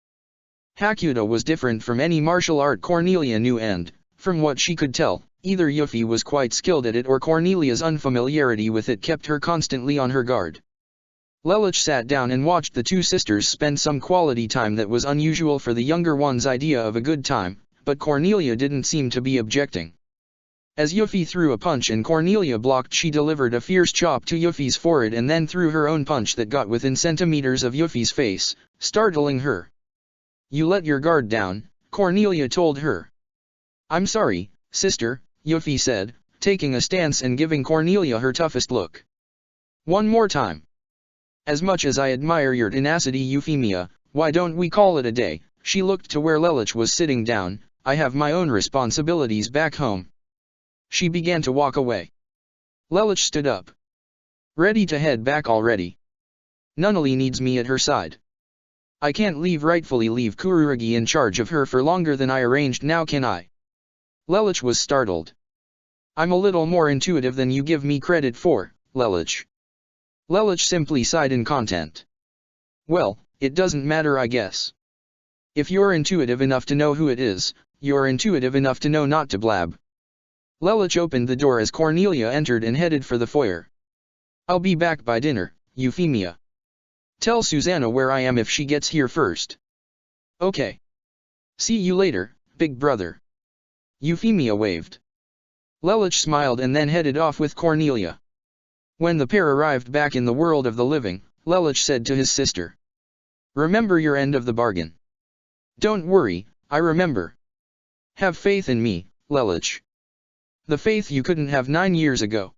Hakuda was different from any martial art Cornelia knew, and, from what she could tell, either Yuffie was quite skilled at it or Cornelia's unfamiliarity with it kept her constantly on her guard. Lelich sat down and watched the two sisters spend some quality time that was unusual for the younger one's idea of a good time, but Cornelia didn't seem to be objecting. As Yuffie threw a punch and Cornelia blocked, she delivered a fierce chop to Yuffie's forehead and then threw her own punch that got within centimeters of Yuffie's face, startling her. You let your guard down, Cornelia told her. I'm sorry, sister, Yuffie said, taking a stance and giving Cornelia her toughest look. One more time. As much as I admire your tenacity, Euphemia, why don't we call it a day? She looked to where Lelich was sitting down. I have my own responsibilities back home. She began to walk away. Lelich stood up. Ready to head back already. Nunnally needs me at her side. I can't rightfully leave Kurugi in charge of her for longer than I arranged, now can I? Lelich was startled. I'm a little more intuitive than you give me credit for, Lelich. Lelich simply sighed in content. Well, it doesn't matter, I guess. If you're intuitive enough to know who it is, you're intuitive enough to know not to blab. Lelich opened the door as Cornelia entered and headed for the foyer. I'll be back by dinner, Euphemia. Tell Susanna where I am if she gets here first. Okay. See you later, big brother. Euphemia waved. Lelich smiled and then headed off with Cornelia. When the pair arrived back in the world of the living, Lelich said to his sister. Remember your end of the bargain. Don't worry, I remember. Have faith in me, Lelich. The faith you couldn't have 9 years ago.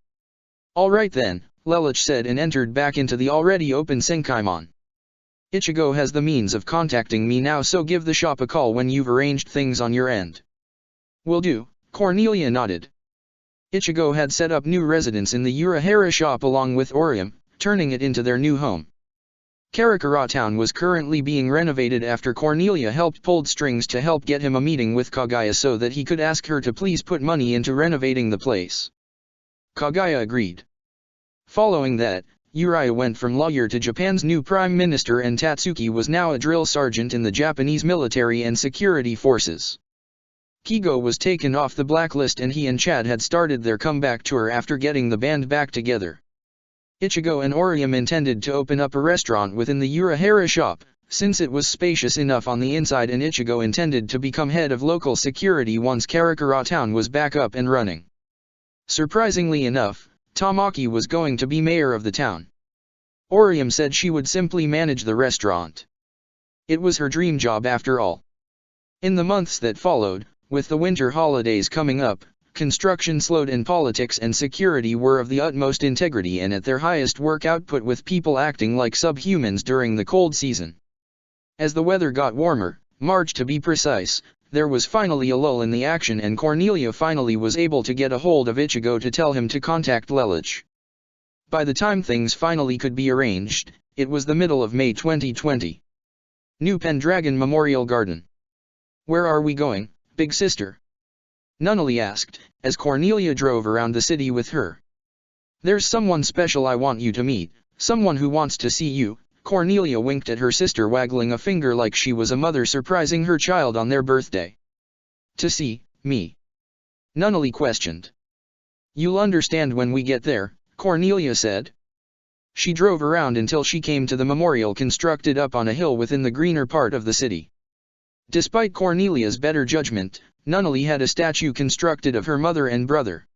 All right then, Lelich said and entered back into the already open Senkaimon. Ichigo has the means of contacting me now, so give the shop a call when you've arranged things on your end. Will do, Cornelia nodded. Ichigo had set up new residence in the Urahara shop along with Orium, turning it into their new home. Karakura Town was currently being renovated after Cornelia helped pulled strings to help get him a meeting with Kaguya so that he could ask her to please put money into renovating the place. Kaguya agreed. Following that, Uriah went from lawyer to Japan's new prime minister, and Tatsuki was now a drill sergeant in the Japanese military and security forces. Kigo was taken off the blacklist, and he and Chad had started their comeback tour after getting the band back together. Ichigo and Orium intended to open up a restaurant within the Urahara shop, since it was spacious enough on the inside, and Ichigo intended to become head of local security once Karakura Town was back up and running. Surprisingly enough, Tamaki was going to be mayor of the town. Orium said she would simply manage the restaurant. It was her dream job after all. In the months that followed, with the winter holidays coming up, construction slowed and politics and security were of the utmost integrity and at their highest work output, with people acting like subhumans during the cold season. As the weather got warmer, March to be precise, there was finally a lull in the action, and Cornelia finally was able to get a hold of Ichigo to tell him to contact Lelouch. By the time things finally could be arranged, it was the middle of May 2020. New Pendragon Memorial Garden. Where are we going, big sister? Nunnally asked, as Cornelia drove around the city with her. There's someone special I want you to meet, someone who wants to see you. Cornelia winked at her sister, waggling a finger like she was a mother surprising her child on their birthday. To see me? Nunnally questioned. You'll understand when we get there, Cornelia said. She drove around until she came to the memorial constructed up on a hill within the greener part of the city. Despite Cornelia's better judgment, Nunnally had a statue constructed of her mother and brother.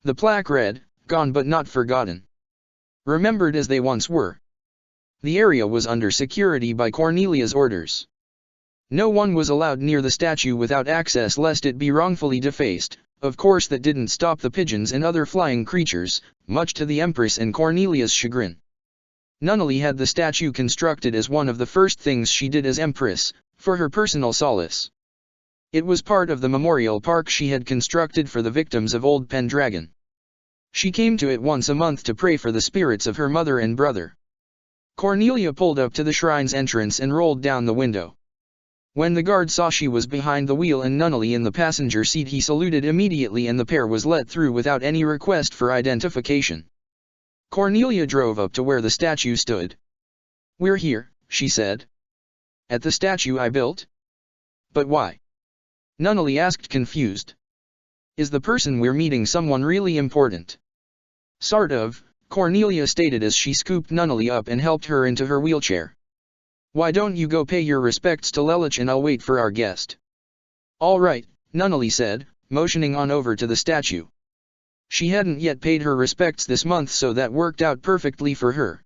The plaque read, "Gone but not forgotten. Remembered as they once were." The area was under security by Cornelia's orders. No one was allowed near the statue without access lest it be wrongfully defaced. Of course that didn't stop the pigeons and other flying creatures, much to the Empress and Cornelia's chagrin. Nunnally had the statue constructed as one of the first things she did as Empress, for her personal solace. It was part of the memorial park she had constructed for the victims of Old Pendragon. She came to it once a month to pray for the spirits of her mother and brother. Cornelia pulled up to the shrine's entrance and rolled down the window. When the guard saw she was behind the wheel and Nunnally in the passenger seat, he saluted immediately and the pair was let through without any request for identification. Cornelia drove up to where the statue stood. "We're here," she said. "At the statue I built?" "But why?" Nunnally asked, confused. "Is the person we're meeting someone really important?" "Sort of," Cornelia stated as she scooped Nunnally up and helped her into her wheelchair. "Why don't you go pay your respects to Lelouch and I'll wait for our guest." "All right," Nunnally said, motioning on over to the statue. She hadn't yet paid her respects this month, so that worked out perfectly for her.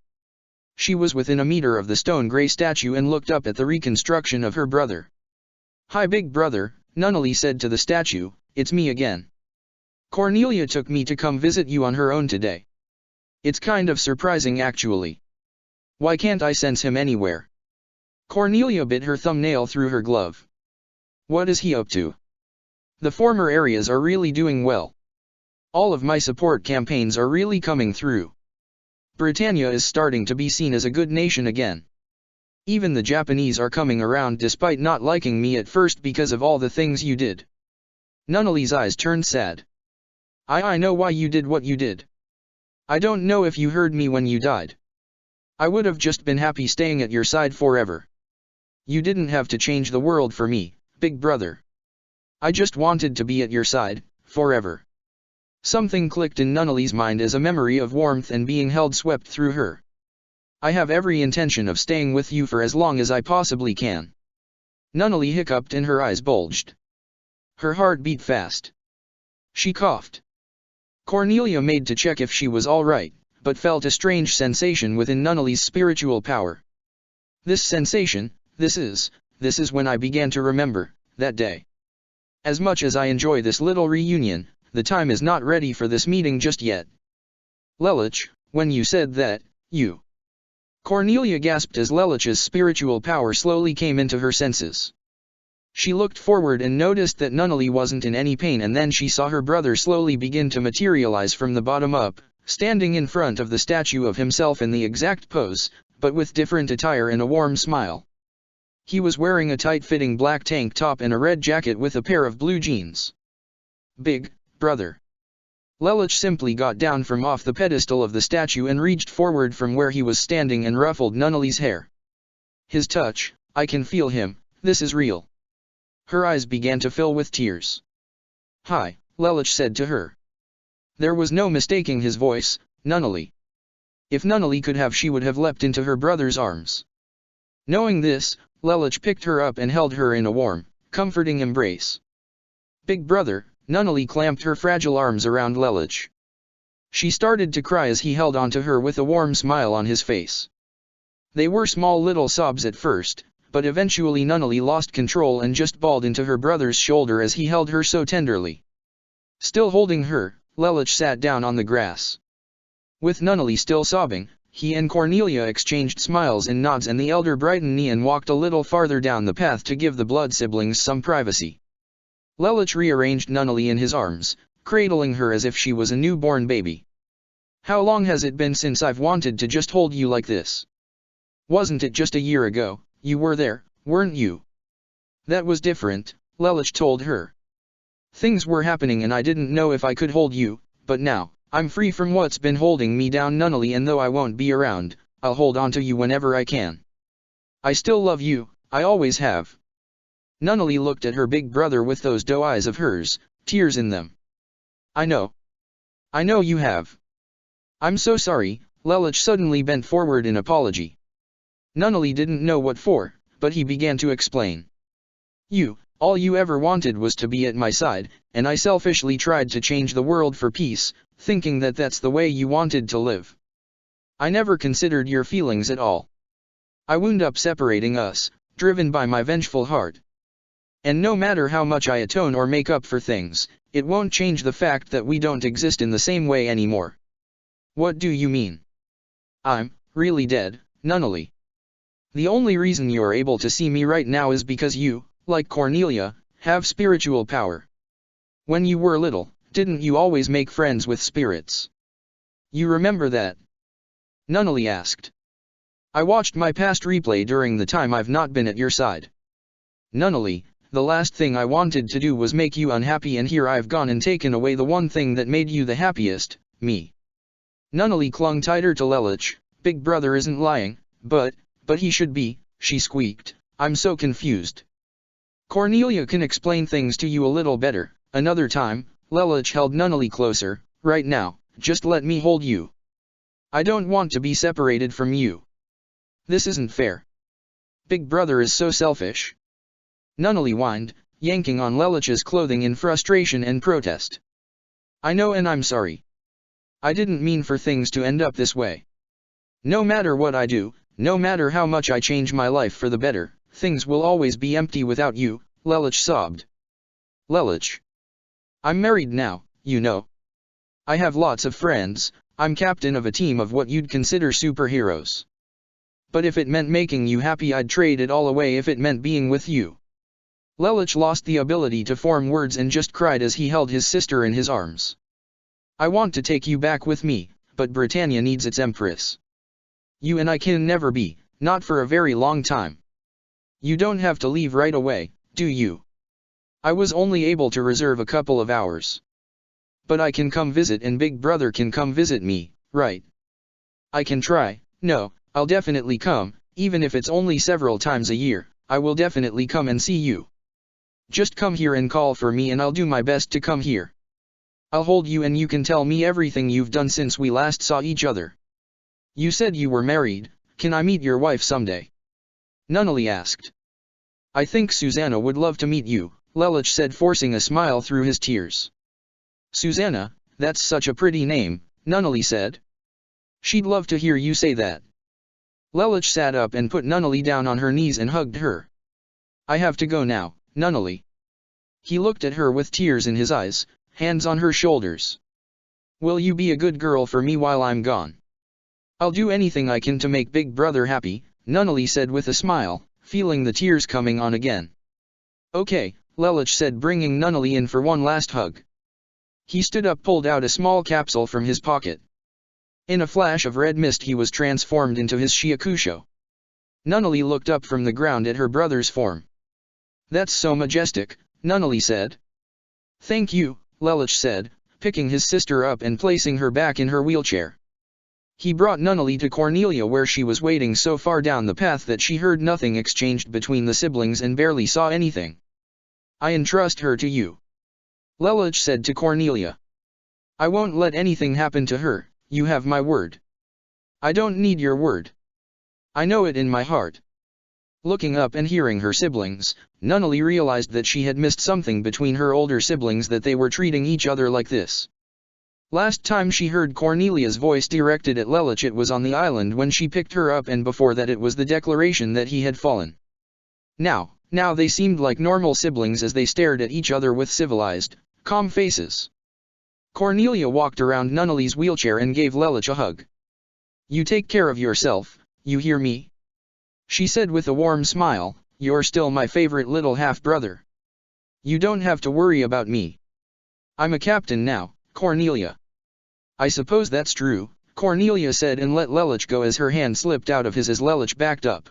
She was within a meter of the stone-gray statue and looked up at the reconstruction of her brother. "Hi big brother," Nunnally said to the statue, "it's me again. Cornelia took me to come visit you on her own today. It's kind of surprising actually. Why can't I sense him anywhere?" Cornelia bit her thumbnail through her glove. "What is he up to?" "The former areas are really doing well. All of my support campaigns are really coming through. Britannia is starting to be seen as a good nation again. Even the Japanese are coming around despite not liking me at first because of all the things you did." Nunnally's eyes turned sad. I know why you did what you did. I don't know if you heard me when you died. I would have just been happy staying at your side forever. You didn't have to change the world for me, big brother. I just wanted to be at your side, forever." Something clicked in Nunnally's mind as a memory of warmth and being held swept through her. "I have every intention of staying with you for as long as I possibly can." Nunnally hiccuped and her eyes bulged. Her heart beat fast. She coughed. Cornelia made to check if she was all right, but felt a strange sensation within Nunnally's spiritual power. This sensation, this is when I began to remember that day. As much as I enjoy this little reunion, the time is not ready for this meeting just yet. Lelouch, when you said that, you... Cornelia gasped as Lelich's spiritual power slowly came into her senses. She looked forward and noticed that Nunnally wasn't in any pain, and then she saw her brother slowly begin to materialize from the bottom up, standing in front of the statue of himself in the exact pose, but with different attire and a warm smile. He was wearing a tight-fitting black tank top and a red jacket with a pair of blue jeans. Big Brother. Lelich simply got down from off the pedestal of the statue and reached forward from where he was standing and ruffled Nunnally's hair. His touch, I can feel him, this is real. Her eyes began to fill with tears. Hi, Lelich said to her. There was no mistaking his voice, Nunnally. If Nunnally could have, she would have leapt into her brother's arms. Knowing this, Lelich picked her up and held her in a warm, comforting embrace. Big Brother, Nunnally clamped her fragile arms around Lelich. She started to cry as he held onto her with a warm smile on his face. They were small little sobs at first, but eventually Nunnally lost control and just bawled into her brother's shoulder as he held her so tenderly. Still holding her, Lelich sat down on the grass. With Nunnally still sobbing, he and Cornelia exchanged smiles and nods, and the elder brightened and walked a little farther down the path to give the blood siblings some privacy. Lelich rearranged Nunnally in his arms, cradling her as if she was a newborn baby. How long has it been since I've wanted to just hold you like this? Wasn't it just a year ago, you were there, weren't you? That was different, Lelich told her. Things were happening and I didn't know if I could hold you, but now, I'm free from what's been holding me down, Nunnally, and though I won't be around, I'll hold on to you whenever I can. I still love you, I always have. Nunnally looked at her big brother with those doe eyes of hers, tears in them. I know. I know you have. I'm so sorry, Lelich suddenly bent forward in apology. Nunnally didn't know what for, but he began to explain. All you ever wanted was to be at my side, and I selfishly tried to change the world for peace, thinking that that's the way you wanted to live. I never considered your feelings at all. I wound up separating us, driven by my vengeful heart. And no matter how much I atone or make up for things, it won't change the fact that we don't exist in the same way anymore. What do you mean? I'm really dead, Nunnally. The only reason you're able to see me right now is because you, like Cornelia, have spiritual power. When you were little, didn't you always make friends with spirits? You remember that? Nunnally asked. I watched my past replay during the time I've not been at your side. Nunnally, the last thing I wanted to do was make you unhappy, and here I've gone and taken away the one thing that made you the happiest, me. Nunnally clung tighter to Lelich. Big Brother isn't lying, but he should be, she squeaked. I'm so confused. Cornelia can explain things to you a little better, another time. Lelich held Nunnally closer. Right now, just let me hold you. I don't want to be separated from you. This isn't fair. Big Brother is so selfish. Nunnally whined, yanking on Lelich's clothing in frustration and protest. I know, and I'm sorry. I didn't mean for things to end up this way. No matter what I do, no matter how much I change my life for the better, things will always be empty without you, Lelich sobbed. Lelich. I'm married now, you know. I have lots of friends, I'm captain of a team of what you'd consider superheroes. But if it meant making you happy, I'd trade it all away if it meant being with you. Lelich lost the ability to form words and just cried as he held his sister in his arms. I want to take you back with me, but Britannia needs its empress. You and I can never be, not for a very long time. You don't have to leave right away, do you? I was only able to reserve a couple of hours. But I can come visit, and Big Brother can come visit me, right? I can try. No, I'll definitely come, even if it's only several times a year. I will definitely come and see you. Just come here and call for me and I'll do my best to come here. I'll hold you and you can tell me everything you've done since we last saw each other. You said you were married, can I meet your wife someday? Nunnally asked. I think Susanna would love to meet you, Lelich said, forcing a smile through his tears. Susanna, that's such a pretty name, Nunnally said. She'd love to hear you say that. Lelich sat up and put Nunnally down on her knees and hugged her. I have to go now, Nunnally. He looked at her with tears in his eyes, hands on her shoulders. Will you be a good girl for me while I'm gone? I'll do anything I can to make Big Brother happy, Nunnally said with a smile, feeling the tears coming on again. Okay, Lelich said, bringing Nunnally in for one last hug. He stood up, pulled out a small capsule from his pocket. In a flash of red mist he was transformed into his Shiakusho. Nunnally looked up from the ground at her brother's form. That's so majestic, Nunnally said. Thank you, Lelich said, picking his sister up and placing her back in her wheelchair. He brought Nunnally to Cornelia, where she was waiting so far down the path that she heard nothing exchanged between the siblings and barely saw anything. I entrust her to you, Lelich said to Cornelia. I won't let anything happen to her, you have my word. I don't need your word. I know it in my heart. Looking up and hearing her siblings, Nunnally realized that she had missed something between her older siblings, that they were treating each other like this. Last time she heard Cornelia's voice directed at Lelich, it was on the island when she picked her up, and before that it was the declaration that he had fallen. Now they seemed like normal siblings as they stared at each other with civilized, calm faces. Cornelia walked around Nunnally's wheelchair and gave Lelich a hug. You take care of yourself, you hear me? She said with a warm smile, you're still my favorite little half-brother. You don't have to worry about me. I'm a captain now, Cornelia. I suppose that's true, Cornelia said, and let Lelich go as her hand slipped out of his as Lelich backed up.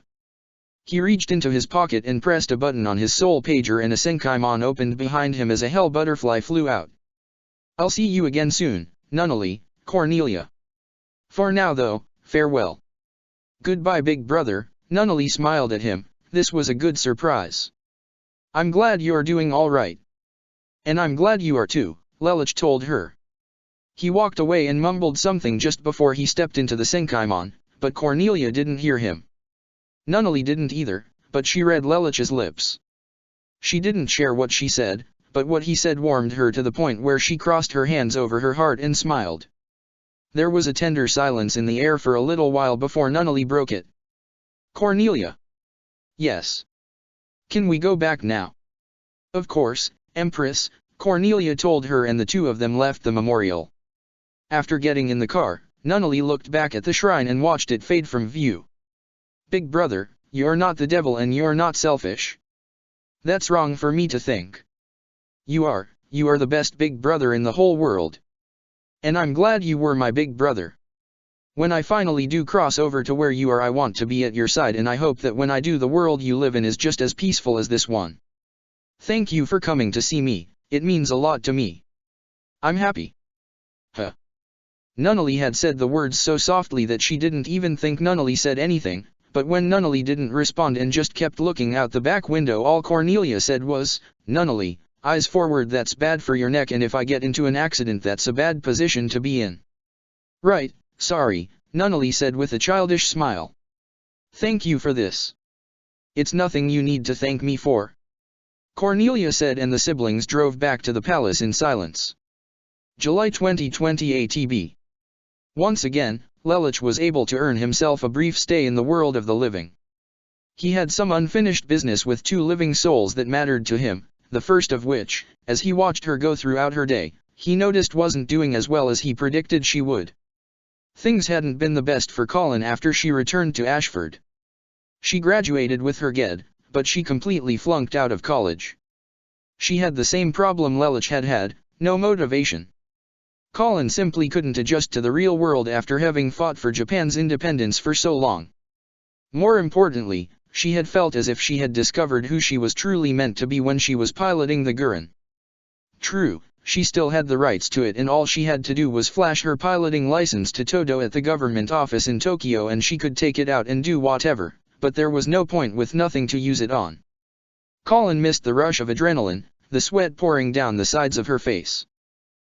He reached into his pocket and pressed a button on his soul pager, and a Senkaimon opened behind him as a hell butterfly flew out. I'll see you again soon, Nunnally, Cornelia. For now though, farewell. Goodbye Big Brother, Nunnally smiled at him. This was a good surprise. I'm glad you're doing all right. And I'm glad you are too, Lelich told her. He walked away and mumbled something just before he stepped into the Senkaimon, but Cornelia didn't hear him. Nunnally didn't either, but she read Lelich's lips. She didn't share what she said, but what he said warmed her to the point where she crossed her hands over her heart and smiled. There was a tender silence in the air for a little while before Nunnally broke it. Cornelia. Yes. Can we go back now? Of course, Empress, Cornelia told her, and the two of them left the memorial. After getting in the car, Nunnally looked back at the shrine and watched it fade from view. Big Brother, you're not the devil and you're not selfish. That's wrong for me to think. You are the best Big Brother in the whole world. And I'm glad you were my Big Brother. When I finally do cross over to where you are, I want to be at your side, and I hope that when I do, the world you live in is just as peaceful as this one. Thank you for coming to see me, it means a lot to me. I'm happy. Huh. Nunnally had said the words so softly that she didn't even think Nunnally said anything, but when Nunnally didn't respond and just kept looking out the back window, all Cornelia said was, Nunnally, eyes forward, that's bad for your neck, and if I get into an accident that's a bad position to be in. Right, sorry, Nunnally said with a childish smile. Thank you for this. It's nothing you need to thank me for, Cornelia said, and the siblings drove back to the palace in silence. July 2020 ATB. Once again, Lelich was able to earn himself a brief stay in the world of the living. He had some unfinished business with two living souls that mattered to him, the first of which, as he watched her go throughout her day, he noticed wasn't doing as well as he predicted she would. Things hadn't been the best for Colin after she returned to Ashford. She graduated with her GED, but she completely flunked out of college. She had the same problem Lelich had, no motivation. Colin simply couldn't adjust to the real world after having fought for Japan's independence for so long. More importantly, she had felt as if she had discovered who she was truly meant to be when she was piloting the Gurren. True, she still had the rights to it, and all she had to do was flash her piloting license to Todo at the government office in Tokyo and she could take it out and do whatever, but there was no point with nothing to use it on. Colin missed the rush of adrenaline, the sweat pouring down the sides of her face.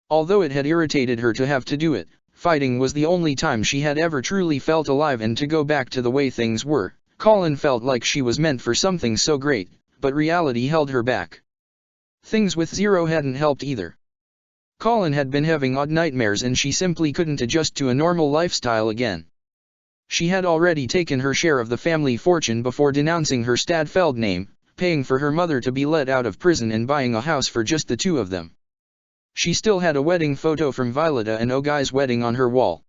Although it had irritated her to have to do it, fighting was the only time she had ever truly felt alive, and to go back to the way things were, Colin felt like she was meant for something so great, but reality held her back. Things with Zero hadn't helped either. Colin had been having odd nightmares and she simply couldn't adjust to a normal lifestyle again. She had already taken her share of the family fortune before denouncing her Stadfeld name, paying for her mother to be let out of prison, and buying a house for just the two of them. She still had a wedding photo from Violeta and Ogai's wedding on her wall.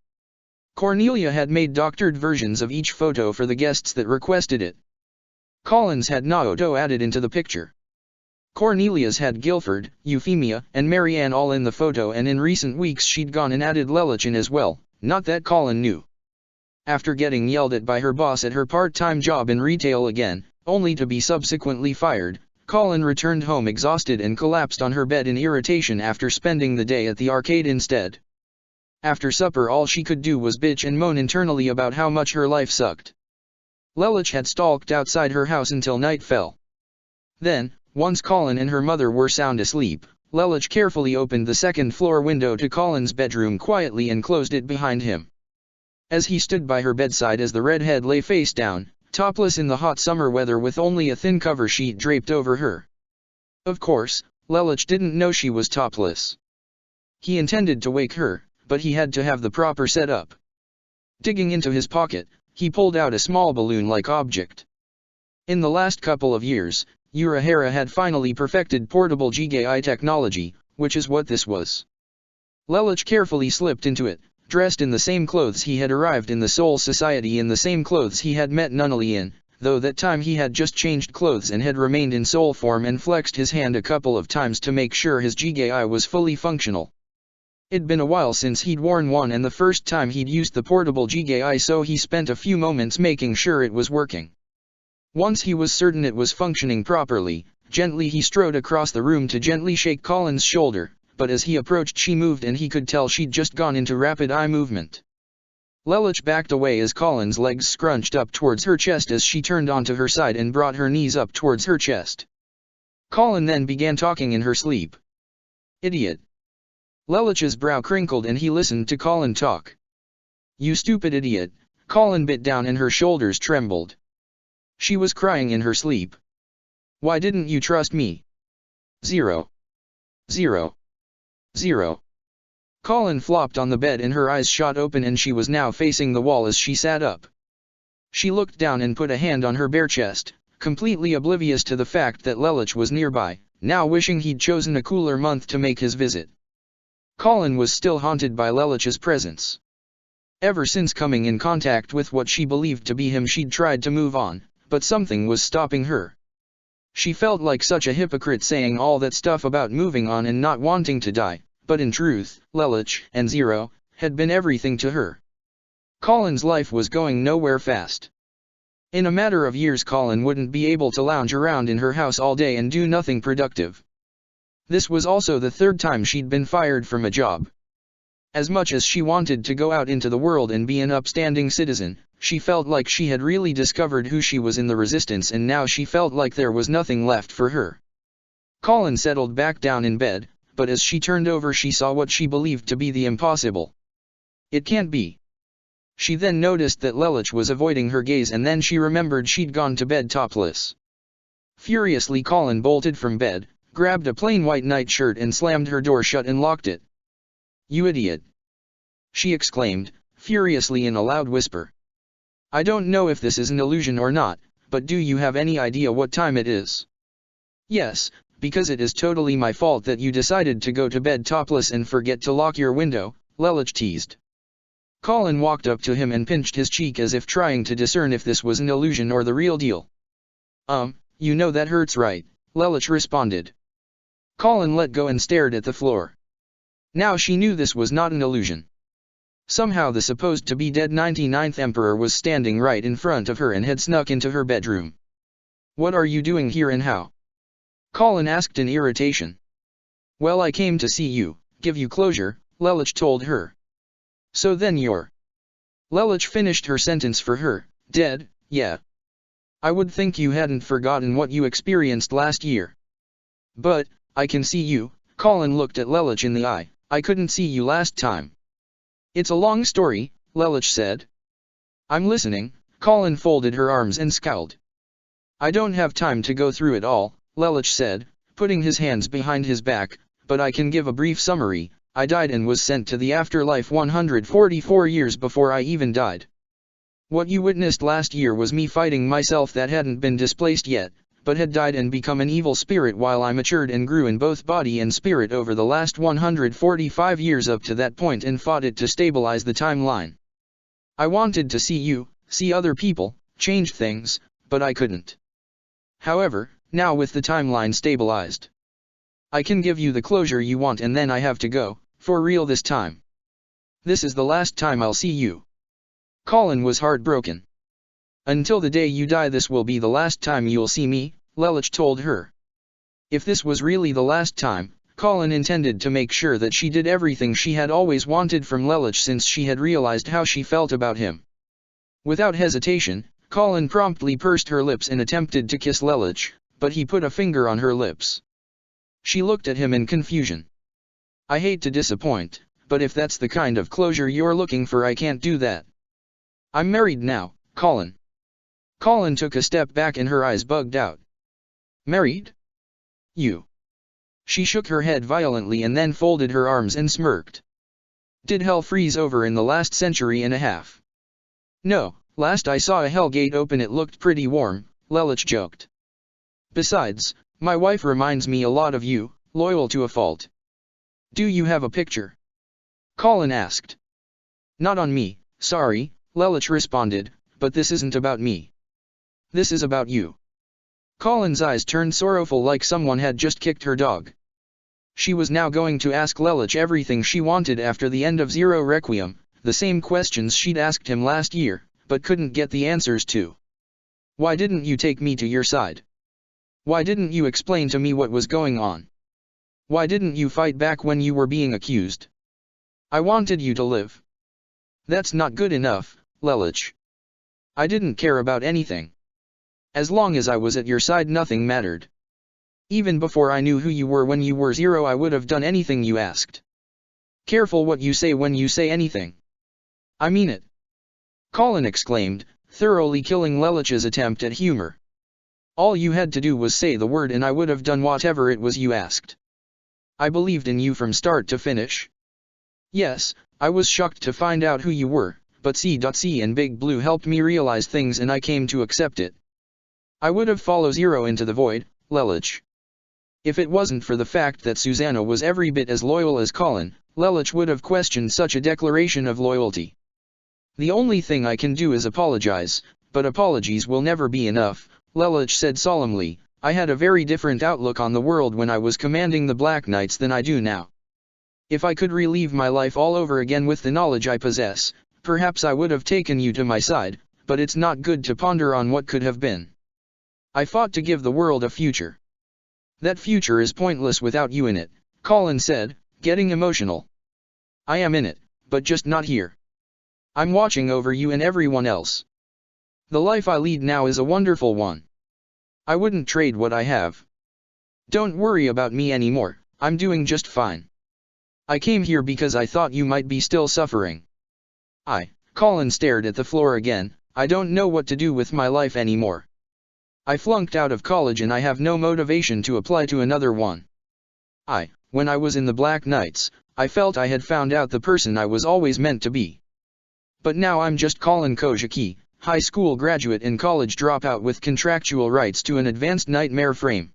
Cornelia had made doctored versions of each photo for the guests that requested it. Collins had Naoto added into the picture. Cornelia's had Guilford, Euphemia, and Marianne all in the photo, and in recent weeks she'd gone and added Lelich in as well, not that Colin knew. After getting yelled at by her boss at her part-time job in retail again, only to be subsequently fired, Colin returned home exhausted and collapsed on her bed in irritation after spending the day at the arcade instead. After supper all she could do was bitch and moan internally about how much her life sucked. Lelich had stalked outside her house until night fell. Then, once Colin and her mother were sound asleep, Lelich carefully opened the second-floor window to Colin's bedroom quietly and closed it behind him. As he stood by her bedside as the redhead lay face down, topless in the hot summer weather with only a thin cover sheet draped over her. Of course, Lelich didn't know she was topless. He intended to wake her, but he had to have the proper setup. Digging into his pocket, he pulled out a small balloon-like object. In the last couple of years, Urahara had finally perfected portable GGI technology, which is what this was. Lelich carefully slipped into it, dressed in the same clothes he had arrived in the Soul Society, in the same clothes he had met Nunnally in, though that time he had just changed clothes and had remained in soul form and flexed his hand a couple of times to make sure his GGI was fully functional. It'd been a while since he'd worn one and the first time he'd used the portable GGI, so he spent a few moments making sure it was working. Once he was certain it was functioning properly, gently he strode across the room to gently shake Colin's shoulder, but as he approached she moved and he could tell she'd just gone into rapid eye movement. Lelich backed away as Colin's legs scrunched up towards her chest as she turned onto her side and brought her knees up towards her chest. Colin then began talking in her sleep. "Idiot." Lelich's brow crinkled and he listened to Colin talk. "You stupid idiot." Colin bit down and her shoulders trembled. She was crying in her sleep. "Why didn't you trust me?" 0. 0. 0. Colin flopped on the bed and her eyes shot open and she was now facing the wall as she sat up. She looked down and put a hand on her bare chest, completely oblivious to the fact that Lelich was nearby, now wishing he'd chosen a cooler month to make his visit. Colin was still haunted by Lelich's presence. Ever since coming in contact with what she believed to be him, she'd tried to move on, but something was stopping her. She felt like such a hypocrite saying all that stuff about moving on and not wanting to die, but in truth, Lelich and Zero had been everything to her. Colin's life was going nowhere fast. In a matter of years Colin wouldn't be able to lounge around in her house all day and do nothing productive. This was also the third time she'd been fired from a job. As much as she wanted to go out into the world and be an upstanding citizen, she felt like she had really discovered who she was in the resistance, and now she felt like there was nothing left for her. Colin settled back down in bed, but as she turned over she saw what she believed to be the impossible. It can't be. She then noticed that Lelich was avoiding her gaze, and then she remembered she'd gone to bed topless. Furiously Colin bolted from bed, grabbed a plain white nightshirt and slammed her door shut and locked it. "You idiot!" she exclaimed, furiously in a loud whisper. "I don't know if this is an illusion or not, but do you have any idea what time it is?" "Yes, because it is totally my fault that you decided to go to bed topless and forget to lock your window," Lelich teased. Colin walked up to him and pinched his cheek as if trying to discern if this was an illusion or the real deal. You know that hurts, right?" Lelich responded. Colin let go and stared at the floor. Now she knew this was not an illusion. Somehow the supposed-to-be dead 99th Emperor was standing right in front of her and had snuck into her bedroom. "What are you doing here and how?" Colin asked in irritation. "Well, I came to see you, give you closure," Lelich told her. "So then you're..." Lelich finished her sentence for her. "Dead, yeah. I would think you hadn't forgotten what you experienced last year." "But, I can see you," Colin looked at Lelich in the eye. "I couldn't see you last time." "It's a long story," Lelich said. "I'm listening." Colin folded her arms and scowled. "I don't have time to go through it all," Lelich said, putting his hands behind his back, "but I can give a brief summary. I died and was sent to the afterlife 144 years before I even died. What you witnessed last year was me fighting myself that hadn't been displaced yet, but had died and become an evil spirit while I matured and grew in both body and spirit over the last 145 years up to that point and fought it to stabilize the timeline. I wanted to see you, see other people, change things, but I couldn't. However, now with the timeline stabilized, I can give you the closure you want, and then I have to go, for real this time. This is the last time I'll see you. Colin was heartbroken. Until the day you die, this will be the last time you'll see me, Lelouch told her. If this was really the last time, Colin intended to make sure that she did everything she had always wanted from Lelouch since she had realized how she felt about him. Without hesitation, Colin promptly pursed her lips and attempted to kiss Lelouch, but he put a finger on her lips. She looked at him in confusion. I hate to disappoint, but if that's the kind of closure you're looking for, I can't do that. I'm married now, Colin. Colin took a step back and her eyes bugged out. Married? You? She shook her head violently and then folded her arms and smirked. Did hell freeze over in the last century and a half? No, last I saw a hell gate open it looked pretty warm, Lelouch joked. Besides, my wife reminds me a lot of you, loyal to a fault. Do you have a picture? Colin asked. Not on me, sorry, Lelouch responded, but this isn't about me. This is about you. Colin's eyes turned sorrowful like someone had just kicked her dog. She was now going to ask Lelouch everything she wanted after the end of Zero Requiem, the same questions she'd asked him last year, but couldn't get the answers to. Why didn't you take me to your side? Why didn't you explain to me what was going on? Why didn't you fight back when you were being accused? I wanted you to live. That's not good enough, Lelouch. I didn't care about anything. As long as I was at your side, nothing mattered. Even before I knew who you were when you were Zero, I would have done anything you asked. Careful what you say when you say anything. I mean it. Colin exclaimed, thoroughly killing Lelouch's attempt at humor. All you had to do was say the word and I would have done whatever it was you asked. I believed in you from start to finish. Yes, I was shocked to find out who you were, but C.C and Big Blue helped me realize things and I came to accept it. I would have followed Zero into the void, Lelouch. If it wasn't for the fact that Susanna was every bit as loyal as Colin, Lelouch would have questioned such a declaration of loyalty. The only thing I can do is apologize, but apologies will never be enough, Lelouch said solemnly. I had a very different outlook on the world when I was commanding the Black Knights than I do now. If I could relive my life all over again with the knowledge I possess, perhaps I would have taken you to my side, but it's not good to ponder on what could have been. I fought to give the world a future. That future is pointless without you in it, Colin said, getting emotional. I am in it, but just not here. I'm watching over you and everyone else. The life I lead now is a wonderful one. I wouldn't trade what I have. Don't worry about me anymore, I'm doing just fine. I came here because I thought you might be still suffering. Colin stared at the floor again, I don't know what to do with my life anymore. I flunked out of college and I have no motivation to apply to another one. When I was in the Black Knights, I felt I had found out the person I was always meant to be. But now I'm just Colin Kojaki, high school graduate and college dropout with contractual rights to an advanced nightmare frame.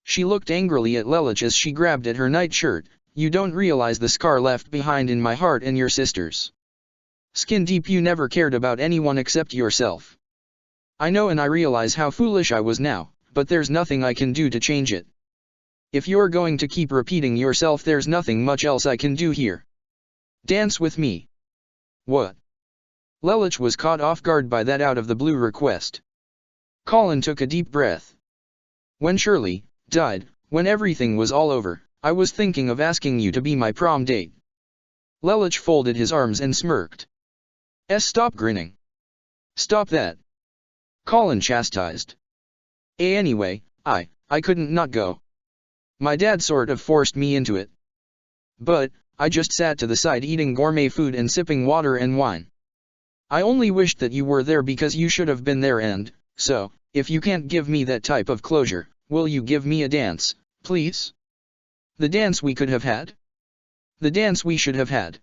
She looked angrily at Lelouch as she grabbed at her nightshirt. You don't realize the scar left behind in my heart and your sisters. Skin deep, you never cared about anyone except yourself. I know and I realize how foolish I was now, but there's nothing I can do to change it. If you're going to keep repeating yourself, there's nothing much else I can do here. Dance with me. What? Lelouch was caught off guard by that out-of-the-blue request. Colin took a deep breath. When Shirley died, when everything was all over, I was thinking of asking you to be my prom date. Lelouch folded his arms and smirked. Stop grinning. Stop that. Colin chastised. Anyway, I couldn't not go. My dad sort of forced me into it. But, I just sat to the side eating gourmet food and sipping water and wine. I only wished that you were there because you should have been there and, so, if you can't give me that type of closure, will you give me a dance, please? The dance we could have had? The dance we should have had.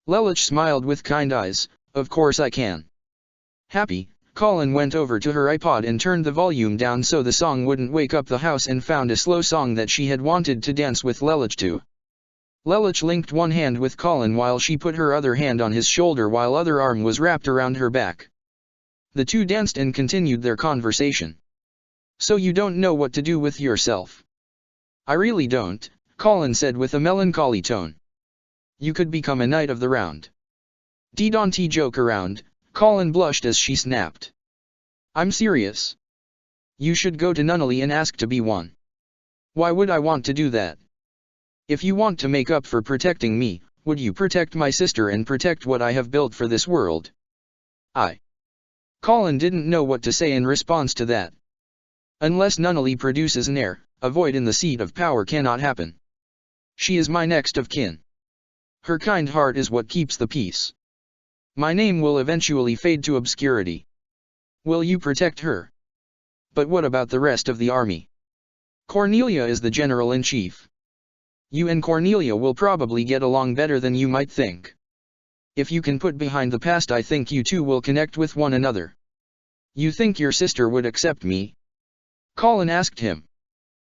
Lelouch smiled with kind eyes, of course I can. Happy, Colin went over to her iPod and turned the volume down so the song wouldn't wake up the house and found a slow song that she had wanted to dance with Lelouch to. Lelich linked one hand with Colin while she put her other hand on his shoulder while other arm was wrapped around her back. The two danced and continued their conversation. So you don't know what to do with yourself? I really don't, Colin said with a melancholy tone. You could become a knight of the round. Don't joke around, Colin blushed as she snapped. I'm serious. You should go to Nunnally and ask to be one. Why would I want to do that? If you want to make up for protecting me, would you protect my sister and protect what I have built for this world? Colin didn't know what to say in response to that. Unless Nunnally produces an heir, a void in the seat of power cannot happen. She is my next of kin. Her kind heart is what keeps the peace. My name will eventually fade to obscurity. Will you protect her? But what about the rest of the army? Cornelia is the general-in-chief. You and Cornelia will probably get along better than you might think. If you can put behind the past, I think you two will connect with one another. You think your sister would accept me? Colin asked him.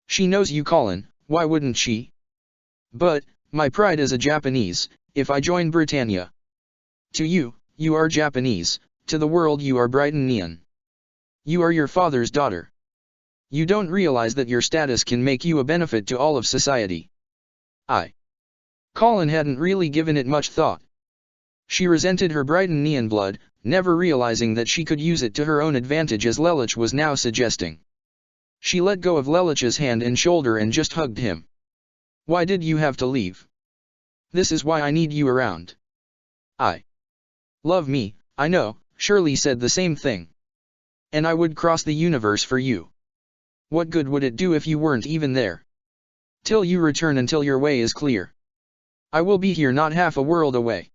She knows you, Colin, why wouldn't she? But, my pride is a Japanese, if I join Britannia. To you, you are Japanese, to the world you are Britannian. You are your father's daughter. You don't realize that your status can make you a benefit to all of society. Colin hadn't really given it much thought. She resented her Britannian blood, never realizing that she could use it to her own advantage as Lelich was now suggesting. She let go of Lelich's hand and shoulder and just hugged him. Why did you have to leave? This is why I need you around. Love me, I know, Shirley said the same thing. And I would cross the universe for you. What good would it do if you weren't even there? Till you return, until your way is clear. I will be here, not half a world away.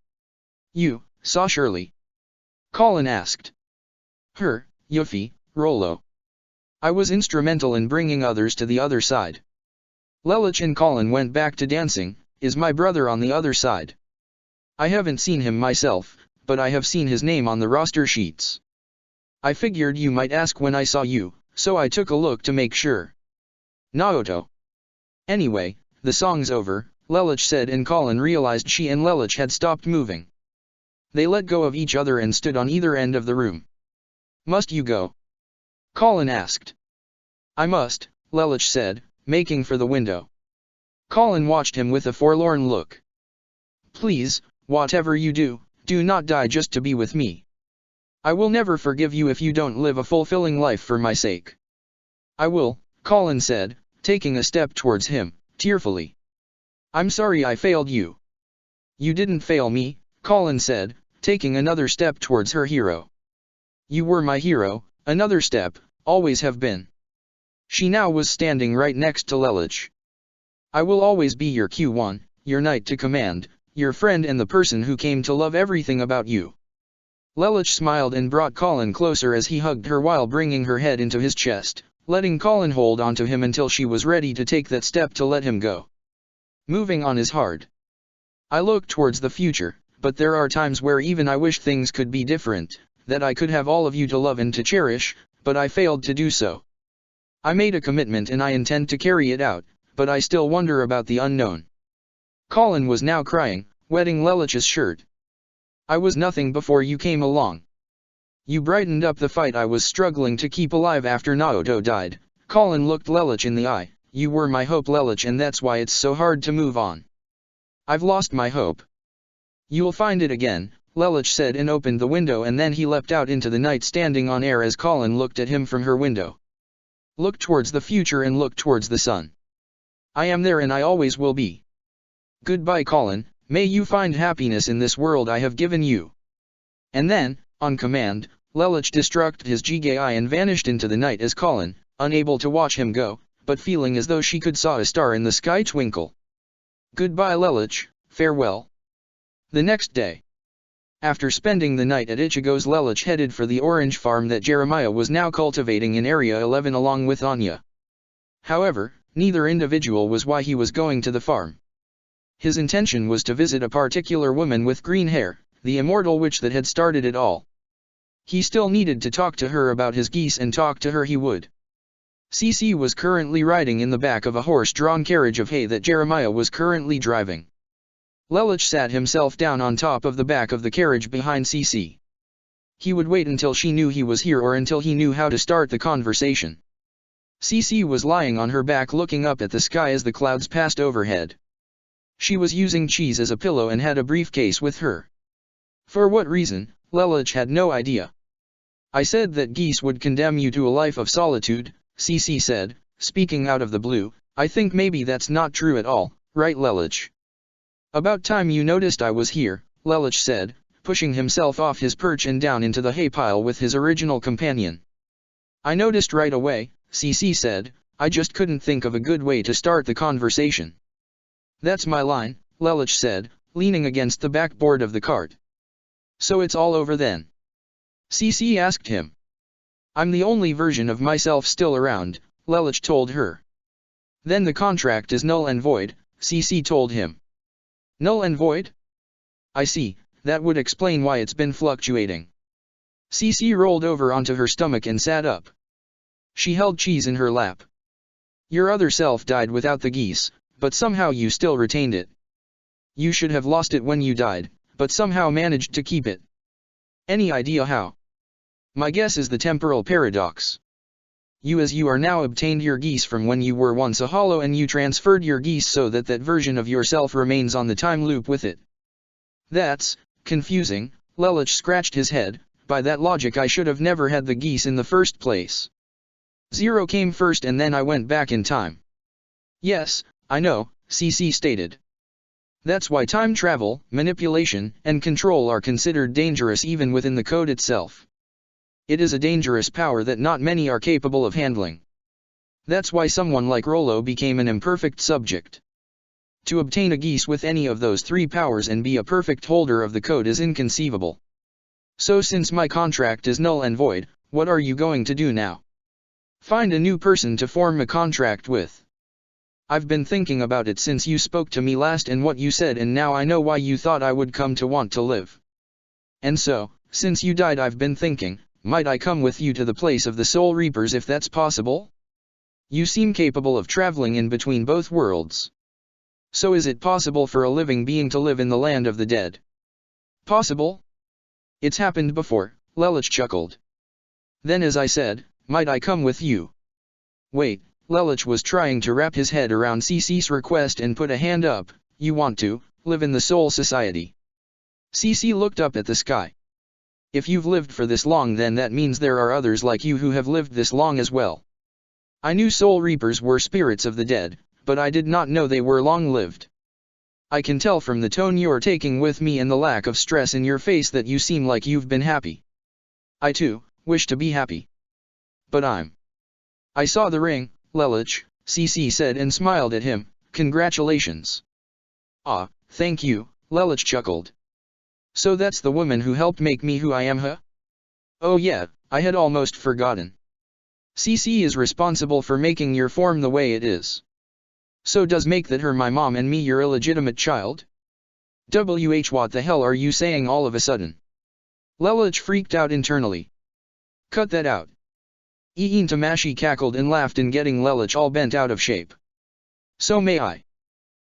You saw Shirley? Colin asked. Her, Yuffie, Rollo. I was instrumental in bringing others to the other side. Lelich and Colin went back to dancing. Is my brother on the other side? I haven't seen him myself, but I have seen his name on the roster sheets. I figured you might ask when I saw you, so I took a look to make sure. Naoto. Anyway, the song's over, Lelich said, and Colin realized she and Lelich had stopped moving. They let go of each other and stood on either end of the room. Must you go? Colin asked. I must, Lelich said, making for the window. Colin watched him with a forlorn look. Please, whatever you do, do not die just to be with me. I will never forgive you if you don't live a fulfilling life for my sake. I will, Colin said, taking a step towards him, tearfully. I'm sorry I failed you. You didn't fail me, Colin said, taking another step towards her hero. You were my hero, another step, always have been. She now was standing right next to Lelich. I will always be your Q1, your knight to command, your friend and the person who came to love everything about you. Lelich smiled and brought Colin closer as he hugged her while bringing her head into his chest, letting Colin hold onto him until she was ready to take that step to let him go. Moving on is hard. I look towards the future, but there are times where even I wish things could be different, that I could have all of you to love and to cherish, but I failed to do so. I made a commitment and I intend to carry it out, but I still wonder about the unknown. Colin was now crying, wetting Lelich's shirt. I was nothing before you came along. You brightened up the fight I was struggling to keep alive after Naoto died. Colin looked Lelich in the eye. You were my hope, Lelich, and that's why it's so hard to move on. I've lost my hope. You'll find it again, Lelich said and opened the window, and then he leapt out into the night, standing on air as Colin looked at him from her window. Look towards the future and look towards the sun. I am there and I always will be. Goodbye, Colin, may you find happiness in this world I have given you. And then, on command, Lelich destructed his Jigai and vanished into the night as Colin, unable to watch him go, but feeling as though she could saw a star in the sky twinkle. Goodbye, Lelich, farewell. The next day. After spending the night at Ichigo's, Lelich headed for the orange farm that Jeremiah was now cultivating in Area 11 along with Anya. However, neither individual was why he was going to the farm. His intention was to visit a particular woman with green hair, the immortal witch that had started it all. He still needed to talk to her about his geese, and talk to her he would. Cece was currently riding in the back of a horse-drawn carriage of hay that Jeremiah was currently driving. Lelich sat himself down on top of the back of the carriage behind Cece. He would wait until she knew he was here or until he knew how to start the conversation. Cece was lying on her back looking up at the sky as the clouds passed overhead. She was using cheese as a pillow and had a briefcase with her. For what reason, Lelich had no idea. I said that geese would condemn you to a life of solitude, Cece said, speaking out of the blue. I think maybe that's not true at all, right Lelich? About time you noticed I was here, Lelich said, pushing himself off his perch and down into the hay pile with his original companion. I noticed right away, Cece said, I just couldn't think of a good way to start the conversation. That's my line, Lelich said, leaning against the backboard of the cart. So it's all over then? Cece asked him. I'm the only version of myself still around, Lelich told her. Then the contract is null and void, Cece told him. Null and void? I see, that would explain why it's been fluctuating. Cece rolled over onto her stomach and sat up. She held cheese in her lap. Your other self died without the geese, but somehow you still retained it. You should have lost it when you died, but somehow managed to keep it. Any idea how? My guess is the temporal paradox. You as you are now obtained your geese from when you were once a hollow and you transferred your geese so that that version of yourself remains on the time loop with it. That's confusing, Lelich scratched his head. By that logic I should have never had the geese in the first place. Zero came first and then I went back in time. Yes, I know, Cece stated. That's why time travel, manipulation, and control are considered dangerous even within the code itself. It is a dangerous power that not many are capable of handling. That's why someone like Rollo became an imperfect subject. To obtain a geese with any of those three powers and be a perfect holder of the code is inconceivable. So since my contract is null and void, what are you going to do now? Find a new person to form a contract with. I've been thinking about it since you spoke to me last and what you said, and now I know why you thought I would come to want to live. And so, since you died, I've been thinking, might I come with you to the place of the Soul Reapers if that's possible? You seem capable of traveling in between both worlds. So is it possible for a living being to live in the land of the dead? Possible? It's happened before, Lelich chuckled. Then as I said, might I come with you? Wait, Lelich was trying to wrap his head around Cece's request and put a hand up. You want to live in the Soul Society? Cece looked up at the sky. If you've lived for this long, then that means there are others like you who have lived this long as well. I knew Soul Reapers were spirits of the dead, but I did not know they were long-lived. I can tell from the tone you're taking with me and the lack of stress in your face that you seem like you've been happy. I too wish to be happy. But I saw the ring, Lelich, Cece said and smiled at him. Congratulations. Ah, thank you, Lelich chuckled. So that's the woman who helped make me who I am, huh? Oh yeah, I had almost forgotten. Cece is responsible for making your form the way it is. So does make that her my mom and me your illegitimate child? What the hell are you saying all of a sudden? Lelich freaked out internally. Cut that out. Ian Tamashi cackled and laughed in getting Lelich all bent out of shape. So may I?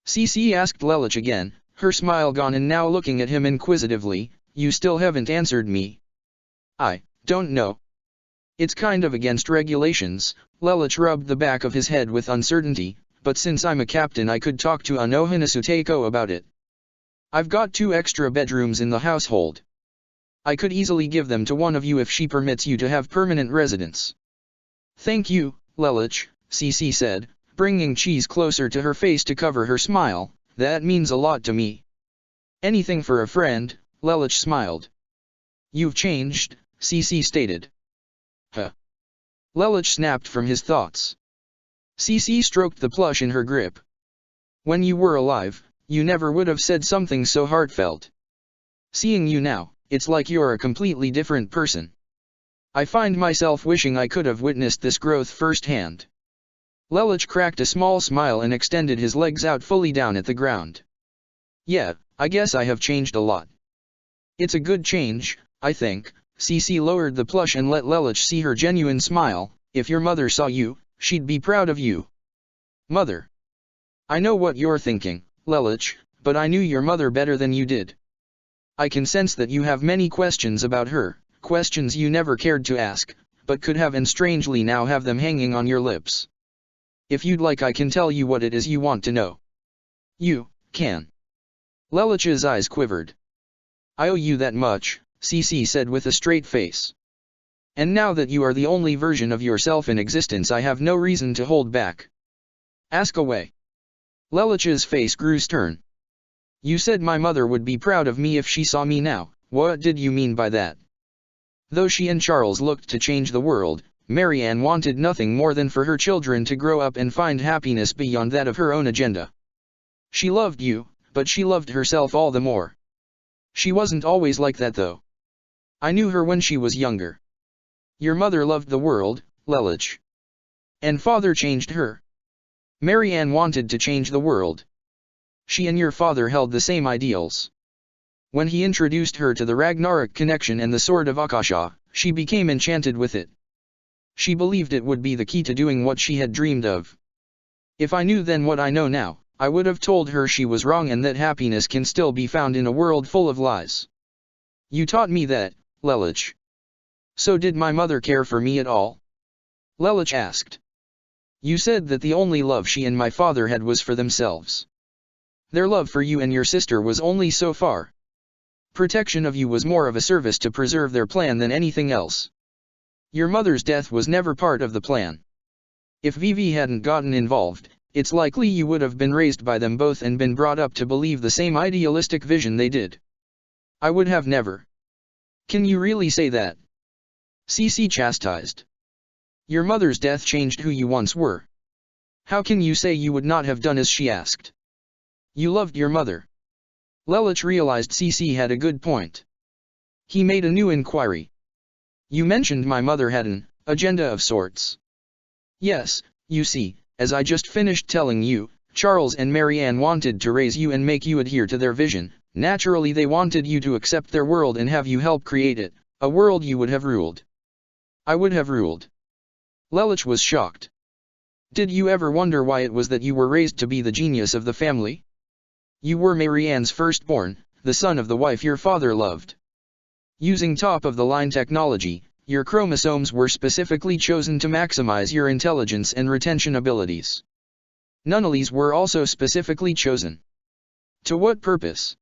Cece asked Lelich again, her smile gone and now looking at him inquisitively. You still haven't answered me. I don't know. It's kind of against regulations, Lelich rubbed the back of his head with uncertainty, but since I'm a captain I could talk to Anohana Suteko about it. I've got 2 extra bedrooms in the household. I could easily give them to one of you if she permits you to have permanent residence. Thank you, Lelich, Cece said, bringing cheese closer to her face to cover her smile. That means a lot to me. Anything for a friend, Lelich smiled. You've changed, Cece stated. Huh? Lelich snapped from his thoughts. Cece stroked the plush in her grip. When you were alive, you never would have said something so heartfelt. Seeing you now, it's like you're a completely different person. I find myself wishing I could have witnessed this growth firsthand. Lelich cracked a small smile and extended his legs out fully down at the ground. Yeah, I guess I have changed a lot. It's a good change, I think. Cece lowered the plush and let Lelich see her genuine smile. If your mother saw you, she'd be proud of you. Mother. I know what you're thinking, Lelich, but I knew your mother better than you did. I can sense that you have many questions about her, questions you never cared to ask, but could have and strangely now have them hanging on your lips. If you'd like I can tell you what it is you want to know. You can. Lelich's eyes quivered. I owe you that much, Cece said with a straight face. And now that you are the only version of yourself in existence I have no reason to hold back. Ask away. Lelich's face grew stern. You said my mother would be proud of me if she saw me now, what did you mean by that? Though she and Charles looked to change the world, Marianne wanted nothing more than for her children to grow up and find happiness beyond that of her own agenda. She loved you, but she loved herself all the more. She wasn't always like that though. I knew her when she was younger. Your mother loved the world, Lelich. And father changed her. Marianne wanted to change the world. She and your father held the same ideals. When he introduced her to the Ragnarok connection and the Sword of Akasha, she became enchanted with it. She believed it would be the key to doing what she had dreamed of. If I knew then what I know now, I would have told her she was wrong and that happiness can still be found in a world full of lies. You taught me that, Lelich. So did my mother care for me at all? Lelich asked. You said that the only love she and my father had was for themselves. Their love for you and your sister was only so far. Protection of you was more of a service to preserve their plan than anything else. Your mother's death was never part of the plan. If Vivi hadn't gotten involved, it's likely you would have been raised by them both and been brought up to believe the same idealistic vision they did. I would have never. Can you really say that? Cece chastised. Your mother's death changed who you once were. How can you say you would not have done as she asked? You loved your mother. Lelich realized Cece had a good point. He made a new inquiry. You mentioned my mother had an agenda of sorts. Yes, you see, as I just finished telling you, Charles and Marianne wanted to raise you and make you adhere to their vision. Naturally they wanted you to accept their world and have you help create it, a world you would have ruled. I would have ruled. Lelich was shocked. Did you ever wonder why it was that you were raised to be the genius of the family? You were Marianne's firstborn, the son of the wife your father loved. Using top-of-the-line technology, your chromosomes were specifically chosen to maximize your intelligence and retention abilities. Nunnally's were also specifically chosen. To what purpose?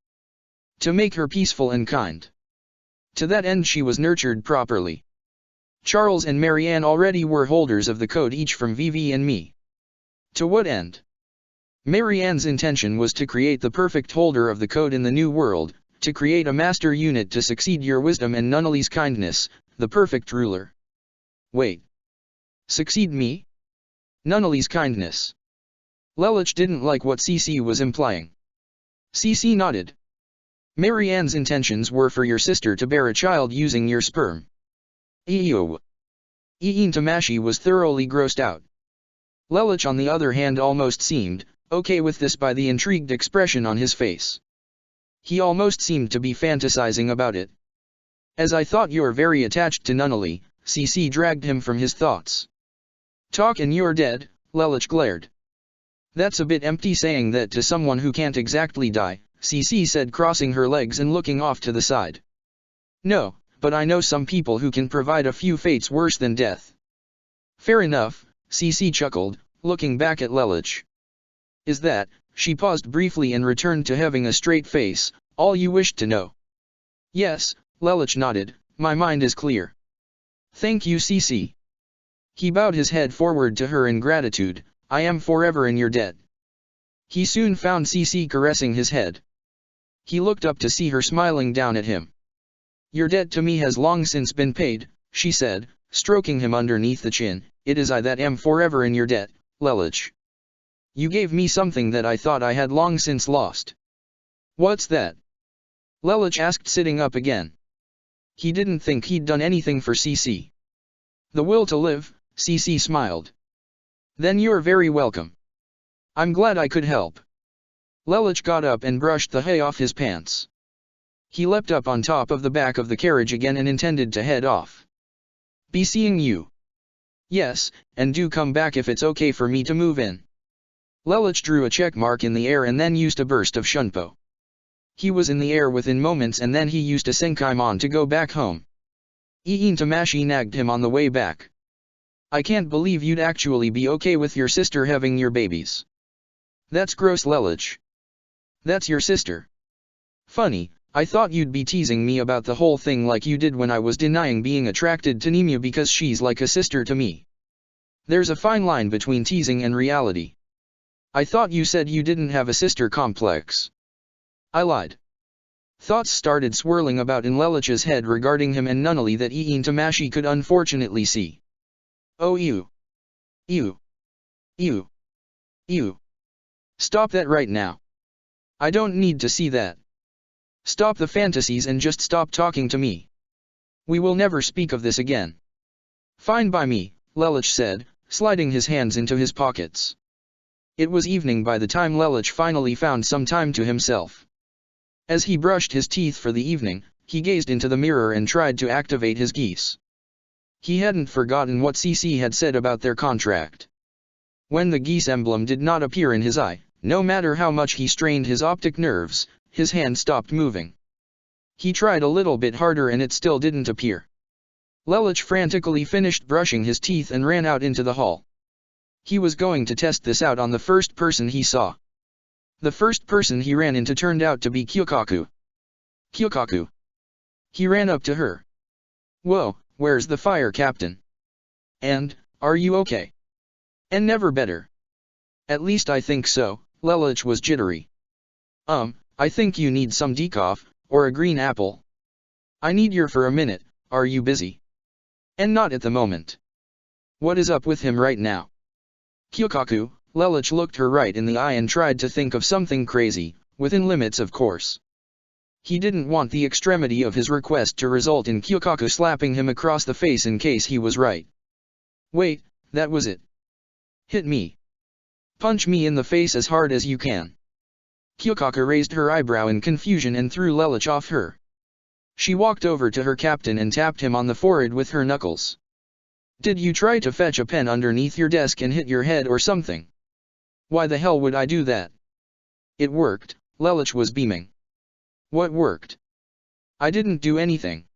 To make her peaceful and kind. To that end she was nurtured properly. Charles and Marianne already were holders of the code each from Vivi and me. To what end? Marianne's intention was to create the perfect holder of the code in the new world, to create a master unit to succeed your wisdom and Nunnally's kindness, the perfect ruler. Wait. Succeed me? Nunnally's kindness. Lelich didn't like what Cece was implying. Cece nodded. Marianne's intentions were for your sister to bear a child using your sperm. Eeyo. Ian Tamashi was thoroughly grossed out. Lelich on the other hand almost seemed okay with this by the intrigued expression on his face. He almost seemed to be fantasizing about it. As I thought you're very attached to Nunnally, Cece dragged him from his thoughts. Talk and you're dead, Lelich glared. That's a bit empty saying that to someone who can't exactly die, Cece said crossing her legs and looking off to the side. No, but I know some people who can provide a few fates worse than death. Fair enough, Cece chuckled, looking back at Lelich. Is that, she paused briefly and returned to having a straight face, all you wished to know? Yes, Lelich nodded, my mind is clear. Thank you Cece. He bowed his head forward to her in gratitude, I am forever in your debt. He soon found Cece caressing his head. He looked up to see her smiling down at him. Your debt to me has long since been paid, she said, stroking him underneath the chin, it is I that am forever in your debt, Lelich. You gave me something that I thought I had long since lost. What's that? Lelich asked sitting up again. He didn't think he'd done anything for Cece. The will to live, Cece smiled. Then you're very welcome. I'm glad I could help. Lelich got up and brushed the hay off his pants. He leapt up on top of the back of the carriage again and intended to head off. Be seeing you. Yes, and do come back if it's okay for me to move in. Lelich drew a check mark in the air and then used a burst of shunpo. He was in the air within moments and then he used a Senkaimon to go back home. Iin Tamashi nagged him on the way back. I can't believe you'd actually be okay with your sister having your babies. That's gross, Lelouch. That's your sister. Funny, I thought you'd be teasing me about the whole thing like you did when I was denying being attracted to Nemia because she's like a sister to me. There's a fine line between teasing and reality. I thought you said you didn't have a sister complex. I lied. Thoughts started swirling about in Lelouch's head regarding him and Nunnally that Iin Tamashi could unfortunately see. Oh you. Stop that right now. I don't need to see that. Stop the fantasies and just stop talking to me. We will never speak of this again. Fine by me, Lelouch said, sliding his hands into his pockets. It was evening by the time Lelouch finally found some time to himself. As he brushed his teeth for the evening, he gazed into the mirror and tried to activate his geese. He hadn't forgotten what CC had said about their contract. When the geese emblem did not appear in his eye, no matter how much he strained his optic nerves, his hand stopped moving. He tried a little bit harder and it still didn't appear. Lelouch frantically finished brushing his teeth and ran out into the hall. He was going to test this out on the first person he saw. The first person he ran into turned out to be Kyokaku. Kyokaku. He ran up to her. Whoa, where's the fire, Captain? And, are you okay? And never better. At least I think so. Lelouch was jittery. I think you need some decaf, or a green apple. I need your for a minute, are you busy? And not at the moment. What is up with him right now? Kyokaku, Lelouch looked her right in the eye and tried to think of something crazy, within limits of course. He didn't want the extremity of his request to result in Kyokaku slapping him across the face in case he was right. Wait, that was it. Hit me. Punch me in the face as hard as you can. Kyokaku raised her eyebrow in confusion and threw Lelouch off her. She walked over to her captain and tapped him on the forehead with her knuckles. Did you try to fetch a pen underneath your desk and hit your head or something? Why the hell would I do that? It worked, Lelouch was beaming. What worked? I didn't do anything.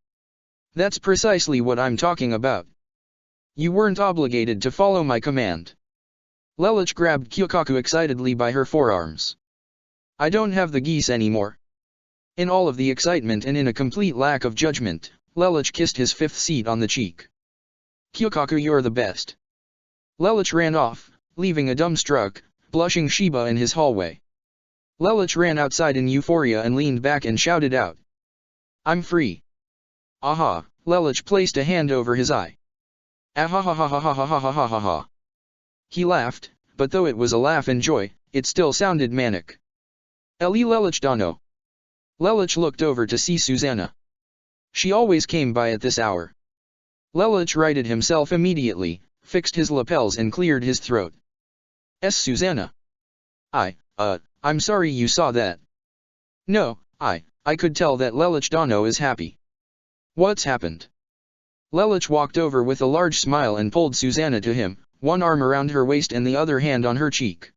That's precisely what I'm talking about. You weren't obligated to follow my command. Lelouch grabbed Kyokaku excitedly by her forearms. I don't have the geese anymore. In all of the excitement and in a complete lack of judgment, Lelouch kissed his fifth seat on the cheek. Kyokaku, you're the best. Lelouch ran off, leaving a dumbstruck, blushing Shiba in his hallway. Lelouch ran outside in euphoria and leaned back and shouted out. I'm free. Aha, Lelouch placed a hand over his eye. Ahahahahahahahahaha. He laughed, but though it was a laugh in joy, it still sounded manic. Eli Lelouch Dano. Lelouch looked over to see Susanna. She always came by at this hour. Lelouch righted himself immediately, fixed his lapels and cleared his throat. Susanna. I'm sorry you saw that. No, I could tell that Lelouch Dano is happy. What's happened? Lelouch walked over with a large smile and pulled Susanna to him, one arm around her waist and the other hand on her cheek.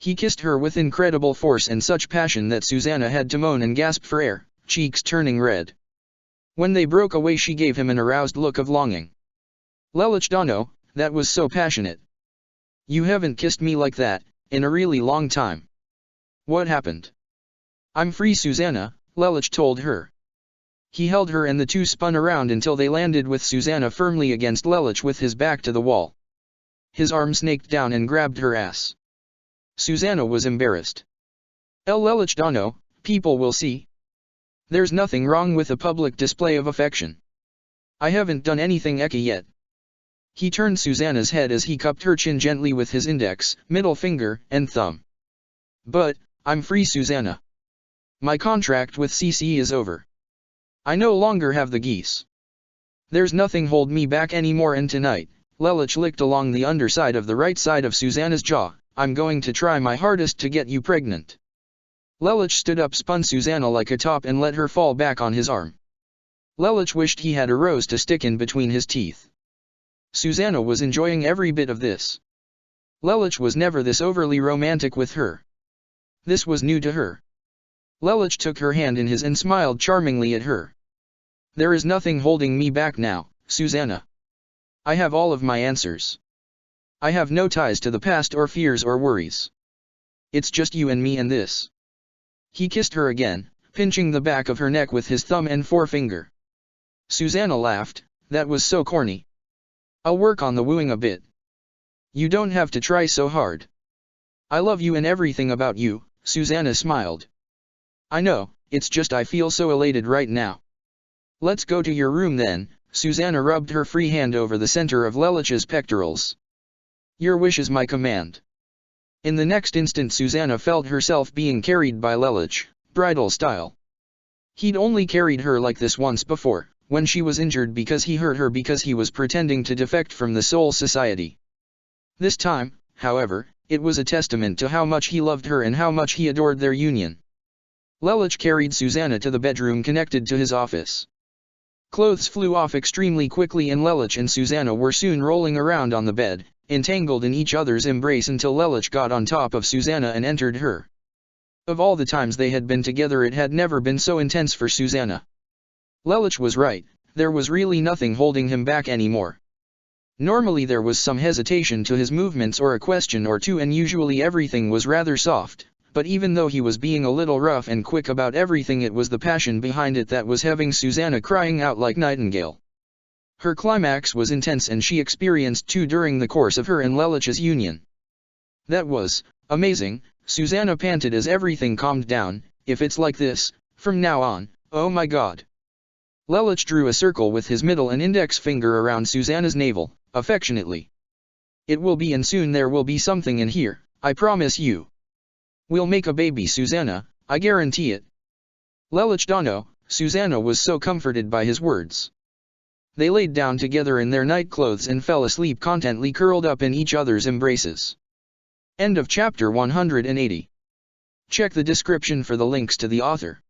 He kissed her with incredible force and such passion that Susanna had to moan and gasp for air, cheeks turning red. When they broke away she gave him an aroused look of longing. Lelouch Dano, that was so passionate. You haven't kissed me like that, in a really long time. What happened? I'm free, Susanna, Lelouch told her. He held her and the two spun around until they landed with Susanna firmly against Lelouch with his back to the wall. His arm snaked down and grabbed her ass. Susanna was embarrassed. Lelouch Dano, people will see. There's nothing wrong with a public display of affection. I haven't done anything eki yet. He turned Susanna's head as he cupped her chin gently with his index, middle finger, and thumb. But, I'm free, Susanna. My contract with CC is over. I no longer have the geese. There's nothing hold me back anymore, and tonight, Lelouch licked along the underside of the right side of Susanna's jaw, I'm going to try my hardest to get you pregnant. Lelouch stood up, spun Susanna like a top and let her fall back on his arm. Lelouch wished he had a rose to stick in between his teeth. Susanna was enjoying every bit of this. Lelouch was never this overly romantic with her. This was new to her. Lelich took her hand in his and smiled charmingly at her. There is nothing holding me back now, Susanna. I have all of my answers. I have no ties to the past or fears or worries. It's just you and me and this. He kissed her again, pinching the back of her neck with his thumb and forefinger. Susanna laughed, that was so corny. I'll work on the wooing a bit. You don't have to try so hard. I love you and everything about you, Susanna smiled. I know, it's just I feel so elated right now. Let's go to your room then, Susanna rubbed her free hand over the center of Lelich's pectorals. Your wish is my command. In the next instant Susanna felt herself being carried by Lelich, bridal style. He'd only carried her like this once before, when she was injured because he hurt her because he was pretending to defect from the Soul Society. This time, however, it was a testament to how much he loved her and how much he adored their union. Lelich carried Susanna to the bedroom connected to his office. Clothes flew off extremely quickly and Lelich and Susanna were soon rolling around on the bed, entangled in each other's embrace until Lelich got on top of Susanna and entered her. Of all the times they had been together it had never been so intense for Susanna. Lelich was right, there was really nothing holding him back anymore. Normally there was some hesitation to his movements or a question or two and usually everything was rather soft, but even though he was being a little rough and quick about everything it was the passion behind it that was having Susanna crying out like Nightingale. Her climax was intense and she experienced two during the course of her and Lelich's union. That was amazing, Susanna panted as everything calmed down. If it's like this, from now on, oh my god. Lelich drew a circle with his middle and index finger around Susanna's navel, affectionately. It will be and soon there will be something in here, I promise you. We'll make a baby Susanna, I guarantee it. Lelich Dono, Susanna was so comforted by his words. They laid down together in their night clothes and fell asleep contentedly curled up in each other's embraces. End of chapter 180. Check the description for the links to the author.